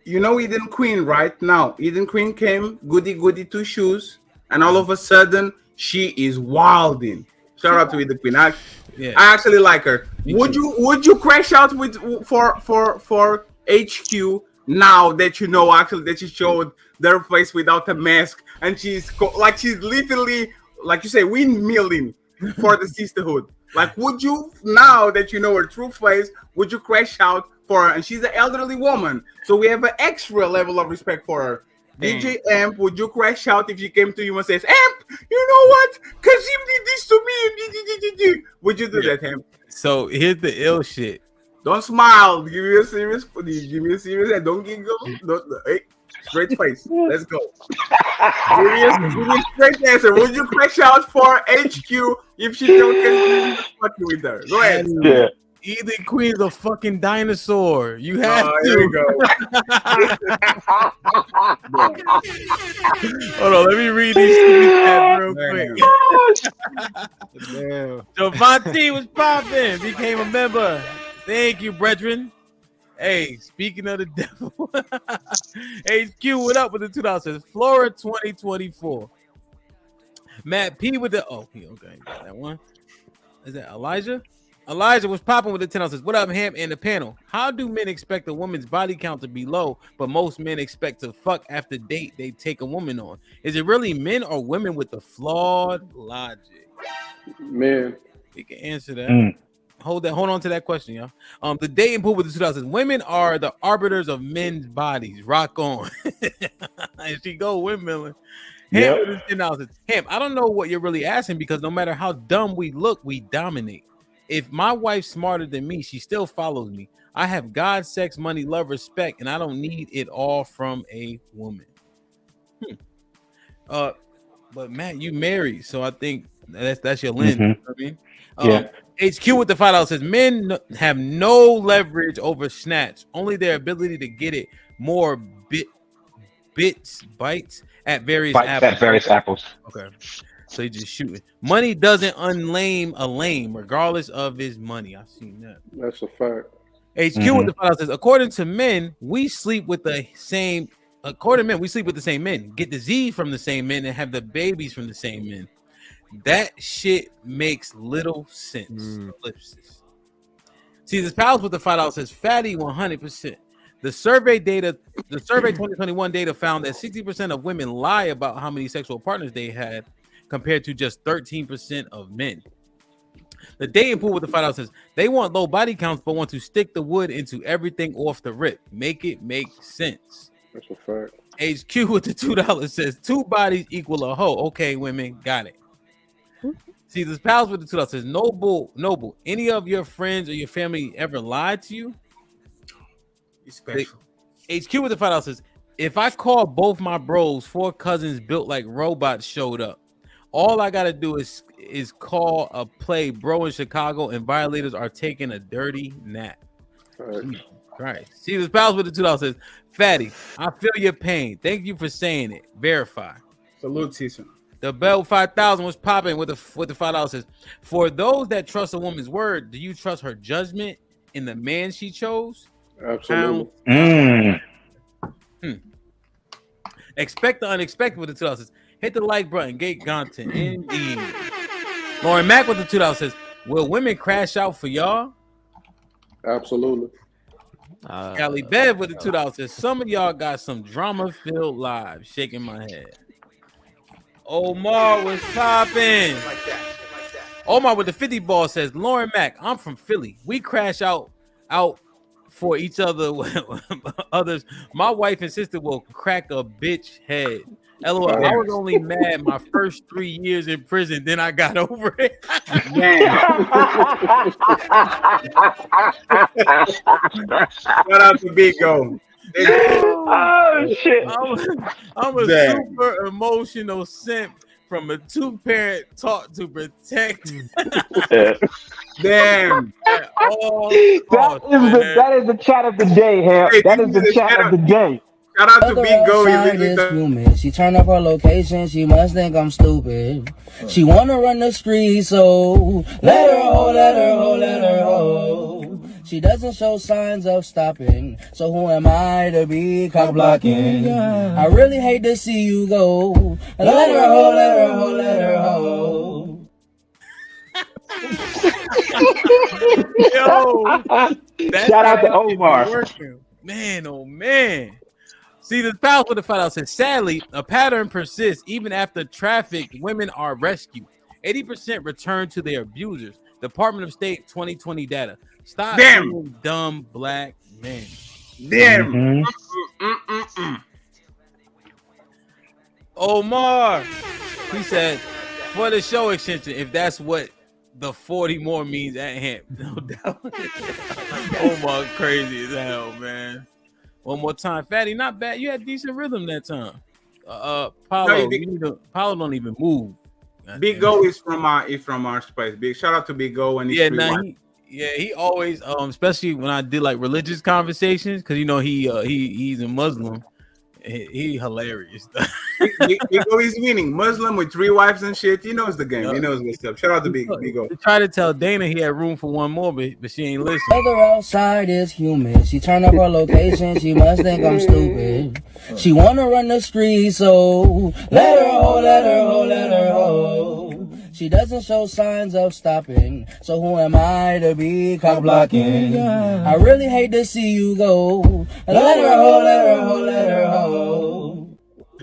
you know, Eden Queen right now. Eden Queen came, goody two shoes, and all of a sudden she is wilding. Shout out to Eden Queen. I actually like her. Would you crash out with for HQ now that you know actually that she showed their face without a mask and she's literally like you say windmilling for the sisterhood? Like, would you, now that you know her true face, would you crash out for her? And she's an elderly woman, so we have an extra level of respect for her. DJ Amp, would you crash out if she came to you and says, Amp, you know what? Because he did this to me. Would you do that, Amp? So here's the ill shit. Don't smile. Give me a serious. Don't giggle. Straight face. Let's go. Give me a straight answer. Would you crash out for HQ if she don't continue fucking with her? Go ahead. Yeah. Either queen's a fucking dinosaur. You have to. Here we go. Hold on, let me read these stats real quick. Damn. Javante was popping, became a member. Thank you, brethren. Hey, speaking of the devil, HQ, what up with the $2? Flora 2024. Matt P with the okay, got that one. Is that Elijah? Elijah was popping with the $10. What up, Ham and the panel? How do men expect a woman's body count to be low, but most men expect to fuck after date they take a woman on? Is it really men or women with the flawed logic? Man, we can answer that. Hold on to that question, y'all. The dating pool with the $2. Women are the arbiters of men's bodies. Rock on. And she go windmilling. Ham with the $10. Ham, I don't know what you're really asking because no matter how dumb we look, we dominate. If my wife's smarter than me, she still follows me. I have God, sex, money, love, respect, and I don't need it all from a woman. But Matt, you married, so I think that's your lens. You know what I mean? HQ with the $5 says men have no leverage over snatch, only their ability to get it more bites at various apples. Okay. So you just shooting. Money doesn't unlame a lame, regardless of his money. I've seen that. That's a fact. HQ with the $5 says, according to men, we sleep with the same. According to men, we sleep with the same men, get the Z from the same men, and have the babies from the same men. That shit makes little sense. See, this pals with the $5 says fatty 100%. The survey 2021 data found that 60% of women lie about how many sexual partners they had, compared to just 13% of men. The dating pool with the $5 says they want low body counts, but want to stick the wood into everything off the rip. Make it make sense. That's a fact. HQ with the $2 says 2 bodies equal a hoe. Okay, women, got it. See, this pals with the $2 says Noble. Any of your friends or your family ever lied to you? Special. HQ with the $5 says if I call both my bros, 4 cousins built like robots showed up. All I gotta do is call a play, bro, in Chicago, and violators are taking a dirty nap. Right. See, this pals with the $2 says, Fatty, I feel your pain. Thank you for saying it. Verify. Salute, Cecil. The Bell 5000 was popping with the $5 says, for those that trust a woman's word, do you trust her judgment in the man she chose? Absolutely. Expect the unexpected with the $2 says, hit the like button, gate content. Indeed. Lauren Mack with the $2 says, will women crash out for y'all? Absolutely. Callie Bev with the $2 says, some of y'all got some drama-filled lives. Shaking my head. Omar was popping. Omar with the 50 ball says, Lauren Mack, I'm from Philly. We crash out for each other. Others. My wife and sister will crack a bitch head. LOL. I was only mad my first 3 years in prison. Then I got over it. Shout out to Big O. Oh shit! I'm a super emotional simp from a 2-parent taught to protect. Damn. That is the chat of the day, Ham. That is the chat of the day. Shout out to Big Go. She turned up her location. She must think I'm stupid. She wanna run the street, so let her ho, let her ho, let her ho. She doesn't show signs of stopping, so who am I to be cock blocking? I really hate to see you go. Let her ho, let her ho, let her ho. Yo, shout out to Omar. Man, oh man. See, the pals with the $5 says, sadly, a pattern persists even after trafficked women are rescued. 80% return to their abusers. Department of State 2020 data. Stop being dumb black men. Damn. Omar, he said, for the show extension, if that's what the 40 more means at hand, no doubt. Omar crazy as hell, man. One more time, Fatty. Not bad. You had decent rhythm that time. Paulo, Paulo don't even move. Big O is from our space. Big shout out to Big O and his he always especially when I did like religious conversations, because you know he's a Muslim. He hilarious. Big O is winning. Muslim with 3 wives and shit. He knows the game. He knows what's up. Shout out to Big O. He tried to tell Dana he had room for one more, but she ain't listening. Other outside is human. She turned up her location. She must think I'm stupid. She wanna run the street, so let her ho, let her ho, let her ho. She doesn't show signs of stopping, so who am I to be cock blocking? I really hate to see you go. Let her ho, let her ho, let her ho.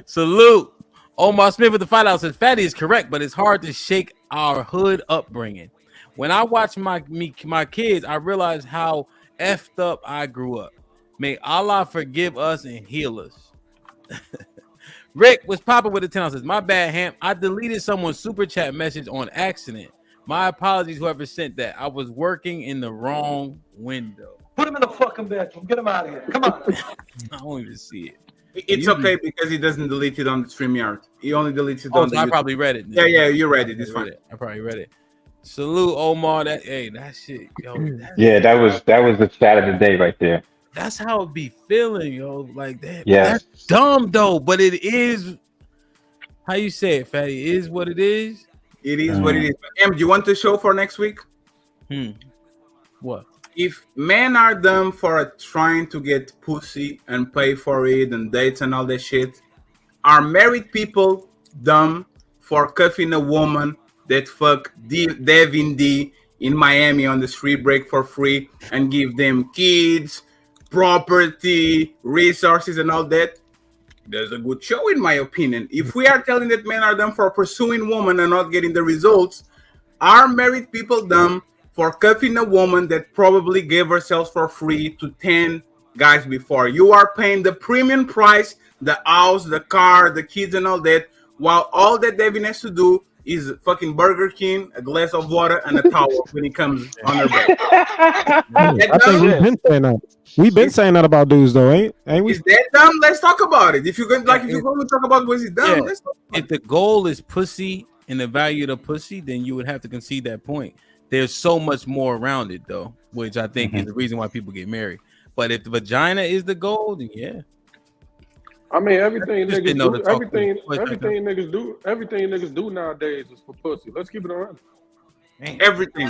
Salute. Omar Smith with the fight out says Fatty is correct, but it's hard to shake our hood upbringing. When I watch my kids, I realize how effed up I grew up. May Allah forgive us and heal us. Rick was popping with the 10 says, my bad, Hamp. I deleted someone's super chat message on accident. My apologies, whoever sent that. I was working in the wrong window. Put him in the fucking bedroom. Get him out of here. Come on. I don't even see it. It's okay because he doesn't delete it on the StreamYard. He only deletes it on the I YouTube. probably read it. Yeah, you read it. It's fine. I probably read it. Salute Omar. That shit, yo. That was the chat of the day right there. That's how it be feeling, yo. Like that. Yeah. That's dumb though, but it is. How you say it, Fatty? It is what it is. It is what it is. Em, do you want the show for next week? What? If men are dumb for trying to get pussy and pay for it and dates and all that shit, are married people dumb for cuffing a woman that fuck Devin D in Miami on the street break for free and give them kids, property, resources, and all that? There's a good show, in my opinion. If we are telling that men are dumb for pursuing women and not getting the results, are married people dumb for cuffing a woman that probably gave herself for free to 10 guys before? You are paying the premium price, the house, the car, the kids, and all that, while all that Devin has to do is fucking Burger King, a glass of water, and a towel when he comes on her back. I think we've been saying that. We've been saying that about dudes, though, ain't we? Is that dumb? Let's talk about it. If you're going to talk about was he dumb, let's talk about if the goal is pussy and the value of the pussy, then you would have to concede that point. There's so much more around it, though, which I think is the reason why people get married. But if the vagina is the goal, then yeah. I mean, everything niggas do nowadays is for pussy. Let's keep it around. Everything.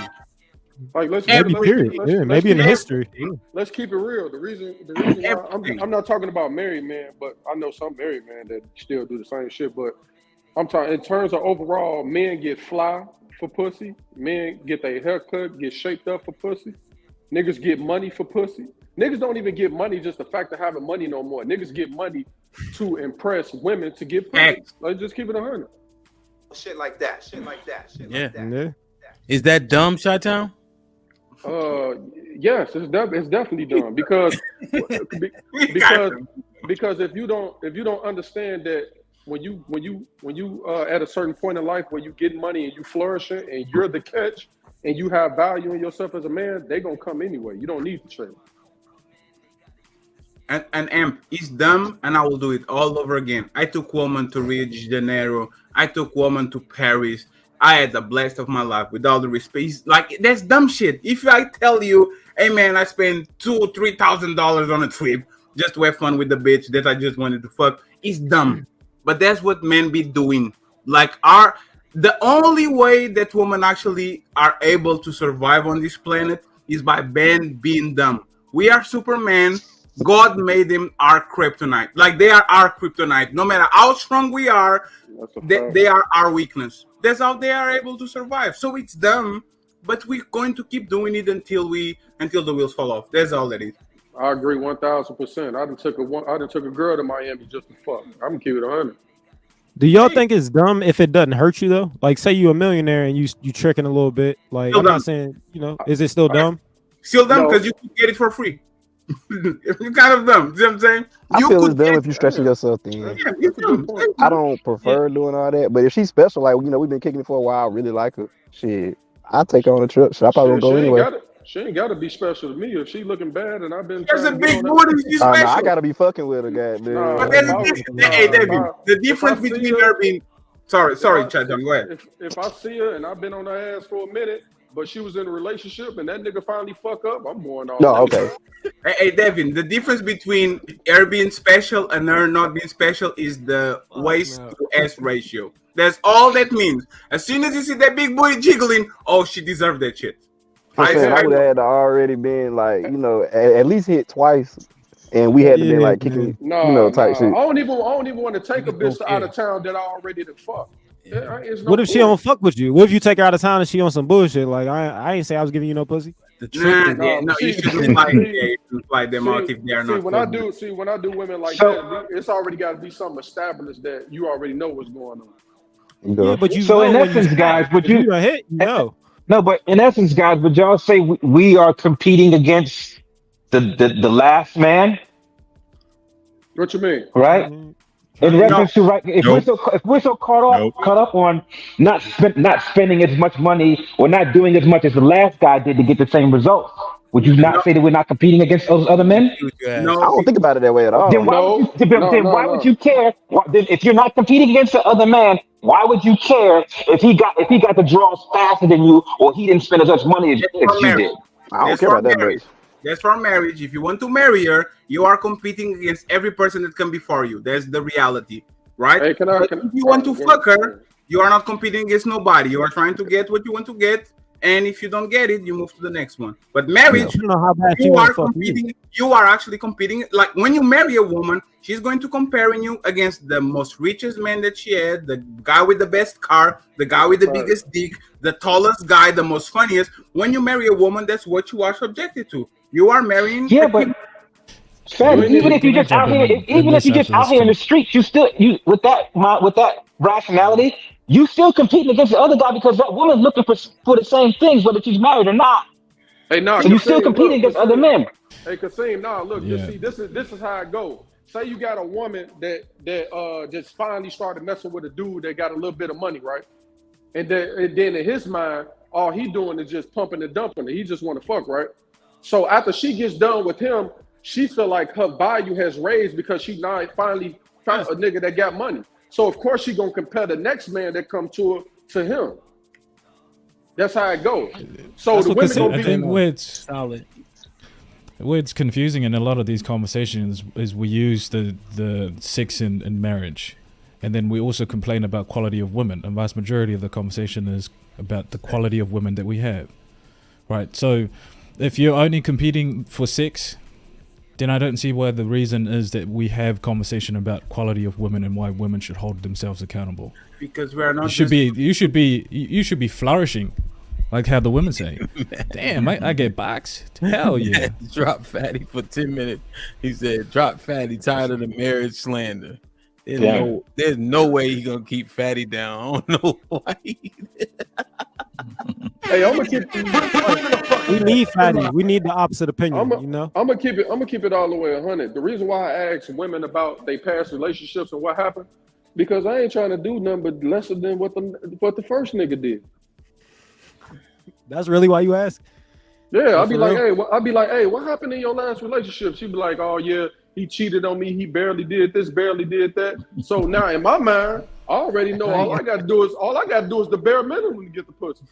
Like let's maybe in history. Let's keep it real. The reason why I'm not talking about married men, but I know some married men that still do the same shit. But I'm talking in terms of overall, men get fly for pussy. Men get their haircut, get shaped up for pussy. Niggas get money for pussy. Niggas don't even get money just the fact of having money no more. Niggas get money to impress women to get pussy. Let's just keep it 100. Shit like that. Yeah. Is that dumb, Chi-Town? Yes, it's definitely dumb because if you don't understand that when you at a certain point in life where you get money and you flourishing and you're the catch and you have value in yourself as a man, they gonna come anyway. You don't need to trade. And Amp, it's dumb, and I will do it all over again. I took woman to Rio de Janeiro. I took woman to Paris. I had the blast of my life with all the respect. Like, that's dumb shit. If I tell you, hey man, I spent $2,000-$3,000 on a trip just to have fun with the bitch that I just wanted to fuck, it's dumb. But that's what men be doing. Like, the only way that women actually are able to survive on this planet is by men being dumb. We are Superman. God made them our kryptonite. Like, they are our kryptonite. No matter how strong we are, they are our weakness. That's how they are able to survive. So it's dumb, but we're going to keep doing it until the wheels fall off. That's all that is. I agree 1,000%. I done took a girl to Miami just to fuck. I'm gonna keep it 100. Do y'all think it's dumb if it doesn't hurt you though? Like, say you a millionaire and you tricking a little bit. Like, I'm not saying, is it still dumb? Still dumb because you can get it for free. You're kind of dumb. You know what I'm saying? I feel it's dumb if you're stretching yourself thin. I don't prefer doing all that, but if she's special, like we've been kicking it for a while, I really like her. Shit, I'll take her on a trip. I probably won't go anywhere. She ain't got to be special to me. If she looking bad and I've been There's a trying to get big on booty. She's Nah, special. I gotta be fucking with her, goddamn. But there's hey, David, the difference between her being sorry, Chad, go ahead. If I see her and I've been on her ass for a minute, but she was in a relationship and that nigga finally fuck up, I'm going on. No, okay. Hey, Devin, the difference between her being special and her not being special is the waist to S ratio. That's all that means. As soon as you see that big booty jiggling, oh, she deserved that shit. I'm saying I would have had to already been like, you know, at least hit twice, and we had to be like kicking, type shit. I don't even want to take a bitch out of town that I already done fucked. What if she don't fuck with you? What if you take her out of town and she on some bullshit? Like I ain't say I was giving you no pussy. The truth you shouldn't fight them out if they are not. When I do women like that, it's already got to be something established that you already know what's going on. Yeah, but you so know in when essence, guys, would you you hit? No. No, but in essence, guys, would y'all say we are competing against the last man? What you mean? Right? In reference to if we're so caught up on not spending as much money or not doing as much as the last guy did to get the same results, would you not say that we're not competing against those other men? No, I don't think about it that way at all. Then why would you care? If you're not competing against the other man, why would you care if he got the draws faster than you or he didn't spend as much money as you did? I don't care about that much. That's for marriage. If you want to marry her, you are competing against every person that come before you. That's the reality, right? Hey, if you want to fuck her, you are not competing against nobody. You are trying to get what you want to get, and if you don't get it, you move to the next one. But marriage, you are competing. You are actually competing. Like when you marry a woman, she's going to comparing you against the most richest man that she had, the guy with the best car, the guy with the biggest dick, the tallest guy, the most funniest. When you marry a woman, that's what you are subjected to. You are marrying. Yeah, but even if you're just out here, in the streets, you with that rationality, you still competing against the other guy because that woman's looking for the same things, whether she's married or not. Hey, so you still competing against other men. Hey, Kasim, look, you see, this is how it goes. Say you got a woman that just finally started messing with a dude that got a little bit of money, right? And then in his mind, all he doing is just pumping and dumping it. He just want to fuck, right? So after she gets done with him, she feel like her value has raised because she now finally found a nigga that got money. So of course she gonna compare the next man that come to her to him. That's how it goes. So the women gonna be solid. Where it's confusing in a lot of these conversations is we use the sex in marriage, and then we also complain about quality of women. And vast majority of the conversation is about the quality of women that we have, right? So if you're only competing for sex, then I don't see why the reason is that we have conversation about quality of women and why women should hold themselves accountable. Because we are not. You should be flourishing, like how the women say. Damn, I get boxed. Hell yeah. Drop Fatty for 10 minutes. He said, "Drop Fatty, tired of the marriage slander." There's no way he's gonna keep Fatty down. I don't know why. Hey, I'm gonna keep. We need Fatty. We need the opposite opinion. I'm gonna keep it all the way 100. The reason why I ask women about their past relationships and what happened, because I ain't trying to do nothing but lesser than what the first nigga did. That's really why you ask? Yeah, I'll be like, hey, what happened in your last relationship? She'd be like, oh yeah, he cheated on me. He barely did this, barely did that. So now in my mind, I already know all I gotta do is the bare minimum to get the pussy.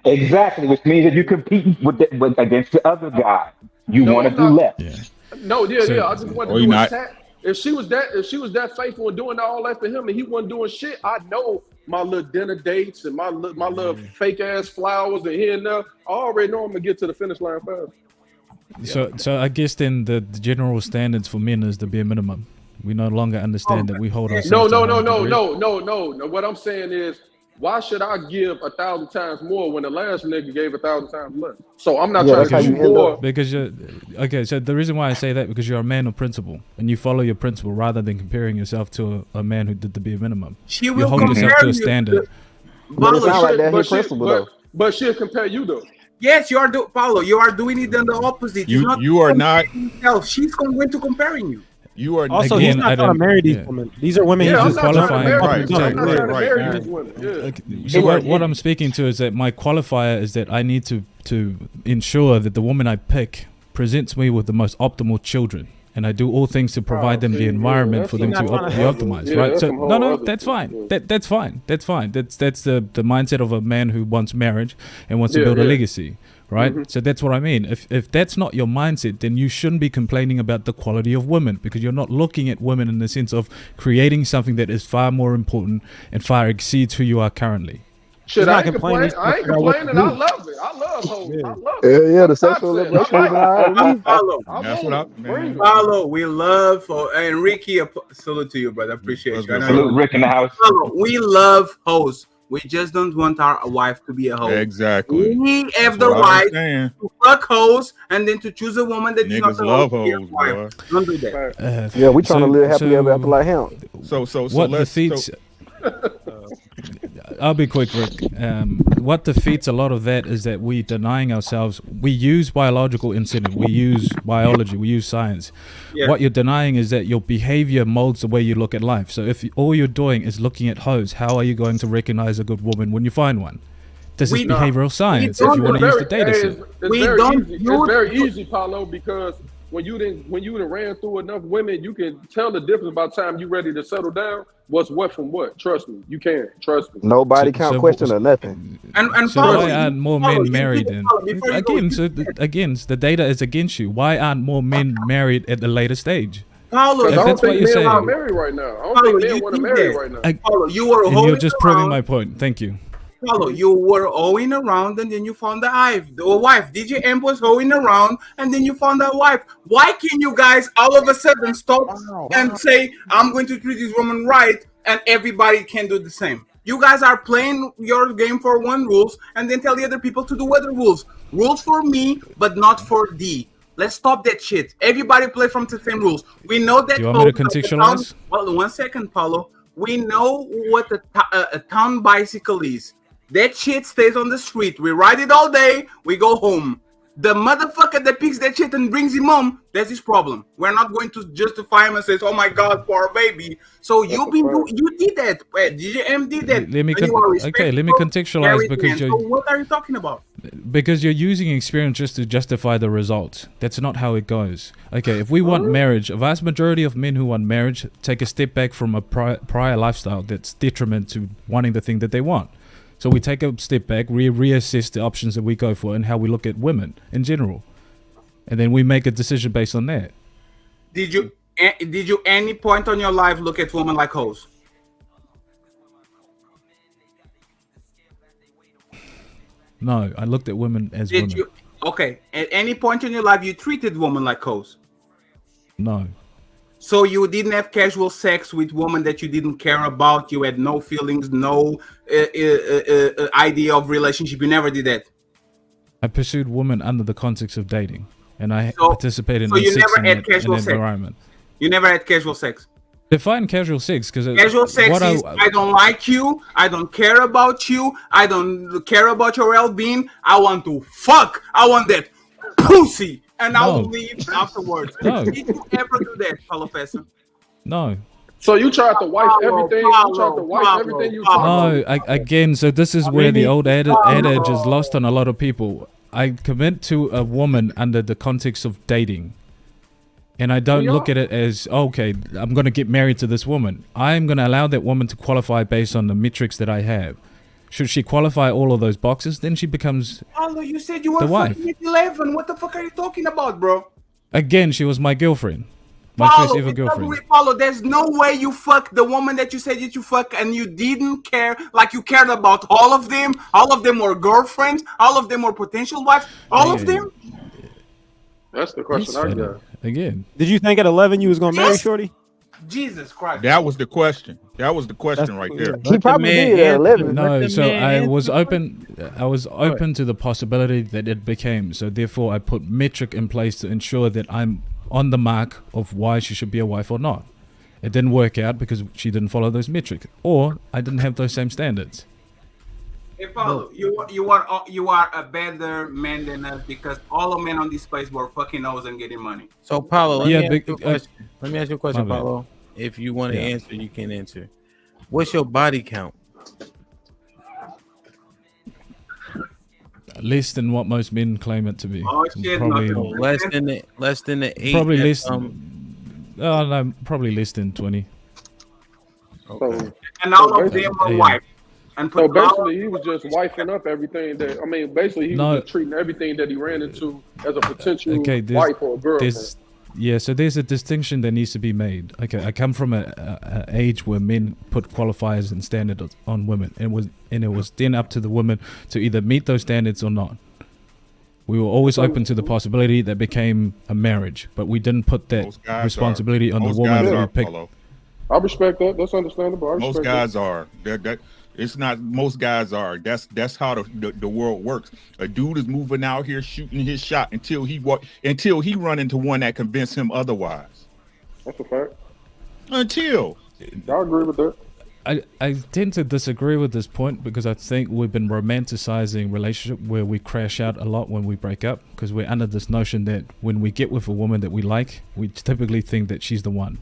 Exactly, which means that you're competing against the other guy. You want to do less. Yeah. No, yeah. I just want to do a chat. If she was that faithful and doing all that for him, and he wasn't doing shit, I know my little dinner dates and my little fake ass flowers and here and there. I already know I'm gonna get to the finish line fast. So I guess then the general standards for men is the bare minimum. We no longer understand that we hold ourselves. No. What I'm saying is, why should I give 1,000 times more when the last nigga gave 1,000 times less? So I'm not trying to do more. Because so the reason why I say that, because you're a man of principle and you follow your principle rather than comparing yourself to a man who did the bare minimum. She will hold yourself to a standard. But she'll compare you though. Yes, you are Paulo. You are doing it on the opposite. You are not. She's going to comparing you. You are also Again, he's I not trying to don't- marry these yeah. women. These are women Yeah, he's just qualifying. Right. So what I'm speaking to is that my qualifier is that I need to ensure that the woman I pick presents me with the most optimal children, and I do all things to provide them the environment for them to be optimized. Right? So no, that's fine. That's fine. That's fine. That's the mindset of a man who wants marriage and wants to build a legacy. Right? So that's what I mean. If that's not your mindset, then you shouldn't be complaining about the quality of women, because you're not looking at women in the sense of creating something that is far more important and far exceeds who you are currently. Shit, I ain't complaining. I love it. I love hoes. I love it. Yeah, the sexual liberation movement. Follow. We love and Ricky. Salute to you, brother. Appreciate you. Salute Rick in the house. Follow. We love hoes. We just don't want our wife to be a hoe. Exactly. We have the right to fuck hoes and then to choose a woman that is not the love hoe. hoes, boy. Don't do that. Yeah, we trying to live happily ever after like him. So what defeats? I'll be quick, Rick. What defeats a lot of that is that we denying ourselves. We use biological incentive. We use biology. We use science. Yeah. What you're denying is that your behavior molds the way you look at life. So if all you're doing is looking at hoes, how are you going to recognize a good woman when you find one? This is behavioral science. If you want to use the data set, It's very easy, Paulo, because when you done ran through enough women, you can tell the difference by the time you're ready to settle down. What's what from what? Trust me, you can. Trust me. Nobody can't question or nothing. And so why aren't more men married? Again, the data is against you. Why aren't more men married at the later stage? Paulo, I don't that's what think you're men saying. want to marry right now. I don't think men want to marry right now. Paulo, you were And holding you're just proving my point. Thank you. Paulo, you were hoeing around and then you found the wife. DJ M was hoeing around and then you found a wife. Why can you guys all of a sudden stop and say, I'm going to treat this woman right, and everybody can do the same? You guys are playing your game for one rules and then tell the other people to do other rules. Rules for me, but not for thee. Let's stop that shit. Everybody play from the same rules. We know that. Do you want me to contextualize? Well, 1 second, Paulo. We know what a town bicycle is. That shit stays on the street. We ride it all day. We go home. The motherfucker that picks that shit and brings him home, that's his problem. We're not going to justify him and say, "Oh my God, poor baby." So you did that. DJM did that. Let me contextualize because so what are you talking about? Because you're using experience just to justify the results. That's not how it goes. Okay, if we want marriage, a vast majority of men who want marriage take a step back from a prior lifestyle that's detriment to wanting the thing that they want. So we take a step back, reassess the options that we go for and how we look at women in general. And then we make a decision based on that. Did you any point on your life look at women like hoes? No, I looked at women as women. Okay, at any point in your life you treated women like hoes? No. So you didn't have casual sex with women that you didn't care about. You had no feelings, no idea of relationship. You never did that. I pursued women under the context of dating, and I participated in sex in that environment. You never had casual sex. Define casual sex, because casual sex is I don't like you, I don't care about you, I don't care about your well-being. I want to fuck. I want that pussy. And I will leave afterwards. No. Did you ever do that, Paulo Fessa? No. So you tried to wipe everything. You tried to wipe everything you No, again, so this is where the old adage is lost on a lot of people. I commit to a woman under the context of dating. And I don't look at it as, okay, I'm going to get married to this woman. I'm going to allow that woman to qualify based on the metrics that I have. Should she qualify all of those boxes, then she becomes Paulo, you said you were the wife. fucking at 11. What the fuck are you talking about, bro? Again, she was my girlfriend. My Paulo, first ever girlfriend. Paulo, there's no way you fucked the woman that you said that you fuck and you didn't care, like you cared about all of them. All of them were girlfriends. All of them were potential wives. All of them. That's the question I got. Again. Did you think at 11 you was gonna marry Shorty? Jesus Christ. That was the question. That was the question right there. He probably did at 11. No, so I was open to the possibility that it became. So therefore I put metric in place to ensure that I'm on the mark of why she should be a wife or not. It didn't work out because she didn't follow those metrics, or I didn't have those same standards. Hey Paulo, you are a better man than us because all the men on this place were fucking hoes and getting money. So Paulo, let me ask you a question. Let me ask you a question, my bad. Paulo. If you want to Yeah. answer, you can answer. What's your body count? Less than what most men claim it to be. Oh shit, Probably less than the 8. probably less. Oh no, probably less than 20. So, And all of them are white. And so basically, he was just wifing up everything that. I mean, basically, he was just treating everything that he ran into as a potential wife or a girlfriend. Yeah, so there's a distinction that needs to be made. Okay, I come from a age where men put qualifiers and standards on women, and it was then up to the woman to either meet those standards or not. We were always open to the possibility that became a marriage, but we didn't put that responsibility on the woman that we picked. I respect that. That's understandable. I respect Most guys are. It's not. Most guys are. That's how the world works. A dude is moving out here shooting his shot until he run into one that convince him otherwise. That's a fact. Until I agree with that. I tend to disagree with this point because I think we've been romanticizing relationship where we crash out a lot when we break up because we're under this notion that when we get with a woman that we like, we typically think that she's the one.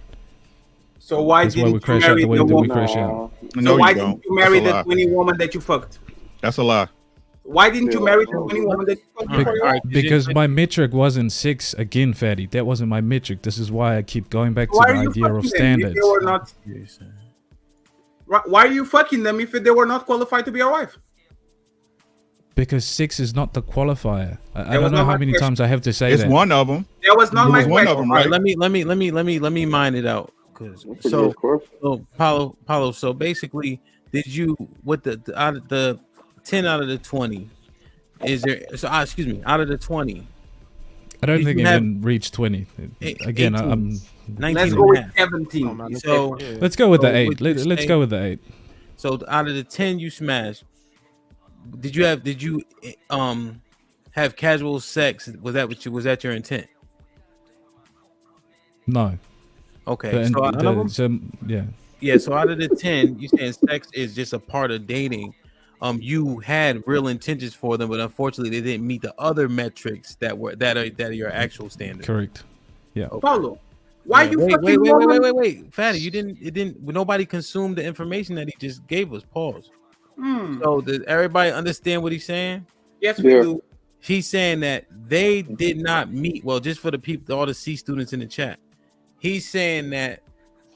So why That's why didn't we you crash out marry the way the that we woman? crash out. So why didn't you marry the 20 woman that you fucked? That's a lie. Why didn't you marry the 20 woman that you fucked before you left? Because my metric wasn't sex again, fatty. That wasn't my metric. This is why I keep going back to the idea of standards. If they were not, why are you fucking them if they were not qualified to be your wife? Because sex is not the qualifier. I don't know how many times I have to say It's that. one of them. That was not my one question. of them, All right? right, let me mine it out. So Paulo, so basically, did you with out of the 10 out of the 20? Is there? So excuse me, out of the 20. I don't think even reached 20. Again, 18, I'm 19. Let's go with 17. So let's go with the 8. Let's go with the 8. So out of the 10 you smashed, did you have casual sex? Was that your intent? No. Okay, yeah. So out of the 10, you saying sex is just a part of dating. You had real intentions for them, but unfortunately, they didn't meet the other metrics that are your actual standards. Correct. Yeah. Okay. Paulo, why you fucking wait, Fatty, you didn't. Nobody consumed the information that he just gave us. Pause. So did everybody understand what he's saying? Yes, we do. He's saying that they did not meet. Well, just for the people, all the C students in the chat. He's saying that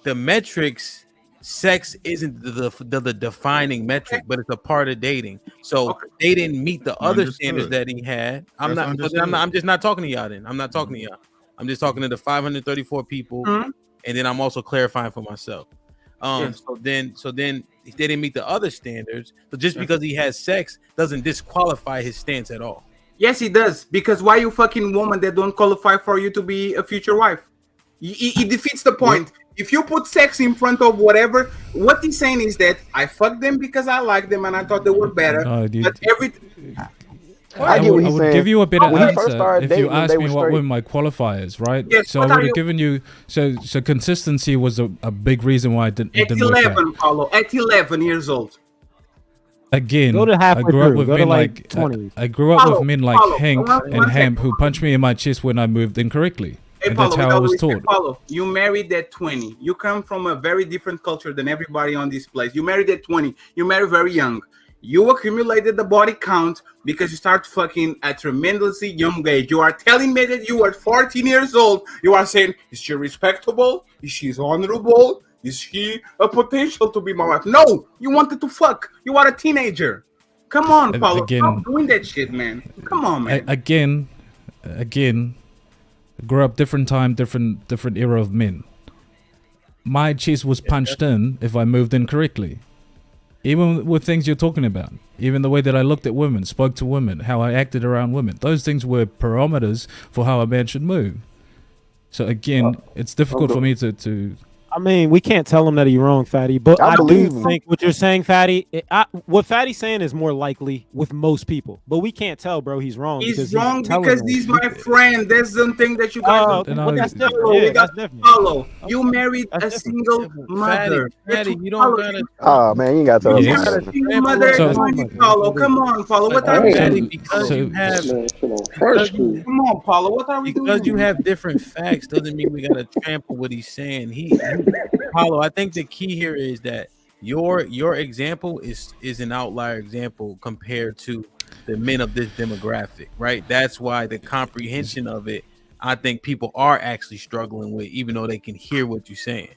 the metrics, sex isn't the defining metric, but it's a part of dating. So they didn't meet the other standards that he had. I'm just not talking to y'all. Then I'm not talking to y'all. I'm just talking to the 534 people, and then I'm also clarifying for myself. So then they didn't meet the other standards. So just because he has sex doesn't disqualify his stance at all. Yes, it does. Because why you fucking woman that don't qualify for you to be a future wife? It defeats the point. If you put sex in front of whatever, what he's saying is that I fucked them because I liked them and I thought they were better. But I would give you a better When he first answer started if you dating them, asked they me were what straight. were my qualifiers, right? Yes, so what I are would have you- given you so consistency was a big reason why it at didn't work out. 11, Paulo, at 11 years old. Again, Go to I halfway grew up through. with Go to men like like 20. I grew up Paulo, with men like Paulo, Hank one and Hamp second. who punched me in my chest when I moved incorrectly. Hey, And Paulo, that's how with I all was respect, taught. Paulo, you married at 20. You come from a very different culture than everybody on this place. You married at 20. You married very young. You accumulated the body count because you start fucking at tremendously young age. You are telling me that you are 14 years old. You are saying, is she respectable? Is she honorable? Is she a potential to be my wife? No, you wanted to fuck. You are a teenager. Come on, Paulo. Stop doing that shit, man. Come on, man. Again, grew up different time, different era of men. My chest was punched in if I moved incorrectly. Even with things you're talking about, even the way that I looked at women, spoke to women, how I acted around women, those things were parameters for how a man should move. So again, it's difficult for me to I mean, we can't tell him that he's wrong, Fatty. But I do believe him. think what you're saying, Fatty, what Fatty's saying is more likely with most people. But we can't tell, bro. He's wrong. He's wrong because he's my friend. That's the thing that you guys Oh, don't well, that's different. follow. Yeah, We got that's different. follow. You married a single mother. Fatty, you don't gotta. Oh man, you ain't gotta tell us. You got a single mother. So- Come on, you follow. Come on, follow. What are we Fatty, doing? because you have Come on, Paulo. What are we doing? because you have different facts doesn't mean we gotta trample what he's saying. Paulo, I think the key here is that your example is an outlier example compared to the men of this demographic, right? That's why the comprehension of it, I think people are actually struggling with, even though they can hear what you're saying,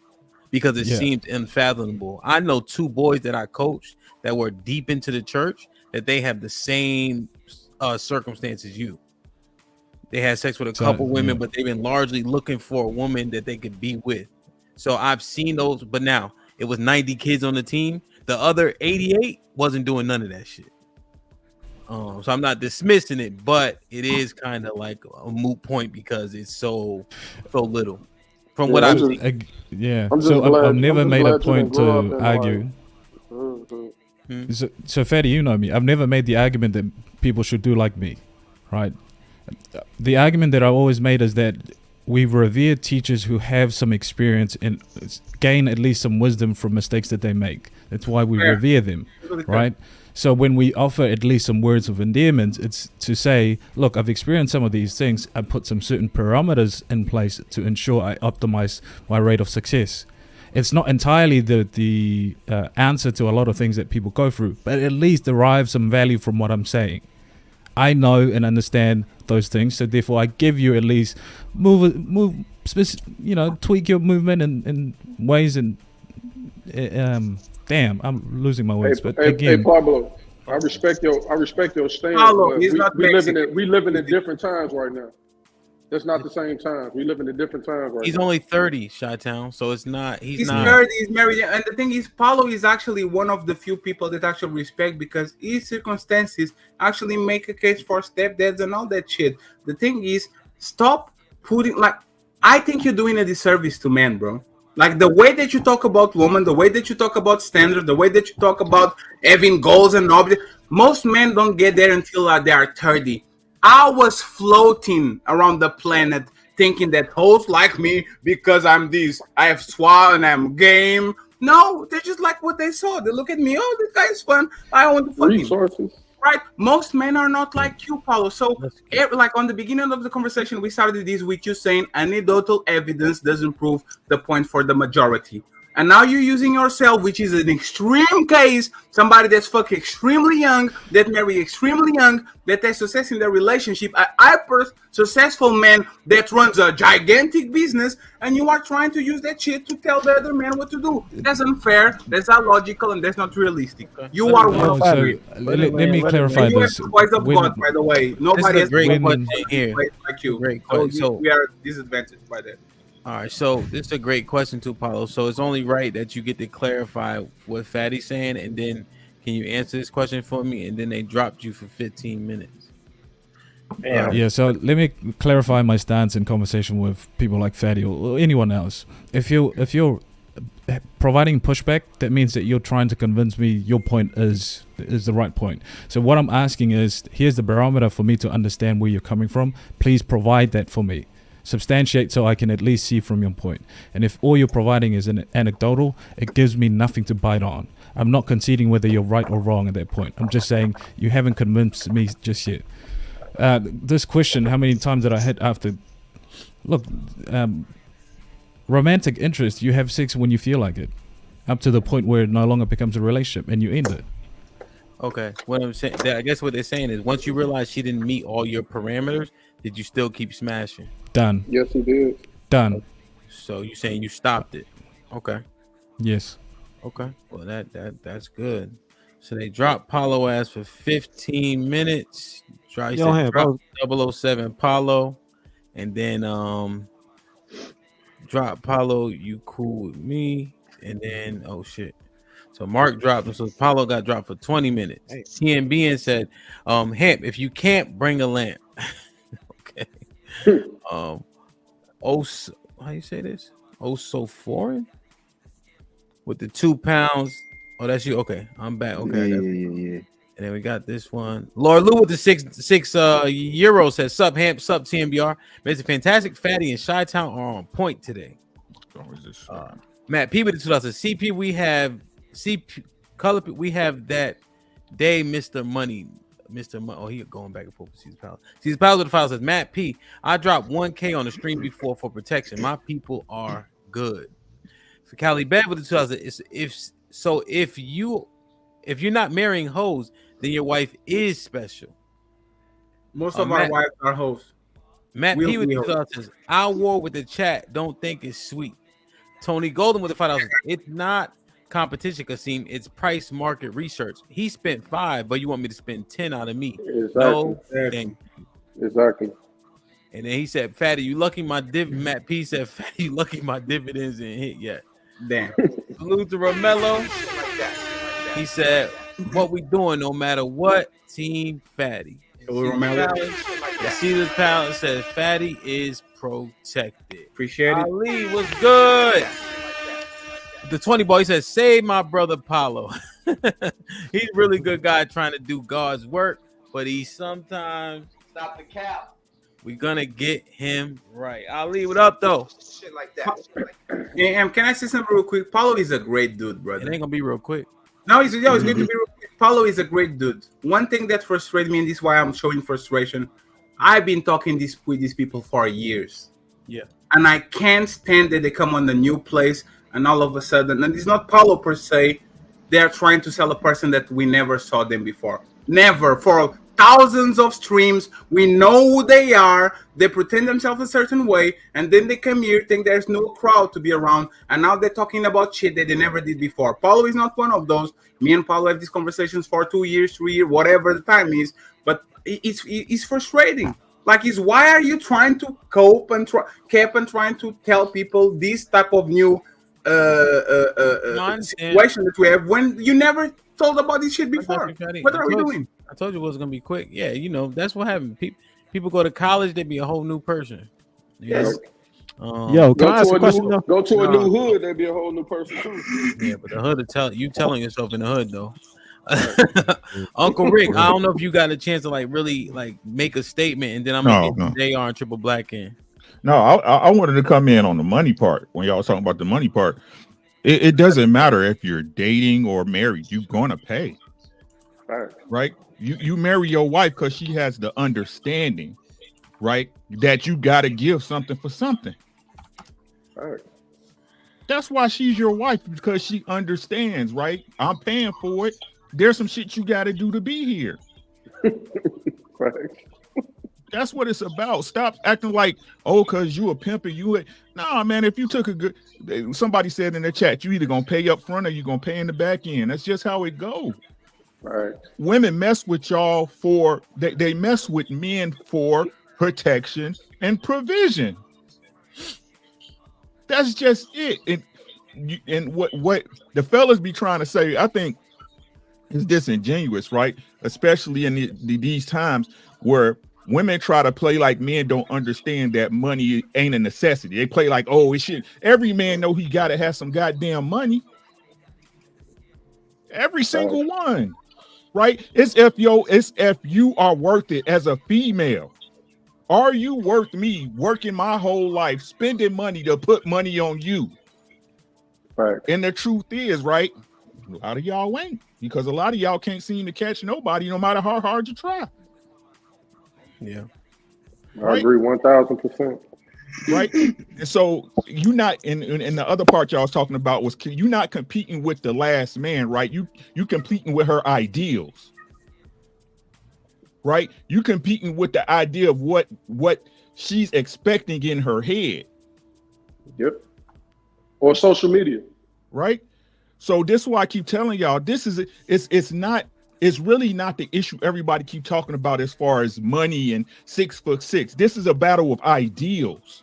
because it seems unfathomable. I know 2 boys that I coached that were deep into the church that they have the same circumstances you. They had sex with a couple women, but they've been largely looking for a woman that they could be with. So I've seen those, but now it was 90 kids on the team. The other 88 wasn't doing none of that shit. So I'm not dismissing it, but it is kind of like a moot point because it's so little from what I've seen. I've never made a point to argue. So Fatty, you know me. I've never made the argument that people should do like me, right? The argument that I always made is that we revere teachers who have some experience and gain at least some wisdom from mistakes that they make. That's why we revere them, right? So when we offer at least some words of endearment, it's to say, look, I've experienced some of these things. I put some certain parameters in place to ensure I optimize my rate of success. It's not entirely the answer to a lot of things that people go through, but at least derive some value from what I'm saying. I know and understand those things, so therefore I give you at least tweak your movement in ways and damn, I'm losing my words. But again, hey Pablo, I respect your stance. Pablo, but he's not we living in different times right now. That's not the same time. We living in different times right He's now. only 30, Chi-Town, so it's not. He's not 30. He's married, and the thing is, Paulo is actually one of the few people that actually respect because his circumstances actually make a case for stepdads and all that shit. The thing is, stop putting I think you're doing a disservice to men, bro. Like the way that you talk about women, the way that you talk about standards, the way that you talk about having goals and objectives. Most men don't get there until they are 30. I was floating around the planet thinking that hoes like me because I'm this. I have swag and I'm game. No, they just like what they saw. They look at me. Oh, this guy is fun. I want to fucking resources. Right? Most men are not like you, Paulo. So, like on the beginning of the conversation, we started this with you saying anecdotal evidence doesn't prove the point for the majority. And now you're using yourself, which is an extreme case, somebody that's fucking extremely young, that marry extremely young, that has success in their relationship, a hyper successful man that runs a gigantic business, and you are trying to use that shit to tell the other man what to do. That's unfair, that's illogical, and that's not realistic. You are one of them. Let me clarify You have this. the voice of God, by the way. Nobody has great the question voice here. like you. Great So question. we are disadvantaged by that. All right, so this is a great question too, Paulo. So it's only right that you get to clarify what Fatty's saying, and then can you answer this question for me? And then they dropped you for 15 minutes. Yeah, so let me clarify my stance in conversation with people like Fatty or anyone else. If you're providing pushback, that means that you're trying to convince me your point is the right point. So what I'm asking is, here's the barometer for me to understand where you're coming from. Please provide that for me. Substantiate so I can at least see from your point. And if all you're providing is an anecdotal, it gives me nothing to bite on. I'm not conceding whether you're right or wrong at that point. I'm just saying you haven't convinced me just yet. This question, how many times did I hit after? Look, romantic interest, you have sex when you feel like it, up to the point where it no longer becomes a relationship and you end it. Okay, what I'm saying, I guess what they're saying is, once you realize she didn't meet all your parameters, did you still keep smashing? Done. Yes, he did. Done. So you saying you stopped it? Okay. Yes. Okay. Well, that's good. So they dropped Paulo ass for 15 minutes. Drop 007 Paulo, and then drop Paulo. You cool with me? And then oh shit. So Mark dropped him. So Paulo got dropped for 20 minutes. TNB said, Hemp, if you can't bring a lamp. Okay. How you say this? Oh, so foreign? with the 2 pounds. Oh, that's you. Okay, I'm back. Okay, Yeah. And then we got this one. Laura Lou with the six euro says, "Sup, Hamp, sup, TMBR. It's a fantastic fatty and Chi-Town are on point today." Matt P with the 2000 CP. We have CP color. We have that day, Mr. Money. Oh, he going back and forth with Caesar Palace. Caesar Palace with the file says, "Matt P. I dropped 1K on the stream before for protection. My people are good." For Cali Bad with the 2000, if you're not marrying hoes, then your wife is special. Most of our wives are hoes. Matt P with the 2000 says, "Our war with the chat don't think it's sweet." Tony Golden with the 5,000. It's not competition, Kasim. It's price market research. He spent 5, but you want me to spend 10 out of me? Exactly. No, thank you. Exactly. And then he said, "Fatty, you lucky my Matt P said, "Fatty, you lucky my dividends ain't hit yet." Damn. Salute to Romello. He said, "What we doing, no matter what, Team Fatty." Caesar's Palace says, "Fatty is protected." Appreciate it. Ali was good. The 20 boy, he says, "Save my brother Paulo." He's a really good guy trying to do God's work, but he sometimes stop the cap. We're gonna get him right. Ali, what up though? Shit like that. Yeah, can I say something real quick? Paulo is a great dude, brother. It ain't gonna be real quick. No, it's going to be real quick. Paulo is a great dude. One thing that frustrates me, and this is why I'm showing frustration. I've been talking with these people for years. Yeah. And I can't stand that they come on the new place and all of a sudden, and it's not Paulo per se, they're trying to sell a person that we never saw them before. Never. For thousands of streams, we know who they are. They pretend themselves a certain way, and then they come here, think there's no crowd to be around, and now they're talking about shit that they never did before. Paulo is not one of those. Me and Paulo have these conversations for 2 years, 3 years, whatever the time is, but it's frustrating. Like, why are you trying to cope and trying to tell people this type of new situation that we have when you never told about this shit before? What are we doing? I told you it was gonna be quick. Yeah, you know that's what happened. People go to college, they be a whole new person. Yes. Yo, can I ask a question? Go to a new hood, they'd be a whole new person too. Yeah, but the hood will you telling yourself in the hood though. Uncle Rick, I don't know if you got a chance to really make a statement, and then I'm gonna get JR and Triple Black in. No, I wanted to come in on the money part. When y'all was talking about the money part, it doesn't matter if you're dating or married, you're gonna pay. Right? You marry your wife because she has the understanding, right? That you got to give something for something. That's why she's your wife, because she understands, right? I'm paying for it. There's some shit you got to do to be here. That's what it's about. Stop acting like, oh, because you a pimp and you. Nah, man, if you took a good. Somebody said in the chat, you either going to pay up front or you're going to pay in the back end. That's just how it goes. Right. Women mess with y'all they mess with men for protection and provision. That's just it. And what the fellas be trying to say, I think, is disingenuous, right? Especially in these times where women try to play like men don't understand that money ain't a necessity. They play like, oh, it should. Every man know he got to have some goddamn money. Every single one. Right? It's if you are worth it as a female. Are you worth me working my whole life, spending money to put money on you? Right. And the truth is, right, a lot of y'all ain't, because a lot of y'all can't seem to catch nobody, no matter how hard you try. Yeah. I agree 1,000%. Right. And so you not in the other part y'all was talking about was you not competing with the last man, right? You competing with her ideals, right? You competing with the idea of what she's expecting in her head. Yep. Or social media. Right. So this is why I keep telling y'all, it's really not the issue everybody keep talking about as far as money and 6'6". This is a battle of ideals.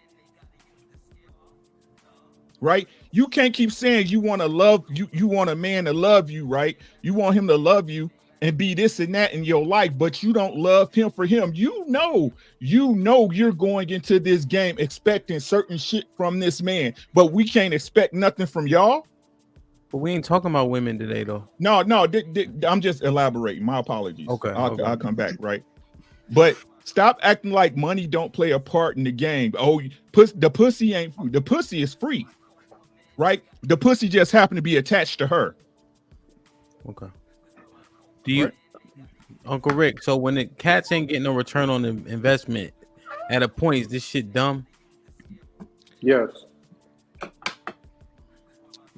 Right? You can't keep saying you want to love you want a man to love you, right? You want him to love you and be this and that in your life, but you don't love him for him. You know you're going into this game expecting certain shit from this man, but we can't expect nothing from y'all. But we ain't talking about women today, though. No, I'm just elaborating. My apologies. Okay, I'll come back, right? But stop acting like money don't play a part in the game. Oh, the pussy ain't free. The pussy is free, right? The pussy just happened to be attached to her. Okay. Do you, Uncle Rick? So when the cats ain't getting no return on the investment, at a point, is this shit dumb? Yes.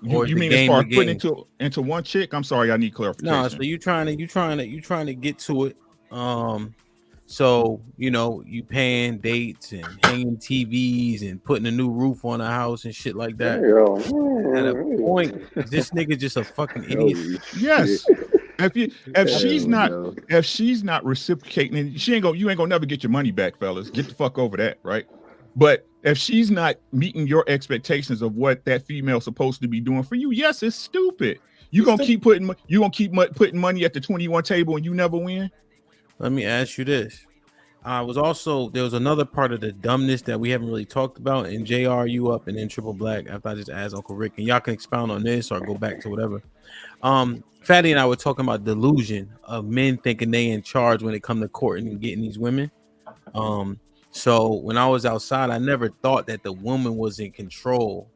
You mean as far as putting into one chick? I'm sorry, I need clarification. No, so you trying to get to it. So you paying dates and hanging TVs and putting a new roof on a house and shit like that. At a point, this nigga just a fucking idiot. Yes. If she's not reciprocating, you ain't gonna never get your money back, fellas. Get the fuck over that, right? But if she's not meeting your expectations of what that female's supposed to be doing for you, yes, it's stupid. You gonna keep putting money at the 21 table and you never win. Let me ask you this. There was another part of the dumbness that we haven't really talked about. And JR, you up, and then Triple Black after I just asked Uncle Rick, and y'all can expound on this or go back to whatever. Fatty and I were talking about delusion of men thinking they in charge when it come to courting and getting these women. So when I was outside, I never thought that the woman was in control.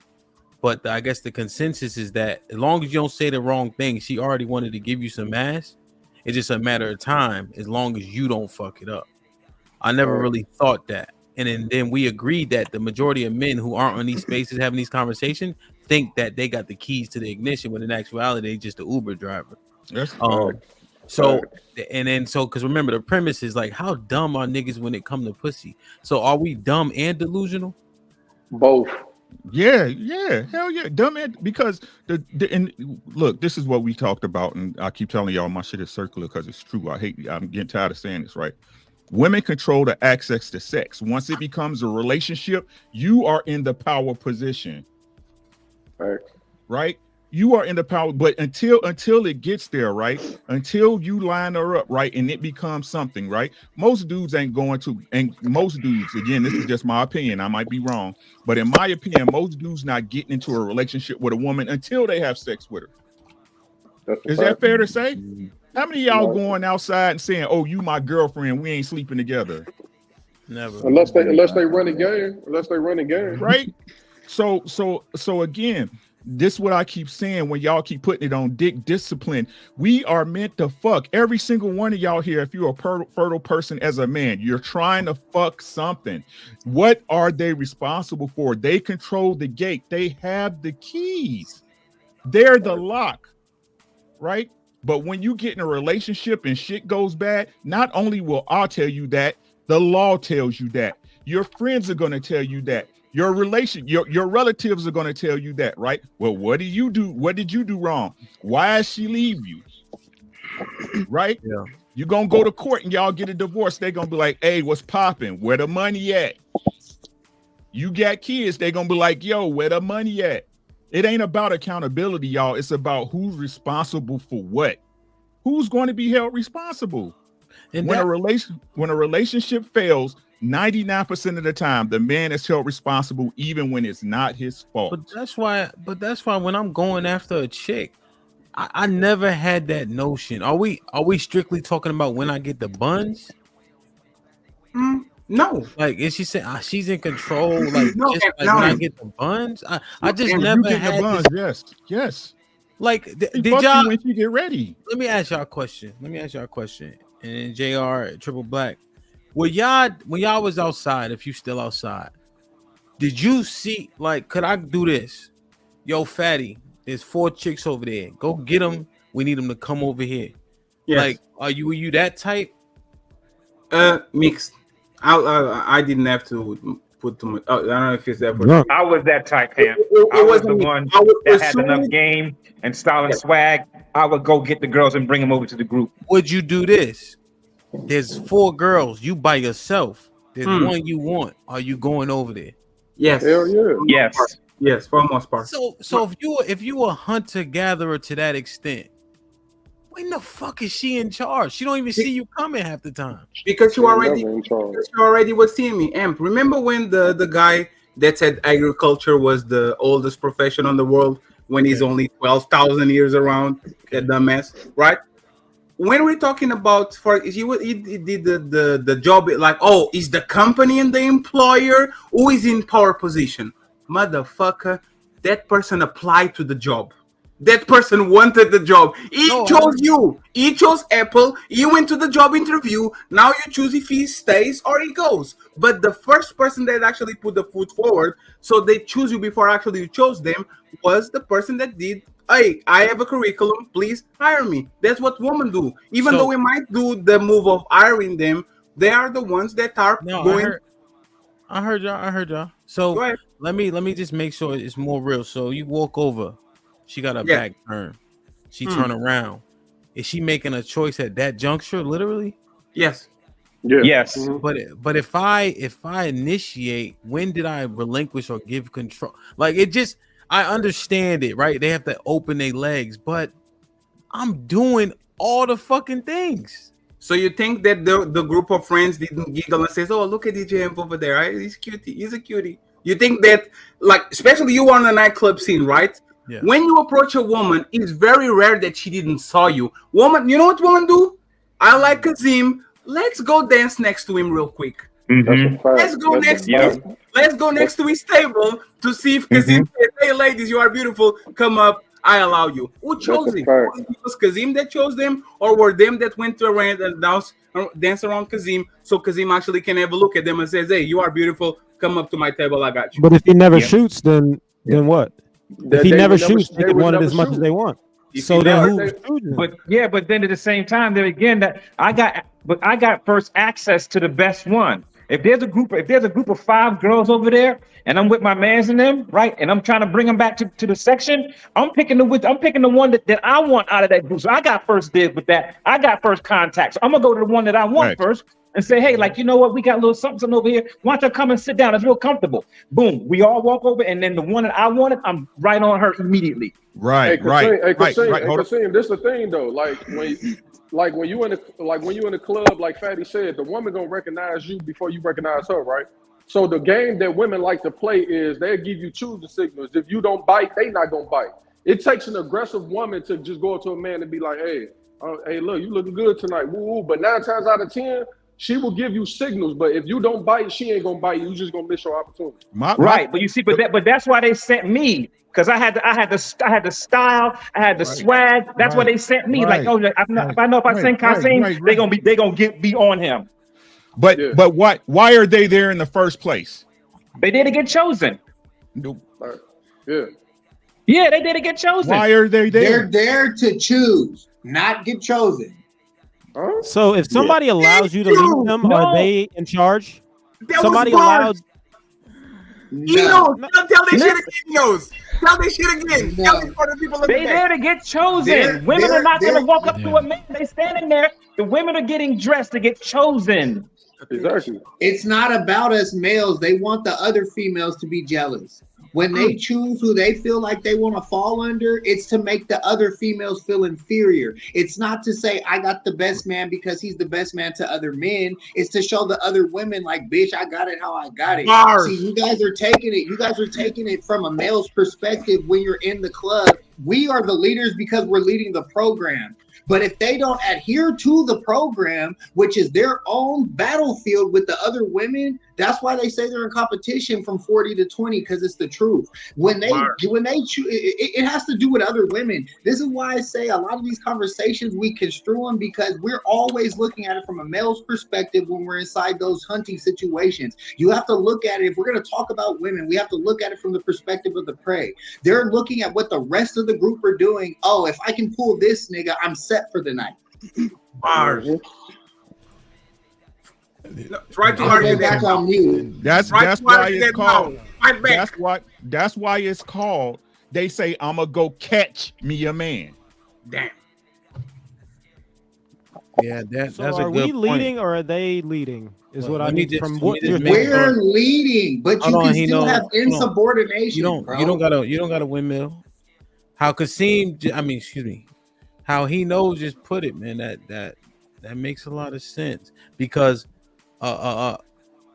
But I guess the consensus is that as long as you don't say the wrong thing, she already wanted to give you some ass. It's just a matter of time as long as you don't fuck it up. I never really thought that. And then we agreed that the majority of men who aren't on these spaces having these conversations think that they got the keys to the ignition when in actuality they just the Uber driver. Yes. Because remember the premise is like, how dumb are niggas when it come to pussy? So are we dumb and delusional? Both. Yeah, hell yeah, dumb it, because and look, this is what we talked about, and I keep telling y'all my shit is circular because it's true. I'm getting tired of saying this, right? Women control the access to sex. Once it becomes a relationship, you are in the power position. Right? You are in the power, but until it gets there, right? Until you line her up, right, and it becomes something, right? Most dudes ain't going to, and most dudes, again, this is just my opinion, I might be wrong, but in my opinion, most dudes not getting into a relationship with a woman until they have sex with her. Is that fair to say? How many of y'all going outside and saying, "Oh, you my girlfriend, we ain't sleeping together"? Never. Unless they run a game. Right? So again, this is what I keep saying when y'all keep putting it on dick discipline. We are meant to fuck. Every single one of y'all here, if you're a fertile person as a man, you're trying to fuck something. What are they responsible for? They control the gate. They have the keys. They're the lock, right? But when you get in a relationship and shit goes bad, not only will I tell you that, the law tells you that. Your friends are going to tell you that. Your relatives are going to tell you that, right? Well, what did you do? What did you do wrong? Why did she leave you? Right? Yeah. You're going to go to court and y'all get a divorce. They're going to be like, hey, what's popping? Where the money at? You got kids. They're going to be like, yo, where the money at? It ain't about accountability, y'all. It's about who's responsible for what. Who's going to be held responsible? And when a relationship fails, 99% of the time, the man is held responsible, even when it's not his fault. But that's why when I'm going after a chick, I never had that notion. Are we strictly talking about when I get the buns? No. Like, is she saying she's in control? Like, when I get the buns, I just never had the buns. Yes. Like, did y'all? When you get ready? Let me ask y'all a question. And then JR, Triple Black, when y'all was outside, if you still outside, did you see, like, could I do this? Yo, Fatty, there's 4 chicks over there. Go get them. We need them to come over here. Yes. Like, were you that type? Mixed. I didn't have to put too much. I don't know if it's that. I was that type, Pam. I was the one that had enough game and style and swag. I would go get the girls and bring them over to the group. Would you do this? There's 4 girls. You by yourself. There's one you want. Are you going over there? Yes. Hell yeah. Yes, for the most part. So if you a hunter gatherer to that extent, when the fuck is she in charge? She don't even see you coming half the time. Because you already was seeing me. Amp, remember when the guy that said agriculture was the oldest profession on the world when he's only 12,000 years around. That dumbass, right? When we're talking about he did the job like, oh, is the company and the employer who is in power position? Motherfucker, that person applied to the job. That person wanted the job. He chose you. He chose Apple. You went to the job interview. Now you choose if he stays or he goes. But the first person that actually put the foot forward, so they choose you before actually you chose them, was the person that did, hey, I have a curriculum, please hire me. That's what women do. Even though we might do the move of hiring them, they are the ones that are going. I heard y'all. So let me just make sure it's more real. So you walk over, she got a back turn, she turn around. Is she making a choice at that juncture, literally? Yes. Yeah. Yes. But if I initiate, when did I relinquish or give control? Like, it just, I understand it, right? They have to open their legs, but I'm doing all the fucking things. So you think that the group of friends didn't giggle and says, "Oh, look at DJ over there, right? He's cutie. He's a cutie." You think that, like, especially you on the nightclub scene, right? Yeah. When you approach a woman, it's very rare that she didn't saw you. Woman, you know what women do? I like Kazim. Let's go dance next to him real quick. Let's go next to his table to see if Kazim says, "Hey, ladies, you are beautiful. Come up. I allow you." Who chose him? Was Kazim that chose them, or were them that went to around and dance around Kazim, so Kazim actually can have a look at them and says, "Hey, you are beautiful. Come up to my table. I got you." But if he never shoots, then what? If he never shoots, they can want it as much as they want. So then but then at the same time, there again, that I got first access to the best one. If there's a group of 5 girls over there, and I'm with my mans and them, right, and I'm trying to bring them back to the section, I'm picking the one that I want out of that group. So I got first dibs with that. I got first contact. So I'm gonna go to the one that I want first and say, hey, like, you know what, we got a little something over here. Why don't you come and sit down? It's real comfortable. Boom, we all walk over, and then the one that I wanted, I'm right on her immediately. Hey, Kasim, this is the thing though. Like when you in the club, like Fatty said, the woman gonna recognize you before you recognize her, right? So the game that women like to play is they give you choosing signals. If you don't bite, they not gonna bite. It takes an aggressive woman to just go up to a man and be like, hey, look, you looking good tonight. Woo, woo. But 9 times out of 10, she will give you signals. But if you don't bite, she ain't gonna bite you. You just gonna miss your opportunity. Right, but you see, but that's why they sent me. Because I had the style, I had the swag. That's why they sent me. Like, oh, if I sing Kasim, they gonna be on him. But why are they there in the first place? They didn't get chosen. Yeah, they didn't get chosen. Why are they there? They're there to choose, not get chosen. So if somebody allows you to leave them, are they in charge? Somebody allowed. Tell this shit again, Yos. Tell this shit again. Tell this for the people in the They there to get chosen. Women are not going to walk up to a man. They standing there. The women are getting dressed to get chosen. Exactly. It's not about us males. They want the other females to be jealous. When they choose who they feel like they want to fall under, it's to make the other females feel inferior. It's not to say I got the best man because he's the best man to other men. It's to show the other women like, bitch, I got it how I got it. See, you guys are taking it. You guys are taking it from a male's perspective when you're in the club. We are the leaders because we're leading the program. But if they don't adhere to the program, which is their own battlefield with the other women, that's why they say they're in competition from 40 to 20, because it's the truth. When they choose, it has to do with other women. This is why I say a lot of these conversations, we construe them because we're always looking at it from a male's perspective when we're inside those hunting situations. You have to look at it. If we're going to talk about women, we have to look at it from the perspective of the prey. They're looking at what the rest of the group are doing. Oh, if I can pull this nigga, I'm set for the night. Bars. Try to argue back on mute. That's why it's called. That's why it's called. They say I'm gonna go catch me a man. Damn. Yeah, that's so a are good we leading or are they leading? Is what I need from what you're we're leading, but you can still have insubordination. You don't got a windmill. How Kasim, how he knows just put it, man. That makes a lot of sense because a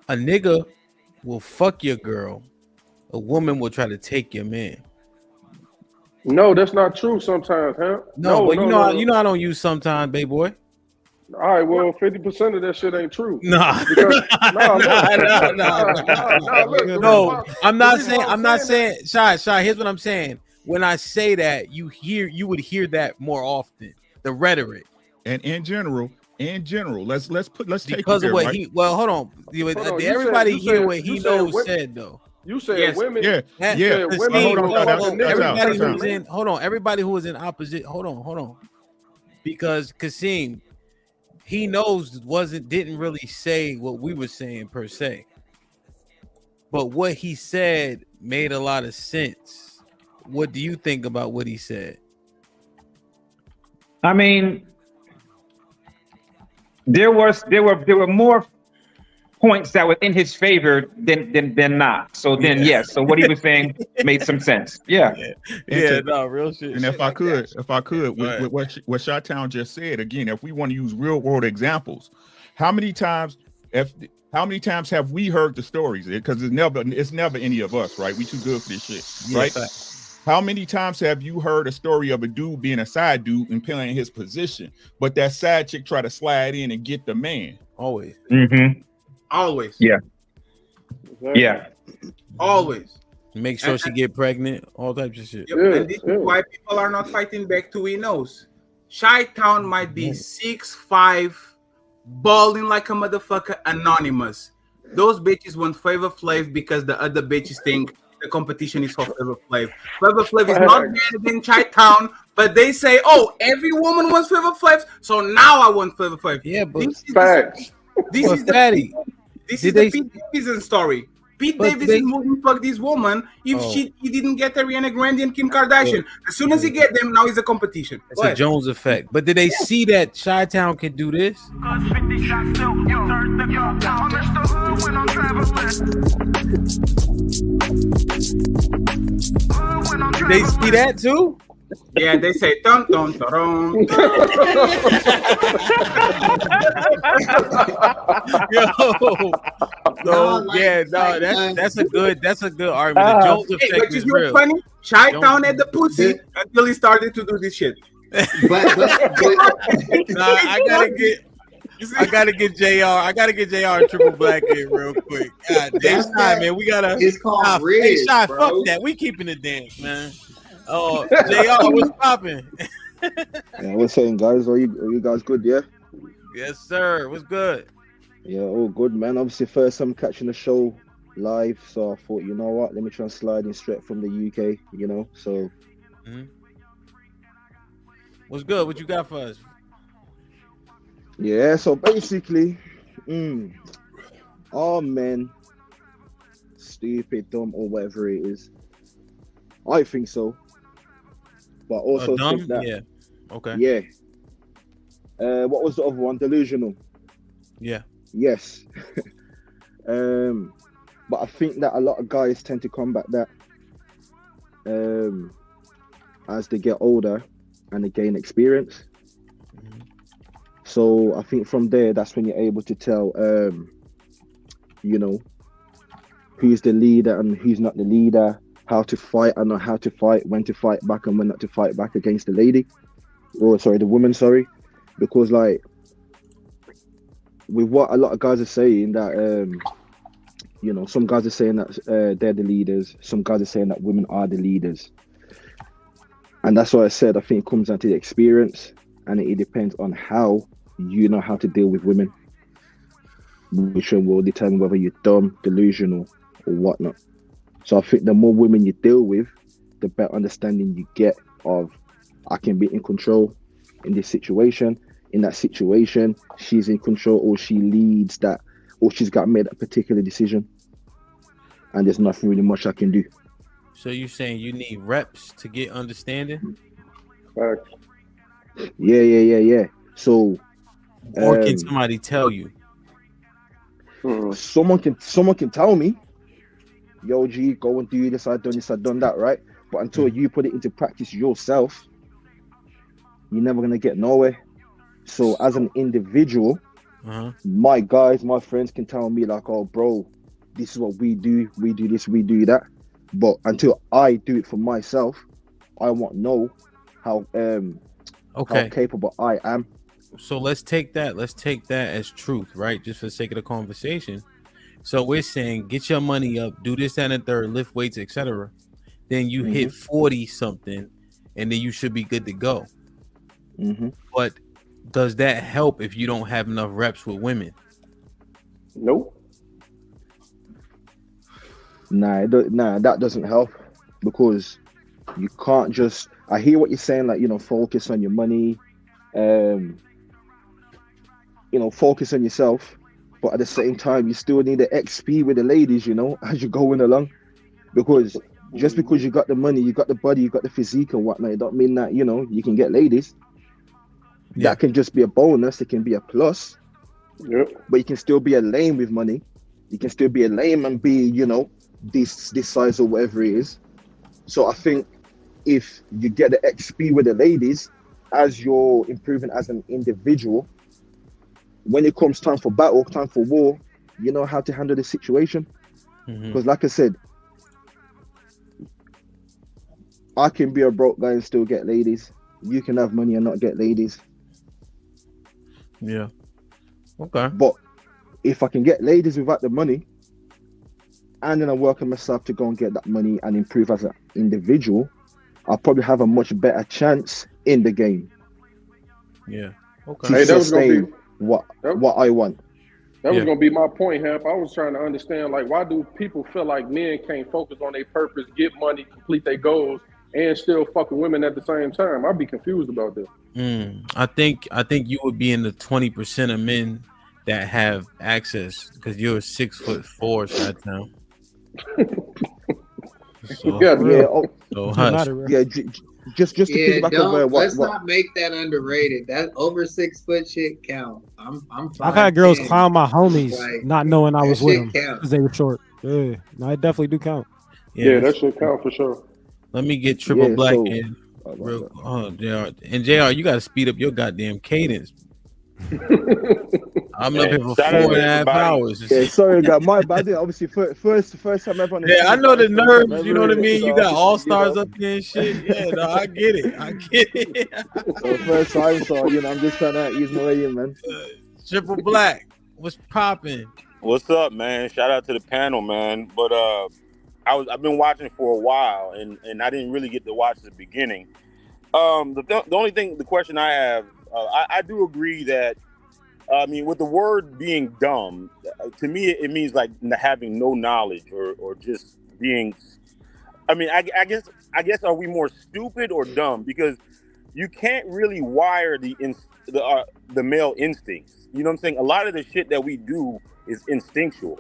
nigga will fuck your girl, a woman will try to take your man. No, that's not true. Sometimes, huh? No, but you know I don't use sometimes, baby boy. All right, well, 50% of that shit ain't true. Nah, Because, no, I'm not saying. Shy. Here's what I'm saying. When I say that, you would hear that more often. The rhetoric, and in general, let's take because of what right? he. Well, hold on. Everybody hear what he knows said though. You said women. Everybody who's in. Hold on. Everybody who was in opposite. Hold on. Because Kasim, he knows didn't really say what we were saying per se, but what he said made a lot of sense. What do you think about what he said? I mean, there were more points that were in his favor than not. So then yes, so what he was saying made some sense. Yeah. No, real shit. And if I could, with what Chi-Town just said, again, if we want to use real world examples, how many times have we heard the stories? Because it's never any of us, right? We too good for this shit, right? How many times have you heard a story of a dude being a side dude and playing his position, but that side chick try to slide in and get the man? Always. Mm-hmm. Always. Yeah. Yeah. Always. Make sure she get pregnant, all types of shit. Yep. And this is why people are not fighting back to Enos. Chi-Town might be 6'5", balling like a motherfucker, anonymous. Those bitches want Flavor Flav because the other bitches think the competition is for Flavor Flav. Flavor Flav is not better than Chi-Town, but they say, oh, every woman wants Flavor Flav, so now I want Flavor Flav. Yeah, but this is the Pete Davidson story. Pete Davidson wouldn't fuck this woman if he didn't get Ariana Grande and Kim Kardashian. As soon as he get them, now he's a competition. It's a Jones effect. But did they see that Chi-Town can do this? Did they see that too? Yeah, they say dun dun dun. That's a good argument. The Jones effect is real. Funny, Chi-Town at the pussy until he started to do this shit. I gotta get JR. I gotta get JR a triple black in real quick. God damn time, man. We gotta. It's called Ridge, Shy, bro. fuck that. We keeping it dance, man. Oh, JR, what's popping? Yeah, what's saying, guys? Are you guys good? Yeah. Yes, sir. What's good? Yeah, all good, man. Obviously, first I'm catching the show live, so I thought, you know what? Let me try and slide in straight from the UK. You know, so. What's good? What you got for us? Yeah, so basically, all men, stupid, dumb, or whatever it is. I think so, but also think that. Yeah. Okay. Yeah. What was the other one? Delusional. Yeah. Yes. But I think that a lot of guys tend to combat that as they get older and they gain experience. So I think from there, that's when you're able to tell, you know, who's the leader and who's not the leader, how to fight and not how to fight, when to fight back and when not to fight back against the lady, or sorry, the woman, sorry. Because like, with what a lot of guys are saying that, you know, some guys are saying that they're the leaders, some guys are saying that women are the leaders. And that's why I said, I think it comes down to the experience, and it depends on how you know how to deal with women, which will determine whether you're dumb, delusional, or whatnot. So I think the more women you deal with, the better understanding you get of, I can be in control in this situation. In that situation, she's in control, or she leads that, or she's got made a particular decision, and there's nothing really much I can do. So you're saying you need reps to get understanding? Yeah. So, or can somebody tell you? Someone can tell me, yo, G, go and do this. I've done that, right? But until you put it into practice yourself, you're never gonna get nowhere. So as an individual, my guys, my friends can tell me like, oh, bro, this is what we do. We do this, we do that. But until I do it for myself, I want to know how capable I am. So let's take that as truth, right? Just for the sake of the conversation. So we're saying get your money up, do this and the third, lift weights, etc. Then you hit 40 something, and then you should be good to go. But does that help if you don't have enough reps with women? Nope. Nah, that doesn't help, because you can't just. I hear what you're saying, like, focus on your money, focus on yourself, but at the same time, you still need the XP with the ladies, as you're going along, because just because you got the money, you got the body, you got the physique and whatnot, it don't mean that you can get ladies. That can just be a bonus. It can be a plus. But you can still be a lame with money. You can still be a lame and be, this size or whatever it is. So I think if you get the XP with the ladies as you're improving as an individual, when it comes time for battle, time for war, you know how to handle the situation. Because like I said, I can be a broke guy and still get ladies. You can have money and not get ladies. Yeah. Okay. But if I can get ladies without the money, and then I work on myself to go and get that money and improve as an individual, I'll probably have a much better chance in the game. Yeah. Okay. To sustain what I want. That was gonna be my point, Hemp. I was trying to understand, like, why do people feel like men can't focus on their purpose, get money, complete their goals, and still fuck with women at the same time? I'd be confused about this. I think you would be in the 20% of men that have access, because you're 6'4", Shot Town. Just to piggyback over let's not make that underrated. That over 6 foot shit count. I'm I've had girls clown my homies, like, not knowing I was with them counts. because they were short. Yeah, no, it definitely do count. Yeah, that should count for sure. Let me get Triple Black in. JR. And JR, you got to speed up your goddamn cadence. I'm up here for 4.5 hours. Yeah, sorry, God, my bad. Obviously, first time ever on the I know the nerves. You know what I mean. You got all stars up here and shit. Yeah, no, I get it. So first time, so I'm just trying to ease my way in, man. Triple Black, what's popping? What's up, man? Shout out to the panel, man. But I've been watching for a while, and I didn't really get to watch the beginning. The only thing, the question I have, I do agree that, with the word being dumb, to me it means like having no knowledge or just being. I guess are we more stupid or dumb? Because you can't really wire the male instincts. You know what I'm saying? A lot of the shit that we do is instinctual.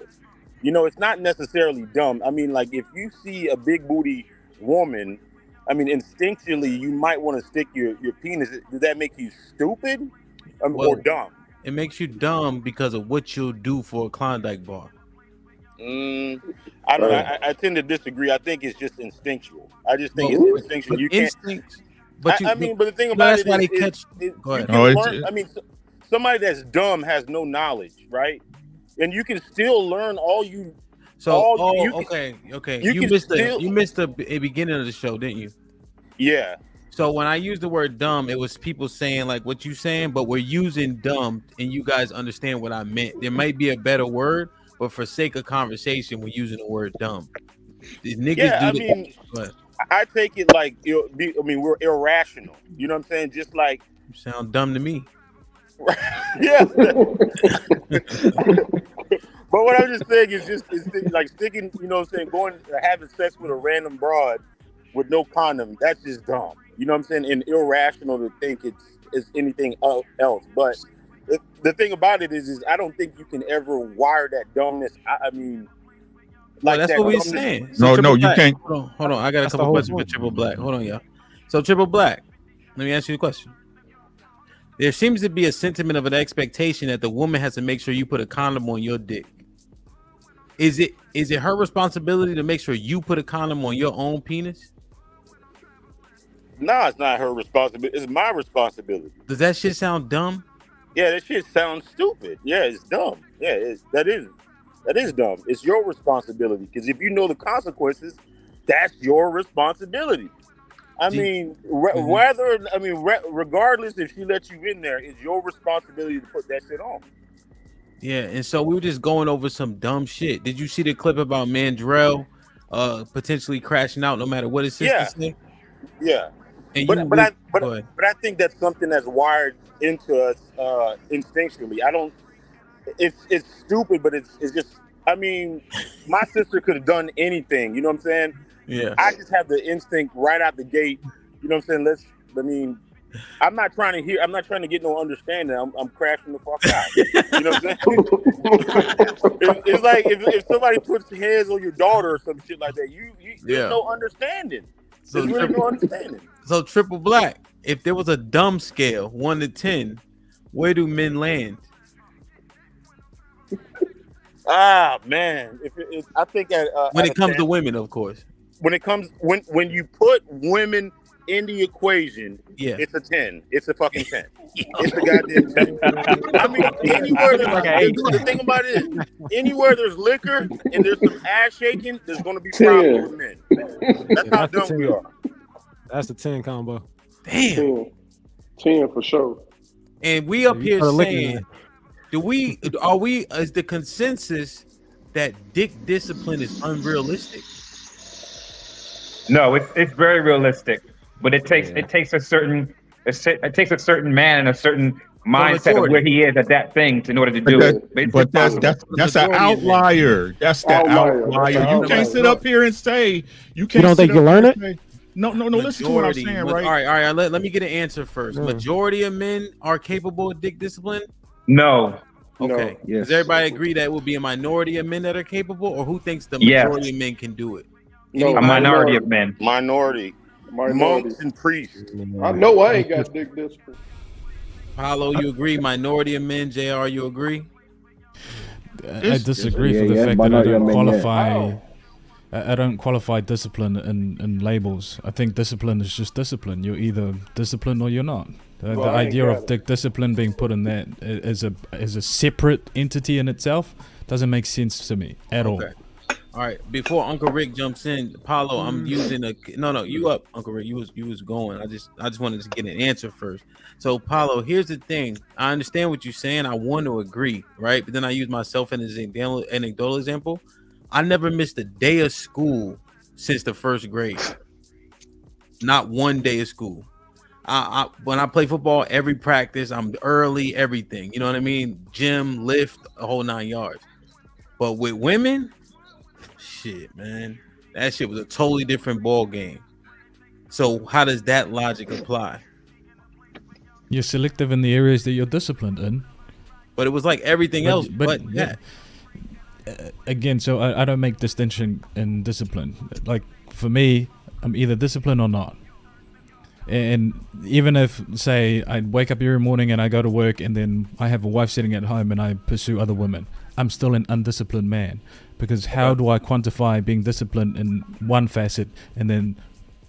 It's not necessarily dumb. Like if you see a big booty woman, instinctually you might want to stick your penis. Does that make you stupid or dumb? It makes you dumb because of what you'll do for a Klondike bar. I don't know. I tend to disagree. I think it's just instinctual. I just think it's instinctual. You can't. But the thing about it is, go ahead. Somebody that's dumb has no knowledge, right? And you can still learn all you. Okay. You missed the beginning of the show, didn't you? Yeah. So when I used the word dumb, it was people saying like what you saying, but we're using dumb, and you guys understand what I meant. There might be a better word, but for sake of conversation, we're using the word dumb. These niggas I take it like we're irrational. You know what I'm saying? Just like you sound dumb to me. Yeah. But what I'm just saying is like sticking, you know what I'm saying, going having sex with a random broad with no condom, that's just dumb. You know what I'm saying? And irrational to think it's anything else. But the thing about it is I don't think you can ever wire that dumbness. That's what we're saying. So no, you can't. Hold on. I got a couple questions for Triple Black. Hold on, y'all. So Triple Black, let me ask you a question. There seems to be a sentiment of an expectation that the woman has to make sure you put a condom on your dick. Is it her responsibility to make sure you put a condom on your own penis? No, it's not her responsibility. It's my responsibility. Does that shit sound dumb? Yeah, that shit sounds stupid. Yeah, it's dumb. Yeah, that is dumb. It's your responsibility, because if you know the consequences, that's your responsibility. I mean, regardless if she lets you in there, it's your responsibility to put that shit on. Yeah, and so we were just going over some dumb shit. Did you see the clip about Mandrell potentially crashing out no matter what his sister said? Yeah. And But I think that's something that's wired into us instinctually. It's stupid, but it's just, I mean, my sister could have done anything, you know what I'm saying? Yeah. I just have the instinct right out the gate, you know what I'm saying? I'm not trying to get no understanding. I'm crashing the fuck out. You know what I'm saying? It's like if somebody puts hands on your daughter or some shit like that, there's no understanding. There's really no understanding. So Triple Black, if there was a dumb scale, 1 to 10, where do men land? Man, I think when it comes to women, of course. When you put women in the equation, it's a 10. It's a fucking 10. It's a goddamn 10. I mean, anywhere the thing about it is, anywhere there's liquor and there's some ass shaking, there's going to be problems with men. That's how dumb we are. That's the 10 combo. Damn. 10 for sure. And we up here saying, is the consensus that dick discipline is unrealistic? No, it's very realistic, but it takes a certain man and a certain mindset of where he is at that thing in order to do it. But that's an outlier. That's the outlier. You can't sit up here and say you can't. You don't think you learn it? No. Listen to what I'm saying, right? All right. Let me get an answer first. Majority of men are capable of dick discipline? No. Okay. No. Does everybody agree that it will be a minority of men that are capable, or who thinks the majority of men can do it? No, a minority of men. Minority. Monks and priests. I know I ain't got dick discipline. Paulo, you agree? Minority of men. JR, you agree? I disagree for the fact that I don't qualify. I don't qualify discipline in labels. I think discipline is just discipline. You're either disciplined or you're not. The idea of discipline being put in that as a separate entity in itself doesn't make sense to me at all. All right. Before Uncle Rick jumps in, Paulo, I'm using no. You up, Uncle Rick? You was going. I just wanted to get an answer first. So, Paulo, here's the thing. I understand what you're saying. I want to agree, right? But then I use myself as an anecdotal example. I never missed a day of school since the first grade. Not one day of school. When I play football, every practice, I'm early, everything. You know what I mean? Gym, lift, a whole 9 yards. But with women, shit, man, that shit was a totally different ball game. So how does that logic apply? You're selective in the areas that you're disciplined in. But it was like everything else. But yeah. Again, so I don't make distinction in discipline. Like for me, I'm either disciplined or not. And even if, say, I wake up every morning and I go to work and then I have a wife sitting at home and I pursue other women, I'm still an undisciplined man. Because how do I quantify being disciplined in one facet and then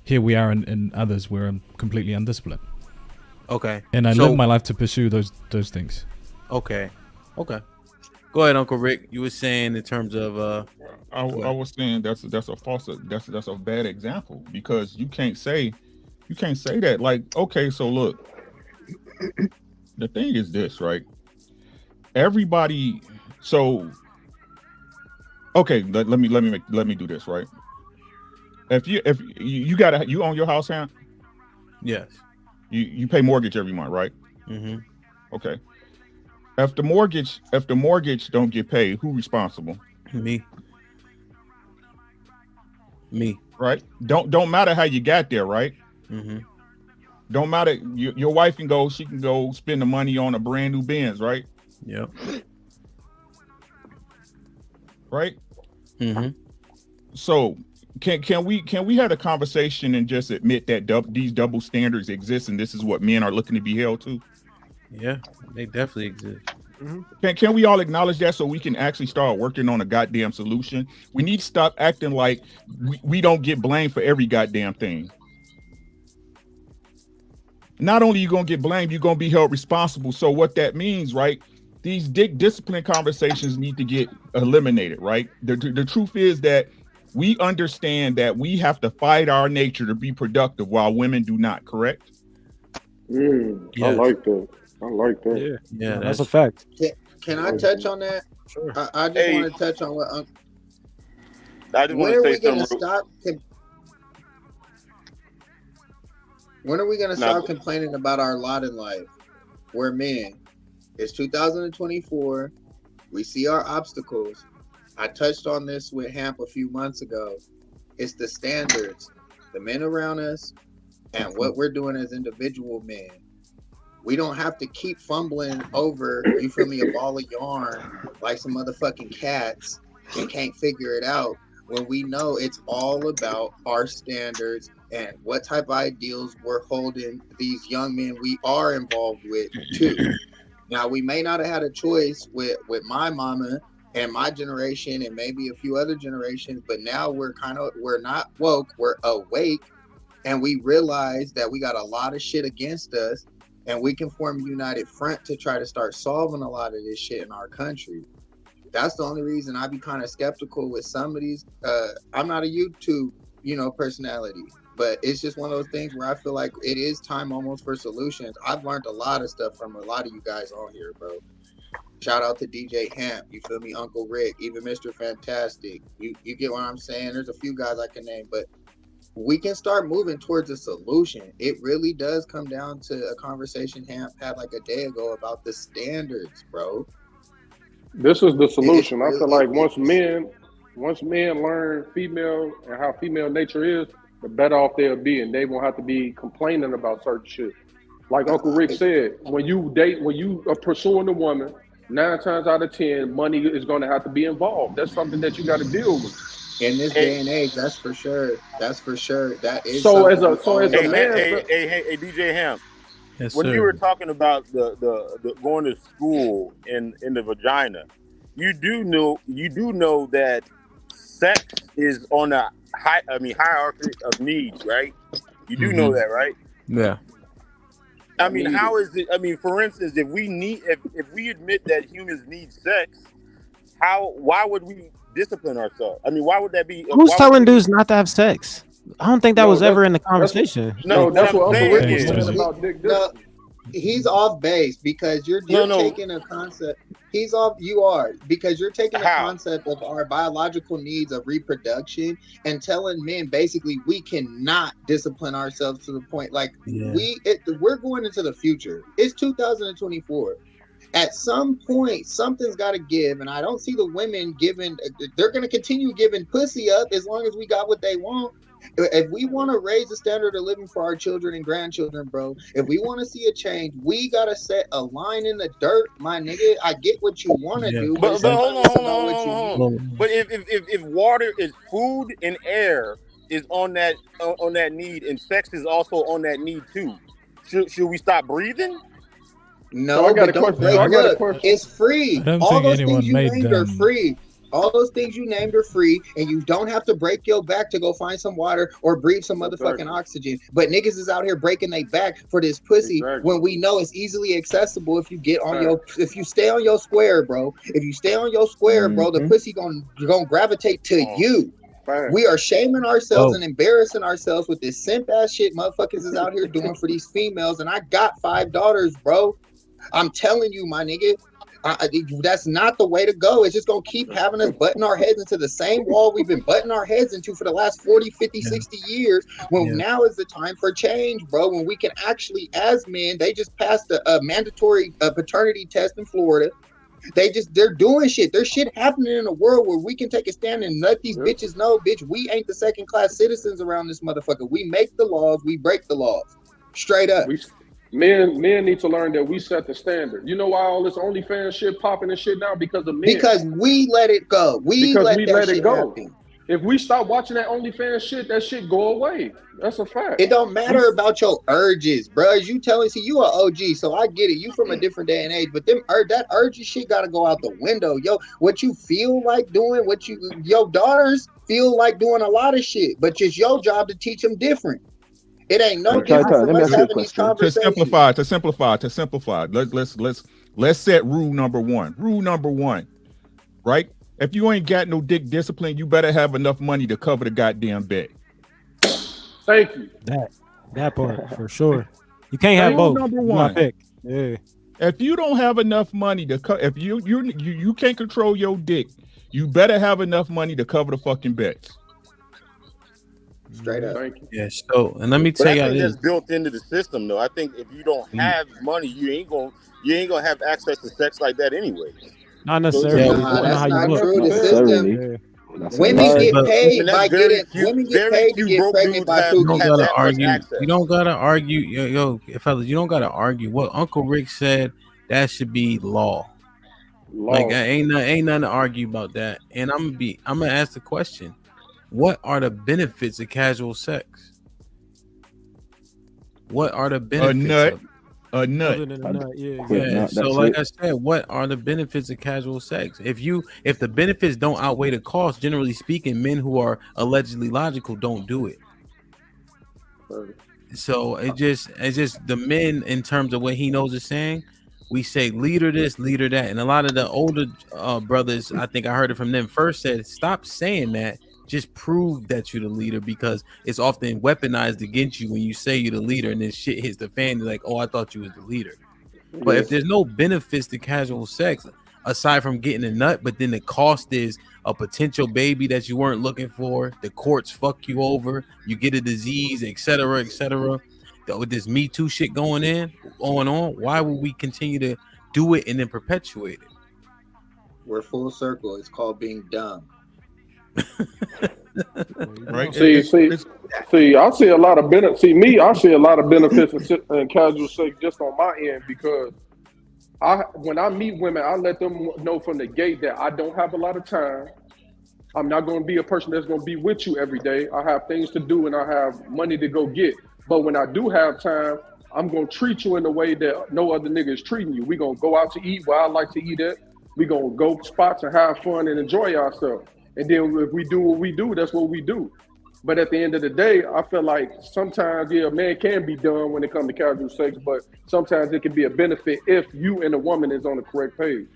here we are in others where I'm completely undisciplined? Okay. And I live my life to pursue those things. Okay. Go ahead, Uncle Rick. You were saying in terms of I was saying that's a bad example because you can't say that. Like, okay, so look, the thing is this, right? Everybody, so okay, let me do this, right? If you own your house, Ham? Yes. You pay mortgage every month, right? Mm-hmm. Okay. If the mortgage don't get paid, who responsible? Me. Right? Don't matter how you got there, right? Mm-hmm. Don't matter. Your wife can go spend the money on a brand new Benz, right? Yep. Right? Mm-hmm. So can we have a conversation and just admit that these double standards exist and this is what men are looking to be held to? Yeah, they definitely exist. Mm-hmm. Can we all acknowledge that so we can actually start working on a goddamn solution? We need to stop acting like we don't get blamed for every goddamn thing. Not only are you gonna get blamed, you're gonna be held responsible. So what that means, right? These dick discipline conversations need to get eliminated, right? The truth is that we understand that we have to fight our nature to be productive while women do not, correct? I like that. I like that. Yeah, that's a fact. Can I touch on that? Sure. I just want to touch on what. I just When are we say going to something. stop? When are we going to stop complaining about our lot in life? We're men. It's 2024. We see our obstacles. I touched on this with Hamp a few months ago. It's the standards, the men around us, and what we're doing as individual men. We don't have to keep fumbling over, you feel me, a ball of yarn like some motherfucking cats and can't figure it out when we know it's all about our standards and what type of ideals we're holding these young men we are involved with too. Now, we may not have had a choice with my mama and my generation and maybe a few other generations, but now we're not woke, we're awake, and we realize that we got a lot of shit against us, and we can form a united front to try to start solving a lot of this shit in our country. That's the only reason I be kind of skeptical with some of these. I'm not a YouTube, personality, but it's just one of those things where I feel like it is time almost for solutions. I've learned a lot of stuff from a lot of you guys on here, bro. Shout out to DJ Hamp, you feel me, Uncle Rick, even Mr. Fantastic. You get what I'm saying? There's a few guys I can name, but we can start moving towards a solution. It really does come down to a conversation Hamp had like a day ago about the standards, bro. This is the solution. I feel like once men learn female and how female nature is, the better off they'll be, and they won't have to be complaining about certain shit. Like Uncle Rick said, when you are pursuing a woman, 9 times out of 10, money is going to have to be involved. That's something that you got to deal with. In this day and age, that's for sure. That is so as a man. Hey, DJ Ham. Yes, when sir. you were talking about the going to school in the vagina, you do know that sex is on a hierarchy of needs, right? You do know that, right? Yeah. I mean, how is it? I mean, for instance, if we admit that humans need sex, why would we discipline ourselves? I mean, why would that be? Who's telling dudes not to have sex? I don't think that was ever in the conversation. That's what Uncle Rick was saying about Dick. No, he's off base because you're taking a concept. You are because you're taking a concept of our biological needs of reproduction and telling men basically we cannot discipline ourselves to the point like we're going into the future. It's 2024. At some point, something's got to give, and I don't see the women giving. They're going to continue giving pussy up as long as we got what they want. If we want to raise the standard of living for our children and grandchildren, bro, if we want to see a change, we got to set a line in the dirt, my nigga. I get what you want to do, but hold on. But if water is food and air is on that need, and sex is also on that need too, should we stop breathing? No, I got a question. It's free. All those things you named are free. All those things you named are free, and you don't have to break your back to go find some water or breathe some motherfucking oxygen. But niggas is out here breaking their back for this pussy when we know it's easily accessible if you get on if you stay on your square, bro. If you stay on your square, bro, the pussy gonna gravitate to you. We are shaming ourselves and embarrassing ourselves with this simp ass shit motherfuckers is out here doing for these females. And I got 5 daughters, bro. I'm telling you, my nigga, that's not the way to go. It's just going to keep having us butting our heads into the same wall we've been butting our heads into for the last 40, 50, 60 years. When now is the time for change, bro. When we can actually, as men, they just passed a mandatory paternity test in Florida. They're doing shit. There's shit happening in a world where we can take a stand and let these bitches know, bitch, we ain't the second class citizens around this motherfucker. We make the laws, we break the laws. Straight up. Men need to learn that we set the standard. You know why all this OnlyFans shit popping and shit now? Because of men. Because we let it go. We let it go. Happen. If we stop watching that OnlyFans shit, that shit go away. That's a fact. It don't matter about your urges, bro. You telling, see, you an OG, so I get it. You from a different day and age, but that urges shit gotta go out the window, yo. What you feel like doing, your daughters feel like doing a lot of shit, but it's your job to teach them different. It ain't no different from us having these conversations. To simplify. Let's set rule number one. Rule number one, right? If you ain't got no dick discipline, you better have enough money to cover the goddamn bet. Thank you. That part for sure. You can't have both. Number You one. gotta pick. Yeah. If you don't have enough money to if you can't control your dick, you better have enough money to cover the fucking bets. Straight up. Thank you. Yeah. So, and let me But tell I you think this. that's built into the system, though. I think if you don't have money, you ain't gonna have access to sex like that anyway. Not necessarily. That's not true. The Necessarily. system. Women get paid by getting. few- Women get very paid to few get broke pregnant dudes by have- You don't cookies. gotta that much argue. access. You don't gotta argue, yo, fellas. You don't gotta argue. What Uncle Rick said, that should be law. Like ain't nothing to argue about that. And I'm gonna ask the question: what are the benefits of casual sex? What are the benefits? A nut. Other than a nut, yeah. Yeah. So, like I said, what are the benefits of casual sex? If the benefits don't outweigh the cost, generally speaking, men who are allegedly logical don't do it. So it's just the men, in terms of what he knows is saying, we say leader this, leader that, and a lot of the older brothers, I think I heard it from them first, said stop saying that. Just prove that you're the leader, because it's often weaponized against you when you say you're the leader, and then shit hits the fan. You're like, oh, I thought you was the leader. But if there's no benefits to casual sex aside from getting a nut, but then the cost is a potential baby that you weren't looking for, the courts fuck you over, you get a disease, etc., with this Me Too shit going on, why would we continue to do it and then perpetuate it? We're full circle. It's called being dumb. Right. See, I see a lot of benefits. I see a lot of benefits in casual sex just on my end, because when I meet women, I let them know from the gate that I don't have a lot of time. I'm not going to be a person that's going to be with you every day. I have things to do and I have money to go get. But when I do have time, I'm going to treat you in a way that no other nigga is treating you. We're going to go out to eat where I like to eat at. We're going to go spots and have fun and enjoy ourselves. And then if we do what we do, that's what we do. But at the end of the day, I feel like sometimes, a man can be done when it comes to casual sex, but sometimes it can be a benefit if you and the woman is on the correct page.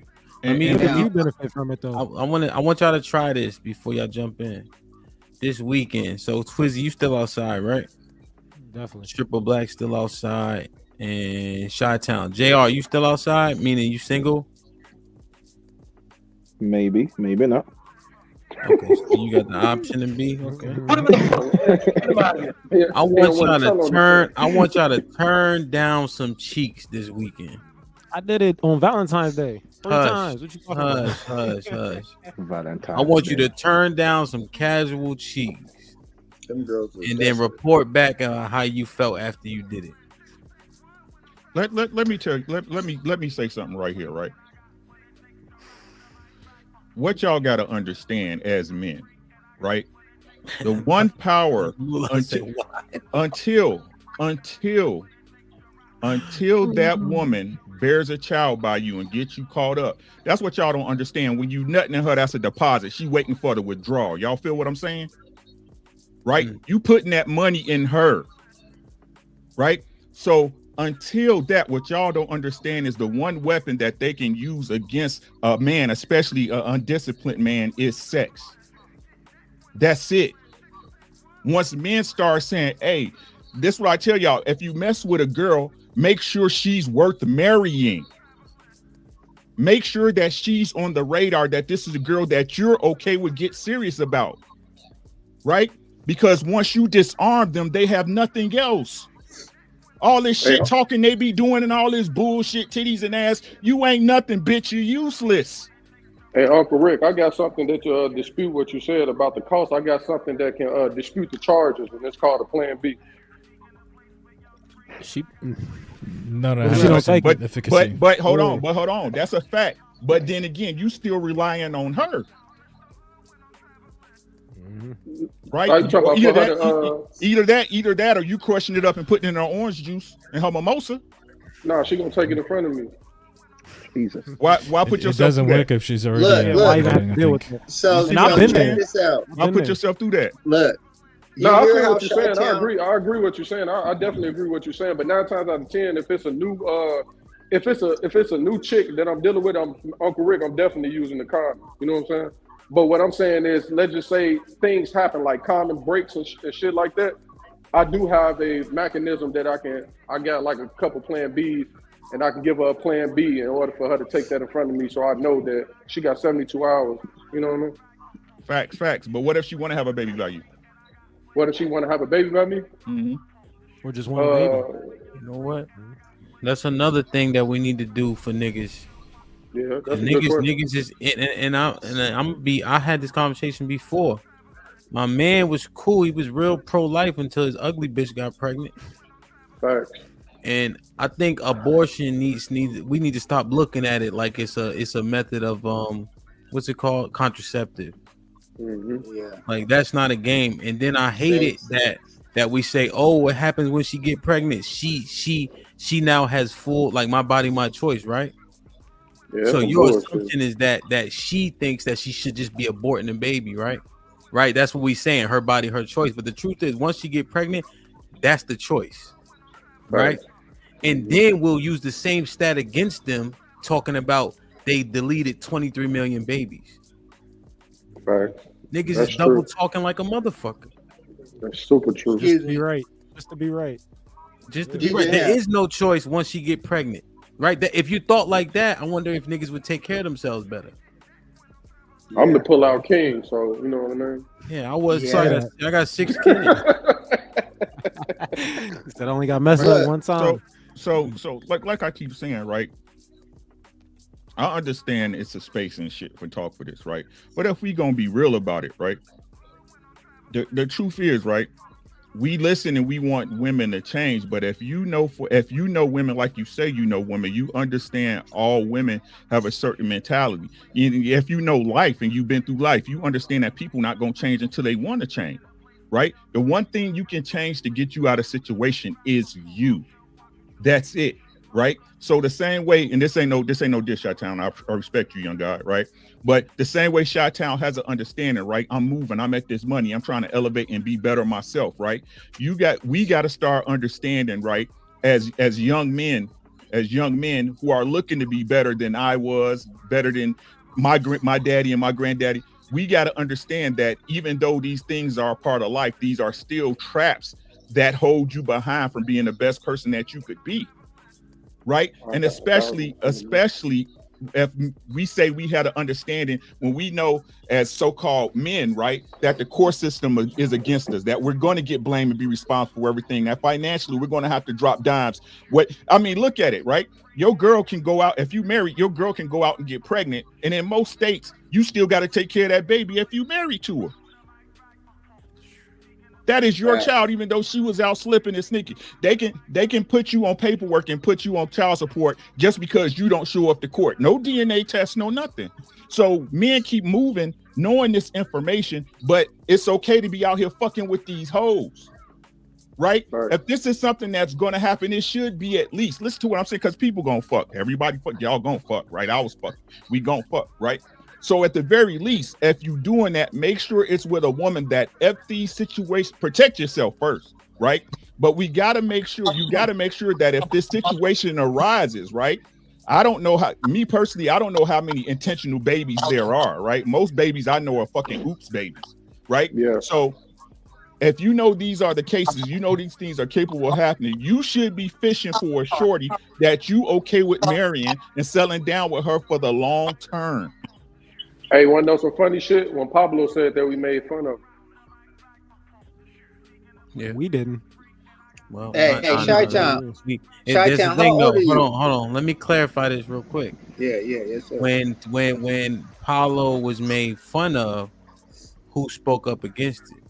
You benefit from it though. I want y'all to try this before y'all jump in this weekend. So Twizzy, you still outside, right? Definitely. Triple Black still outside, and Chi-Town. JR, you still outside? Meaning you single? Maybe not. Okay, so you got the option to be okay. I want y'all to turn down some cheeks this weekend. I did it on Valentine's Day 3 times. What you talking about? Hush. Valentine's I want you Day. to turn down some casual cheeks, Them girls and then report back how you felt after you did it. Let me tell you. Let me say something right here, right? What y'all got to understand as men, right? The one power until that woman bears a child by you and gets you caught up. That's what y'all don't understand. When you nutting in her, that's a deposit. She waiting for the withdrawal. Y'all feel what I'm saying? Right? You putting that money in her, right? So until that, what y'all don't understand is the one weapon that they can use against a man, especially an undisciplined man, is sex. That's it. Once men start saying, hey, this is what I tell y'all, if you mess with a girl, make sure she's worth marrying. Make sure that she's on the radar, that this is a girl that you're okay with, get serious about, right? Because once you disarm them, they have nothing else. All this shit talking they be doing and all this bullshit, titties and ass, you ain't nothing, bitch. You're useless. Hey, Uncle Rick, I got something that dispute what you said about the cost. I got something that can dispute the charges, and it's called a Plan B. She don't take efficacy. But hold on. That's a fact. But then again, you still relying on her. Right? Either that, or you crushing it up and putting it in her orange juice and her mimosa. No, she gonna take it in front of me. Jesus. Why put yourself? It doesn't through work that? if she's already. So and I've been there. Why put yourself through that? Look. No, I feel what you're saying. I agree what you're saying. I definitely agree what you're saying. But 9 times out of 10, if it's a new if it's a new chick that I'm dealing with, I'm Uncle Rick, I'm definitely using the condom. You know what I'm saying? But what I'm saying is, let's just say things happen like condom breaks and shit like that. I do have a mechanism that I got like a couple plan Bs, and I can give her a plan B in order for her to take that in front of me, so I know that she got 72 hours. You know what I mean? Facts. But what if she want to have a baby by you? What if she want to have a baby by me? Mm-hmm. Or just want a baby? You know what? That's another thing that we need to do for niggas. Yeah, that's a good question. Niggas is I had this conversation before. My man was cool. He was real pro-life until his ugly bitch got pregnant. Facts. And I think abortion we need to stop looking at it like it's a method of what's it called, contraceptive. Mm-hmm. Yeah. Like that's not a game. And then I hate it that we say, oh, what happens when she get pregnant? She now has full, like, my body, my choice, right? Yeah, so your assumption is that she thinks that she should just be aborting the baby, right? Right. That's what we saying. Her body, her choice. But the truth is, once she get pregnant, that's the choice, right? And then we'll use the same stat against them, talking about they deleted 23 million babies. Right. Niggas That's is double true. talking like a motherfucker. That's super true. Just to be right. Just to be right. Just to be right. There is no choice once she get pregnant, right? That if you thought like that, I wonder if niggas would take care of themselves better. I'm the pull-out king, so you know what I mean. Yeah, I was. Sorry, I got 6 kids. That only got messed up one time. So like I keep saying, right? I understand it's a space and shit for talk for this, right? But if we gonna be real about it, right? The truth is, right? We listen and we want women to change, but if you know women, like you say, you know women, you understand all women have a certain mentality. If you know life and you've been through life, you understand that people not gonna change until they want to change, right? The one thing you can change to get you out of situation is you. That's it, right? So the same way, and this ain't no dish Chi-Town. I respect you, young guy, right? But the same way Chi-Town has an understanding, right? I'm moving, I'm at this money, I'm trying to elevate and be better myself, right? We got to start understanding, right? As young men who are looking to be better than I was, better than my daddy and my granddaddy. We got to understand that even though these things are a part of life, these are still traps that hold you behind from being the best person that you could be, right? And especially if we say we had an understanding when we know as so-called men, right, that the court system is against us, that we're going to get blamed and be responsible for everything, that financially we're going to have to drop dimes. Look at it, right? Your girl can go out, if you married, your girl can go out and get pregnant, and in most states you still got to take care of that baby if you married to her. That is your child, even though she was out slipping and sneaking. They can put you on paperwork and put you on child support just because you don't show up to court. No DNA test, no nothing. So men keep moving, knowing this information, but it's okay to be out here fucking with these hoes, right? If this is something that's going to happen, it should be at least, listen to what I'm saying, because people gonna fuck. Everybody fuck. Y'all gonna fuck, right? I was fucking. We gonna fuck, right? So at the very least, if you doing that, make sure it's with a woman that if these situations, protect yourself first, right? But you got to make sure that if this situation arises, right? I don't know how many intentional babies there are, right? Most babies I know are fucking oops babies, right? Yeah. So if you know these are the cases, you know these things are capable of happening, you should be fishing for a shorty that you okay with marrying and settling down with her for the long term. Hey, want to know some funny shit? When Pablo said that we made fun of. Yeah, we didn't. Well, hey, Chi-Town. Chi-Town, how old are you? Hold on. Let me clarify this real quick. Yeah, yes, sir. When Paulo was made fun of, who spoke up against it?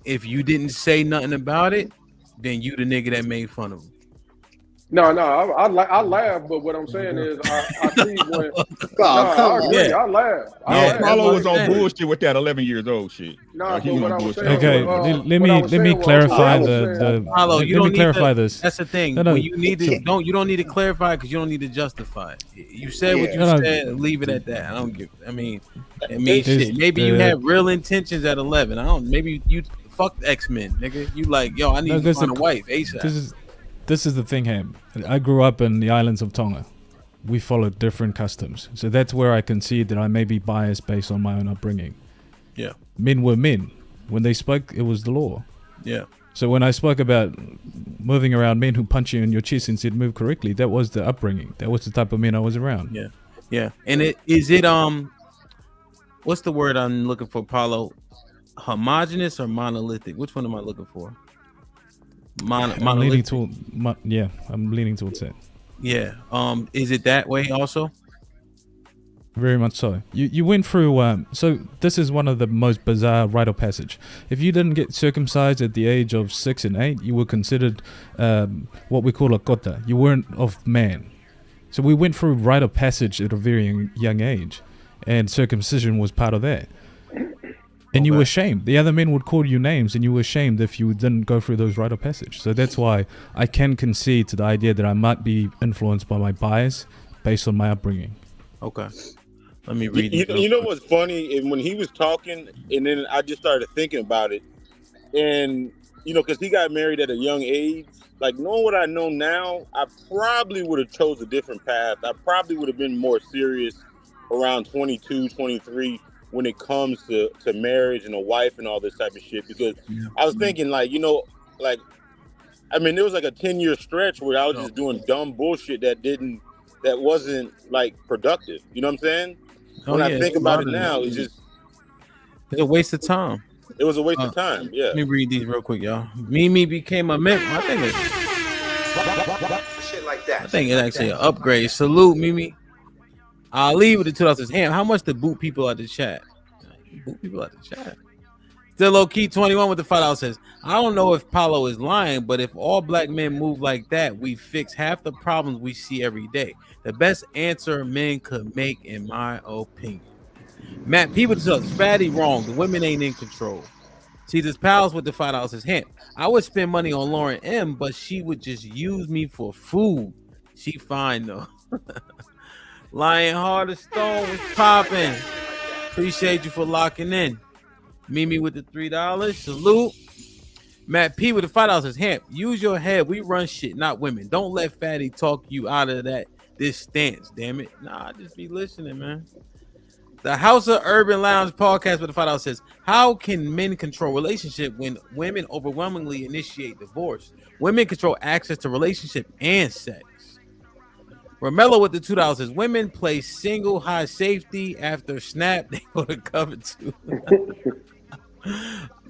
If you didn't say nothing about it, then you the nigga that made fun of him. No, I laugh, but what I'm saying is I see when. I agree. Yeah. I laugh. Paulo was on bullshit with that 11 years old shit. But what I was saying. Okay, let me clarify Paulo, you don't clarify need to, this. That's the thing. No. When you don't need to clarify because you don't need to justify it. You said what you said. Leave it at that. Shit. Maybe you had real intentions at 11. Maybe you fucked X-Men, nigga. You like, yo, I need to find a wife ASAP. This is the thing here. I grew up in the islands of Tonga, we followed different customs. So that's where I concede that I may be biased based on my own upbringing. Yeah. Men were men. When they spoke, it was the law. Yeah. So when I spoke about moving around men who punch you in your chest and said move correctly, that was the upbringing. That was the type of men I was around. Yeah. Yeah. And what's the word I'm looking for, Paulo? Homogenous or monolithic? Which one am I looking for? I'm leaning towards that. Yeah. Is it that way also? Very much so. You went through. So this is one of the most bizarre rite of passage. If you didn't get circumcised at the age of 6 and 8, you were considered what we call a kota. You weren't of man. So we went through rite of passage at a very young age, and circumcision was part of that. And you were shamed. The other men would call you names, and you were shamed if you didn't go through those rite of passage. So that's why I can concede to the idea that I might be influenced by my bias based on my upbringing. Okay. Let me read it. You know what's funny? And when he was talking, and then I just started thinking about it. And, because he got married at a young age, like knowing what I know now, I probably would have chose a different path. I probably would have been more serious around 22, 23 when it comes to marriage and a wife and all this type of shit. Because I was thinking there was like a 10-year stretch where I was just doing dumb bullshit that wasn't like productive. You know what I'm saying? When I think about it now, it's a waste of time. It was a waste of time. Yeah. Let me read these real quick, y'all. Mimi became a member. I think it's actually an upgrade. Salute, Mimi. I'll leave with the $2. Ham, how much to boot people out the chat? Boot people out the chat. Still low key 21 with the $5 says, I don't know if Paulo is lying, but if all black men move like that, we fix half the problems we see every day. The best answer men could make, in my opinion. Matt P with the $2. Fatty wrong. The women ain't in control. See, this pals with the $5 says, Ham, I would spend money on Lauren M, but she would just use me for food. She fine though. Lion Heart of Stone was popping. Appreciate you for locking in. Mimi with the $3. Salute. Matt P with the $5 says, Hamp, use your head. We run shit, not women. Don't let Fatty talk you out of this stance, damn it. Nah, just be listening, man. The House of Urban Lounge podcast with the $5 says, how can men control relationship when women overwhelmingly initiate divorce? Women control access to relationship and sex. Romello with the $2 says, women play single high safety after snap. They go to cover two.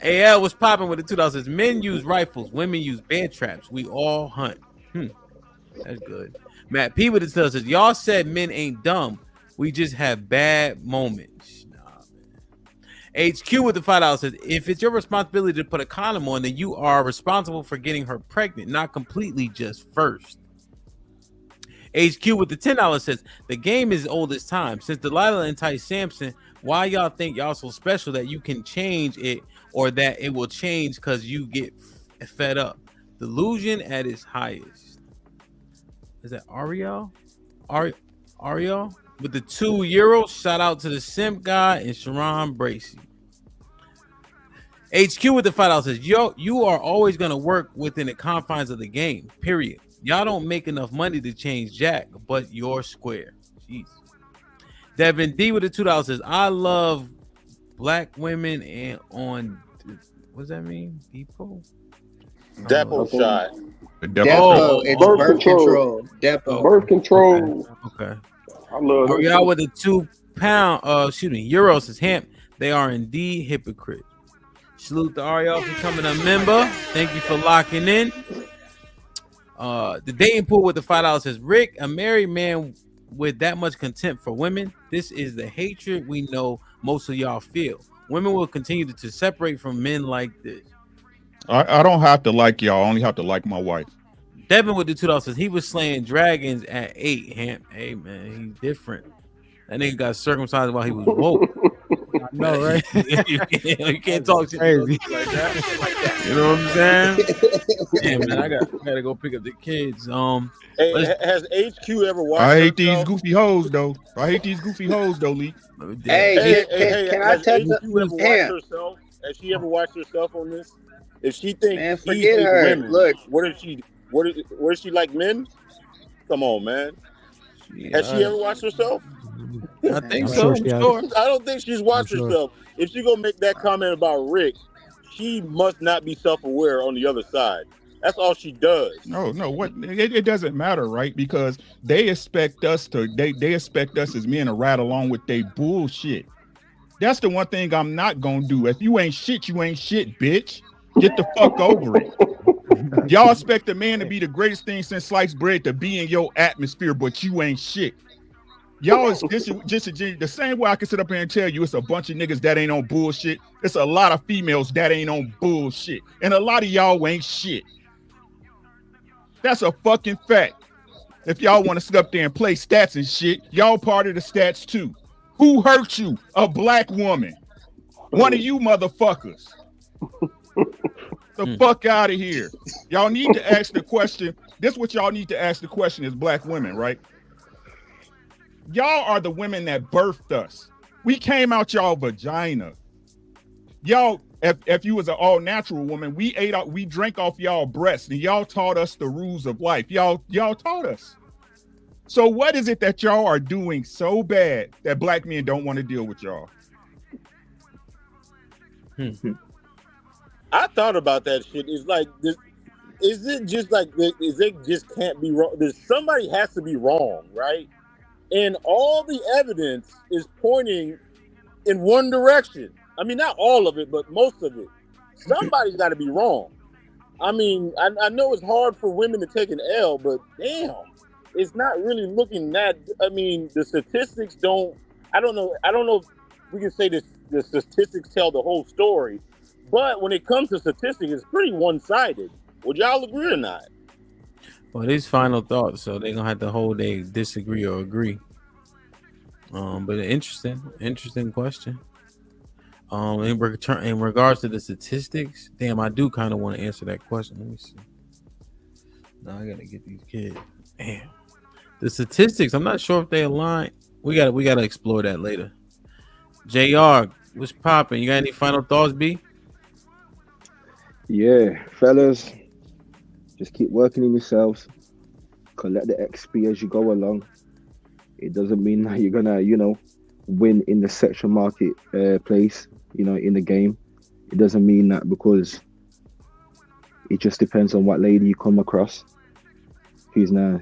AL was popping with the $2 says, men use rifles, women use bear traps. We all hunt. That's good. Matt P with the $2 says, y'all said men ain't dumb. We just have bad moments. Nah, man. HQ with the $5 says, if it's your responsibility to put a condom on, then you are responsible for getting her pregnant, not completely just first. HQ with the $10 says, the game is old as time. Since Delilah enticed Samson, why y'all think y'all so special that you can change it or that it will change because you get fed up? Delusion at its highest. Is that Ariel? Ariel with the €2. Shout out to the Simp Guy and Sharon Bracey. HQ with the $5 says, yo, you are always going to work within the confines of the game, period. Y'all don't make enough money to change Jack, but you're square. Jeez. Devin D with the $2 says, I love black women and on, what does that mean? Depot? Depot shot. Depot. It's birth control. Depot. Birth control. Okay. I love it. Y'all with the €2 says, Hamp, they are indeed hypocrites. Salute to Ariel for becoming a member. Thank you for locking in. The dating pool with the $5 says, Rick, a married man with that much contempt for women, this is the hatred we know most of y'all feel. Women will continue to separate from men like this. I don't have to like y'all. I only have to like my wife. Devin with the $2 says, he was slaying dragons at 8. Hamp. Hey, man, he's different. That nigga got circumcised while he was woke. I know, right? you can't talk shit crazy like that. You know what I'm saying? Yeah, man, I gotta go pick up the kids. Hey, has HQ ever watched? I hate these goofy hoes though. Lee. Hey, can I touch herself? Has she ever watched herself on this? If she thinks, man, forget her. Women, look, what is she like men? Come on, man. Has she ever watched herself? I think I'm so. sure she has. Sure. I don't think she's watched I'm sure. herself. If she gonna make that comment about Rick, she must not be self-aware on the other side. That's all she does. No, what it doesn't matter, right? Because they expect us as men to ride along with their bullshit. That's the one thing I'm not gonna do. If you ain't shit, bitch. Get the fuck over it. Y'all expect a man to be the greatest thing since sliced bread to be in your atmosphere, but you ain't shit. Y'all is just the same way I can sit up here and tell you it's a bunch of niggas that ain't on bullshit. It's a lot of females that ain't on bullshit. And a lot of y'all ain't shit. That's a fucking fact. If y'all want to sit up there and play stats and shit, y'all part of the stats too. Who hurt you? A black woman. One of you motherfuckers. The fuck out of here. Y'all need to ask the question. This is what y'all need to ask the question as black women, right? Y'all are the women that birthed us. We came out y'all vagina. Y'all, if you was an all-natural woman, we drank off y'all breasts, and y'all taught us the rules of life. Y'all taught us. So what is it that y'all are doing so bad that black men don't want to deal with y'all? I thought about that shit. It's like this. Is it just like is it just can't be wrong? Somebody has to be wrong, right? And all the evidence is pointing in one direction. I mean, not all of it, but most of it. Somebody's got to be wrong. I mean, I know it's hard for women to take an L, but damn, it's not really looking that. I mean, the statistics don't. I don't know if we can say this. The statistics tell the whole story, but when it comes to statistics, it's pretty one-sided. Would y'all agree or not? Well, these final thoughts, so they're gonna have to hold they disagree or agree. But an interesting question. In regards to the statistics, damn, I do kind of want to answer that question. Let me see. Now I gotta get these kids. Damn, the statistics. I'm not sure if they align. We gotta explore that later. JR, what's popping? You got any final thoughts, B? Yeah, fellas, just keep working in yourselves. Collect the XP as you go along. It doesn't mean that you're gonna, win in the sexual market place, in the game. It doesn't mean that, because it just depends on what lady you come across. Who's now,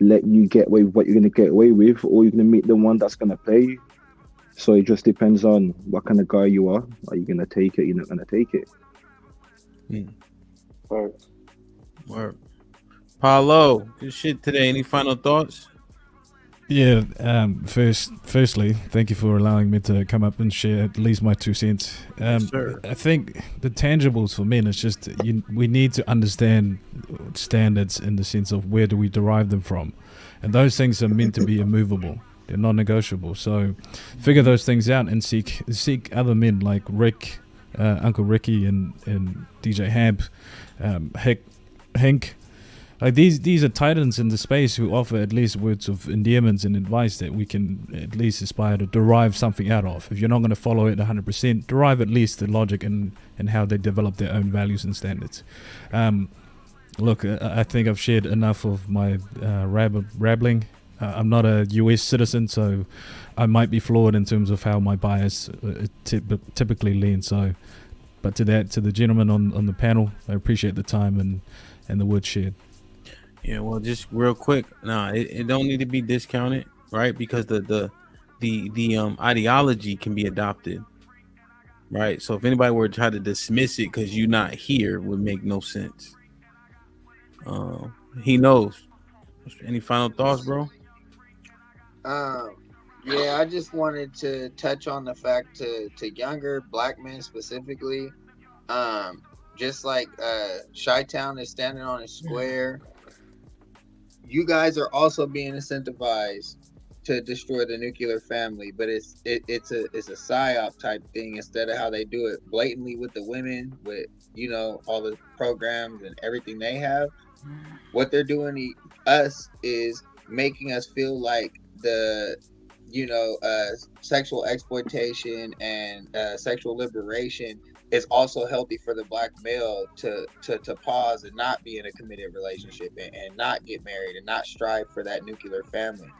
let you get away with what you're gonna get away with, or you're gonna meet the one that's gonna play you. So it just depends on what kind of guy you are. Are you gonna take it? You're not gonna take it. Word. Paulo, good shit today. Any final thoughts? Yeah. Firstly, thank you for allowing me to come up and share at least my 2 cents. I think the tangibles for men is just we need to understand standards in the sense of where do we derive them from, and those things are meant to be immovable. They're non-negotiable. So figure those things out and seek other men like Rick, Uncle Ricky, and DJ Hamp, Hank. Like these are titans in the space who offer at least words of endearments and advice that we can at least aspire to derive something out of. If you're not going to follow it 100%, derive at least the logic and how they develop their own values and standards. Look, I think I've shared enough of my rabbling. I'm not a US citizen, so I might be flawed in terms of how my bias typically leans. So, but to the gentleman on the panel, I appreciate the time and the words shared. Yeah, well, just real quick. Nah, it don't need to be discounted, right? Because the ideology can be adopted, right? So if anybody were to try to dismiss it because you're not here, would make no sense. He knows. Any final thoughts, bro? Yeah, I just wanted to touch on the fact to younger black men specifically. Just like Chi-Town is standing on a square, you guys are also being incentivized to destroy the nuclear family, but it's a psyop type thing instead of how they do it blatantly with the women, with all the programs and everything they have. What they're doing to us is making us feel like the sexual exploitation and sexual liberation it's also healthy for the black male to pause and not be in a committed relationship and not get married and not strive for that nuclear family.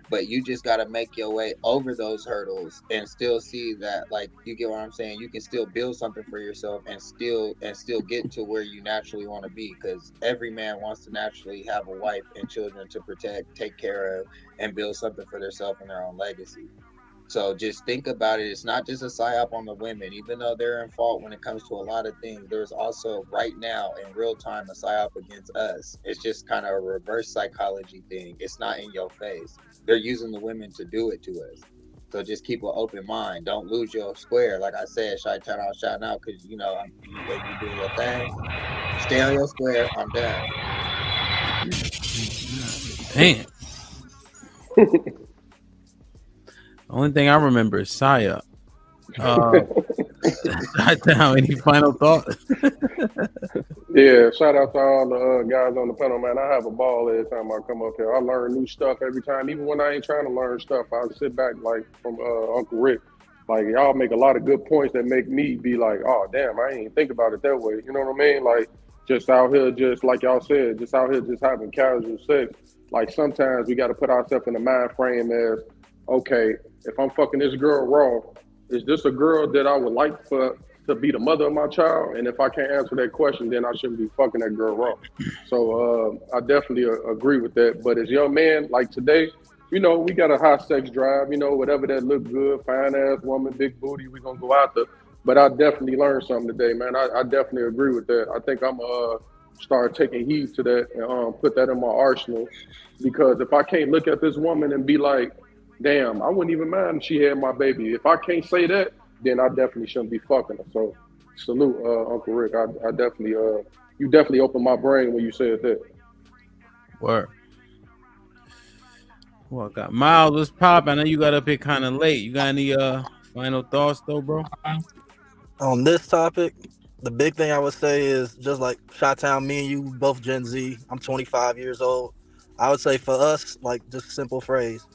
But you just got to make your way over those hurdles and still see that, like, you get what I'm saying, you can still build something for yourself and still get to where you naturally want to be, because every man wants to naturally have a wife and children to protect, take care of, and build something for themselves and their own legacy. So just think about it. It's not just a psyop on the women, even though they're in fault when it comes to a lot of things. There's also right now in real time a psyop against us. It's just kind of a reverse psychology thing. It's not in your face. They're using the women to do it to us. So just keep an open mind. Don't lose your square. Like I said, Chi-Town out, shouting out, because you know you doing your thing. Stay on your square. I'm done. Damn. Only thing I remember is Saya. Down. Any final thoughts? Yeah, shout out to all the guys on the panel, man. I have a ball every time I come up here. I learn new stuff every time. Even when I ain't trying to learn stuff, I sit back like from Uncle Rick. Like, y'all make a lot of good points that make me be like, oh, damn, I ain't even think about it that way. You know what I mean? Like, just out here, just like y'all said, just out here just having casual sex. Like, sometimes we got to put ourselves in the mind frame as, okay, if I'm fucking this girl raw, is this a girl that I would like to be the mother of my child? And if I can't answer that question, then I shouldn't be fucking that girl raw. So I definitely agree with that. But as young man, like today, you know, we got a high sex drive, you know, whatever that look good, fine ass woman, big booty, we gonna go out there. But I definitely learned something today, man. I definitely agree with that. I think I'm start taking heed to that and put that in my arsenal, because if I can't look at this woman and be like, damn, I wouldn't even mind if she had my baby. If I can't say that, then I definitely shouldn't be fucking her. So salute, Uncle Rick. I definitely, you definitely opened my brain when you said that. Word. Well, I got Miles, what's pop? I know you got up here kind of late. You got any final thoughts though, bro? On this topic, the big thing I would say is, just like Chi-Town, me and you both Gen Z. I'm 25 years old. I would say for us, like, just simple phrase: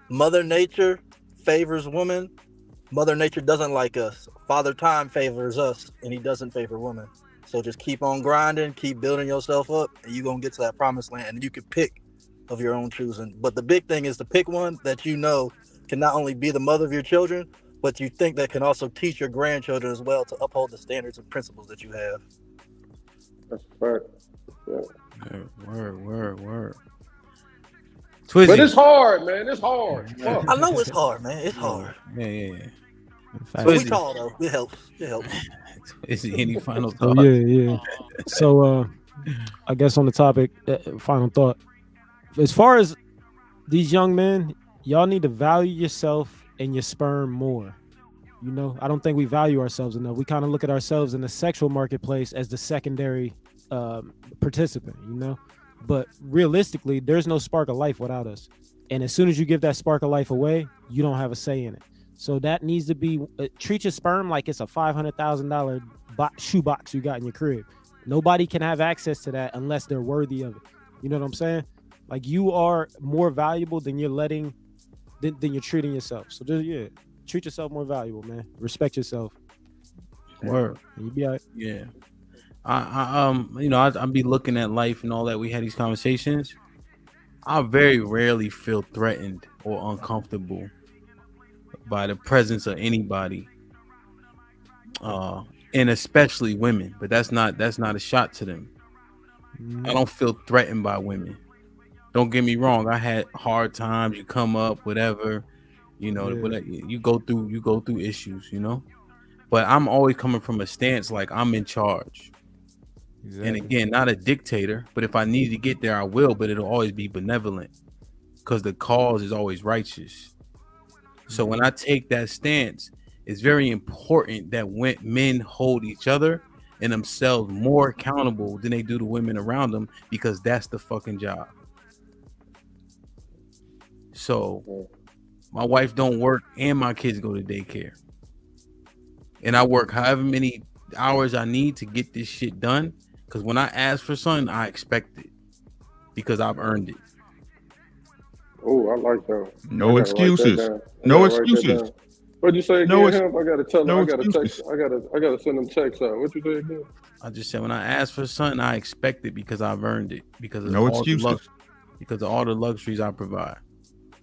Mother Nature favors women. Mother Nature doesn't like us. Father Time favors us, and he doesn't favor women. So just keep on grinding, keep building yourself up, and you're going to get to that promised land. And you can pick of your own choosing. But the big thing is to pick one that you know can not only be the mother of your children, but you think that can also teach your grandchildren as well to uphold the standards and principles that you have. That's fair. Yeah. Word. Twizzy. But it's hard, man. It's hard. I know it's hard, man. It's hard. Yeah. But we tall though. It helps. Is there any final thought? Oh, yeah. So I guess on the topic, final thought. As far as these young men, y'all need to value yourself and your sperm more. You know, I don't think we value ourselves enough. We kind of look at ourselves in the sexual marketplace as the secondary participant, you know. But realistically, there's no spark of life without us. And as soon as you give that spark of life away, you don't have a say in it. So that needs to be, treat your sperm like it's a $500,000 shoebox you got in your crib. Nobody can have access to that unless they're worthy of it. You know what I'm saying? Like, you are more valuable than you're letting, than you're treating yourself. So just, treat yourself more valuable, man. Respect yourself. Word. You be all right. Yeah. I be looking at life and all that. We had these conversations. I very rarely feel threatened or uncomfortable by the presence of anybody, and especially women. But that's not a shot to them. I don't feel threatened by women. Don't get me wrong. I had hard times. You come up, whatever, you know. Yeah. You go through issues, you know. But I'm always coming from a stance like I'm in charge. Exactly. And again, not a dictator, but if I need to get there, I will, but it'll always be benevolent because the cause is always righteous. So when I take that stance, it's very important that when men hold each other and themselves more accountable than they do the women around them, because that's the fucking job. So my wife don't work and my kids go to daycare. And I work however many hours I need to get this shit done. Because when I ask for something, I expect it because I've earned it. Oh, I like that. No excuses. No excuses. What'd you say again, Hemp? I gotta tell no him. I gotta excuses. text. I gotta send him text out. What you say again? I just said when I ask for something, I expect it because I've earned it because of No excuses. because of all the luxuries I provide.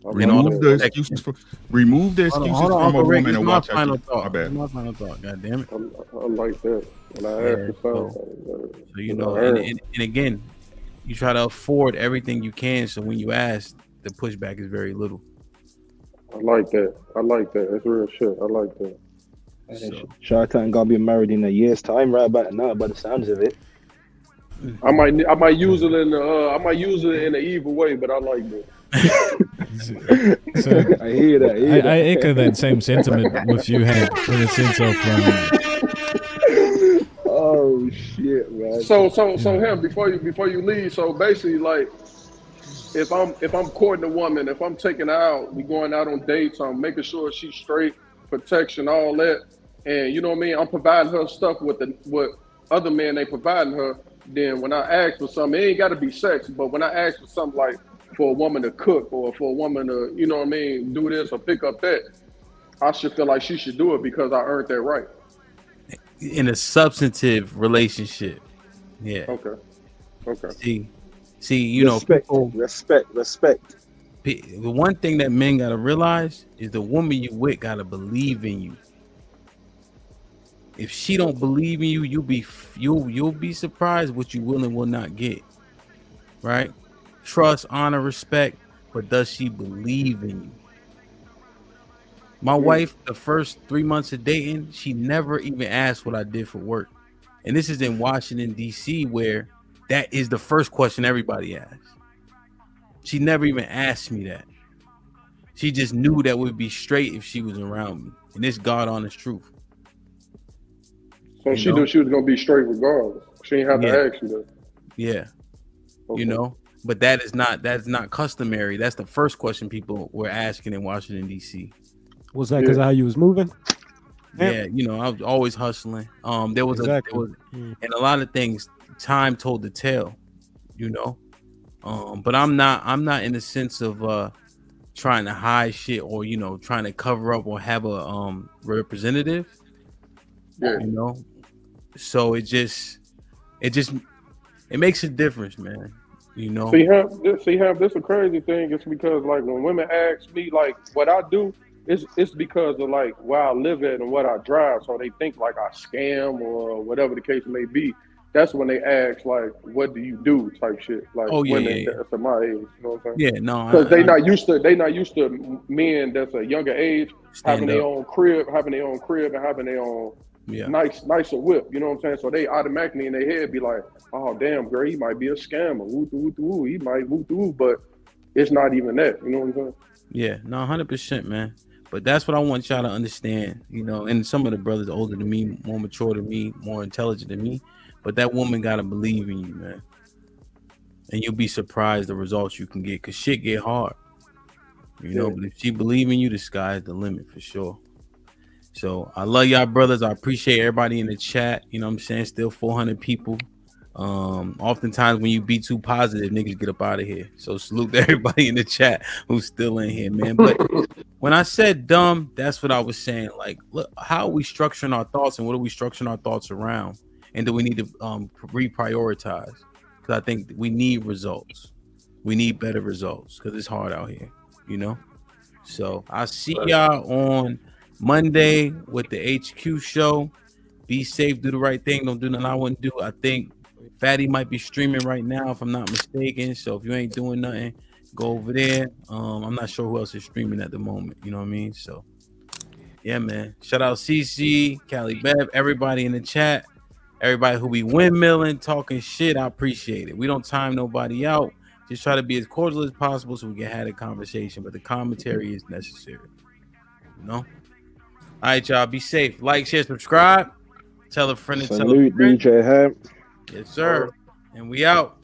Remove the excuses from a Rick, woman and my watch her. final My thought. bad. My final thought. God damn it. I like that. When I ask for something, So you know, and again, you try to afford everything you can. So when you ask, the pushback is very little. I like that. I like that. That's real shit. I like that. Shawty gonna be married in a year's time, right about now, by the sounds of it. I might use it in the evil way, but I like that. So I hear that. I echo that same sentiment with you, Hank, in the sense of oh shit, man. So him before you leave. So basically, like, if I'm courting a woman, if I'm taking her out, we going out on dates, I'm making sure she's straight, protection, all that, and you know what I mean. I'm providing her stuff with other men ain't providing her. Then when I ask for something, it ain't got to be sex, but when I ask for something like for a woman to cook or for a woman to, you know what I mean, do this or pick up that, I should feel like she should do it because I earned that right. In a substantive relationship. Yeah. Okay. See, you respect, know, respect. The one thing that men gotta realize is the woman you with gotta believe in you. If she don't believe in you, you'll be surprised what you will and will not get. Right? Trust, honor, respect, but does she believe in you? My wife, the first 3 months of dating, she never even asked what I did for work. And this is in Washington, D.C., where that is the first question everybody asks. She never even asked me that. She just knew that would be straight if she was around me. And it's God honest truth. So she knew she was gonna be straight regardless. She didn't have to ask you that. Yeah. Okay. You know, but that's not customary. That's the first question people were asking in Washington, D.C. Was that because of how you was moving? Yeah, you know, I was always hustling. There was and a lot of things time told the tale, you know. But I'm not in the sense of trying to hide shit or, you know, trying to cover up or have a representative. Yeah. You know. So it makes a difference, man. You know. See, this a crazy thing. It's because like when women ask me like what I do, it's because of like where I live at and what I drive. So they think like I scam or whatever the case may be. That's when they ask like, "What do you do?" type shit. Like women that's at my age. You know what I'm saying? Yeah, no, because they not used to men that's a younger age having their own crib, and having their own nicer whip. You know what I'm saying? So they automatically in their head be like, "Oh damn, girl, he might be a scammer. Woo, he might woo, but it's not even that." You know what I'm saying? Yeah, no, 100%, man. But that's what I want y'all to understand, you know. And some of the brothers older than me, more mature than me, more intelligent than me. But that woman gotta believe in you, man. And you'll be surprised the results you can get, because shit get hard. You know, but if she believe in you, the sky's the limit for sure. So I love y'all, brothers. I appreciate everybody in the chat. You know what I'm saying? Still 400 people. Oftentimes when you be too positive, niggas get up out of here. So salute to everybody in the chat who's still in here, man. But when I said dumb, that's what I was saying. Like, look, how are we structuring our thoughts and what are we structuring our thoughts around? And do we need to reprioritize? Because I think we need results. We need better results because it's hard out here, you know? So I'll see y'all on Monday with the HQ show. Be safe, do the right thing, don't do nothing I wouldn't do. I think Fatty might be streaming right now, if I'm not mistaken. So if you ain't doing nothing, go over there. I'm not sure who else is streaming at the moment. You know what I mean? So yeah, man. Shout out CC, Cali Bev, everybody in the chat, everybody who be windmilling, talking shit. I appreciate it. We don't time nobody out. Just try to be as cordial as possible so we can have a conversation. But the commentary is necessary. You know? All right, y'all. Be safe. Like, share, subscribe. Tell a friend and tell a friend. DJ Ham. Yes, sir. And we out.